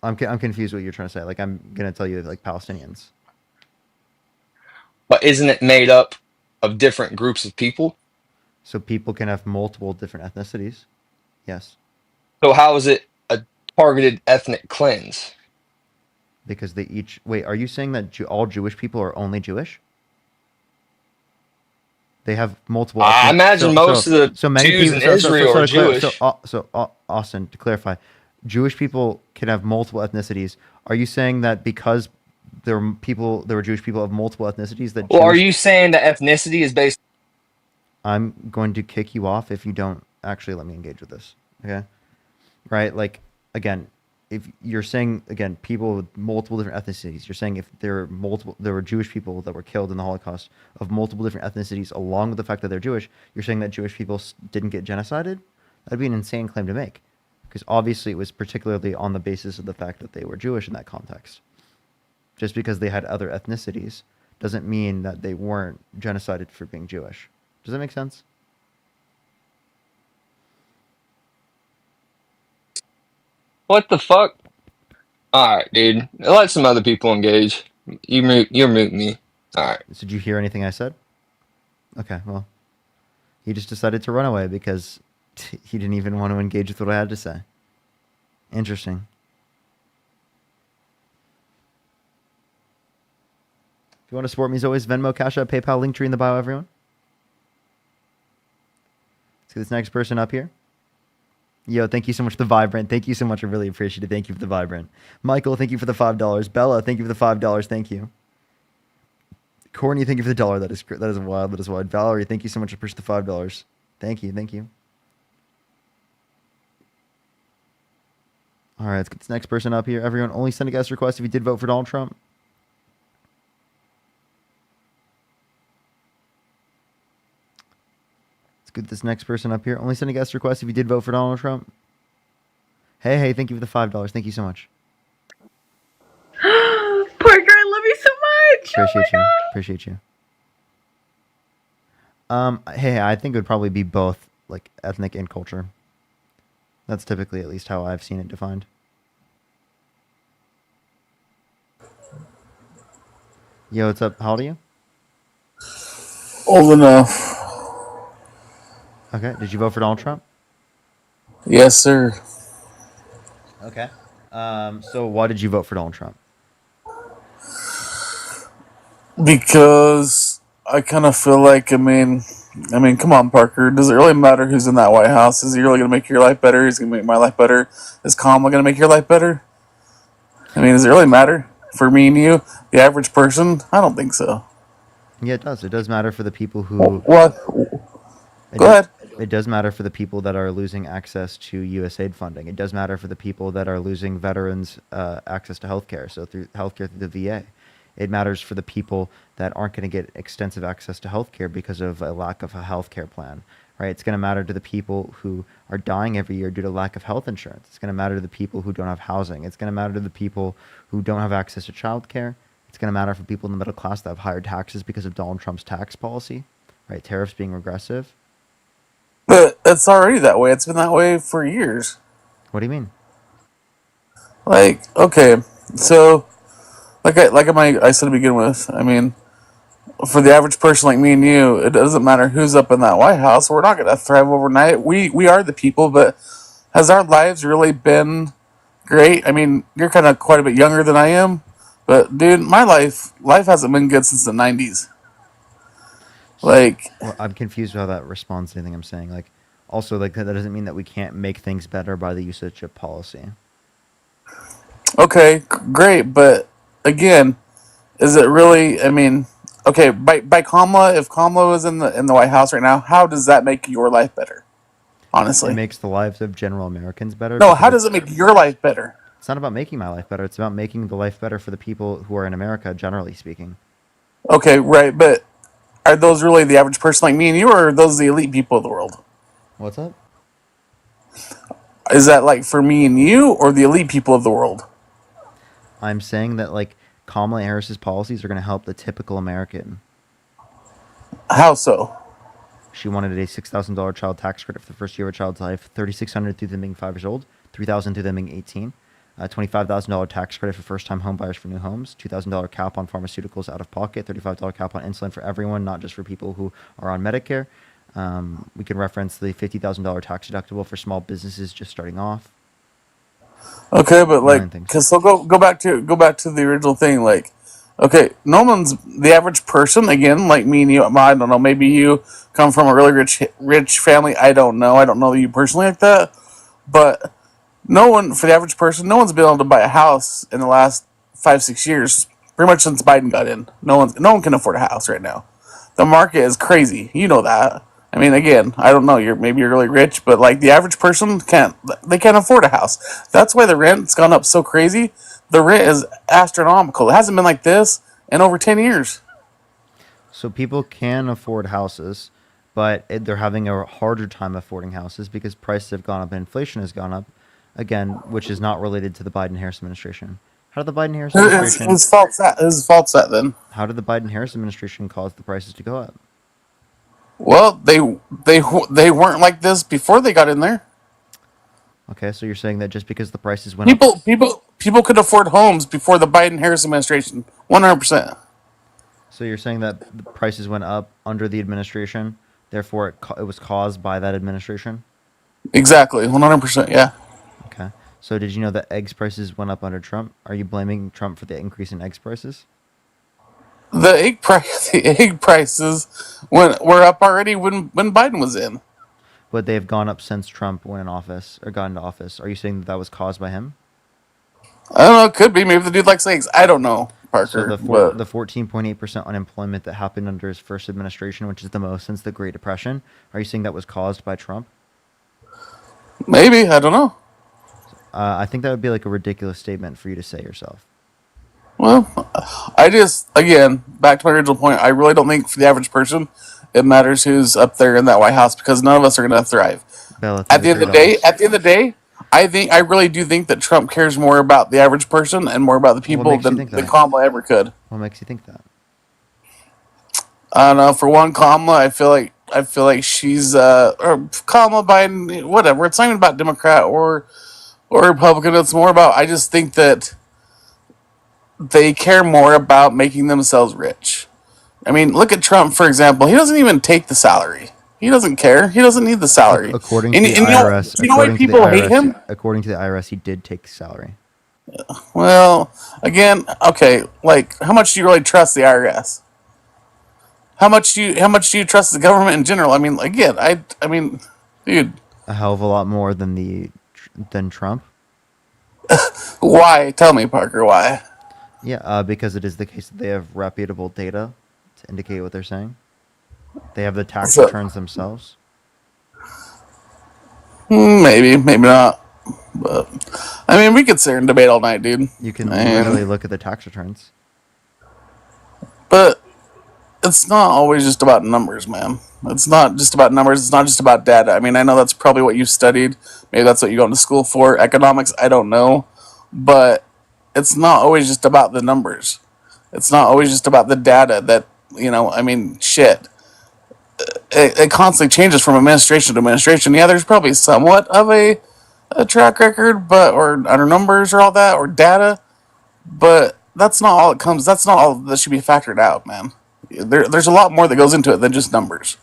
[SPEAKER 1] I'm confused what you're trying to say. Like I'm gonna tell you like Palestinians.
[SPEAKER 15] But isn't it made up of different groups of people?
[SPEAKER 1] So people can have multiple different ethnicities. Yes.
[SPEAKER 15] So how is it a targeted ethnic cleanse?
[SPEAKER 1] Because they each wait. Are you saying that all Jewish people are only Jewish? They have multiple.
[SPEAKER 15] I imagine most of the Jews in Israel are Jewish.
[SPEAKER 1] Austin, to clarify, Jewish people can have multiple ethnicities. Are you saying that because there were Jewish people of multiple ethnicities that?
[SPEAKER 15] Well, are you saying that ethnicity is based?
[SPEAKER 1] I'm going to kick you off if you don't actually let me engage with this. Okay, right? Like again, if you're saying again people with multiple different ethnicities, you're saying if there were Jewish people that were killed in the Holocaust of multiple different ethnicities, along with the fact that they're Jewish, you're saying that Jewish people didn't get genocided? That'd be an insane claim to make, because obviously it was particularly on the basis of the fact that they were Jewish in that context. Just because they had other ethnicities doesn't mean that they weren't genocided for being Jewish. Does that make sense?
[SPEAKER 15] What the fuck? All right, dude. Let some other people engage. You're muting me. All right.
[SPEAKER 1] So did you hear anything I said? Okay, well, he just decided to run away because he didn't even want to engage with what I had to say. Interesting. If you want to support me as always, Venmo, Cash App, PayPal, Linktree in the bio, everyone. Let's get this next person up here. Yo, thank you so much for the vibrant. Thank you so much. I really appreciate it. Thank you for the vibrant. Michael, thank you for the $5. Bella, thank you for the $5. Thank you. Courtney, thank you for the $1. That is wild. That is wild. Valerie, thank you so much for pushing the $5. Thank you. Thank you. All right, let's get this next person up here. Everyone, only send a guest request if you did vote for Donald Trump. Let's get this next person up here. Only send a guest request if you did vote for Donald Trump. Hey, thank you for the $5. Thank you so much.
[SPEAKER 11] Parker, I love you so much.
[SPEAKER 1] Appreciate you. Appreciate you. Hey, I think it would probably be both, like ethnic and culture. That's typically at least how I've seen it defined. Yo, what's up? How old are you?
[SPEAKER 16] Old enough.
[SPEAKER 1] Okay. Did you vote for Donald Trump?
[SPEAKER 16] Yes, sir.
[SPEAKER 1] Okay. So why did you vote for Donald Trump?
[SPEAKER 16] Because I kind of feel like, I mean, come on, Parker. Does it really matter who's in that White House? Is he really going to make your life better? Is he going to make my life better? Is Kamala going to make your life better? I mean, does it really matter for me and you, the average person? I don't think so.
[SPEAKER 1] Yeah, it does. It does matter for the people who...
[SPEAKER 16] What? Go ahead.
[SPEAKER 1] It does matter for the people that are losing access to USAID funding. It does matter for the people that are losing veterans access to healthcare, so through healthcare through the VA. It matters for the people that aren't going to get extensive access to healthcare because of a lack of a healthcare plan, right? It's going to matter to the people who are dying every year due to lack of health insurance. It's going to matter to the people who don't have housing. It's going to matter to the people who don't have access to childcare. It's going to matter for people in the middle class that have higher taxes because of Donald Trump's tax policy, right? Tariffs being regressive.
[SPEAKER 16] But it's already that way. It's been that way for years.
[SPEAKER 1] What do you mean?
[SPEAKER 16] Like, okay, so I said to begin with, I mean, for the average person like me and you, it doesn't matter who's up in that White House. We're not going to thrive overnight. We are the people, but has our lives really been great? I mean, you're kind of quite a bit younger than I am, but dude, my life hasn't been good since the 90s. Like,
[SPEAKER 1] well, I'm confused how that responds to anything I'm saying. Like, also, like that doesn't mean that we can't make things better by the use of chip policy.
[SPEAKER 16] Okay, great, but again, is it really? I mean, okay, by Kamala, if Kamala was in the White House right now, how does that make your life better? Honestly,
[SPEAKER 1] It makes the lives of general Americans better.
[SPEAKER 16] no.
[SPEAKER 1] because
[SPEAKER 16] How does it make your life better?
[SPEAKER 1] It's not about making my life better. It's about making the life better for the people who are in America, generally speaking.
[SPEAKER 16] Okay, right, but are those really the average person like me and you, or are those the elite people of the world?
[SPEAKER 1] What's up?
[SPEAKER 16] Is that like for me and you, or the elite people of the world?
[SPEAKER 1] I'm saying that like Kamala Harris's policies are going to help the typical American.
[SPEAKER 16] How so?
[SPEAKER 1] She wanted a $6,000 child tax credit for the first year of a child's life, $3,600 through them being 5 years old, $3,000 through them being 18, $25,000 tax credit for first-time home buyers for new homes, $2,000 cap on pharmaceuticals out of pocket, $35 cap on insulin for everyone, not just for people who are on Medicare. We can reference the $50,000 tax deductible for small businesses just starting off.
[SPEAKER 16] Okay, but like,
[SPEAKER 1] Million things.
[SPEAKER 16] cause so go back to the original thing. Like, okay, no one's the average person. Again, like me and you. I don't know. Maybe you come from a really rich family. I don't know. I don't know you personally like that. But no one, for the average person, no one's been able to buy a house in the last 5-6 years. Pretty much since Biden got in, no one can afford a house right now. The market is crazy. You know that. I mean, again, I don't know. Maybe you're really rich, but like the average person can't afford a house. That's why the rent's gone up so crazy. The rent is astronomical. It hasn't been like this in over 10 years.
[SPEAKER 1] So people can afford houses, but they're having a harder time affording houses because prices have gone up and inflation has gone up, again, which is not related to the Biden-Harris administration. How did the Biden-Harris administration...
[SPEAKER 16] His fault's that then.
[SPEAKER 1] How did the Biden-Harris administration cause the prices to go up?
[SPEAKER 16] Well, they weren't like this before they got in there.
[SPEAKER 1] Okay, so you're saying that just because the prices went up...
[SPEAKER 16] People could afford homes before the Biden-Harris administration, 100%.
[SPEAKER 1] So you're saying that the prices went up under the administration, therefore it was caused by that administration?
[SPEAKER 16] Exactly, 100%, yeah.
[SPEAKER 1] Okay. So did you know that eggs prices went up under Trump? Are you blaming Trump for the increase in eggs prices?
[SPEAKER 16] The egg prices were up already when Biden was in.
[SPEAKER 1] but they've gone up since Trump went in office or got into office. Are you saying that that was caused by him?
[SPEAKER 16] I don't know. It could be. Maybe the dude likes eggs. I don't know,
[SPEAKER 1] So
[SPEAKER 16] Parker. But
[SPEAKER 1] the 14.8% unemployment that happened under his first administration, which is the most since the Great Depression, are you saying that was caused by Trump?
[SPEAKER 16] maybe. I don't know.
[SPEAKER 1] I think that would be like a ridiculous statement for you to say yourself.
[SPEAKER 16] Well, again, back to my original point, I really don't think for the average person it matters who's up there in that White House because none of us are going to thrive.
[SPEAKER 1] Bella,
[SPEAKER 16] At the end of the day, I really do think that Trump cares more about the average person and more about the people than Kamala ever could.
[SPEAKER 1] What makes you think that?
[SPEAKER 16] I don't know. For one, Kamala, I feel like she's or Kamala Biden, whatever. It's not even about Democrat or Republican. It's more about I just think that they care more about making themselves rich. I mean, look at Trump, for example. He doesn't even take the salary. He doesn't care. He doesn't need the salary.
[SPEAKER 1] According to the IRS,
[SPEAKER 16] you know why people hate him?
[SPEAKER 1] According to the IRS, he did take salary.
[SPEAKER 16] Well, again, okay. Like, how much do you really trust the IRS? How much do you trust the government in general? I mean, again, I mean, dude.
[SPEAKER 1] A hell of a lot more than Trump.
[SPEAKER 16] Why? Tell me, Parker. Why?
[SPEAKER 1] Yeah, because it is the case that they have reputable data to indicate what they're saying. They have the tax returns themselves.
[SPEAKER 16] Maybe not. But I mean, we could sit here and debate all night, dude.
[SPEAKER 1] You can literally look at the tax returns.
[SPEAKER 16] But it's not always just about numbers, man. It's not just about numbers. It's not just about data. I mean, I know that's probably what you studied. Maybe that's what you go into school for. Economics, I don't know. But it's not always just about the numbers. It's not always just about the data that, I mean, shit. It constantly changes from administration to administration. Yeah, there's probably somewhat of a track record, or numbers or all that, or data. But that's not all it comes. That's not all that should be factored out, man. There's a lot more that goes into it than just numbers.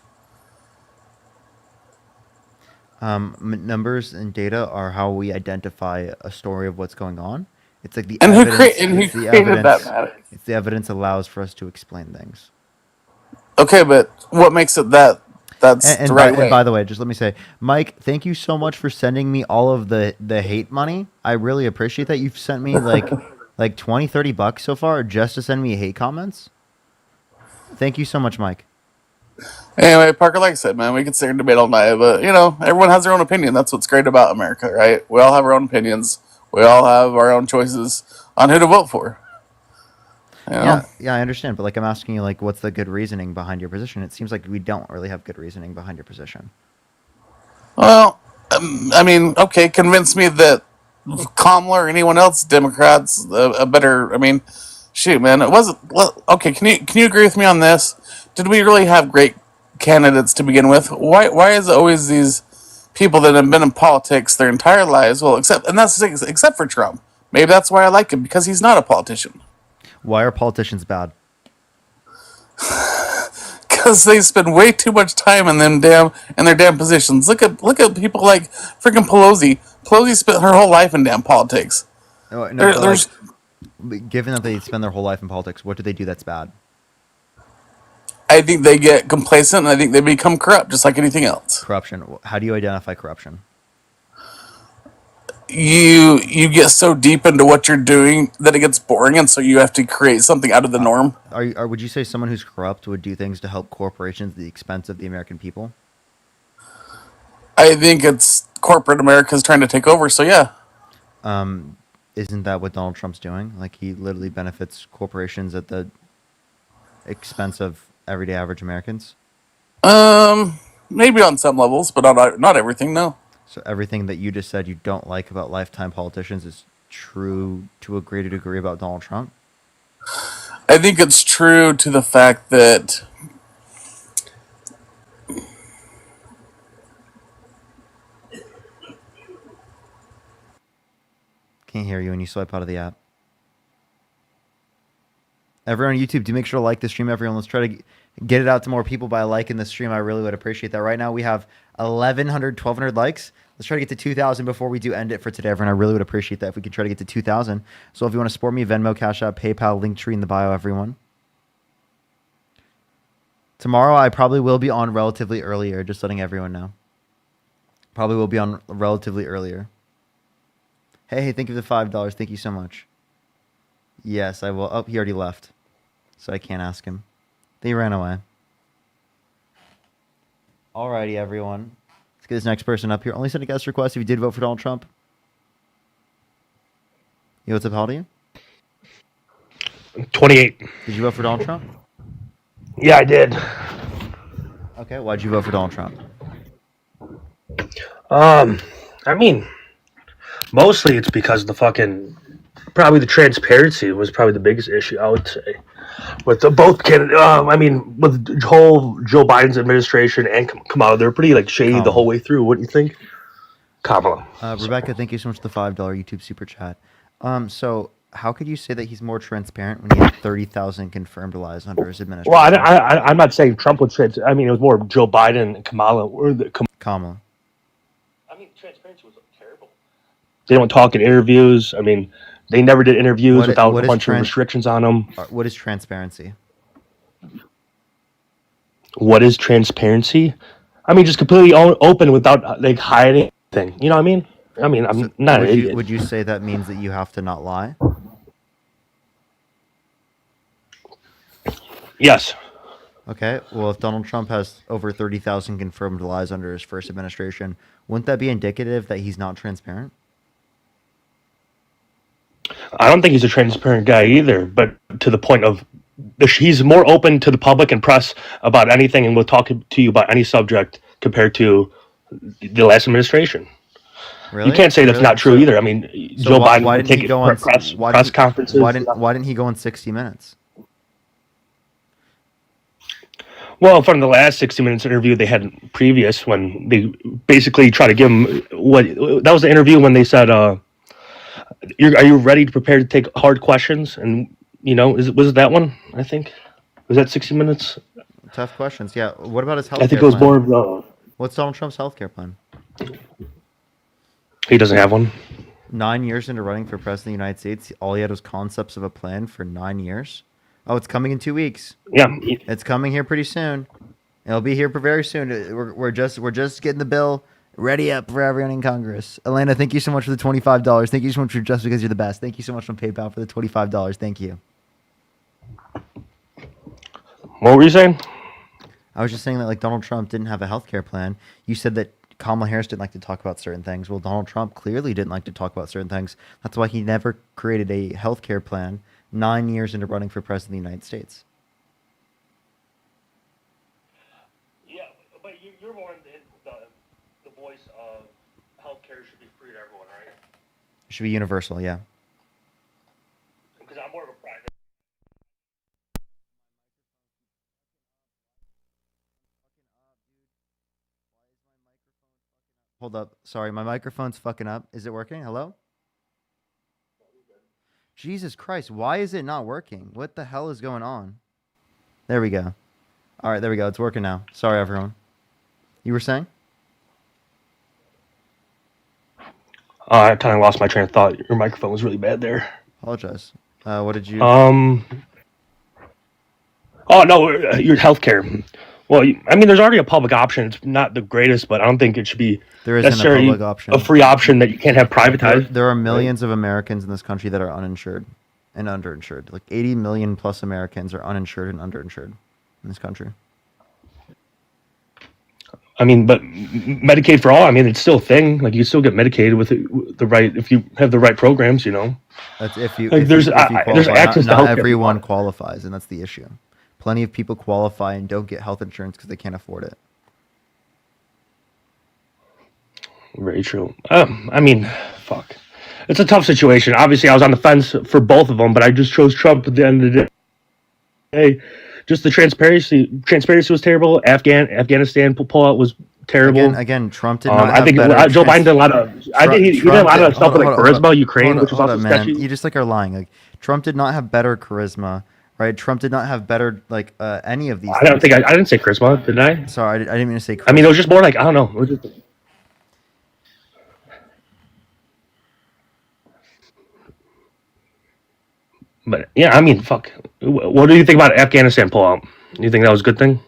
[SPEAKER 1] Numbers and data are how we identify a story of what's going on. It's like the
[SPEAKER 16] who
[SPEAKER 1] evidence.
[SPEAKER 16] created that, man?
[SPEAKER 1] It's the evidence allows for us to explain things.
[SPEAKER 16] Okay, but what makes it that's the right way?
[SPEAKER 1] And by the way, just let me say, Mike, thank you so much for sending me all of the hate money. I really appreciate that. You've sent me like $20-$30 so far just to send me hate comments. Thank you so much, Mike.
[SPEAKER 16] Anyway, Parker, like I said, man, we could sit here and debate all night, but everyone has their own opinion. That's what's great about America, right? We all have our own opinions. We all have our own choices on who to vote for.
[SPEAKER 1] Yeah, I understand, but I'm asking you, what's the good reasoning behind your position? It seems like we don't really have good reasoning behind your position.
[SPEAKER 16] Well, I mean, okay, convince me that Kamala or anyone else, Democrats, a better. I mean, shoot, man, it wasn't. Okay, can you agree with me on this? Did we really have great candidates to begin with? Why is it always these people that have been in politics their entire lives? Well, except for Trump. Maybe that's why I like him, because he's not a politician.
[SPEAKER 1] Why are politicians bad?
[SPEAKER 16] Because they spend way too much time in their damn positions. Look at people like freaking Pelosi. Pelosi spent her whole life in damn politics.
[SPEAKER 1] Given that they spend their whole life in politics, what do they do that's bad?
[SPEAKER 16] I think they get complacent, and I think they become corrupt, just like anything else.
[SPEAKER 1] Corruption. How do you identify corruption?
[SPEAKER 16] You get so deep into what you're doing that it gets boring, and so you have to create something out of the norm.
[SPEAKER 1] Would you say someone who's corrupt would do things to help corporations at the expense of the American people?
[SPEAKER 16] I think it's corporate America's trying to take over, so yeah.
[SPEAKER 1] Isn't that what Donald Trump's doing? He literally benefits corporations at the expense of everyday average Americans?
[SPEAKER 16] Maybe on some levels, but not everything, no.
[SPEAKER 1] So everything that you just said you don't like about lifetime politicians is true to a greater degree about Donald Trump?
[SPEAKER 16] I think it's true to the fact that
[SPEAKER 1] can't hear you when you swipe out of the app. Everyone on YouTube, do make sure to like the stream, everyone. Let's try to get it out to more people by liking the stream. I really would appreciate that. Right now we have 1,200 likes. Let's try to get to 2,000 before we do end it for today, everyone. I really would appreciate that if we could try to get to 2,000. So if you want to support me, Venmo, Cash App, PayPal, Linktree in the bio, everyone. Tomorrow I probably will be on relatively earlier, just letting everyone know. Probably will be on relatively earlier. Hey, thank you for the $5. Thank you so much. Yes, I will. Oh, he already left, so I can't ask him. They ran away. Alrighty, everyone. Let's get this next person up here. Only send a guest request if you did vote for Donald Trump. Yo, what's up? How old are you?
[SPEAKER 10] 28.
[SPEAKER 1] Did you vote for Donald Trump?
[SPEAKER 10] Yeah, I did.
[SPEAKER 1] Okay, why'd you vote for Donald Trump?
[SPEAKER 10] I mean, mostly it's because of the probably the transparency was probably the biggest issue, I would say. With both candidates, with the whole Joe Biden's administration and Kamala, they're pretty shady the whole way through. What do you think? Kamala.
[SPEAKER 1] Rebecca, thank you so much for the $5 YouTube super chat. So how could you say that he's more transparent when he had 30,000 confirmed lies under his administration?
[SPEAKER 10] Well, I'm not saying Trump was transparent. I mean, it was more Joe Biden and Kamala.
[SPEAKER 1] Kamala.
[SPEAKER 10] I mean, transparency was terrible. They don't talk in interviews. I mean, they never did interviews without a bunch of restrictions on them.
[SPEAKER 1] What is transparency?
[SPEAKER 10] What is transparency? I mean, just completely open without hiding anything. You know what I mean? I mean, I'm not an idiot.
[SPEAKER 1] Would you say that means that you have to not lie?
[SPEAKER 10] Yes.
[SPEAKER 1] Okay. Well, if Donald Trump has over 30,000 confirmed lies under his first administration, wouldn't that be indicative that he's not transparent?
[SPEAKER 10] I don't think he's a transparent guy either, but to the point of he's more open to the public and press about anything and will talk to you about any subject compared to the last administration.
[SPEAKER 1] Really?
[SPEAKER 10] You can't say that's not true either. I mean, Joe Biden
[SPEAKER 1] why didn't he go on
[SPEAKER 10] press conferences.
[SPEAKER 1] Why didn't he go on 60 Minutes?
[SPEAKER 10] Well, from the last 60 Minutes interview they had previous, when they basically try to give him that was the interview when they said, are you ready to prepare to take hard questions? And was it that one? I think was that 60 Minutes.
[SPEAKER 1] Tough questions. Yeah. What about his health?
[SPEAKER 10] I think it was more of the.
[SPEAKER 1] What's Donald Trump's healthcare plan?
[SPEAKER 10] He doesn't have one.
[SPEAKER 1] 9 years into running for president of the United States, all he had was concepts of a plan for 9 years. Oh, it's coming in 2 weeks.
[SPEAKER 10] Yeah,
[SPEAKER 1] it's coming here pretty soon. It'll be here for very soon. We're just getting the bill ready up for everyone in Congress. Elena, thank you so much for the $25. Thank you so much for just because you're the best. Thank you so much from PayPal for the $25. Thank you.
[SPEAKER 10] What were you saying?
[SPEAKER 1] I was just saying that Donald Trump didn't have a healthcare plan. You said that Kamala Harris didn't like to talk about certain things. Well, Donald Trump clearly didn't like to talk about certain things. That's why he never created a healthcare plan 9 years into running for president of the United States.
[SPEAKER 10] Yeah, but you're more in the voice of healthcare should be free to everyone, right?
[SPEAKER 1] It should be universal, yeah.
[SPEAKER 10] Because I'm more of a private.
[SPEAKER 1] Hold up. Sorry, my microphone's fucking up. Is it working? Hello? Jesus Christ, why is it not working? What the hell is going on? There we go. All right, there we go. It's working now. Sorry, everyone. You were saying?
[SPEAKER 10] I kind of lost my train of thought. Your microphone was really bad there.
[SPEAKER 1] Apologize. What did you...
[SPEAKER 10] Oh, no, your healthcare. Well, I mean, there's already a public option. It's not the greatest, but I don't think it should be necessarily a free option that you can't have privatized.
[SPEAKER 1] There are millions of Americans in this country that are uninsured and underinsured. 80 million plus Americans are uninsured and underinsured in this country.
[SPEAKER 10] I mean, but Medicaid for all, I mean, it's still a thing. You still get Medicaid with the right, if you have the right programs,
[SPEAKER 1] That's if you,
[SPEAKER 10] there's access to healthcare.
[SPEAKER 1] Not everyone qualifies, and that's the issue. Plenty of people qualify and don't get health insurance because they can't afford it.
[SPEAKER 10] Very true. I mean, fuck. It's a tough situation. Obviously, I was on the fence for both of them, but I just chose Trump at the end of the day. Just the transparency was terrible. Afghanistan pullout was terrible.
[SPEAKER 1] Again, Trump did not.
[SPEAKER 10] I think Joe Biden did a lot of. I think he did a lot of stuff with charisma, Ukraine, which was also sketchy.
[SPEAKER 1] You just are lying. Trump did not have better charisma. Right, Trump did not have better any of these.
[SPEAKER 10] I don't think I didn't say charisma, did I?
[SPEAKER 1] Sorry, I didn't mean to say charisma.
[SPEAKER 10] I mean, it was just more I don't know. It was just... But yeah, I mean, fuck. What do you think about Afghanistan pullout? Do you think that was a good thing?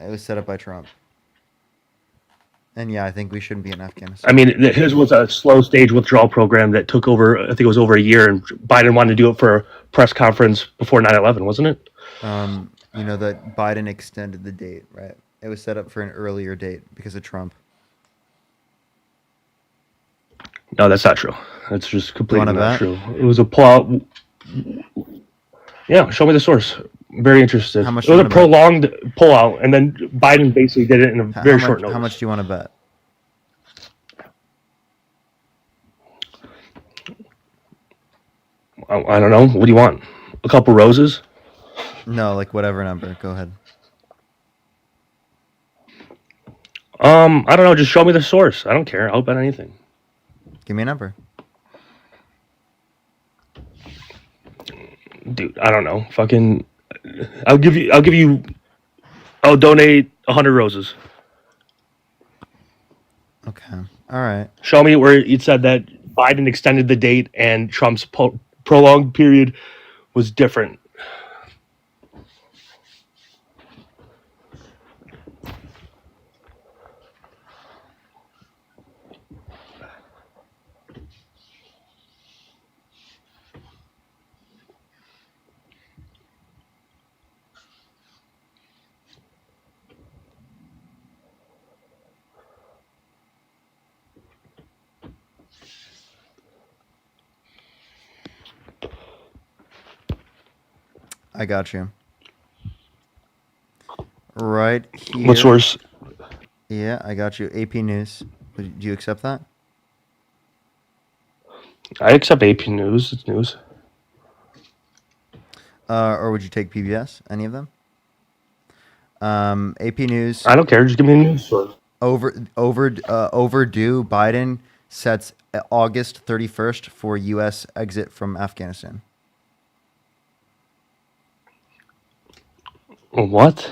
[SPEAKER 1] It was set up by Trump. And yeah, I think we shouldn't be in
[SPEAKER 10] I
[SPEAKER 1] Afghanistan.
[SPEAKER 10] mean, his was a slow stage withdrawal program that took over. I think it was over a year, and Biden wanted to do it for a press conference before 9/11, wasn't it?
[SPEAKER 1] You know that Biden extended the date, right? It was set up for an earlier date because of Trump.
[SPEAKER 10] No, that's not true. That's just completely
[SPEAKER 1] wanna
[SPEAKER 10] not
[SPEAKER 1] bet?
[SPEAKER 10] true. It was a pullout. Yeah, show me the source. I'm very interested.
[SPEAKER 1] How much
[SPEAKER 10] It
[SPEAKER 1] do you
[SPEAKER 10] was a
[SPEAKER 1] wanna bet?
[SPEAKER 10] prolonged pullout, and then Biden basically did it in a very short notice.
[SPEAKER 1] How much do you want to bet?
[SPEAKER 10] I don't know. What do you want? A couple roses?
[SPEAKER 1] No, like whatever number. Go ahead.
[SPEAKER 10] I don't know. Just show me the source. I don't care. I'll bet anything.
[SPEAKER 1] Give me a number.
[SPEAKER 10] Dude, I don't know. Fucking, I'll donate 100 roses.
[SPEAKER 1] Okay. All right.
[SPEAKER 10] Show me where it said that Biden extended the date and Trump's prolonged period was different.
[SPEAKER 1] I got you. Right here.
[SPEAKER 10] What source?
[SPEAKER 1] Yeah, I got you. AP News. Do you accept that?
[SPEAKER 10] I accept AP News. It's news.
[SPEAKER 1] Or would you take PBS? Any of them? AP News.
[SPEAKER 10] I don't care. Just give me a news source.
[SPEAKER 1] Overdue. Biden sets August 31st for U.S. exit from Afghanistan.
[SPEAKER 10] What?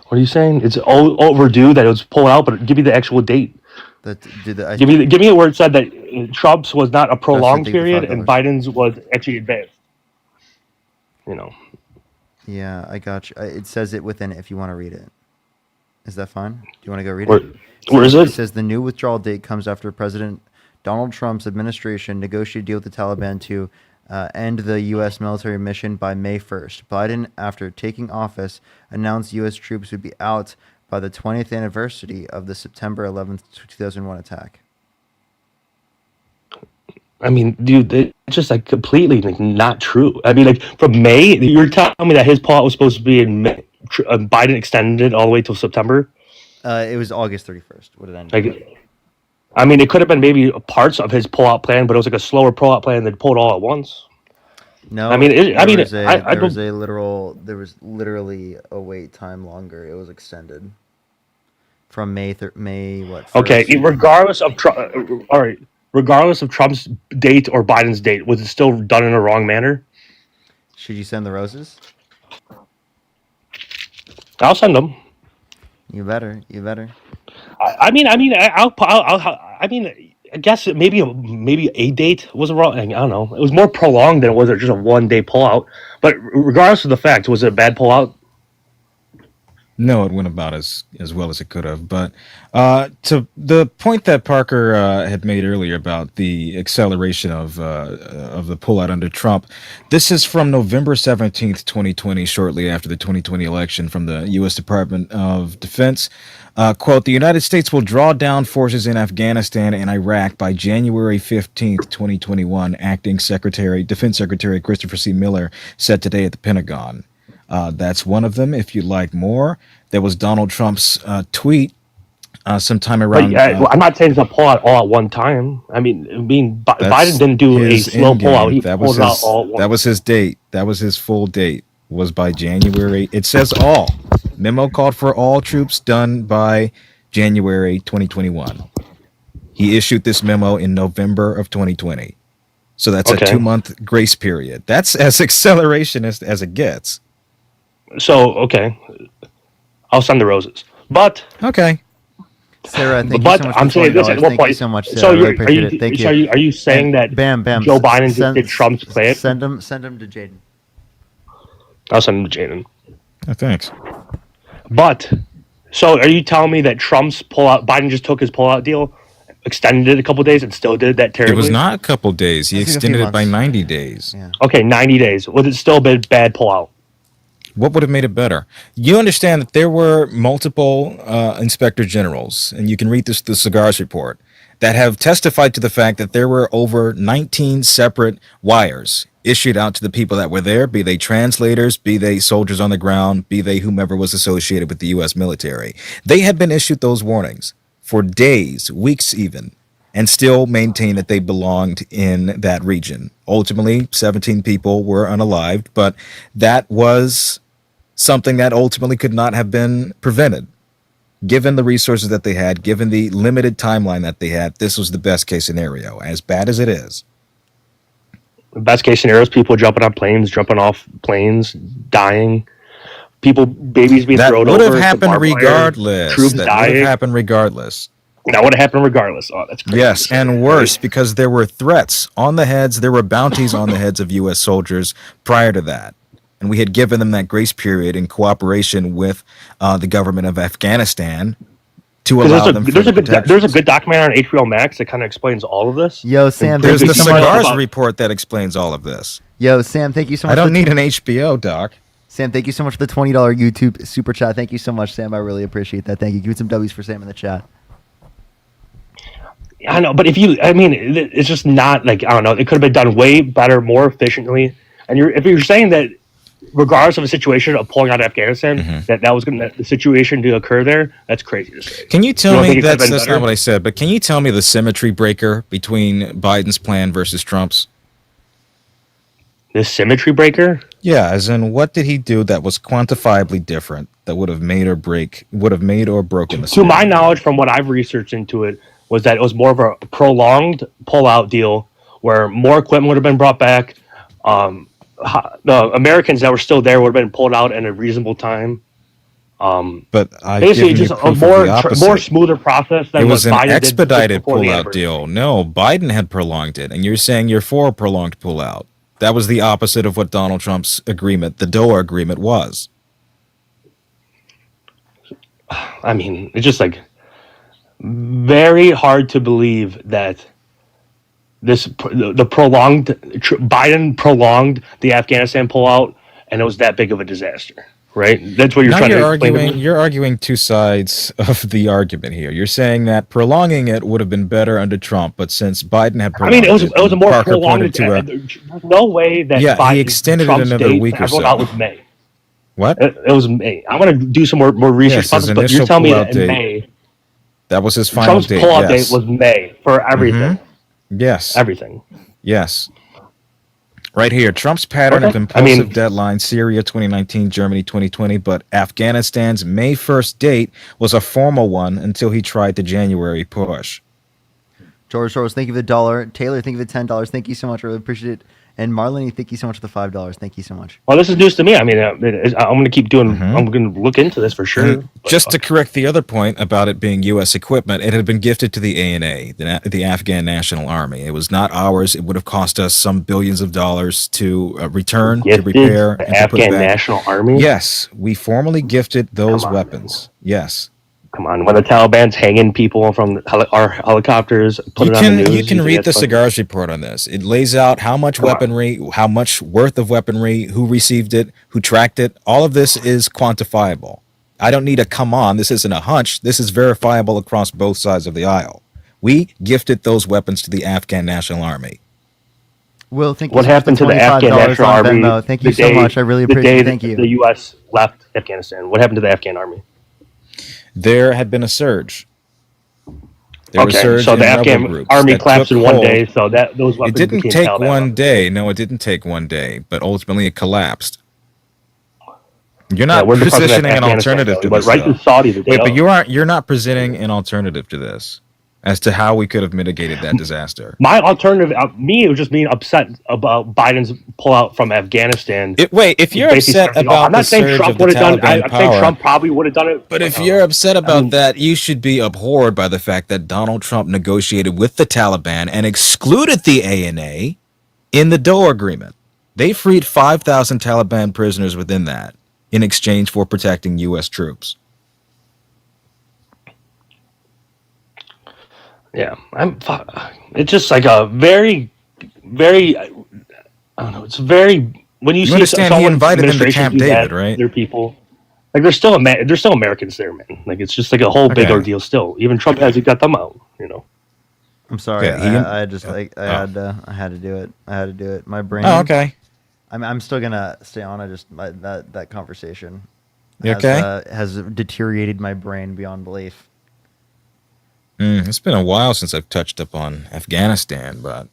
[SPEAKER 10] What are you saying? It's overdue that it was pulled out, but give me the actual date. Give me where it said that Trump's was not a prolonged period and Biden's was actually advanced. You know.
[SPEAKER 1] Yeah, I got you. It says it within it if you want to read it. Is that fine? Do you want to go read
[SPEAKER 10] Where-
[SPEAKER 1] it?
[SPEAKER 10] where is it?
[SPEAKER 1] It says the new withdrawal date comes after President Donald Trump's administration negotiated a deal with the Taliban to end the U.S. military mission by May 1st. Biden, after taking office, announced U.S. troops would be out by the 20th anniversary of the September 11th, 2001 attack.
[SPEAKER 10] I mean, dude, it's just like completely like not true. I mean, like from May, you're telling me that his pullout was supposed to be in May. Biden extended it all the way till September.
[SPEAKER 1] It was August 31st. What did I know?
[SPEAKER 10] Like, I mean, it could have been maybe parts of his pullout plan, but it was like a slower pullout plan than pulled all at once.
[SPEAKER 1] No,
[SPEAKER 10] I mean,
[SPEAKER 1] there was literally a wait time longer. It was extended from May what? 1st?
[SPEAKER 10] Okay, regardless of all right, regardless of Trump's date or Biden's date, was it still done in a wrong manner?
[SPEAKER 1] Should you send the roses?
[SPEAKER 10] I'll send them.
[SPEAKER 1] You better.
[SPEAKER 10] I mean, I guess maybe a date wasn't wrong. I don't know. It was more prolonged than it was just a 1 day pullout. But regardless of the fact, was it a bad pullout?
[SPEAKER 3] No, it went about as well as it could have. But to the point that Parker had made earlier about the acceleration of the pullout under Trump, this is from November 17th, 2020, shortly after the 2020 election, from the U.S. Department of Defense. Quote, the United States will draw down forces in Afghanistan and Iraq by January 15th, 2021, Acting Defense Secretary Christopher C. Miller said today at the Pentagon. That's one of them. If you'd like more, there was Donald Trump's tweet sometime around.
[SPEAKER 10] I'm not saying it's a pullout all at one time. I mean, Biden didn't do a slow pullout. He pulled it out all at once.
[SPEAKER 3] That was his date. That was his full date. Was by January. It says all. Memo called for all troops done by January 2021. He issued this memo in November of 2020. So that's a 2-month grace period. That's as acceleration as it gets.
[SPEAKER 10] So, okay. I'll send the roses. But
[SPEAKER 3] okay.
[SPEAKER 1] Sarah, thank you so much.
[SPEAKER 10] I'm saying this at one
[SPEAKER 1] Thank
[SPEAKER 10] point.
[SPEAKER 1] you so much, Sarah.
[SPEAKER 10] So
[SPEAKER 1] I really appreciate it. Thank you.
[SPEAKER 10] Are you saying that
[SPEAKER 1] Bam
[SPEAKER 10] Joe Biden just did Trump's plan?
[SPEAKER 1] Send him to Jaden.
[SPEAKER 10] I'll send him to Jaden.
[SPEAKER 3] Oh, thanks.
[SPEAKER 10] But So are you telling me that Trump's pullout, Biden just took his pullout deal, extended it a couple days, and still did that terribly?
[SPEAKER 3] It was not a couple days. He
[SPEAKER 1] I think a few
[SPEAKER 3] extended it by
[SPEAKER 1] months.
[SPEAKER 3] 90 days.
[SPEAKER 1] Yeah.
[SPEAKER 10] Okay, 90 days. Was it still a bad pullout?
[SPEAKER 3] What would have made it better? You understand that there were multiple inspector generals, and you can read this the Cigars report, that have testified to the fact that there were over 19 separate wires issued out to the people that were there, be they translators, be they soldiers on the ground, be they whomever was associated with the U.S. military. They had been issued those warnings for days, weeks even, and still maintained that they belonged in that region. Ultimately, 17 people were unalived, but that was something that ultimately could not have been prevented. Given the resources that they had, given the limited timeline that they had, this was the best case scenario, as bad as it is.
[SPEAKER 10] The best case scenario is people jumping on planes, jumping off planes, dying. People, babies being
[SPEAKER 3] That
[SPEAKER 10] thrown
[SPEAKER 3] would
[SPEAKER 10] over.
[SPEAKER 3] have
[SPEAKER 10] some
[SPEAKER 3] happened
[SPEAKER 10] barbed wire,
[SPEAKER 3] regardless.
[SPEAKER 10] Troops
[SPEAKER 3] That would
[SPEAKER 10] dying.
[SPEAKER 3] have happened regardless.
[SPEAKER 10] That would have happened regardless. Oh, that's crazy.
[SPEAKER 3] Yes, and worse, because there were threats on the heads, there were bounties on the heads of U.S. soldiers prior to that. And we had given them that grace period in cooperation with the government of Afghanistan to allow them
[SPEAKER 10] there's a good
[SPEAKER 3] protections.
[SPEAKER 10] there's a good documentary on HBO Max that kind of explains all of this.
[SPEAKER 1] Yo, Sam,
[SPEAKER 3] There's
[SPEAKER 1] thank
[SPEAKER 3] the
[SPEAKER 1] you so much.
[SPEAKER 3] Cigars report that explains all of this.
[SPEAKER 1] Yo, Sam, thank you so much.
[SPEAKER 3] I don't
[SPEAKER 1] for
[SPEAKER 3] need an HBO, Doc.
[SPEAKER 1] Sam, thank you so much for the $20 YouTube super chat. Thank you so much, Sam. I really appreciate that. Thank you. Give me some W's for Sam in the chat.
[SPEAKER 10] I know, but it's just not like, I don't know. It could have been done way better, more efficiently. And if you're saying that, regardless of a situation of pulling out of Afghanistan, that was the situation to occur there, that's crazy to say.
[SPEAKER 3] Can you tell me
[SPEAKER 10] think it could have
[SPEAKER 3] that's
[SPEAKER 10] been
[SPEAKER 3] not
[SPEAKER 10] better?
[SPEAKER 3] what I said, but can you tell me the symmetry breaker between Biden's plan versus Trump's?
[SPEAKER 10] The symmetry breaker?
[SPEAKER 3] Yeah, as in what did he do that was quantifiably different that would have made or broken the
[SPEAKER 10] To my knowledge, from what I've researched into it, was that it was more of a prolonged pullout deal where more equipment would have been brought back. The Americans that were still there would have been pulled out in a reasonable time.
[SPEAKER 3] But I
[SPEAKER 10] basically just a more smoother process than
[SPEAKER 3] it was
[SPEAKER 10] what
[SPEAKER 3] an
[SPEAKER 10] Biden did
[SPEAKER 3] expedited
[SPEAKER 10] before the
[SPEAKER 3] pullout
[SPEAKER 10] adversary.
[SPEAKER 3] deal. No, Biden had prolonged it, and you're saying you're for a prolonged pullout. That was the opposite of what Donald Trump's agreement, the DOA agreement, was.
[SPEAKER 10] I mean, it's just like very hard to believe that Biden prolonged the Afghanistan pullout, and it was that big of a disaster, right? That's what you're
[SPEAKER 3] Now
[SPEAKER 10] trying
[SPEAKER 3] you're
[SPEAKER 10] to explain to
[SPEAKER 3] arguing.
[SPEAKER 10] me.
[SPEAKER 3] You're arguing two sides of the argument here. You're saying that prolonging it would have been better under Trump, but since Biden had
[SPEAKER 10] I
[SPEAKER 3] prolonged
[SPEAKER 10] mean, it was a more
[SPEAKER 3] Parker
[SPEAKER 10] prolonged.
[SPEAKER 3] pointed to a
[SPEAKER 10] There's no way that
[SPEAKER 3] Yeah, he
[SPEAKER 10] Biden,
[SPEAKER 3] extended it
[SPEAKER 10] Trump's
[SPEAKER 3] another
[SPEAKER 10] date
[SPEAKER 3] week or
[SPEAKER 10] everyone
[SPEAKER 3] so.
[SPEAKER 10] out was May.
[SPEAKER 3] What?
[SPEAKER 10] It was May. I'm going to do some more research
[SPEAKER 3] Yes,
[SPEAKER 10] on
[SPEAKER 3] his
[SPEAKER 10] this, but you're
[SPEAKER 3] initial
[SPEAKER 10] telling me
[SPEAKER 3] pullout
[SPEAKER 10] that in
[SPEAKER 3] date.
[SPEAKER 10] May,
[SPEAKER 3] That was his final
[SPEAKER 10] Trump's
[SPEAKER 3] date.
[SPEAKER 10] pullout
[SPEAKER 3] Yes.
[SPEAKER 10] date was May for everything.
[SPEAKER 3] Yes.
[SPEAKER 10] Everything.
[SPEAKER 3] Yes. Right here, Trump's pattern
[SPEAKER 10] Okay.
[SPEAKER 3] of impulsive deadlines, Syria 2019, Germany 2020, but Afghanistan's May 1st date was a formal one until he tried the January push.
[SPEAKER 1] George Soros, thank you for the $1. Taylor, thank you for the $10. Thank you so much. I really appreciate it. And Marlene, thank you so much for the $5. Thank you so much.
[SPEAKER 10] Well, this is news to me. I mean, I'm going to keep doing. I'm going to look into this for sure.
[SPEAKER 3] And just to correct the other point about it being U.S. equipment, it had been gifted to the ANA, the Afghan National Army. It was not ours. It would have cost us some billions of dollars to return, to
[SPEAKER 10] Gifted
[SPEAKER 3] repair,
[SPEAKER 10] the
[SPEAKER 3] and to put
[SPEAKER 10] Afghan
[SPEAKER 3] back.
[SPEAKER 10] National Army?
[SPEAKER 3] Yes, we formally gifted those weapons. Yes.
[SPEAKER 10] Come on, when the Taliban's hanging people from our helicopters, put it on the news.
[SPEAKER 3] You can
[SPEAKER 10] think
[SPEAKER 3] read
[SPEAKER 10] that's
[SPEAKER 3] the
[SPEAKER 10] fucking-
[SPEAKER 3] Cigars report on this. It lays out how much weaponry, how much worth of weaponry, who received it, who tracked it. All of this is quantifiable. I don't need a come on. This isn't a hunch. This is verifiable across both sides of the aisle. We gifted those weapons to the Afghan National Army.
[SPEAKER 1] Will, thank you
[SPEAKER 10] What
[SPEAKER 1] so much
[SPEAKER 10] happened
[SPEAKER 1] for
[SPEAKER 10] to the Afghan
[SPEAKER 1] $25
[SPEAKER 10] National
[SPEAKER 1] on
[SPEAKER 10] Army?
[SPEAKER 1] Venmo. Thank
[SPEAKER 10] the
[SPEAKER 1] you so
[SPEAKER 10] day-
[SPEAKER 1] much. I really
[SPEAKER 10] the
[SPEAKER 1] appreciate
[SPEAKER 10] day
[SPEAKER 1] it. Thank
[SPEAKER 10] that
[SPEAKER 1] you.
[SPEAKER 10] The U.S. left Afghanistan. What happened to the Afghan army?
[SPEAKER 3] There had been a surge. There was a
[SPEAKER 10] Okay,
[SPEAKER 3] surge
[SPEAKER 10] so
[SPEAKER 3] in
[SPEAKER 10] the
[SPEAKER 3] rebel
[SPEAKER 10] Afghan
[SPEAKER 3] groups
[SPEAKER 10] army
[SPEAKER 3] that
[SPEAKER 10] collapsed
[SPEAKER 3] took
[SPEAKER 10] in one
[SPEAKER 3] hold.
[SPEAKER 10] day. So that those
[SPEAKER 3] It
[SPEAKER 10] weapons
[SPEAKER 3] didn't
[SPEAKER 10] became
[SPEAKER 3] take
[SPEAKER 10] Taliban
[SPEAKER 3] one day. No, it didn't take one day, but ultimately it collapsed. You're not
[SPEAKER 10] we're the president of
[SPEAKER 3] positioning an
[SPEAKER 10] Afghanistan,
[SPEAKER 3] alternative
[SPEAKER 10] though.
[SPEAKER 3] to
[SPEAKER 10] But
[SPEAKER 3] this.
[SPEAKER 10] right
[SPEAKER 3] though.
[SPEAKER 10] to Saudi the day
[SPEAKER 3] Wait, but
[SPEAKER 10] of.
[SPEAKER 3] you're not presenting an alternative to this as to how we could have mitigated that disaster.
[SPEAKER 10] My alternative, me, was just being upset about Biden's pullout from Afghanistan.
[SPEAKER 3] Wait, if you're
[SPEAKER 10] Basically
[SPEAKER 3] upset
[SPEAKER 10] starting off.
[SPEAKER 3] about
[SPEAKER 10] I'm not
[SPEAKER 3] the
[SPEAKER 10] saying
[SPEAKER 3] surge
[SPEAKER 10] Trump
[SPEAKER 3] of the
[SPEAKER 10] would have done.
[SPEAKER 3] Taliban
[SPEAKER 10] I'm saying
[SPEAKER 3] power,
[SPEAKER 10] Trump probably would have done it.
[SPEAKER 3] but if you're upset about that, you should be abhorred by the fact that Donald Trump negotiated with the Taliban and excluded the ANA in the DOA agreement. They freed 5,000 Taliban prisoners within that in exchange for protecting U.S. troops.
[SPEAKER 10] Yeah, it's just like a very, very. I don't know. It's very when you see
[SPEAKER 3] understand he
[SPEAKER 10] someone
[SPEAKER 3] invited them to
[SPEAKER 10] administrations
[SPEAKER 3] Camp
[SPEAKER 10] do that,
[SPEAKER 3] David, right?
[SPEAKER 10] their people. Like they're still Americans there, man. Like it's just like a whole big
[SPEAKER 3] Okay.
[SPEAKER 10] ordeal. Still, even Trump hasn't got them out.
[SPEAKER 1] I'm sorry.
[SPEAKER 3] Yeah,
[SPEAKER 1] I just I had to do it. I had to do it. My brain.
[SPEAKER 3] Oh, okay.
[SPEAKER 1] I'm still gonna stay on. That conversation.
[SPEAKER 3] You okay?
[SPEAKER 1] Has deteriorated my brain beyond belief.
[SPEAKER 3] It's been a while since I've touched up on Afghanistan, but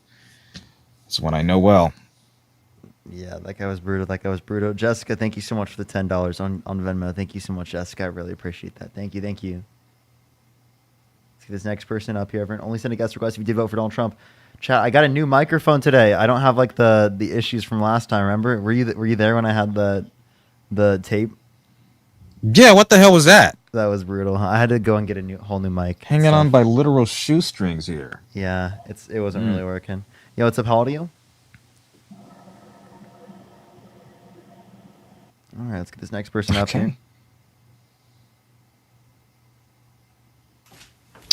[SPEAKER 3] it's one I know well.
[SPEAKER 1] Yeah, that guy was brutal. Jessica, thank you so much for the $10 on Venmo. Thank you so much, Jessica. I really appreciate that. Thank you. Let's get this next person up here. Everyone, only send a guest request if you did vote for Donald Trump. Chat, I got a new microphone today. I don't have like the issues from last time. Remember? Were you there when I had the tape?
[SPEAKER 3] Yeah, what the hell was that?
[SPEAKER 1] That was brutal. I had to go and get a whole new mic.
[SPEAKER 3] Hanging on by literal shoestrings here.
[SPEAKER 1] Yeah, it wasn't really working. Yo, what's up? How old are you? All right, let's get this next person up here.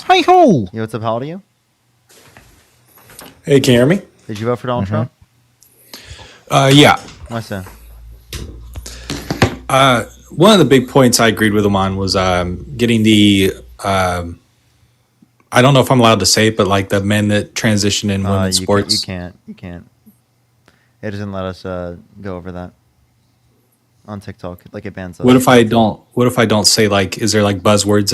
[SPEAKER 3] Hi ho!
[SPEAKER 1] Yo, what's up? How old are you?
[SPEAKER 4] Hey, can you hear me?
[SPEAKER 1] Did you vote for Donald Trump?
[SPEAKER 4] Yeah.
[SPEAKER 1] Why so?
[SPEAKER 4] One of the big points I agreed with him on was getting the I don't know if I'm allowed to say it, but like the men that transition in women's sports.
[SPEAKER 1] You can't. It doesn't let us go over that on TikTok. Like it bans us.
[SPEAKER 4] What if I don't say, like, is there like buzzwords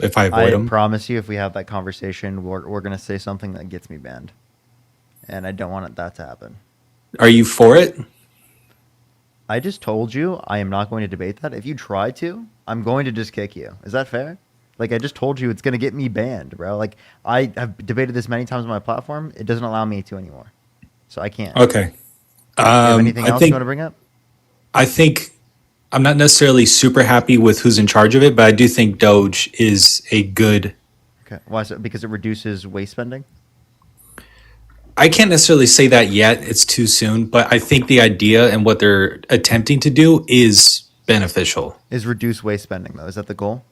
[SPEAKER 4] if I avoid them?
[SPEAKER 1] I promise you, if we have that conversation, we're gonna say something that gets me banned, and I don't want that to happen.
[SPEAKER 4] Are you for it?
[SPEAKER 1] I just told you I am not going to debate that. If you try to, I'm going to just kick you. Is that fair? Like I just told you, it's going to get me banned, bro. Like I have debated this many times on my platform. It doesn't allow me to anymore, so I can't.
[SPEAKER 4] Okay.
[SPEAKER 1] You have anything else you want to bring up?
[SPEAKER 4] I think I'm not necessarily super happy with who's in charge of it, but I do think DOGE is a good.
[SPEAKER 1] Okay. Why is it? Because it reduces waste spending?
[SPEAKER 4] I can't necessarily say that yet. It's too soon, but I think the idea and what they're attempting to do is beneficial.
[SPEAKER 1] Is reduce waste spending, though? Is that the goal?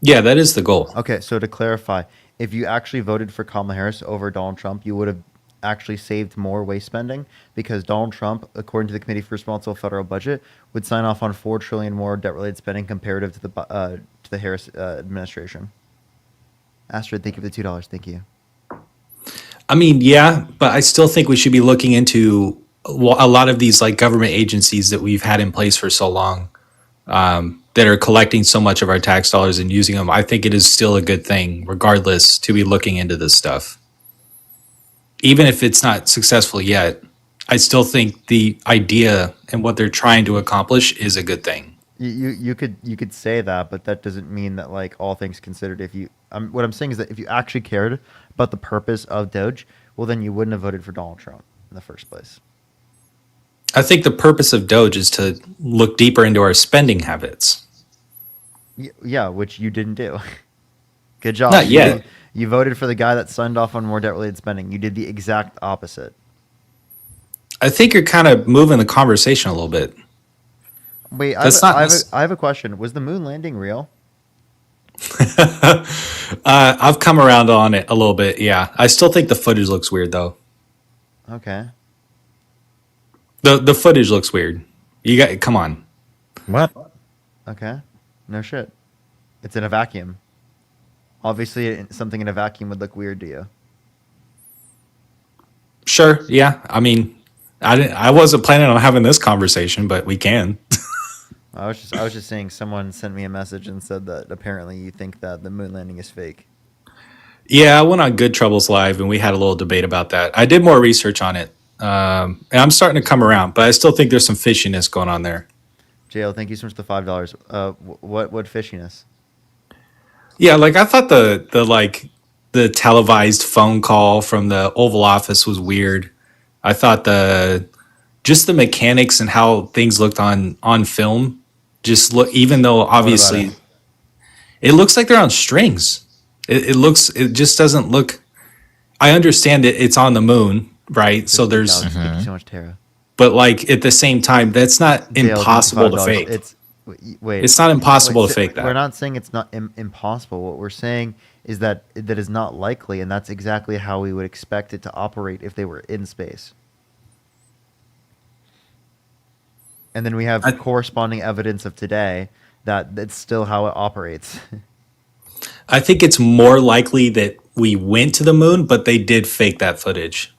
[SPEAKER 4] Yeah, that is the goal.
[SPEAKER 1] Okay, so to clarify, if you actually voted for Kamala Harris over Donald Trump, you would have actually saved more waste spending because Donald Trump, according to the Committee for Responsible Federal Budget, would sign off on $4 trillion more debt-related spending comparative to the Harris administration. Astrid, thank you for the $2. Thank you.
[SPEAKER 4] I mean, yeah, but I still think we should be looking into a lot of these like government agencies that we've had in place for so long that are collecting so much of our tax dollars and using them. I think it is still a good thing, regardless, to be looking into this stuff. Even if it's not successful yet, I still think the idea and what they're trying to accomplish is a good thing.
[SPEAKER 1] You could say that, but that doesn't mean that, like, all things considered, if you what I'm saying is that if you actually cared about the purpose of DOGE, well, then you wouldn't have voted for Donald Trump in the first place.
[SPEAKER 4] I think the purpose of DOGE is to look deeper into our spending habits.
[SPEAKER 1] Yeah, which you didn't do. Good job.
[SPEAKER 4] Not yet.
[SPEAKER 1] You voted for the guy that signed off on more debt-related spending. You did the exact opposite.
[SPEAKER 4] I think you're kind of moving the conversation a little bit.
[SPEAKER 1] Wait, I have a question. Was the moon landing real?
[SPEAKER 4] I've come around on it a little bit. Yeah, I still think the footage looks weird though.
[SPEAKER 1] Okay.
[SPEAKER 4] The footage looks weird. Come on.
[SPEAKER 3] What?
[SPEAKER 1] Okay. No shit. It's in a vacuum. Obviously, something in a vacuum would look weird to you.
[SPEAKER 4] Sure. Yeah. I mean, I wasn't planning on having this conversation, but we can.
[SPEAKER 1] I was just saying. Someone sent me a message and said that apparently you think that the moon landing is fake.
[SPEAKER 4] Yeah, I went on Good Troubles Live and we had a little debate about that. I did more research on it, and I'm starting to come around, but I still think there's some fishiness going on there.
[SPEAKER 1] JL, thank you so much for the $5. What fishiness?
[SPEAKER 4] Yeah, like I thought the televised phone call from the Oval Office was weird. I thought just the mechanics and how things looked on film even though obviously it looks like they're on strings. It just doesn't look. I understand it's on the moon, right? So there's
[SPEAKER 1] Thank you so much, Tara.
[SPEAKER 4] But like at the same time, that's not
[SPEAKER 1] JL,
[SPEAKER 4] impossible to
[SPEAKER 1] $5.
[SPEAKER 4] fake.
[SPEAKER 1] It's Wait,
[SPEAKER 4] It's not impossible to
[SPEAKER 1] so
[SPEAKER 4] fake
[SPEAKER 1] we're
[SPEAKER 4] that.
[SPEAKER 1] not saying it's not impossible. What we're saying is that that is not likely, and that's exactly how we would expect it to operate if they were in space. And then we have corresponding evidence of today that that's still how it operates.
[SPEAKER 4] I think it's more likely that we went to the moon, but they did fake that footage.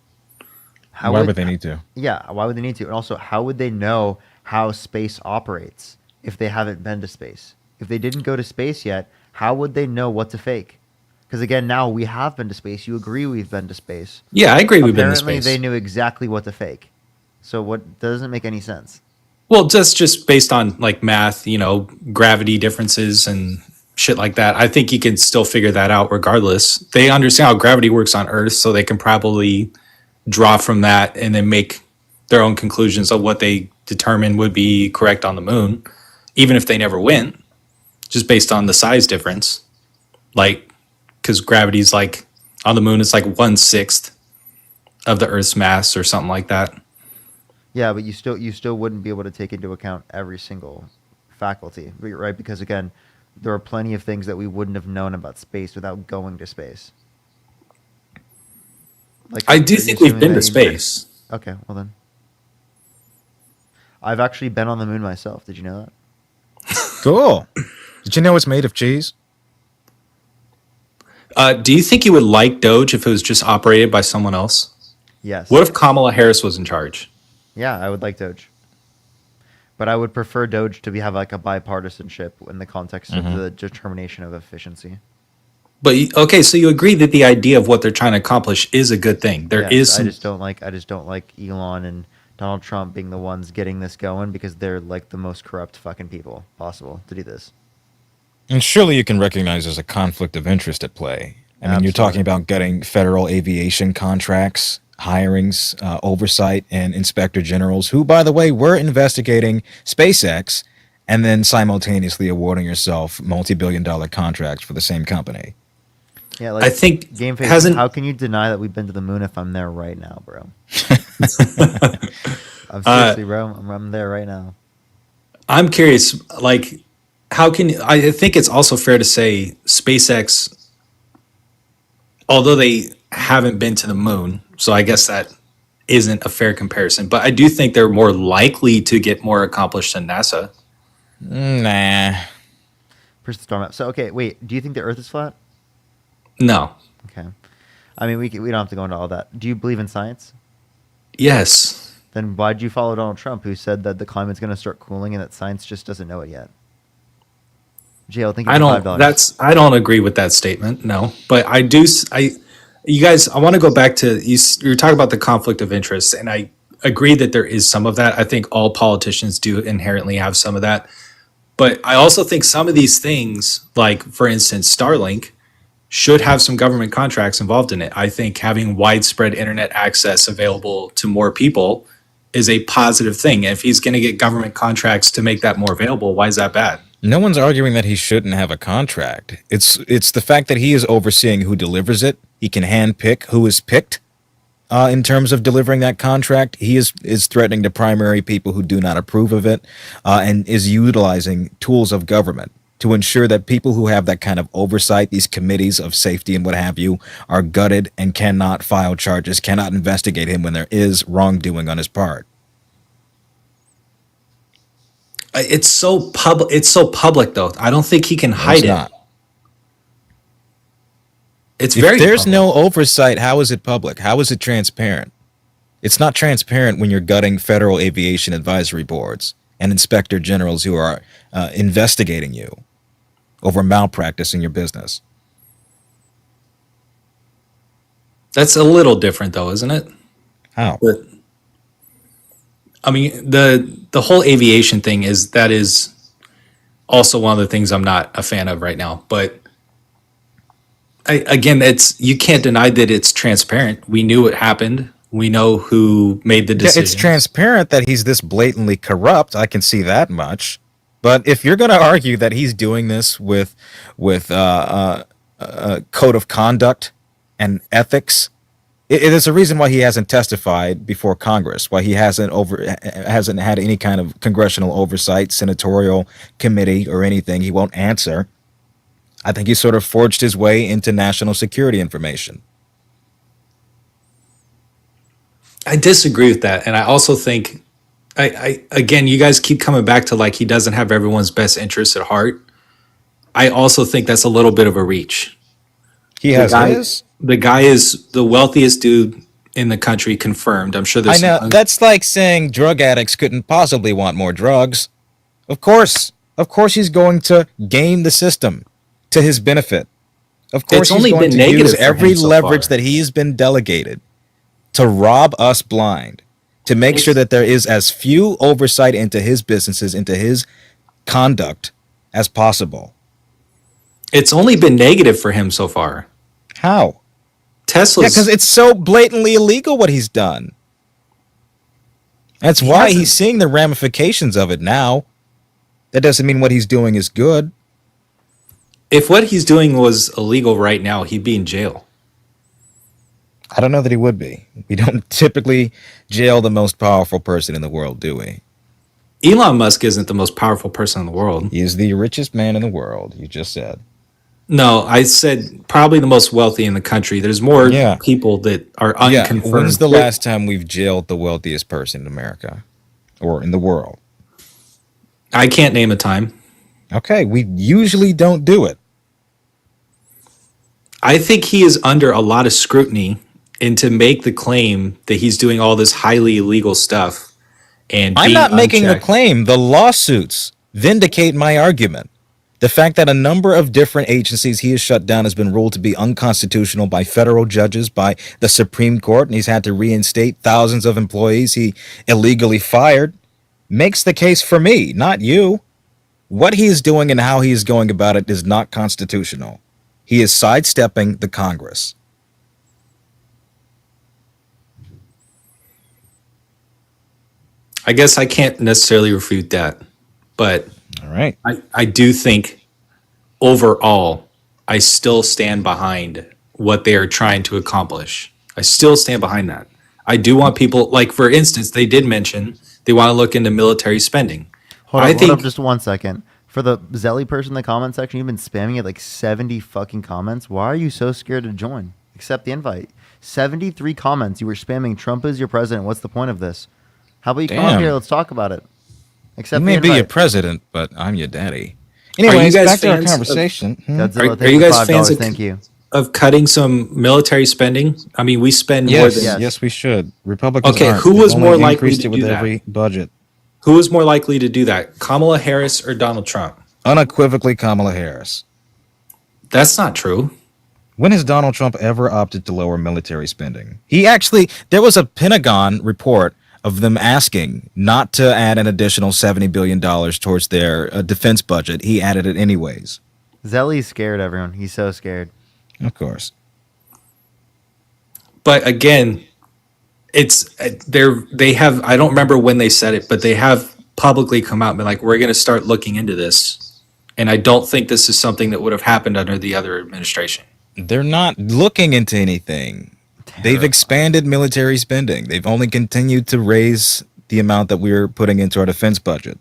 [SPEAKER 3] Why would they need to?
[SPEAKER 1] Yeah, why would they need to? And also, how would they know how space operates if they haven't been to space? If they didn't go to space yet, how would they know what to fake? Because again, now we have been to space. You agree we've been to space.
[SPEAKER 4] Yeah, I agree we've been to
[SPEAKER 1] Apparently,
[SPEAKER 4] space.
[SPEAKER 1] they knew exactly what to fake. So what doesn't make any sense?
[SPEAKER 4] Well, just based on like math, gravity differences and shit like that. I think you can still figure that out regardless. They understand how gravity works on Earth, so they can probably draw from that and then make their own conclusions of what they determine would be correct on the moon, even if they never went, just based on the size difference. Like, because gravity's like on the moon, it's like 1/6 of the Earth's mass or something like that.
[SPEAKER 1] Yeah, but you still wouldn't be able to take into account every single faculty, right? Because again, there are plenty of things that we wouldn't have known about space without going to space. Like,
[SPEAKER 4] I do
[SPEAKER 1] are you
[SPEAKER 4] think we've
[SPEAKER 1] assuming
[SPEAKER 4] been
[SPEAKER 1] that
[SPEAKER 4] to
[SPEAKER 1] you did?
[SPEAKER 4] space.
[SPEAKER 1] Okay, well then. I've actually been on the moon myself. Did you know that?
[SPEAKER 3] Cool. Did you know it's made of cheese?
[SPEAKER 4] Do you think you would like Doge if it was just operated by someone else?
[SPEAKER 1] Yes.
[SPEAKER 4] What if Kamala Harris was in charge?
[SPEAKER 1] Yeah, I would like Doge. But I would prefer Doge to have like a bipartisanship in the context of the determination of efficiency.
[SPEAKER 4] But okay, so you agree that the idea of what they're trying to accomplish is a good thing. There
[SPEAKER 1] Yes,
[SPEAKER 4] is
[SPEAKER 1] I
[SPEAKER 4] some.
[SPEAKER 1] just don't like Elon and Donald Trump being the ones getting this going because they're like the most corrupt fucking people possible to do this.
[SPEAKER 3] And surely you can recognize there's a conflict of interest at play. I mean, you're talking about getting federal aviation contracts, hirings, oversight, and inspector generals who, by the way, were investigating SpaceX and then simultaneously awarding yourself multi-billion-dollar contracts for the same company.
[SPEAKER 1] Yeah, like
[SPEAKER 4] I think
[SPEAKER 1] Game Face,
[SPEAKER 4] hasn't-
[SPEAKER 1] how can you deny that we've been to the moon if I'm there right now, bro? I'm seriously, bro. I'm there right now.
[SPEAKER 4] I'm curious, like, how can I think it's also fair to say SpaceX, although they haven't been to the moon, so I guess that isn't a fair comparison, but I do think they're more likely to get more accomplished than NASA.
[SPEAKER 3] Nah.
[SPEAKER 1] Push the star map. So, okay, wait. Do you think the Earth is flat?
[SPEAKER 4] No.
[SPEAKER 1] Okay. I mean, we don't have to go into all that. Do you believe in science?
[SPEAKER 4] Yes.
[SPEAKER 1] Then why did you follow Donald Trump, who said that the climate's going to start cooling and that science just doesn't know it yet? Jail, thank you for $5.
[SPEAKER 4] I don't agree with that statement. No, but I do. You guys, I want to go back to you're talking about the conflict of interest, and I agree that there is some of that. I think all politicians do inherently have some of that, but I also think some of these things, like for instance, Starlink, should have some government contracts involved in it. I think having widespread internet access available to more people is a positive thing. And if he's going to get government contracts to make that more available, why is that bad?
[SPEAKER 3] No one's arguing that he shouldn't have a contract. It's the fact that he is overseeing who delivers it. He can handpick who is picked in terms of delivering that contract. He is threatening to primary people who do not approve of it and is utilizing tools of government to ensure that people who have that kind of oversight, these committees of safety and what have you, are gutted and cannot file charges, cannot investigate him when there is wrongdoing on his part.
[SPEAKER 4] It's so public. It's so public, though. I don't think he can hide it. It's
[SPEAKER 3] If
[SPEAKER 4] very.
[SPEAKER 3] there's
[SPEAKER 4] public.
[SPEAKER 3] no oversight, how is it public? How is it transparent? It's not transparent when you're gutting federal aviation advisory boards and inspector generals who are investigating you over malpractice in your business.
[SPEAKER 4] That's a little different, though, isn't it?
[SPEAKER 3] How?
[SPEAKER 4] But, I mean, the whole aviation thing is also one of the things I'm not a fan of right now. But again, you can't deny that it's transparent. We knew it happened. We know who made the decision.
[SPEAKER 3] Yeah, it's transparent that he's this blatantly corrupt. I can see that much. But if you're going to argue that he's doing this with a code of conduct and ethics There's a reason why he hasn't testified before Congress, why he hasn't had any kind of congressional oversight, senatorial committee, or anything. He won't answer. I think he sort of forged his way into national security information.
[SPEAKER 4] I disagree with that, and I also think, I again, you guys keep coming back to like he doesn't have everyone's best interests at heart. I also think that's a little bit of a reach.
[SPEAKER 3] He has his.
[SPEAKER 4] The guy is the wealthiest dude in the country, confirmed. I'm sure there's.
[SPEAKER 3] I know that's like saying drug addicts couldn't possibly want more drugs. Of course, he's going to game the system to his benefit. Of course,
[SPEAKER 4] It's only
[SPEAKER 3] he's going
[SPEAKER 4] been
[SPEAKER 3] to use
[SPEAKER 4] negative for
[SPEAKER 3] every
[SPEAKER 4] him so
[SPEAKER 3] leverage
[SPEAKER 4] far.
[SPEAKER 3] that he has been delegated to rob us blind, to make sure that there is as few oversight into his businesses, into his conduct as possible.
[SPEAKER 4] It's only been negative for him so far.
[SPEAKER 3] How?
[SPEAKER 4] Tesla's.
[SPEAKER 3] Yeah, because it's so blatantly illegal what he's done. That's why he's seeing the ramifications of it now. That doesn't mean what he's doing is good.
[SPEAKER 4] If what he's doing was illegal right now, he'd be in jail.
[SPEAKER 3] I don't know that he would be. We don't typically jail the most powerful person in the world, do we?
[SPEAKER 4] Elon Musk isn't the most powerful person in the world.
[SPEAKER 3] He is the richest man in the world, you just said.
[SPEAKER 4] No, I said probably the most wealthy in the country. There's more people that are unconfirmed.
[SPEAKER 3] When's the last time we've jailed the wealthiest person in America or in the world?
[SPEAKER 4] I can't name a time.
[SPEAKER 3] Okay, we usually don't do it.
[SPEAKER 4] I think he is under a lot of scrutiny, and to make the claim that he's doing all this highly illegal stuff and
[SPEAKER 3] I'm
[SPEAKER 4] being
[SPEAKER 3] not making the
[SPEAKER 4] unchecked-
[SPEAKER 3] claim. The lawsuits vindicate my argument. The fact that a number of different agencies he has shut down has been ruled to be unconstitutional by federal judges, by the Supreme Court, and he's had to reinstate thousands of employees he illegally fired, makes the case for me, not you. What he is doing and how he is going about it is not constitutional. He is sidestepping the Congress.
[SPEAKER 4] I guess I can't necessarily refute that, but
[SPEAKER 3] all right.
[SPEAKER 4] I do think overall, I still stand behind what they are trying to accomplish. I still stand behind that. I do want people, like for instance, they did mention they want to look into military spending.
[SPEAKER 1] Hold up just 1 second. For the Zelly person in the comment section, you've been spamming it like 70 fucking comments. Why are you so scared to join? Accept the invite. 73 comments. You were spamming Trump is your president. What's the point of this? How about you come up
[SPEAKER 3] Damn.
[SPEAKER 1] here? Let's talk about it. Accept
[SPEAKER 3] You
[SPEAKER 1] the
[SPEAKER 3] may
[SPEAKER 1] invite.
[SPEAKER 3] be your president, but I'm your daddy.
[SPEAKER 4] Are you
[SPEAKER 3] Anyways,
[SPEAKER 4] guys
[SPEAKER 3] back to our
[SPEAKER 4] fans of-
[SPEAKER 3] conversation.
[SPEAKER 1] Godzilla,
[SPEAKER 4] Are
[SPEAKER 1] thank
[SPEAKER 4] you
[SPEAKER 1] for
[SPEAKER 4] guys fans
[SPEAKER 1] $5.
[SPEAKER 4] of,
[SPEAKER 1] Thank you.
[SPEAKER 4] of cutting some military spending? I mean, we spend more
[SPEAKER 3] Yes,
[SPEAKER 4] than.
[SPEAKER 3] yes, we should. Republicans
[SPEAKER 4] Okay,
[SPEAKER 3] aren't.
[SPEAKER 4] who
[SPEAKER 3] They've
[SPEAKER 4] was
[SPEAKER 3] only
[SPEAKER 4] more likely
[SPEAKER 3] increased
[SPEAKER 4] to
[SPEAKER 3] it with
[SPEAKER 4] do that?
[SPEAKER 3] every budget?
[SPEAKER 4] Who was more likely to do that, Kamala Harris or Donald Trump?
[SPEAKER 3] Unequivocally, Kamala Harris.
[SPEAKER 4] That's not true.
[SPEAKER 3] When has Donald Trump ever opted to lower military spending? There was a Pentagon report of them asking not to add an additional $70 billion towards their defense budget. He added it anyways.
[SPEAKER 1] Zelly's scared, everyone. He's so scared.
[SPEAKER 3] Of course.
[SPEAKER 4] But again, it's they have, I don't remember when they said it, but they have publicly come out and been like, we're going to start looking into this. And I don't think this is something that would have happened under the other administration.
[SPEAKER 3] They're not looking into anything. They've expanded military spending. They've only continued to raise the amount that we're putting into our defense budget.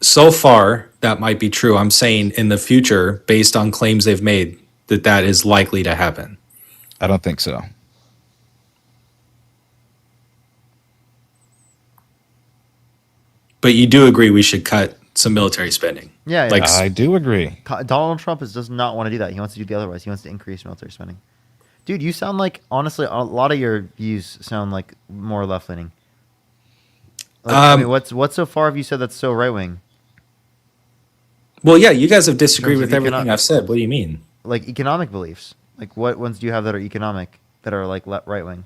[SPEAKER 4] So far, that might be true. I'm saying in the future, based on claims they've made, that is likely to happen.
[SPEAKER 3] I don't think so.
[SPEAKER 4] But you do agree we should cut some military spending.
[SPEAKER 1] Yeah,
[SPEAKER 4] Like,
[SPEAKER 3] I do agree.
[SPEAKER 1] Donald Trump does not want to do that. He wants to do the otherwise. He wants to increase military spending. Dude, you sound like, honestly, a lot of your views sound like more left leaning. I mean, what's so far have you said that's so right wing?
[SPEAKER 4] well, yeah, you guys have disagreed
[SPEAKER 1] terms
[SPEAKER 4] with
[SPEAKER 1] of
[SPEAKER 4] everything I've said. What do you mean?
[SPEAKER 1] Like economic beliefs. Like what ones do you have that are economic that are like right wing?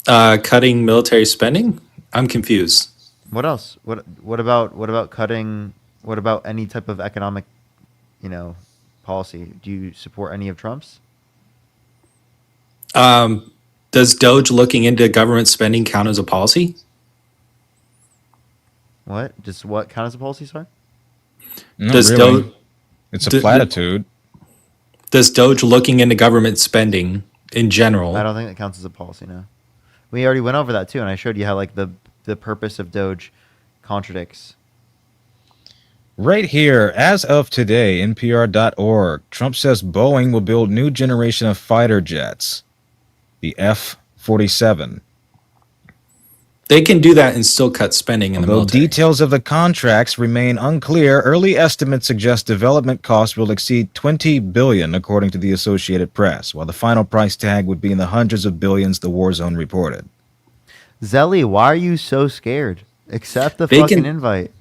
[SPEAKER 4] Cutting military spending? I'm confused.
[SPEAKER 1] What else? What about cutting? What about any type of economic, policy? Do you support any of Trump's?
[SPEAKER 4] Does DOGE looking into government spending count as a policy?
[SPEAKER 1] What? Just what count as a policy, sorry?
[SPEAKER 3] Not
[SPEAKER 4] Does
[SPEAKER 3] really.
[SPEAKER 4] DOGE
[SPEAKER 3] It's a platitude.
[SPEAKER 4] Does DOGE looking into government spending in
[SPEAKER 1] I
[SPEAKER 4] general?
[SPEAKER 1] don't think that counts as a policy now. We already went over that too, and I showed you how like the purpose of DOGE contradicts.
[SPEAKER 3] Right here, as of today, NPR.org, Trump says Boeing will build new generation of fighter jets, the F-47.
[SPEAKER 4] They can do that and still cut spending in the
[SPEAKER 3] Although
[SPEAKER 4] military.
[SPEAKER 3] details of the contracts remain unclear, early estimates suggest development costs will exceed $20 billion, according to the Associated Press, while the final price tag would be in the hundreds of billions, the War Zone reported.
[SPEAKER 1] Zelly, why are you so scared? Accept the
[SPEAKER 4] They
[SPEAKER 1] fucking
[SPEAKER 4] can-
[SPEAKER 1] invite.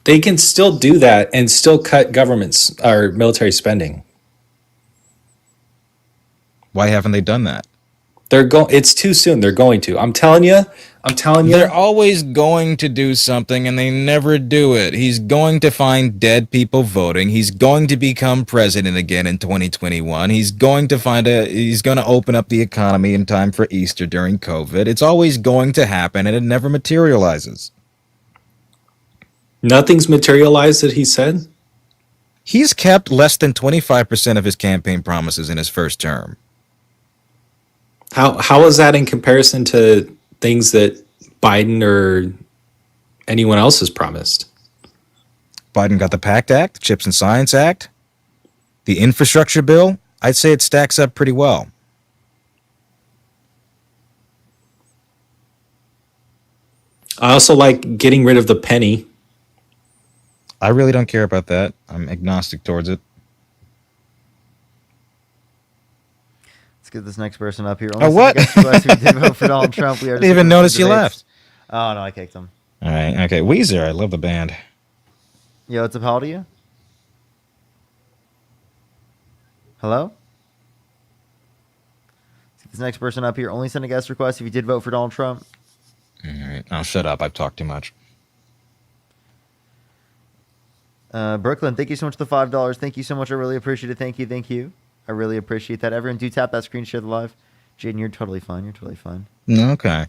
[SPEAKER 4] They can still do that and still cut government's or military spending.
[SPEAKER 3] Why haven't they done that?
[SPEAKER 4] It's too soon. They're going to. I'm telling you.
[SPEAKER 3] They're always going to do something and they never do it. He's going to find dead people voting. He's going to become president again in 2021. He's going to open up the economy in time for Easter during COVID. It's always going to happen and it never materializes.
[SPEAKER 4] Nothing's materialized that he said.
[SPEAKER 3] He's kept less than 25% of his campaign promises in his first term.
[SPEAKER 4] How is that in comparison to things that Biden or anyone else has promised?
[SPEAKER 3] Biden got the PACT Act, the Chips and Science Act, the infrastructure bill. I'd say it stacks up pretty well.
[SPEAKER 4] I also like getting rid of the penny.
[SPEAKER 3] I really don't care about that. I'm agnostic towards it.
[SPEAKER 1] Let's get this next person up here.
[SPEAKER 3] Oh, what?
[SPEAKER 1] We did vote for Donald Trump. We
[SPEAKER 3] I didn't even notice you left.
[SPEAKER 1] Oh, no, I kicked him.
[SPEAKER 3] All right. Okay. Weezer. I love the band.
[SPEAKER 1] Yo, what's up? How old are you? Hello? Let's get this next person up here. Only send a guest request if you did vote for Donald Trump.
[SPEAKER 3] All right. I'll shut up. I've talked too much.
[SPEAKER 1] Brooklyn, thank you so much for the $5. Thank you so much. I really appreciate it. Thank you. Thank you. I really appreciate that. Everyone, do tap that screen, share the live. Jaden, you're totally fine. You're totally fine.
[SPEAKER 3] Okay.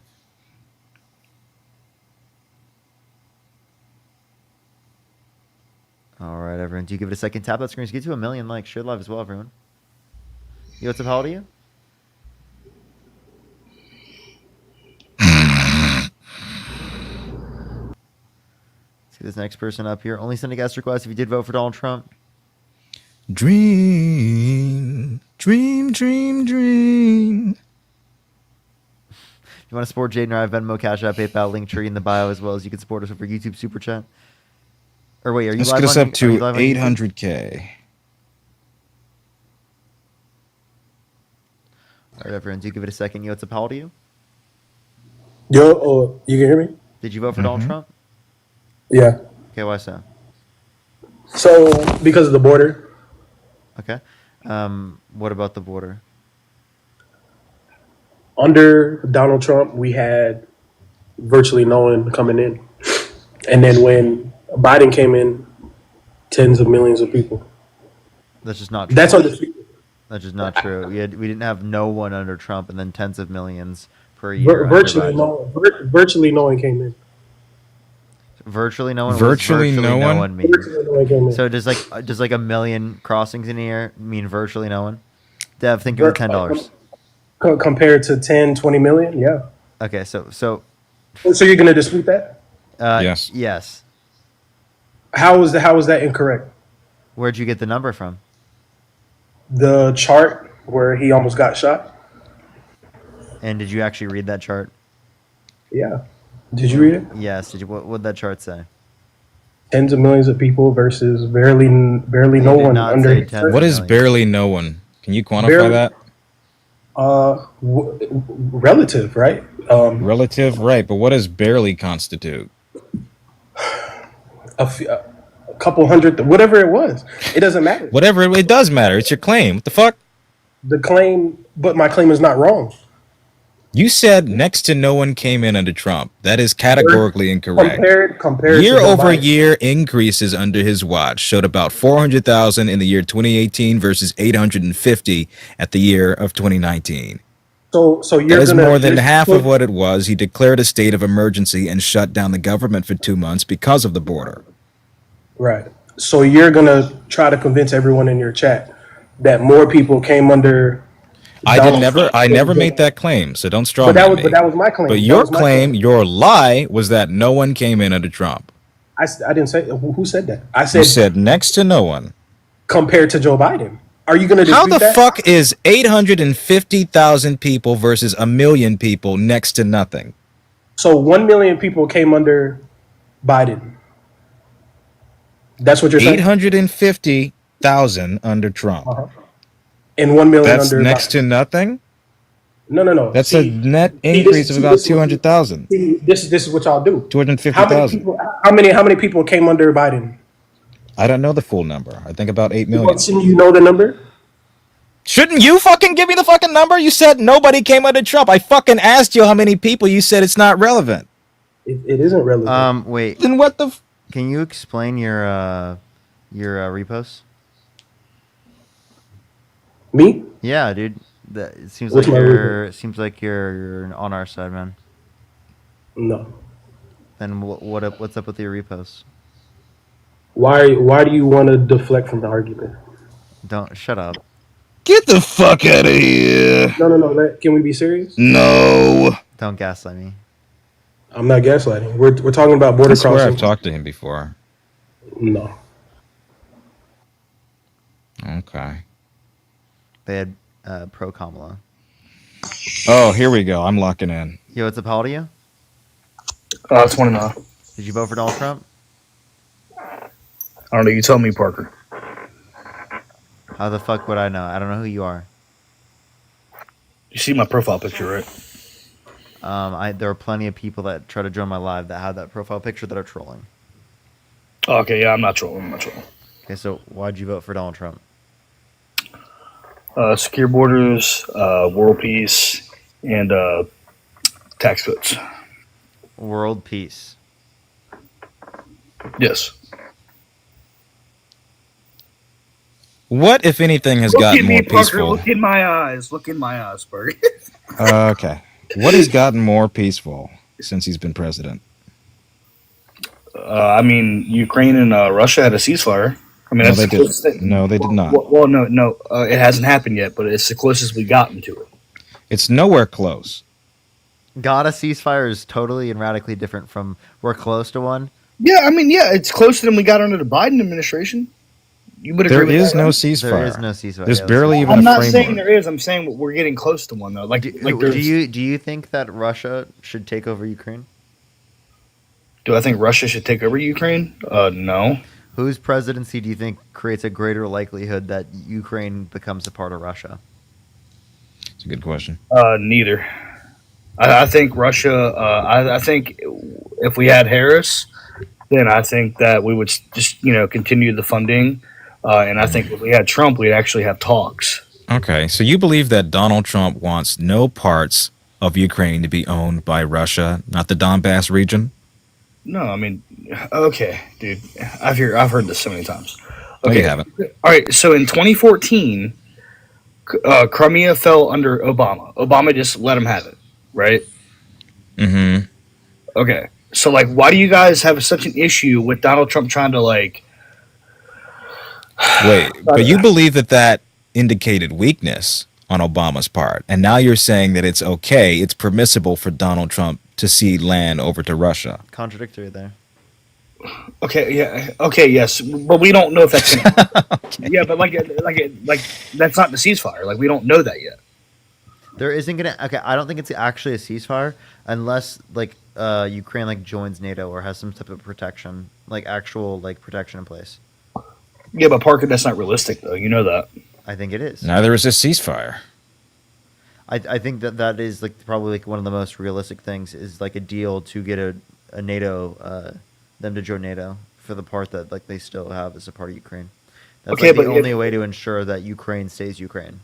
[SPEAKER 1] All right, everyone. Do give it a second. Tap that screen. Get to 1 million likes. Share the live as well, everyone. Yo, what's up? How old are you? Let's get this next person up here. Only send a guest request if you did vote for Donald Trump.
[SPEAKER 3] Dream, dream, dream, dream.
[SPEAKER 1] If you want to support Jaden or I have Venmo, Cash App, PayPal, Linktree in the bio, as well as you can support us over YouTube Super Chat. Or wait, are you
[SPEAKER 3] Let's
[SPEAKER 1] live
[SPEAKER 3] get us
[SPEAKER 1] on-
[SPEAKER 3] up
[SPEAKER 1] are you
[SPEAKER 3] to
[SPEAKER 1] live on YouTube?
[SPEAKER 3] 800K.
[SPEAKER 1] All right, everyone, do give it a second. Yo, what's up? How old are you?
[SPEAKER 5] Yo, oh, you can hear me?
[SPEAKER 1] Did you vote for Donald Trump?
[SPEAKER 5] Yeah.
[SPEAKER 1] Okay, why so?
[SPEAKER 5] So, because of the border,
[SPEAKER 1] Okay. What about the border?
[SPEAKER 5] under Donald Trump, we had virtually no one coming in. And then when Biden came in, tens of millions of people.
[SPEAKER 1] That's just not true.
[SPEAKER 5] That's undisputed.
[SPEAKER 1] That's just not true. We didn't have no one under Trump and then tens of millions per year. under
[SPEAKER 5] Virtually
[SPEAKER 1] Biden.
[SPEAKER 5] virtually no one came in.
[SPEAKER 1] Virtually no one.
[SPEAKER 3] Virtually
[SPEAKER 1] Virtually
[SPEAKER 3] no
[SPEAKER 1] no
[SPEAKER 3] one?
[SPEAKER 1] one means.
[SPEAKER 5] Virtually no one came in.
[SPEAKER 1] So does like a million crossings in a year mean virtually no one? Dev, think of it $10.
[SPEAKER 5] Compared to 10, 20 million, yeah.
[SPEAKER 1] Okay, so
[SPEAKER 5] So you're going to dispute that?
[SPEAKER 3] Yes.
[SPEAKER 1] Yes.
[SPEAKER 5] How is that incorrect?
[SPEAKER 1] Where'd you get the number from?
[SPEAKER 5] The chart where he almost got shot?
[SPEAKER 1] And did you actually read that chart?
[SPEAKER 5] Yeah. Did you read it?
[SPEAKER 1] Yes. Did you? What did that chart say?
[SPEAKER 5] Tens of millions of people versus barely no
[SPEAKER 1] did
[SPEAKER 5] one
[SPEAKER 1] not
[SPEAKER 5] under.
[SPEAKER 1] say 10
[SPEAKER 3] What is barely no one? Can you quantify
[SPEAKER 5] Barely-
[SPEAKER 3] that?
[SPEAKER 5] Relative, right?
[SPEAKER 3] Relative, right. But what does barely constitute?
[SPEAKER 5] A couple hundred, whatever it was. It doesn't matter.
[SPEAKER 3] Whatever. It does matter. It's your claim. What the fuck?
[SPEAKER 5] The claim, but my claim is not wrong.
[SPEAKER 3] You said next to no one came in under Trump. That is categorically incorrect.
[SPEAKER 5] Compared
[SPEAKER 3] Year
[SPEAKER 5] to
[SPEAKER 3] over
[SPEAKER 5] Biden.
[SPEAKER 3] year increases under his watch showed about 400,000 in the year 2018 versus 850 at the year of 2019.
[SPEAKER 5] So
[SPEAKER 3] That
[SPEAKER 5] you're
[SPEAKER 3] is
[SPEAKER 5] gonna
[SPEAKER 3] more than half of what it was. He declared a state of emergency and shut down the government for 2 months because of the border.
[SPEAKER 5] Right. So you're gonna try to convince everyone in your chat that more people came under Donald Trump
[SPEAKER 3] I
[SPEAKER 5] than
[SPEAKER 3] never
[SPEAKER 5] Joe
[SPEAKER 3] made
[SPEAKER 5] Biden.
[SPEAKER 3] that claim, so don't straw
[SPEAKER 5] But that
[SPEAKER 3] man
[SPEAKER 5] was
[SPEAKER 3] me.
[SPEAKER 5] my claim.
[SPEAKER 3] But
[SPEAKER 5] That
[SPEAKER 3] your
[SPEAKER 5] was my
[SPEAKER 3] claim, your lie was that no one came in under Trump.
[SPEAKER 5] I didn't say who said that. I
[SPEAKER 3] You
[SPEAKER 5] said
[SPEAKER 3] said next to no one.
[SPEAKER 5] compared to Joe Biden. Are you going to
[SPEAKER 3] How
[SPEAKER 5] dispute
[SPEAKER 3] the
[SPEAKER 5] that?
[SPEAKER 3] fuck is 850,000 people versus a million people next to nothing?
[SPEAKER 5] So 1 million people came under Biden. That's what you're saying?
[SPEAKER 3] 850,000 under Trump.
[SPEAKER 5] And 1 million
[SPEAKER 3] That's
[SPEAKER 5] under
[SPEAKER 3] next
[SPEAKER 5] Biden.
[SPEAKER 3] to nothing?
[SPEAKER 5] No.
[SPEAKER 3] That's a net increase of about 200,000.
[SPEAKER 5] This is what y'all do.
[SPEAKER 3] 250,000.
[SPEAKER 5] How many people came under Biden?
[SPEAKER 3] I don't know the full number. I think about 8
[SPEAKER 5] Well,
[SPEAKER 3] million.
[SPEAKER 5] shouldn't you know the number?
[SPEAKER 3] Shouldn't you fucking give me the fucking number? You said nobody came under Trump. I fucking asked you how many people. You said it's not relevant.
[SPEAKER 5] It isn't relevant.
[SPEAKER 1] Wait.
[SPEAKER 3] Then what the?
[SPEAKER 1] Can you explain your reposts?
[SPEAKER 5] Me?
[SPEAKER 1] Yeah, dude. It seems
[SPEAKER 5] What's
[SPEAKER 1] like
[SPEAKER 5] my
[SPEAKER 1] you're on our side, man.
[SPEAKER 5] No.
[SPEAKER 1] Then what's up with your reposts?
[SPEAKER 5] Why do you want to deflect from the argument?
[SPEAKER 1] Don't shut up.
[SPEAKER 3] Get the fuck out of here.
[SPEAKER 5] No. Can we be serious?
[SPEAKER 3] No.
[SPEAKER 1] Don't gaslight me.
[SPEAKER 5] I'm not gaslighting. We're talking about border
[SPEAKER 3] I swear
[SPEAKER 5] crossing.
[SPEAKER 3] I've talked to him before.
[SPEAKER 5] No.
[SPEAKER 3] Okay.
[SPEAKER 1] They had pro Kamala.
[SPEAKER 3] Oh, here we go. I'm locking in.
[SPEAKER 1] Yo, what's up? How old are you?
[SPEAKER 10] 29.
[SPEAKER 1] Did you vote for Donald Trump?
[SPEAKER 10] I don't know. You tell me, Parker.
[SPEAKER 1] How the fuck would I know? I don't know who you are.
[SPEAKER 10] You see my profile picture, right?
[SPEAKER 1] There are plenty of people that try to join my live that have that profile picture that are trolling.
[SPEAKER 10] Oh, okay, yeah, I'm not trolling.
[SPEAKER 1] Okay, so why'd you vote for Donald Trump?
[SPEAKER 10] Secure borders, world peace, and tax cuts.
[SPEAKER 1] World peace.
[SPEAKER 10] Yes.
[SPEAKER 3] What, if anything, has
[SPEAKER 10] Look
[SPEAKER 3] gotten
[SPEAKER 10] at me,
[SPEAKER 3] more
[SPEAKER 10] Parker.
[SPEAKER 3] peaceful?
[SPEAKER 10] Look in my eyes. Look in my eyes, Parker.
[SPEAKER 3] Okay. What has gotten more peaceful since he's been president?
[SPEAKER 10] I mean, Ukraine and Russia had a ceasefire. I mean,
[SPEAKER 3] No,
[SPEAKER 10] that's
[SPEAKER 3] they
[SPEAKER 10] the closest
[SPEAKER 3] didn't.
[SPEAKER 10] thing.
[SPEAKER 3] No, they did not.
[SPEAKER 10] Well, no, it hasn't happened yet, but it's the closest we gotten to it.
[SPEAKER 3] It's nowhere close.
[SPEAKER 1] Got a ceasefire is totally and radically different from we're close to one.
[SPEAKER 10] Yeah, I mean, yeah, it's closer than we got under the Biden administration. You would agree
[SPEAKER 3] There
[SPEAKER 10] with
[SPEAKER 3] is
[SPEAKER 10] that,
[SPEAKER 3] no
[SPEAKER 10] right?
[SPEAKER 3] ceasefire.
[SPEAKER 1] There is no ceasefire.
[SPEAKER 3] There's
[SPEAKER 1] Yeah,
[SPEAKER 3] barely even
[SPEAKER 10] I'm
[SPEAKER 3] a
[SPEAKER 10] not
[SPEAKER 3] framework.
[SPEAKER 10] saying there is. I'm saying we're getting close to one though. Like
[SPEAKER 1] Do
[SPEAKER 10] there's.
[SPEAKER 1] you think that Russia should take over Ukraine?
[SPEAKER 10] Do I think Russia should take over Ukraine? No.
[SPEAKER 1] Whose presidency do you think creates a greater likelihood that Ukraine becomes a part of Russia?
[SPEAKER 3] It's a good question.
[SPEAKER 10] Neither. I think Russia. I think if we had Harris, then I think that we would just continue the funding. And I think if we had Trump, we'd actually have talks.
[SPEAKER 3] Okay, so you believe that Donald Trump wants no parts of Ukraine to be owned by Russia, not the Donbass region?
[SPEAKER 10] No, I mean, okay, dude. I've heard this so many times.
[SPEAKER 3] No,
[SPEAKER 10] Okay,
[SPEAKER 3] you haven't.
[SPEAKER 10] All right. So in 2014, Crimea fell under Obama. Obama just let him have it, right?
[SPEAKER 3] Mm-hmm.
[SPEAKER 10] Okay. So like, why do you guys have such an issue with Donald Trump trying to like?
[SPEAKER 3] Wait, but you believe that indicated weakness on Obama's part, and now you're saying that it's okay, it's permissible for Donald Trump to cede land over to Russia.
[SPEAKER 1] Contradictory there.
[SPEAKER 10] Okay, yeah, okay, yes, but we don't know if that's gonna, okay. Yeah, but like that's not the ceasefire. Like we don't know that yet.
[SPEAKER 1] There isn't gonna. Okay, I don't think it's actually a ceasefire unless like Ukraine like joins NATO or has some type of protection, like actual like protection in place.
[SPEAKER 10] Yeah, but Parker, that's not realistic though. You know that.
[SPEAKER 1] I think it is.
[SPEAKER 3] Neither is a ceasefire.
[SPEAKER 1] I think that is like probably like one of the most realistic things is like a deal to get a NATO them to join NATO for the part that like they still have as a part of Ukraine. That's
[SPEAKER 10] Okay,
[SPEAKER 1] like the
[SPEAKER 10] but
[SPEAKER 1] only way to ensure that Ukraine stays Ukraine.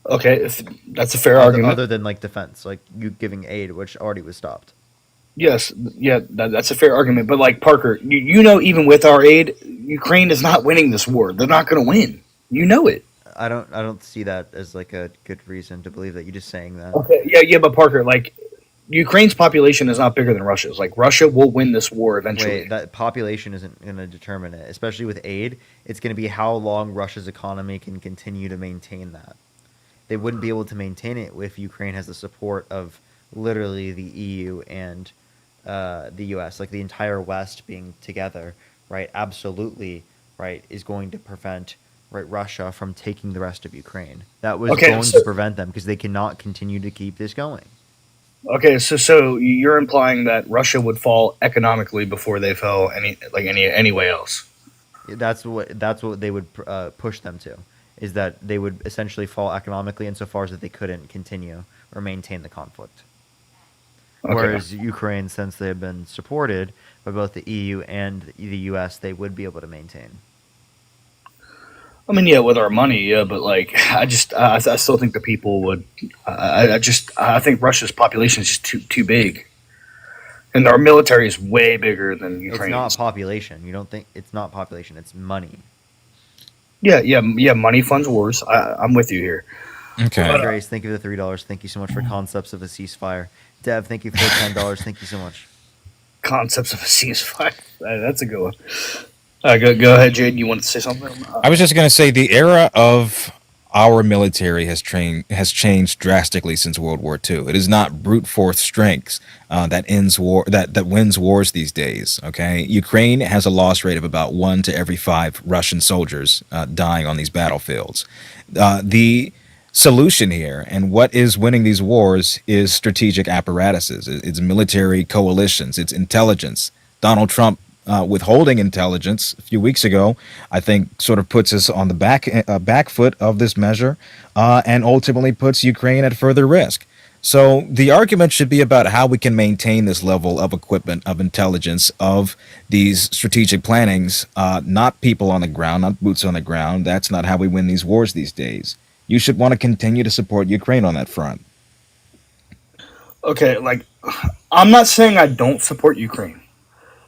[SPEAKER 10] Okay, that's a fair argument.
[SPEAKER 1] Other than like defense, like you giving aid, which already was stopped.
[SPEAKER 10] Yes, yeah, that's a fair argument. But like Parker, you know, even with our aid, Ukraine is not winning this war. They're not going to win. You know it.
[SPEAKER 1] I don't see that as like a good reason to believe that. You're just saying that.
[SPEAKER 10] Okay, yeah, but Parker, like Ukraine's population is not bigger than Russia's. Like Russia will win this war eventually.
[SPEAKER 1] Wait, that population isn't going to determine it, especially with aid. It's going to be how long Russia's economy can continue to maintain that. They wouldn't be able to maintain it if Ukraine has the support of literally the EU and the US, like the entire West being together, right? Absolutely, right, is going to prevent Russia from taking the rest of Ukraine. That was going to prevent them because they cannot continue to keep this going.
[SPEAKER 10] Okay, so you're implying that Russia would fall economically before they fell any way else.
[SPEAKER 1] That's what they would push them to, is that they would essentially fall economically insofar as that they couldn't continue or maintain the conflict.
[SPEAKER 10] Okay.
[SPEAKER 1] Whereas Ukraine, since they have been supported by both the EU and the US, they would be able to maintain.
[SPEAKER 10] I mean, yeah, with our money, yeah, but like, I still think the people would. I think Russia's population is just too big, and our military is way bigger than Ukraine's.
[SPEAKER 1] It's not population. You don't think it's not population? It's money.
[SPEAKER 10] Yeah. Money funds wars. I'm with you here.
[SPEAKER 3] Okay.
[SPEAKER 1] Grace, thank you for the $3. Thank you so much for concepts of a ceasefire. Dev, thank you for the $10. Thank you so much.
[SPEAKER 10] Concepts of a ceasefire. That's a good one. Go ahead, Jade. You want to say something?
[SPEAKER 3] I was just going to say the era of our military has changed drastically since World War II. It is not brute force strength that wins wars these days. Okay, Ukraine has a loss rate of about 1 to every 5 Russian soldiers dying on these battlefields. The solution here and what is winning these wars is strategic apparatuses. It's military coalitions. It's intelligence. Donald Trump withholding intelligence a few weeks ago, I think, sort of puts us on the back foot of this measure, and ultimately puts Ukraine at further risk. So the argument should be about how we can maintain this level of equipment, of intelligence, of these strategic plannings, not people on the ground, not boots on the ground. That's not how we win these wars these days. You should want to continue to support Ukraine on that front.
[SPEAKER 10] Okay, like, I'm not saying I don't support Ukraine.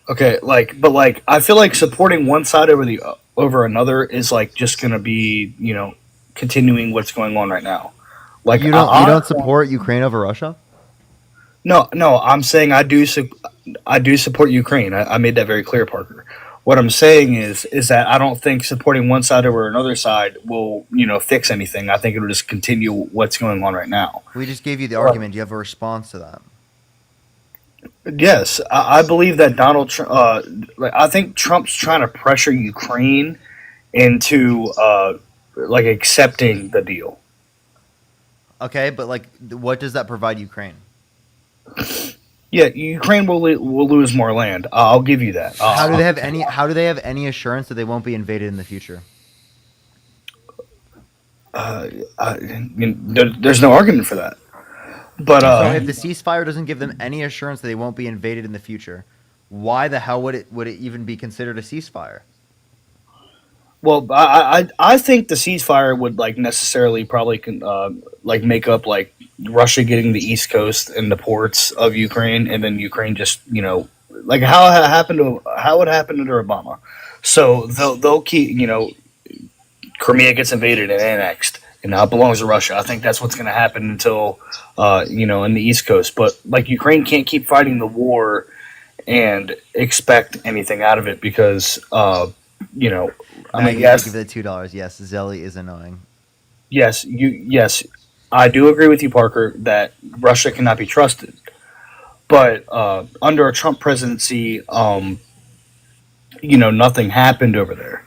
[SPEAKER 10] Okay, but I feel like supporting one side over another is like just gonna be, continuing what's going on right now. Like
[SPEAKER 1] you don't support Ukraine over Russia?
[SPEAKER 10] No, I'm saying I do support Ukraine. I made that very clear, Parker. What I'm saying is that I don't think supporting one side over another side will, fix anything. I think it'll just continue what's going on right now.
[SPEAKER 1] We just gave you the argument. Do you have a response to that?
[SPEAKER 10] Yes, I believe that Donald Trump. I think Trump's trying to pressure Ukraine into accepting the deal.
[SPEAKER 1] Okay, but what does that provide Ukraine?
[SPEAKER 10] Yeah, Ukraine will lose more land. I'll give you that.
[SPEAKER 1] How do they have any assurance that they won't be invaded in the future?
[SPEAKER 10] There's no argument for that. But
[SPEAKER 1] so if the ceasefire doesn't give them any assurance that they won't be invaded in the future, why the hell would it even be considered a ceasefire?
[SPEAKER 10] Well, I think the ceasefire would necessarily probably make up Russia getting the east coast and the ports of Ukraine, and then Ukraine just how it happened under Obama. So they'll keep Crimea gets invaded and annexed, and now it belongs to Russia. I think that's what's going to happen until in the east coast. But Ukraine can't keep fighting the war and expect anything out of it because
[SPEAKER 1] Yes, give it $2. Yes, Zelly is annoying.
[SPEAKER 10] Yes, I do agree with you, Parker, that Russia cannot be trusted. But under a Trump presidency, nothing happened over there.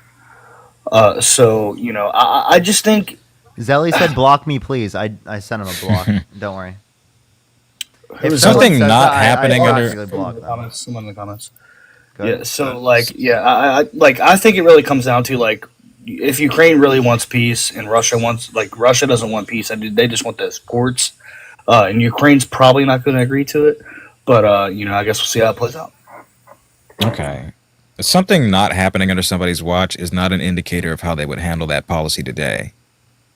[SPEAKER 10] So I just think
[SPEAKER 1] Zelly said, "Block me, please." I sent him a block. Don't worry.
[SPEAKER 3] If something not happening under
[SPEAKER 10] someone in the comments. Yeah, so I think it really comes down to if Ukraine really wants peace and Russia doesn't want peace, and they just want the ports, and Ukraine's probably not going to agree to it, but I guess we'll see how it plays out.
[SPEAKER 3] Okay. Something not happening under somebody's watch is not an indicator of how they would handle that policy today.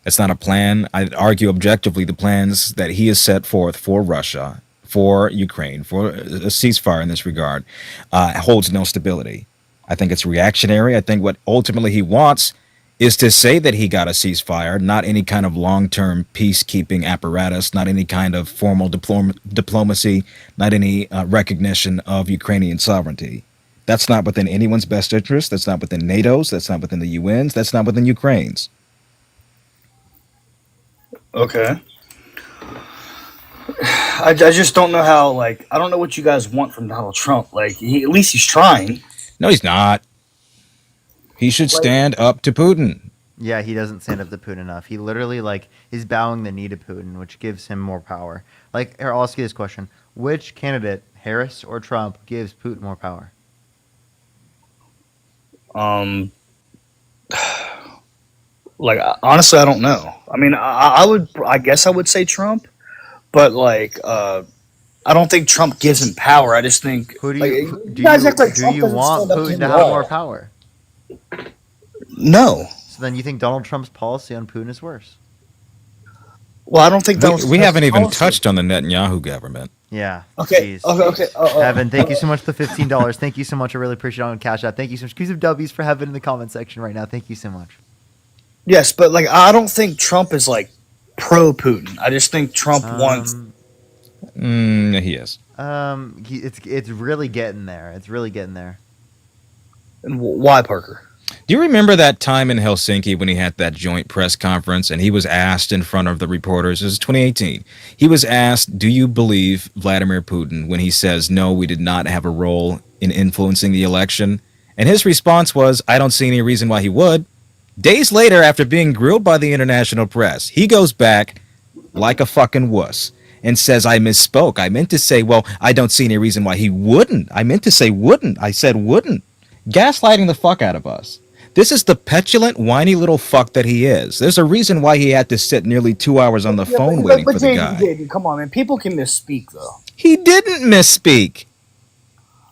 [SPEAKER 3] It's not a plan. I'd argue objectively the plans that he has set forth for Russia, for Ukraine, for a ceasefire in this regard, holds no stability. I think it's reactionary. I think what ultimately he wants is to say that he got a ceasefire, not any kind of long-term peacekeeping apparatus, not any kind of formal diplomacy, not any recognition of Ukrainian sovereignty. That's not within anyone's best interest. That's not within NATO's. That's not within the UN's. That's not within Ukraine's.
[SPEAKER 17] Okay. I just don't know how, like, I don't know what you guys want from Donald Trump. Like, at least he's trying.
[SPEAKER 3] No, he's not. He should stand up to Putin.
[SPEAKER 1] Yeah, he doesn't stand up to Putin enough. He literally is bowing the knee to Putin, which gives him more power. Here, I'll ask you this question: which candidate, Harris or Trump, gives Putin more power?
[SPEAKER 17] Like, honestly, I don't know. I mean, I guess I would say Trump, but I don't think Trump gives him power. I just think
[SPEAKER 1] do you
[SPEAKER 17] Trump
[SPEAKER 1] want Putin to have more power?
[SPEAKER 17] No.
[SPEAKER 1] So then you think Donald Trump's policy on Putin is worse?
[SPEAKER 17] Well, I don't think
[SPEAKER 3] we haven't even touched on the Netanyahu government.
[SPEAKER 1] Yeah.
[SPEAKER 17] Okay. Okay.
[SPEAKER 1] Evan, thank you so much for the $15. Thank you so much. I really appreciate it on Cash App. Thank you so much. Exclusive W's for Heaven in the comment section right now. Thank you so much.
[SPEAKER 17] Yes, but I don't think Trump is pro Putin. I just think Trump wants.
[SPEAKER 3] He is.
[SPEAKER 1] It's really getting there. It's really getting there.
[SPEAKER 17] And why, Parker?
[SPEAKER 3] Do you remember that time in Helsinki when he had that joint press conference and he was asked in front of the reporters? It was 2018. He was asked, "Do you believe Vladimir Putin?" when he says, "No, we did not have a role in influencing the election." And his response was, "I don't see any reason why he would." Days later, after being grilled by the international press, he goes back like a fucking wuss and says, "I misspoke. I meant to say, well, I don't see any reason why he wouldn't. I meant to say wouldn't. I said wouldn't." Gaslighting the fuck out of us. This is the petulant, whiny little fuck that he is. There's a reason why he had to sit nearly 2 hours on the phone waiting for the guy.
[SPEAKER 17] Jaden, come on, man. People can misspeak, though.
[SPEAKER 3] He didn't misspeak.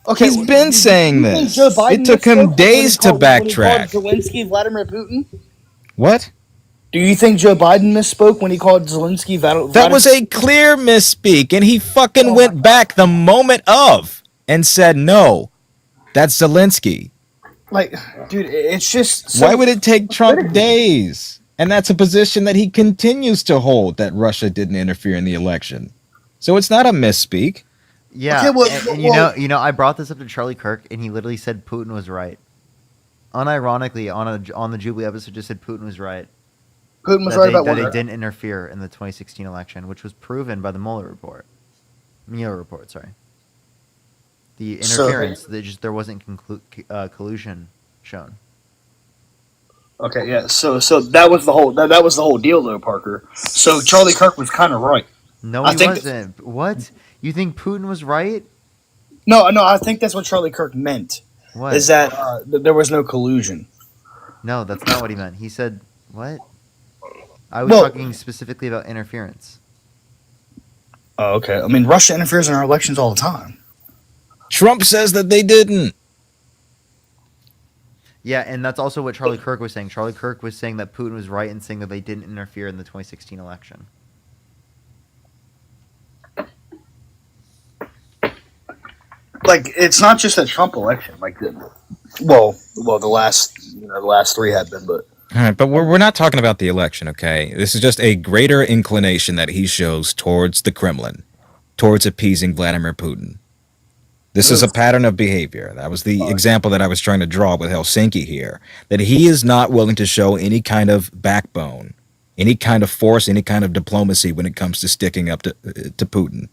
[SPEAKER 17] Okay,
[SPEAKER 3] he's been saying this. It took him days to backtrack.
[SPEAKER 17] Zelensky Vladimir Putin?
[SPEAKER 3] What?
[SPEAKER 17] Do you think Joe Biden misspoke when he called Zelensky Vladimir?
[SPEAKER 3] That was a clear misspeak, and he fucking went back the moment of and said, "No, that's Zelensky."
[SPEAKER 17] Dude, it's just...
[SPEAKER 3] Why would it take Trump days? And that's a position that he continues to hold, that Russia didn't interfere in the election. So it's not a misspeak.
[SPEAKER 1] Yeah, and you know, I brought this up to Charlie Kirk, and he literally said Putin was right. Unironically, on the Jubilee episode, just said Putin was right.
[SPEAKER 17] Putin was right about what?
[SPEAKER 1] That they didn't interfere in the 2016 election, which was proven by the Mueller report. Sorry. The interference, there wasn't collusion shown.
[SPEAKER 17] Okay, yeah. So that was the whole deal, though, Parker. So Charlie Kirk was kind of right.
[SPEAKER 1] No, he wasn't. What? You think Putin was right?
[SPEAKER 17] No. I think that's what Charlie Kirk meant.
[SPEAKER 1] What?
[SPEAKER 17] Is that there was no collusion?
[SPEAKER 1] No, that's not what he meant. He said what? I was talking specifically about interference.
[SPEAKER 17] Oh, okay. I mean, Russia interferes in our elections all the time.
[SPEAKER 3] Trump says that they didn't.
[SPEAKER 1] Yeah, and that's also what Charlie Kirk was saying. Charlie Kirk was saying that Putin was right in saying that they didn't interfere in the 2016 election.
[SPEAKER 17] It's not just a Trump election. The last three have been, but.
[SPEAKER 3] All right, but we're not talking about the election, okay? This is just a greater inclination that he shows towards the Kremlin, towards appeasing Vladimir Putin. This is a pattern of behavior. That was the example that I was trying to draw with Helsinki here, that he is not willing to show any kind of backbone, any kind of force, any kind of diplomacy when it comes to sticking up to Putin.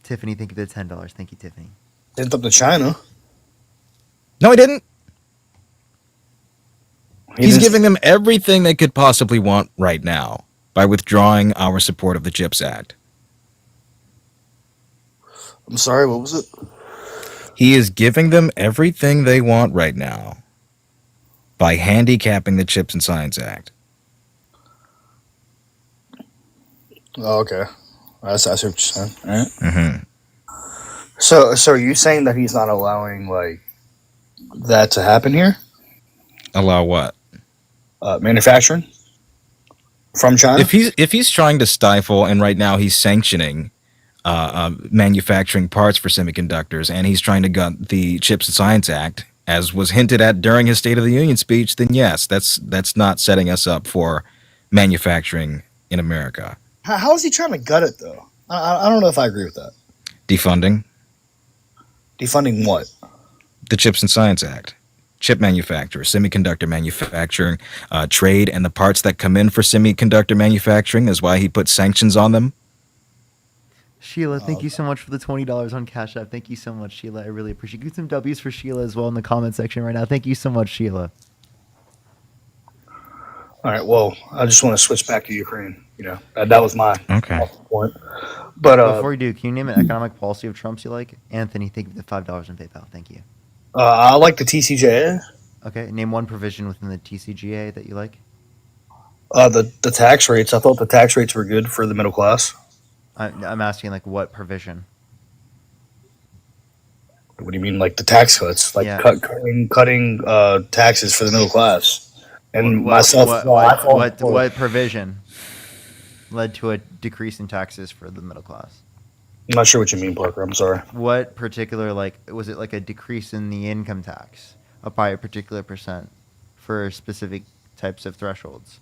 [SPEAKER 1] Tiffany, thank you for the $10. Thank you, Tiffany.
[SPEAKER 17] Sent up to China.
[SPEAKER 3] No, he didn't. He's giving them everything they could possibly want right now by withdrawing our support of the CHIPS Act.
[SPEAKER 17] I'm sorry, what was it?
[SPEAKER 3] He is giving them everything they want right now by handicapping the Chips and Science Act.
[SPEAKER 17] Oh, okay. I see what you're saying. All right.
[SPEAKER 3] Mm-hmm.
[SPEAKER 17] So are you saying that he's not allowing that to happen here?
[SPEAKER 3] Allow what?
[SPEAKER 17] Manufacturing from China.
[SPEAKER 3] If he's trying to stifle, and right now he's sanctioning manufacturing parts for semiconductors, and he's trying to gut the Chips and Science Act, as was hinted at during his State of the Union speech, then yes, that's not setting us up for manufacturing in America.
[SPEAKER 17] How is he trying to gut it though? I don't know if I agree with that.
[SPEAKER 3] Defunding
[SPEAKER 17] Defunding what?
[SPEAKER 3] the Chips and Science Act. Chip manufacturers, semiconductor manufacturing, trade, and the parts that come in for semiconductor manufacturing is why he put sanctions on them.
[SPEAKER 1] Sheila, thank you so much for the $20 on Cash App. Thank you so much, Sheila. I really appreciate it. Get some W's for Sheila as well in the comment section right now. Thank you so much, Sheila.
[SPEAKER 17] All right. Well, I just want to switch back to Ukraine. That was my point. But
[SPEAKER 1] Before we do, can you name an economic policy of Trump's you like? Anthony, thank you for the $5 in PayPal. Thank you.
[SPEAKER 17] I like the TCJA.
[SPEAKER 1] Okay, name one provision within the TCGA that you like.
[SPEAKER 17] The tax rates. I thought the tax rates were good for the middle class.
[SPEAKER 1] I'm asking like what provision?
[SPEAKER 17] What do you mean, like the tax cuts? Like cutting taxes for the middle class. And
[SPEAKER 1] what provision led to a decrease in taxes for the middle class?
[SPEAKER 17] I'm not sure what you mean, Parker. I'm sorry.
[SPEAKER 1] What particular, was it like a decrease in the income tax up by a particular percent for specific types of thresholds?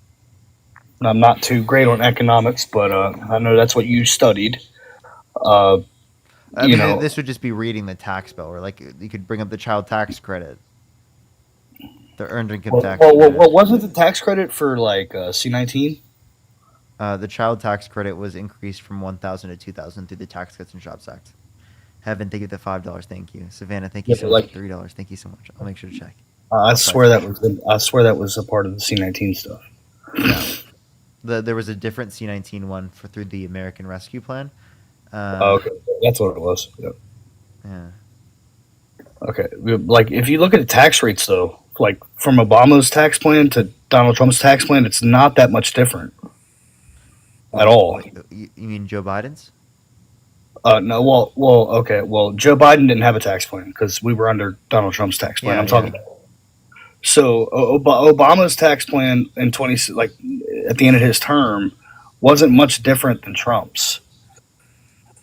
[SPEAKER 17] I'm not too great on economics, but I know that's what you studied.
[SPEAKER 1] This would just be reading the tax bill, or like you could bring up the child tax credit, the earned income tax.
[SPEAKER 17] Well, wasn't the tax credit for like C-19?
[SPEAKER 1] The child tax credit was increased from 1,000 to 2,000 through the Tax Cuts and Jobs Act. Heaven, thank you for the $5. Thank you. Savannah, thank you so much for $3. Thank you so much. I'll make sure to check.
[SPEAKER 17] I swear that was a part of the C-19 stuff.
[SPEAKER 1] No. There was a different C-19 one through the American Rescue Plan.
[SPEAKER 17] Okay, that's what it was. Yep.
[SPEAKER 1] Yeah.
[SPEAKER 17] Okay, like if you look at the tax rates though, like from Obama's tax plan to Donald Trump's tax plan, it's not that much different. At all.
[SPEAKER 1] You mean Joe Biden's?
[SPEAKER 17] No. Well. Okay. Well, Joe Biden didn't have a tax plan because we were under Donald Trump's tax plan. I'm talking about. So Obama's tax plan in at the end of his term wasn't much different than Trump's.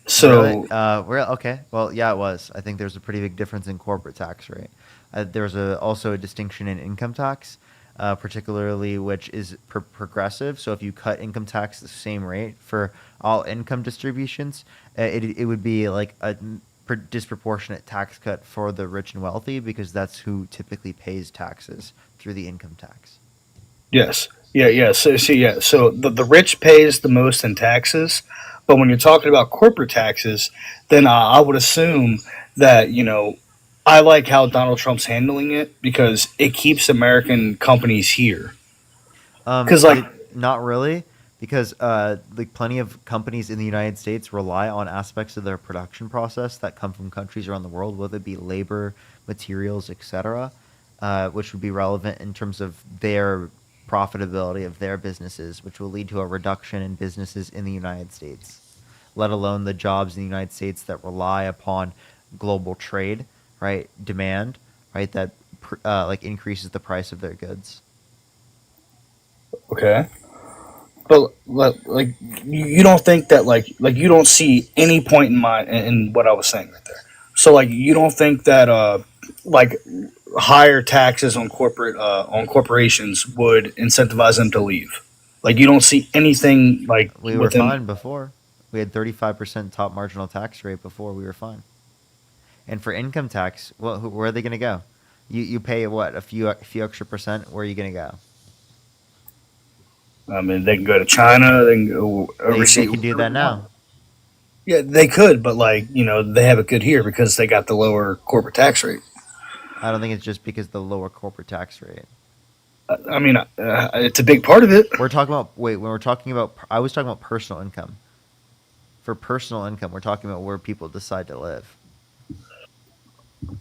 [SPEAKER 17] So
[SPEAKER 1] really? Okay. Well, yeah, it was. I think there's a pretty big difference in corporate tax rate. There's also a distinction in income tax. Particularly which is progressive. So if you cut income tax the same rate for all income distributions, it would be like a disproportionate tax cut for the rich and wealthy because that's who typically pays taxes through the income tax.
[SPEAKER 17] Yes. Yeah. So the rich pays the most in taxes, but when you're talking about corporate taxes, then I would assume that I like how Donald Trump's handling it because it keeps American companies here. Because
[SPEAKER 1] not really, because plenty of companies in the United States rely on aspects of their production process that come from countries around the world, whether it be labor, materials, etc., which would be relevant in terms of their profitability of their businesses, which will lead to a reduction in businesses in the United States, let alone the jobs in the United States that rely upon global trade. Right, demand, right, that increases the price of their goods.
[SPEAKER 17] Okay, but like you don't think that like you don't see any point in what I was saying right there. So you don't think that higher taxes on corporations would incentivize them to leave. You don't see anything
[SPEAKER 1] we were fine before. We had 35% top marginal tax rate before. We were fine. And for income tax, where are they going to go? You pay what, a few extra percent? Where are you going to go?
[SPEAKER 17] I mean, they can go to China. They can go overseas.
[SPEAKER 1] They can do that now.
[SPEAKER 17] Yeah, they could, but they have it good here because they got the lower corporate tax rate.
[SPEAKER 1] I don't think it's just because of the lower corporate tax rate.
[SPEAKER 17] I mean, it's a big part of it.
[SPEAKER 1] We're talking about I was talking about personal income. For personal income, we're talking about where people decide to live.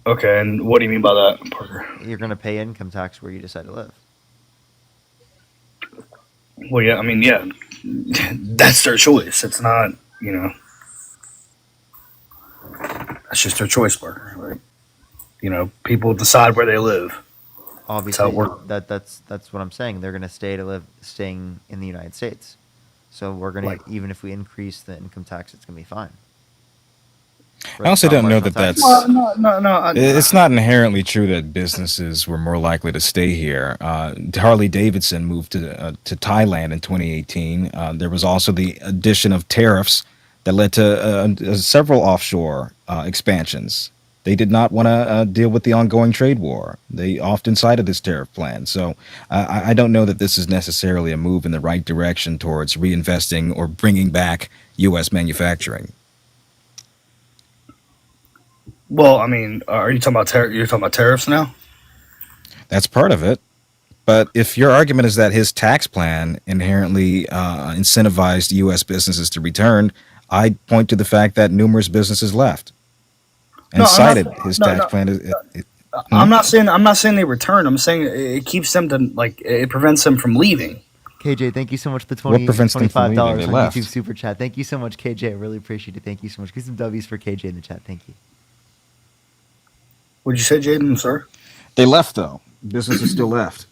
[SPEAKER 17] Okay, and what do you mean by that, Parker?
[SPEAKER 1] You're going to pay income tax where you decide to live.
[SPEAKER 17] Well, yeah, I mean, yeah, that's their choice. It's not, that's just their choice, Parker. People decide where they live.
[SPEAKER 1] Obviously, that's what I'm saying. They're going to staying in the United States. So we're going to, even if we increase the income tax, it's going to be fine.
[SPEAKER 3] I also don't know that that's.
[SPEAKER 17] Well, no.
[SPEAKER 3] It's not inherently true that businesses were more likely to stay here. Harley Davidson moved to Thailand in 2018. There was also the addition of tariffs that led to several offshore expansions. They did not want to deal with the ongoing trade war. They often cited this tariff plan. So I don't know that this is necessarily a move in the right direction towards reinvesting or bringing back U.S. manufacturing.
[SPEAKER 17] Well, I mean, are you talking about you're talking about tariffs now?
[SPEAKER 3] That's part of it. But if your argument is that his tax plan inherently incentivized U.S. businesses to return, I'd point to the fact that numerous businesses left and cited his tax plan.
[SPEAKER 17] I'm not saying they return. I'm saying it keeps them to it prevents them from leaving.
[SPEAKER 1] KJ, thank you so much for the
[SPEAKER 3] What prevents them from
[SPEAKER 1] $25
[SPEAKER 3] leaving? They
[SPEAKER 1] on
[SPEAKER 3] left.
[SPEAKER 1] YouTube super chat. Thank you so much, KJ. I really appreciate it. Thank you so much. Give some W's for KJ in the chat. Thank you.
[SPEAKER 17] What'd you say, Jaden, sir?
[SPEAKER 3] They left, though. Businesses still left.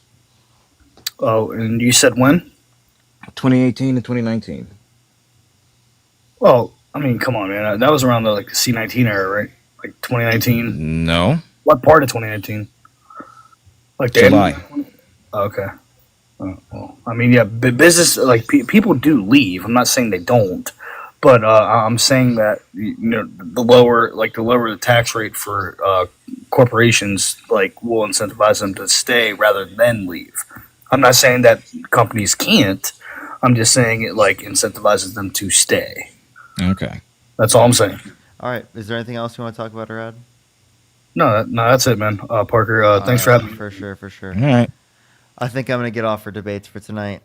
[SPEAKER 17] Oh, and you said when?
[SPEAKER 3] 2018 to 2019.
[SPEAKER 17] Well, I mean, come on, man. That was around the C-19 era, right? Like 2019.
[SPEAKER 3] No.
[SPEAKER 17] What part of 2019? Like
[SPEAKER 3] July.
[SPEAKER 17] Okay. Well, I mean, yeah, business people do leave. I'm not saying they don't, but I'm saying that the lower the tax rate for corporations will incentivize them to stay rather than leave. I'm not saying that companies can't. I'm just saying it incentivizes them to stay.
[SPEAKER 3] Okay.
[SPEAKER 17] That's all I'm saying.
[SPEAKER 1] All right. Is there anything else you want to talk about, Arad?
[SPEAKER 17] No, that's it, man. Parker, thanks for having me.
[SPEAKER 1] For sure.
[SPEAKER 3] All right.
[SPEAKER 1] I think I'm going to get off for debates for tonight.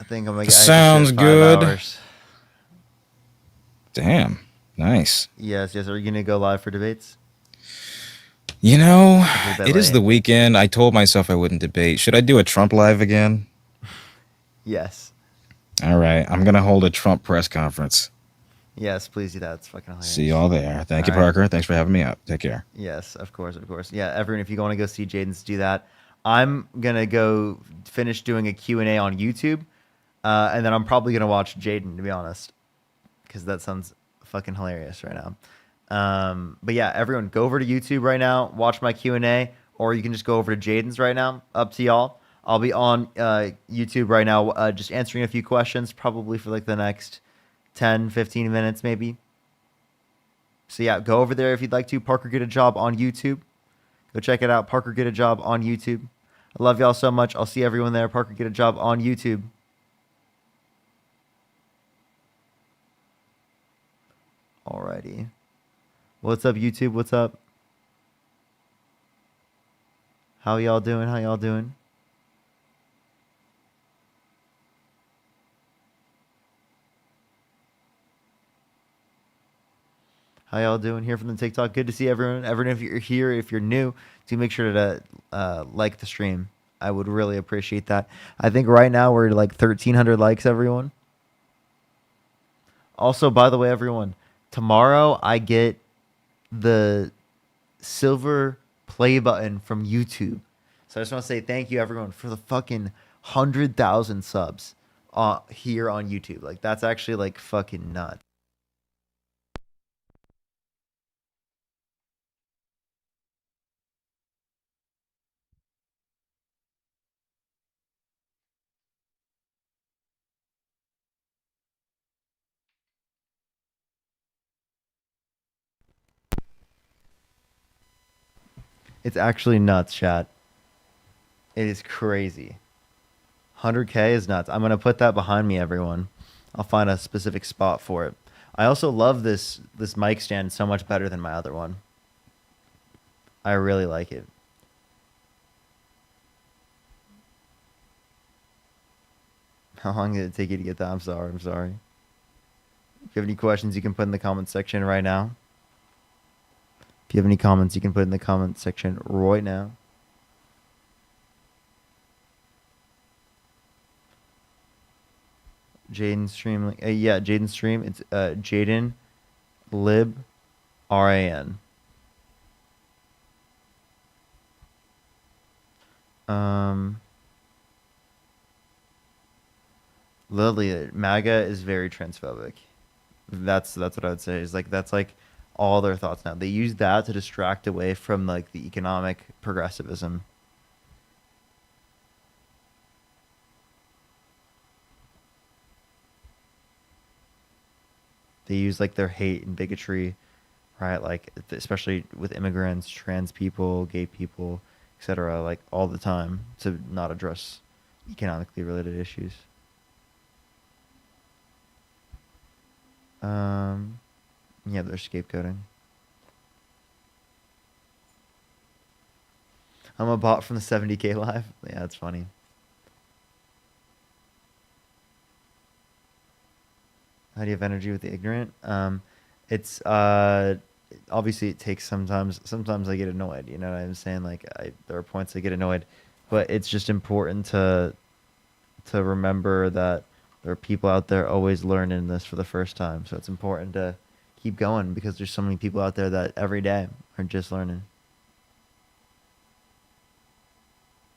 [SPEAKER 1] I think I'm going to get
[SPEAKER 3] Sounds
[SPEAKER 1] 5
[SPEAKER 3] good.
[SPEAKER 1] hours.
[SPEAKER 3] Damn. Nice.
[SPEAKER 1] Yes. Are you going to go live for debates?
[SPEAKER 3] You know,
[SPEAKER 1] Is it
[SPEAKER 3] it is the weekend. I told myself I wouldn't debate. Should I do a Trump live again?
[SPEAKER 1] Yes.
[SPEAKER 3] All right. I'm going to hold a Trump press conference.
[SPEAKER 1] Yes, please do that. It's fucking hilarious.
[SPEAKER 3] See you all there. Thank you,
[SPEAKER 1] All right.
[SPEAKER 3] Parker. Thanks for having me up. Take care.
[SPEAKER 1] Yes, of course. Yeah, everyone, if you want to go see Jaden's do that, I'm going to go finish doing a Q&A on YouTube, and then I'm probably going to watch Jaden, to be honest, because that sounds fucking hilarious right now. But yeah, everyone, go over to YouTube right now, watch my Q&A, or you can just go over to Jaden's right now. Up to y'all. I'll be on YouTube right now just answering a few questions, probably for the next 10, 15 minutes maybe. So yeah, go over there if you'd like to. Parker Get a Job on YouTube. Go check it out. Parker Get a Job on YouTube. I love y'all so much. I'll see everyone there. Parker Get a Job on YouTube. Alrighty. What's up, YouTube? What's up? How y'all doing? How y'all doing? How y'all doing here from the TikTok? Good to see everyone. Everyone, if you're here, if you're new, do make sure to like the stream. I would really appreciate that. I think right now we're 1,300 likes, everyone. Also, by the way, everyone, tomorrow I get the silver play button from YouTube. So I just want to say thank you, everyone, for the fucking 100,000 subs here on YouTube. That's actually fucking nuts. It's actually nuts, chat. It is crazy. 100K is nuts. I'm going to put that behind me, everyone. I'll find a specific spot for it. I also love this mic stand so much better than my other one. I really like it. How long did it take you to get that? I'm sorry. If you have any questions, you can put in the comment section right now. If you have any comments, you can put in the comment section right now. Jaden stream, yeah, Jaden stream. It's Jaden Lib RAN. Lily, MAGA is very transphobic. That's what I would say. Is that's all their thoughts now. They use that to distract away from like the economic progressivism. They use like their hate and bigotry, right? Like especially with immigrants, trans people, gay people, etc. Like all the time to not address economically related issues. Yeah, they're scapegoating. I'm a bot from the 70K live. Yeah, that's funny. How do you have energy with the ignorant? It's obviously it takes sometimes. Sometimes I get annoyed. You know what I'm saying? Like there are points I get annoyed, but it's just important to remember that there are people out there always learning this for the first time. So it's important to keep going because there's so many people out there that every day are just learning.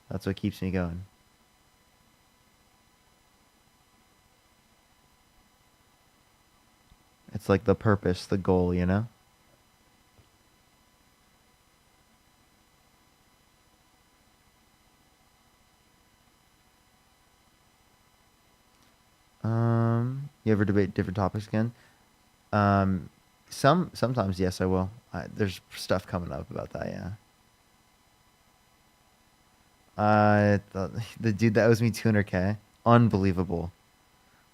[SPEAKER 1] That's what keeps me going. It's like the purpose, the goal, you know? You ever debate different topics again? Sometimes yes, I will. There's stuff coming up about that, yeah. The dude that owes me 200K, unbelievable.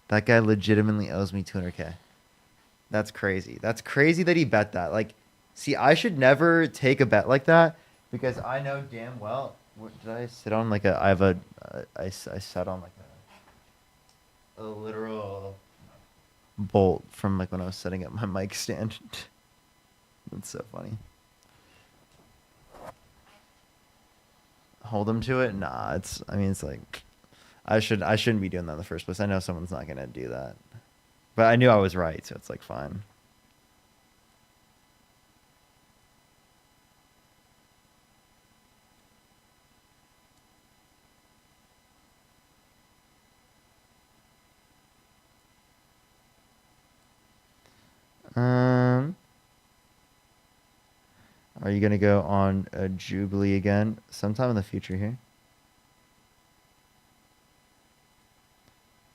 [SPEAKER 1] That guy legitimately owes me 200K. That's crazy. That's crazy that he bet that. Like, see, I should never take a bet like that because I know damn well. What did I sit on? Like a, I have a, I sat on like a literal bolt from like when I was setting up my mic stand. That's so funny. Hold him to it? Nah, it's. I mean, it's like, I shouldn't be doing that in the first place. I know someone's not gonna do that, but I knew I was right, so it's like fine. Are you gonna go on a Jubilee again sometime in the future here?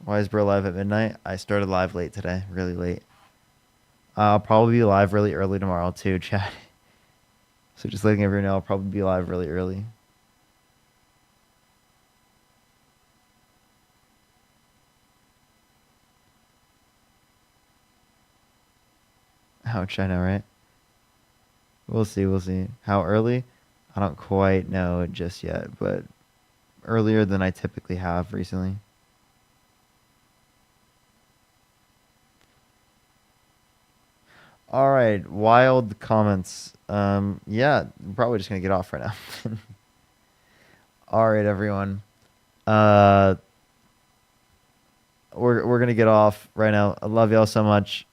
[SPEAKER 1] Why is bro live at midnight? I started live late today, really late. I'll probably be live really early tomorrow too, chat. So just letting everyone know, I'll probably be live really early. Ouch, I know, right? We'll see, we'll see. How early? I don't quite know just yet, but earlier than I typically have recently. All right, wild comments. Yeah, I'm probably just gonna get off right now. All right, everyone. We're gonna get off right now. I love y'all so much.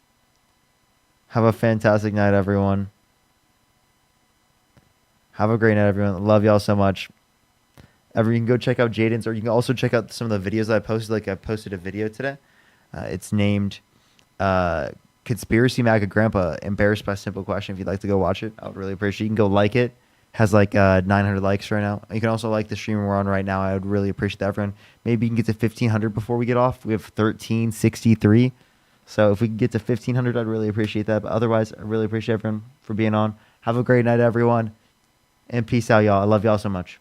[SPEAKER 1] Have a fantastic night, everyone. Have a great night, everyone. Love y'all so much. You can go check out Jaden's, or you can also check out some of the videos that I posted. Like I posted a video today. It's named Conspiracy MAGA Grandpa Embarrassed by a Simple Question. If you'd like to go watch it, I would really appreciate it. You can go like it. Has like 900 likes right now. You can also like the stream we're on right now. I would really appreciate that, everyone. Maybe you can get to 1,500 before we get off. We have 1,363. So if we can get to 1,500, I'd really appreciate that. But otherwise, I really appreciate everyone for being on. Have a great night, everyone. And peace out, y'all. I love y'all so much.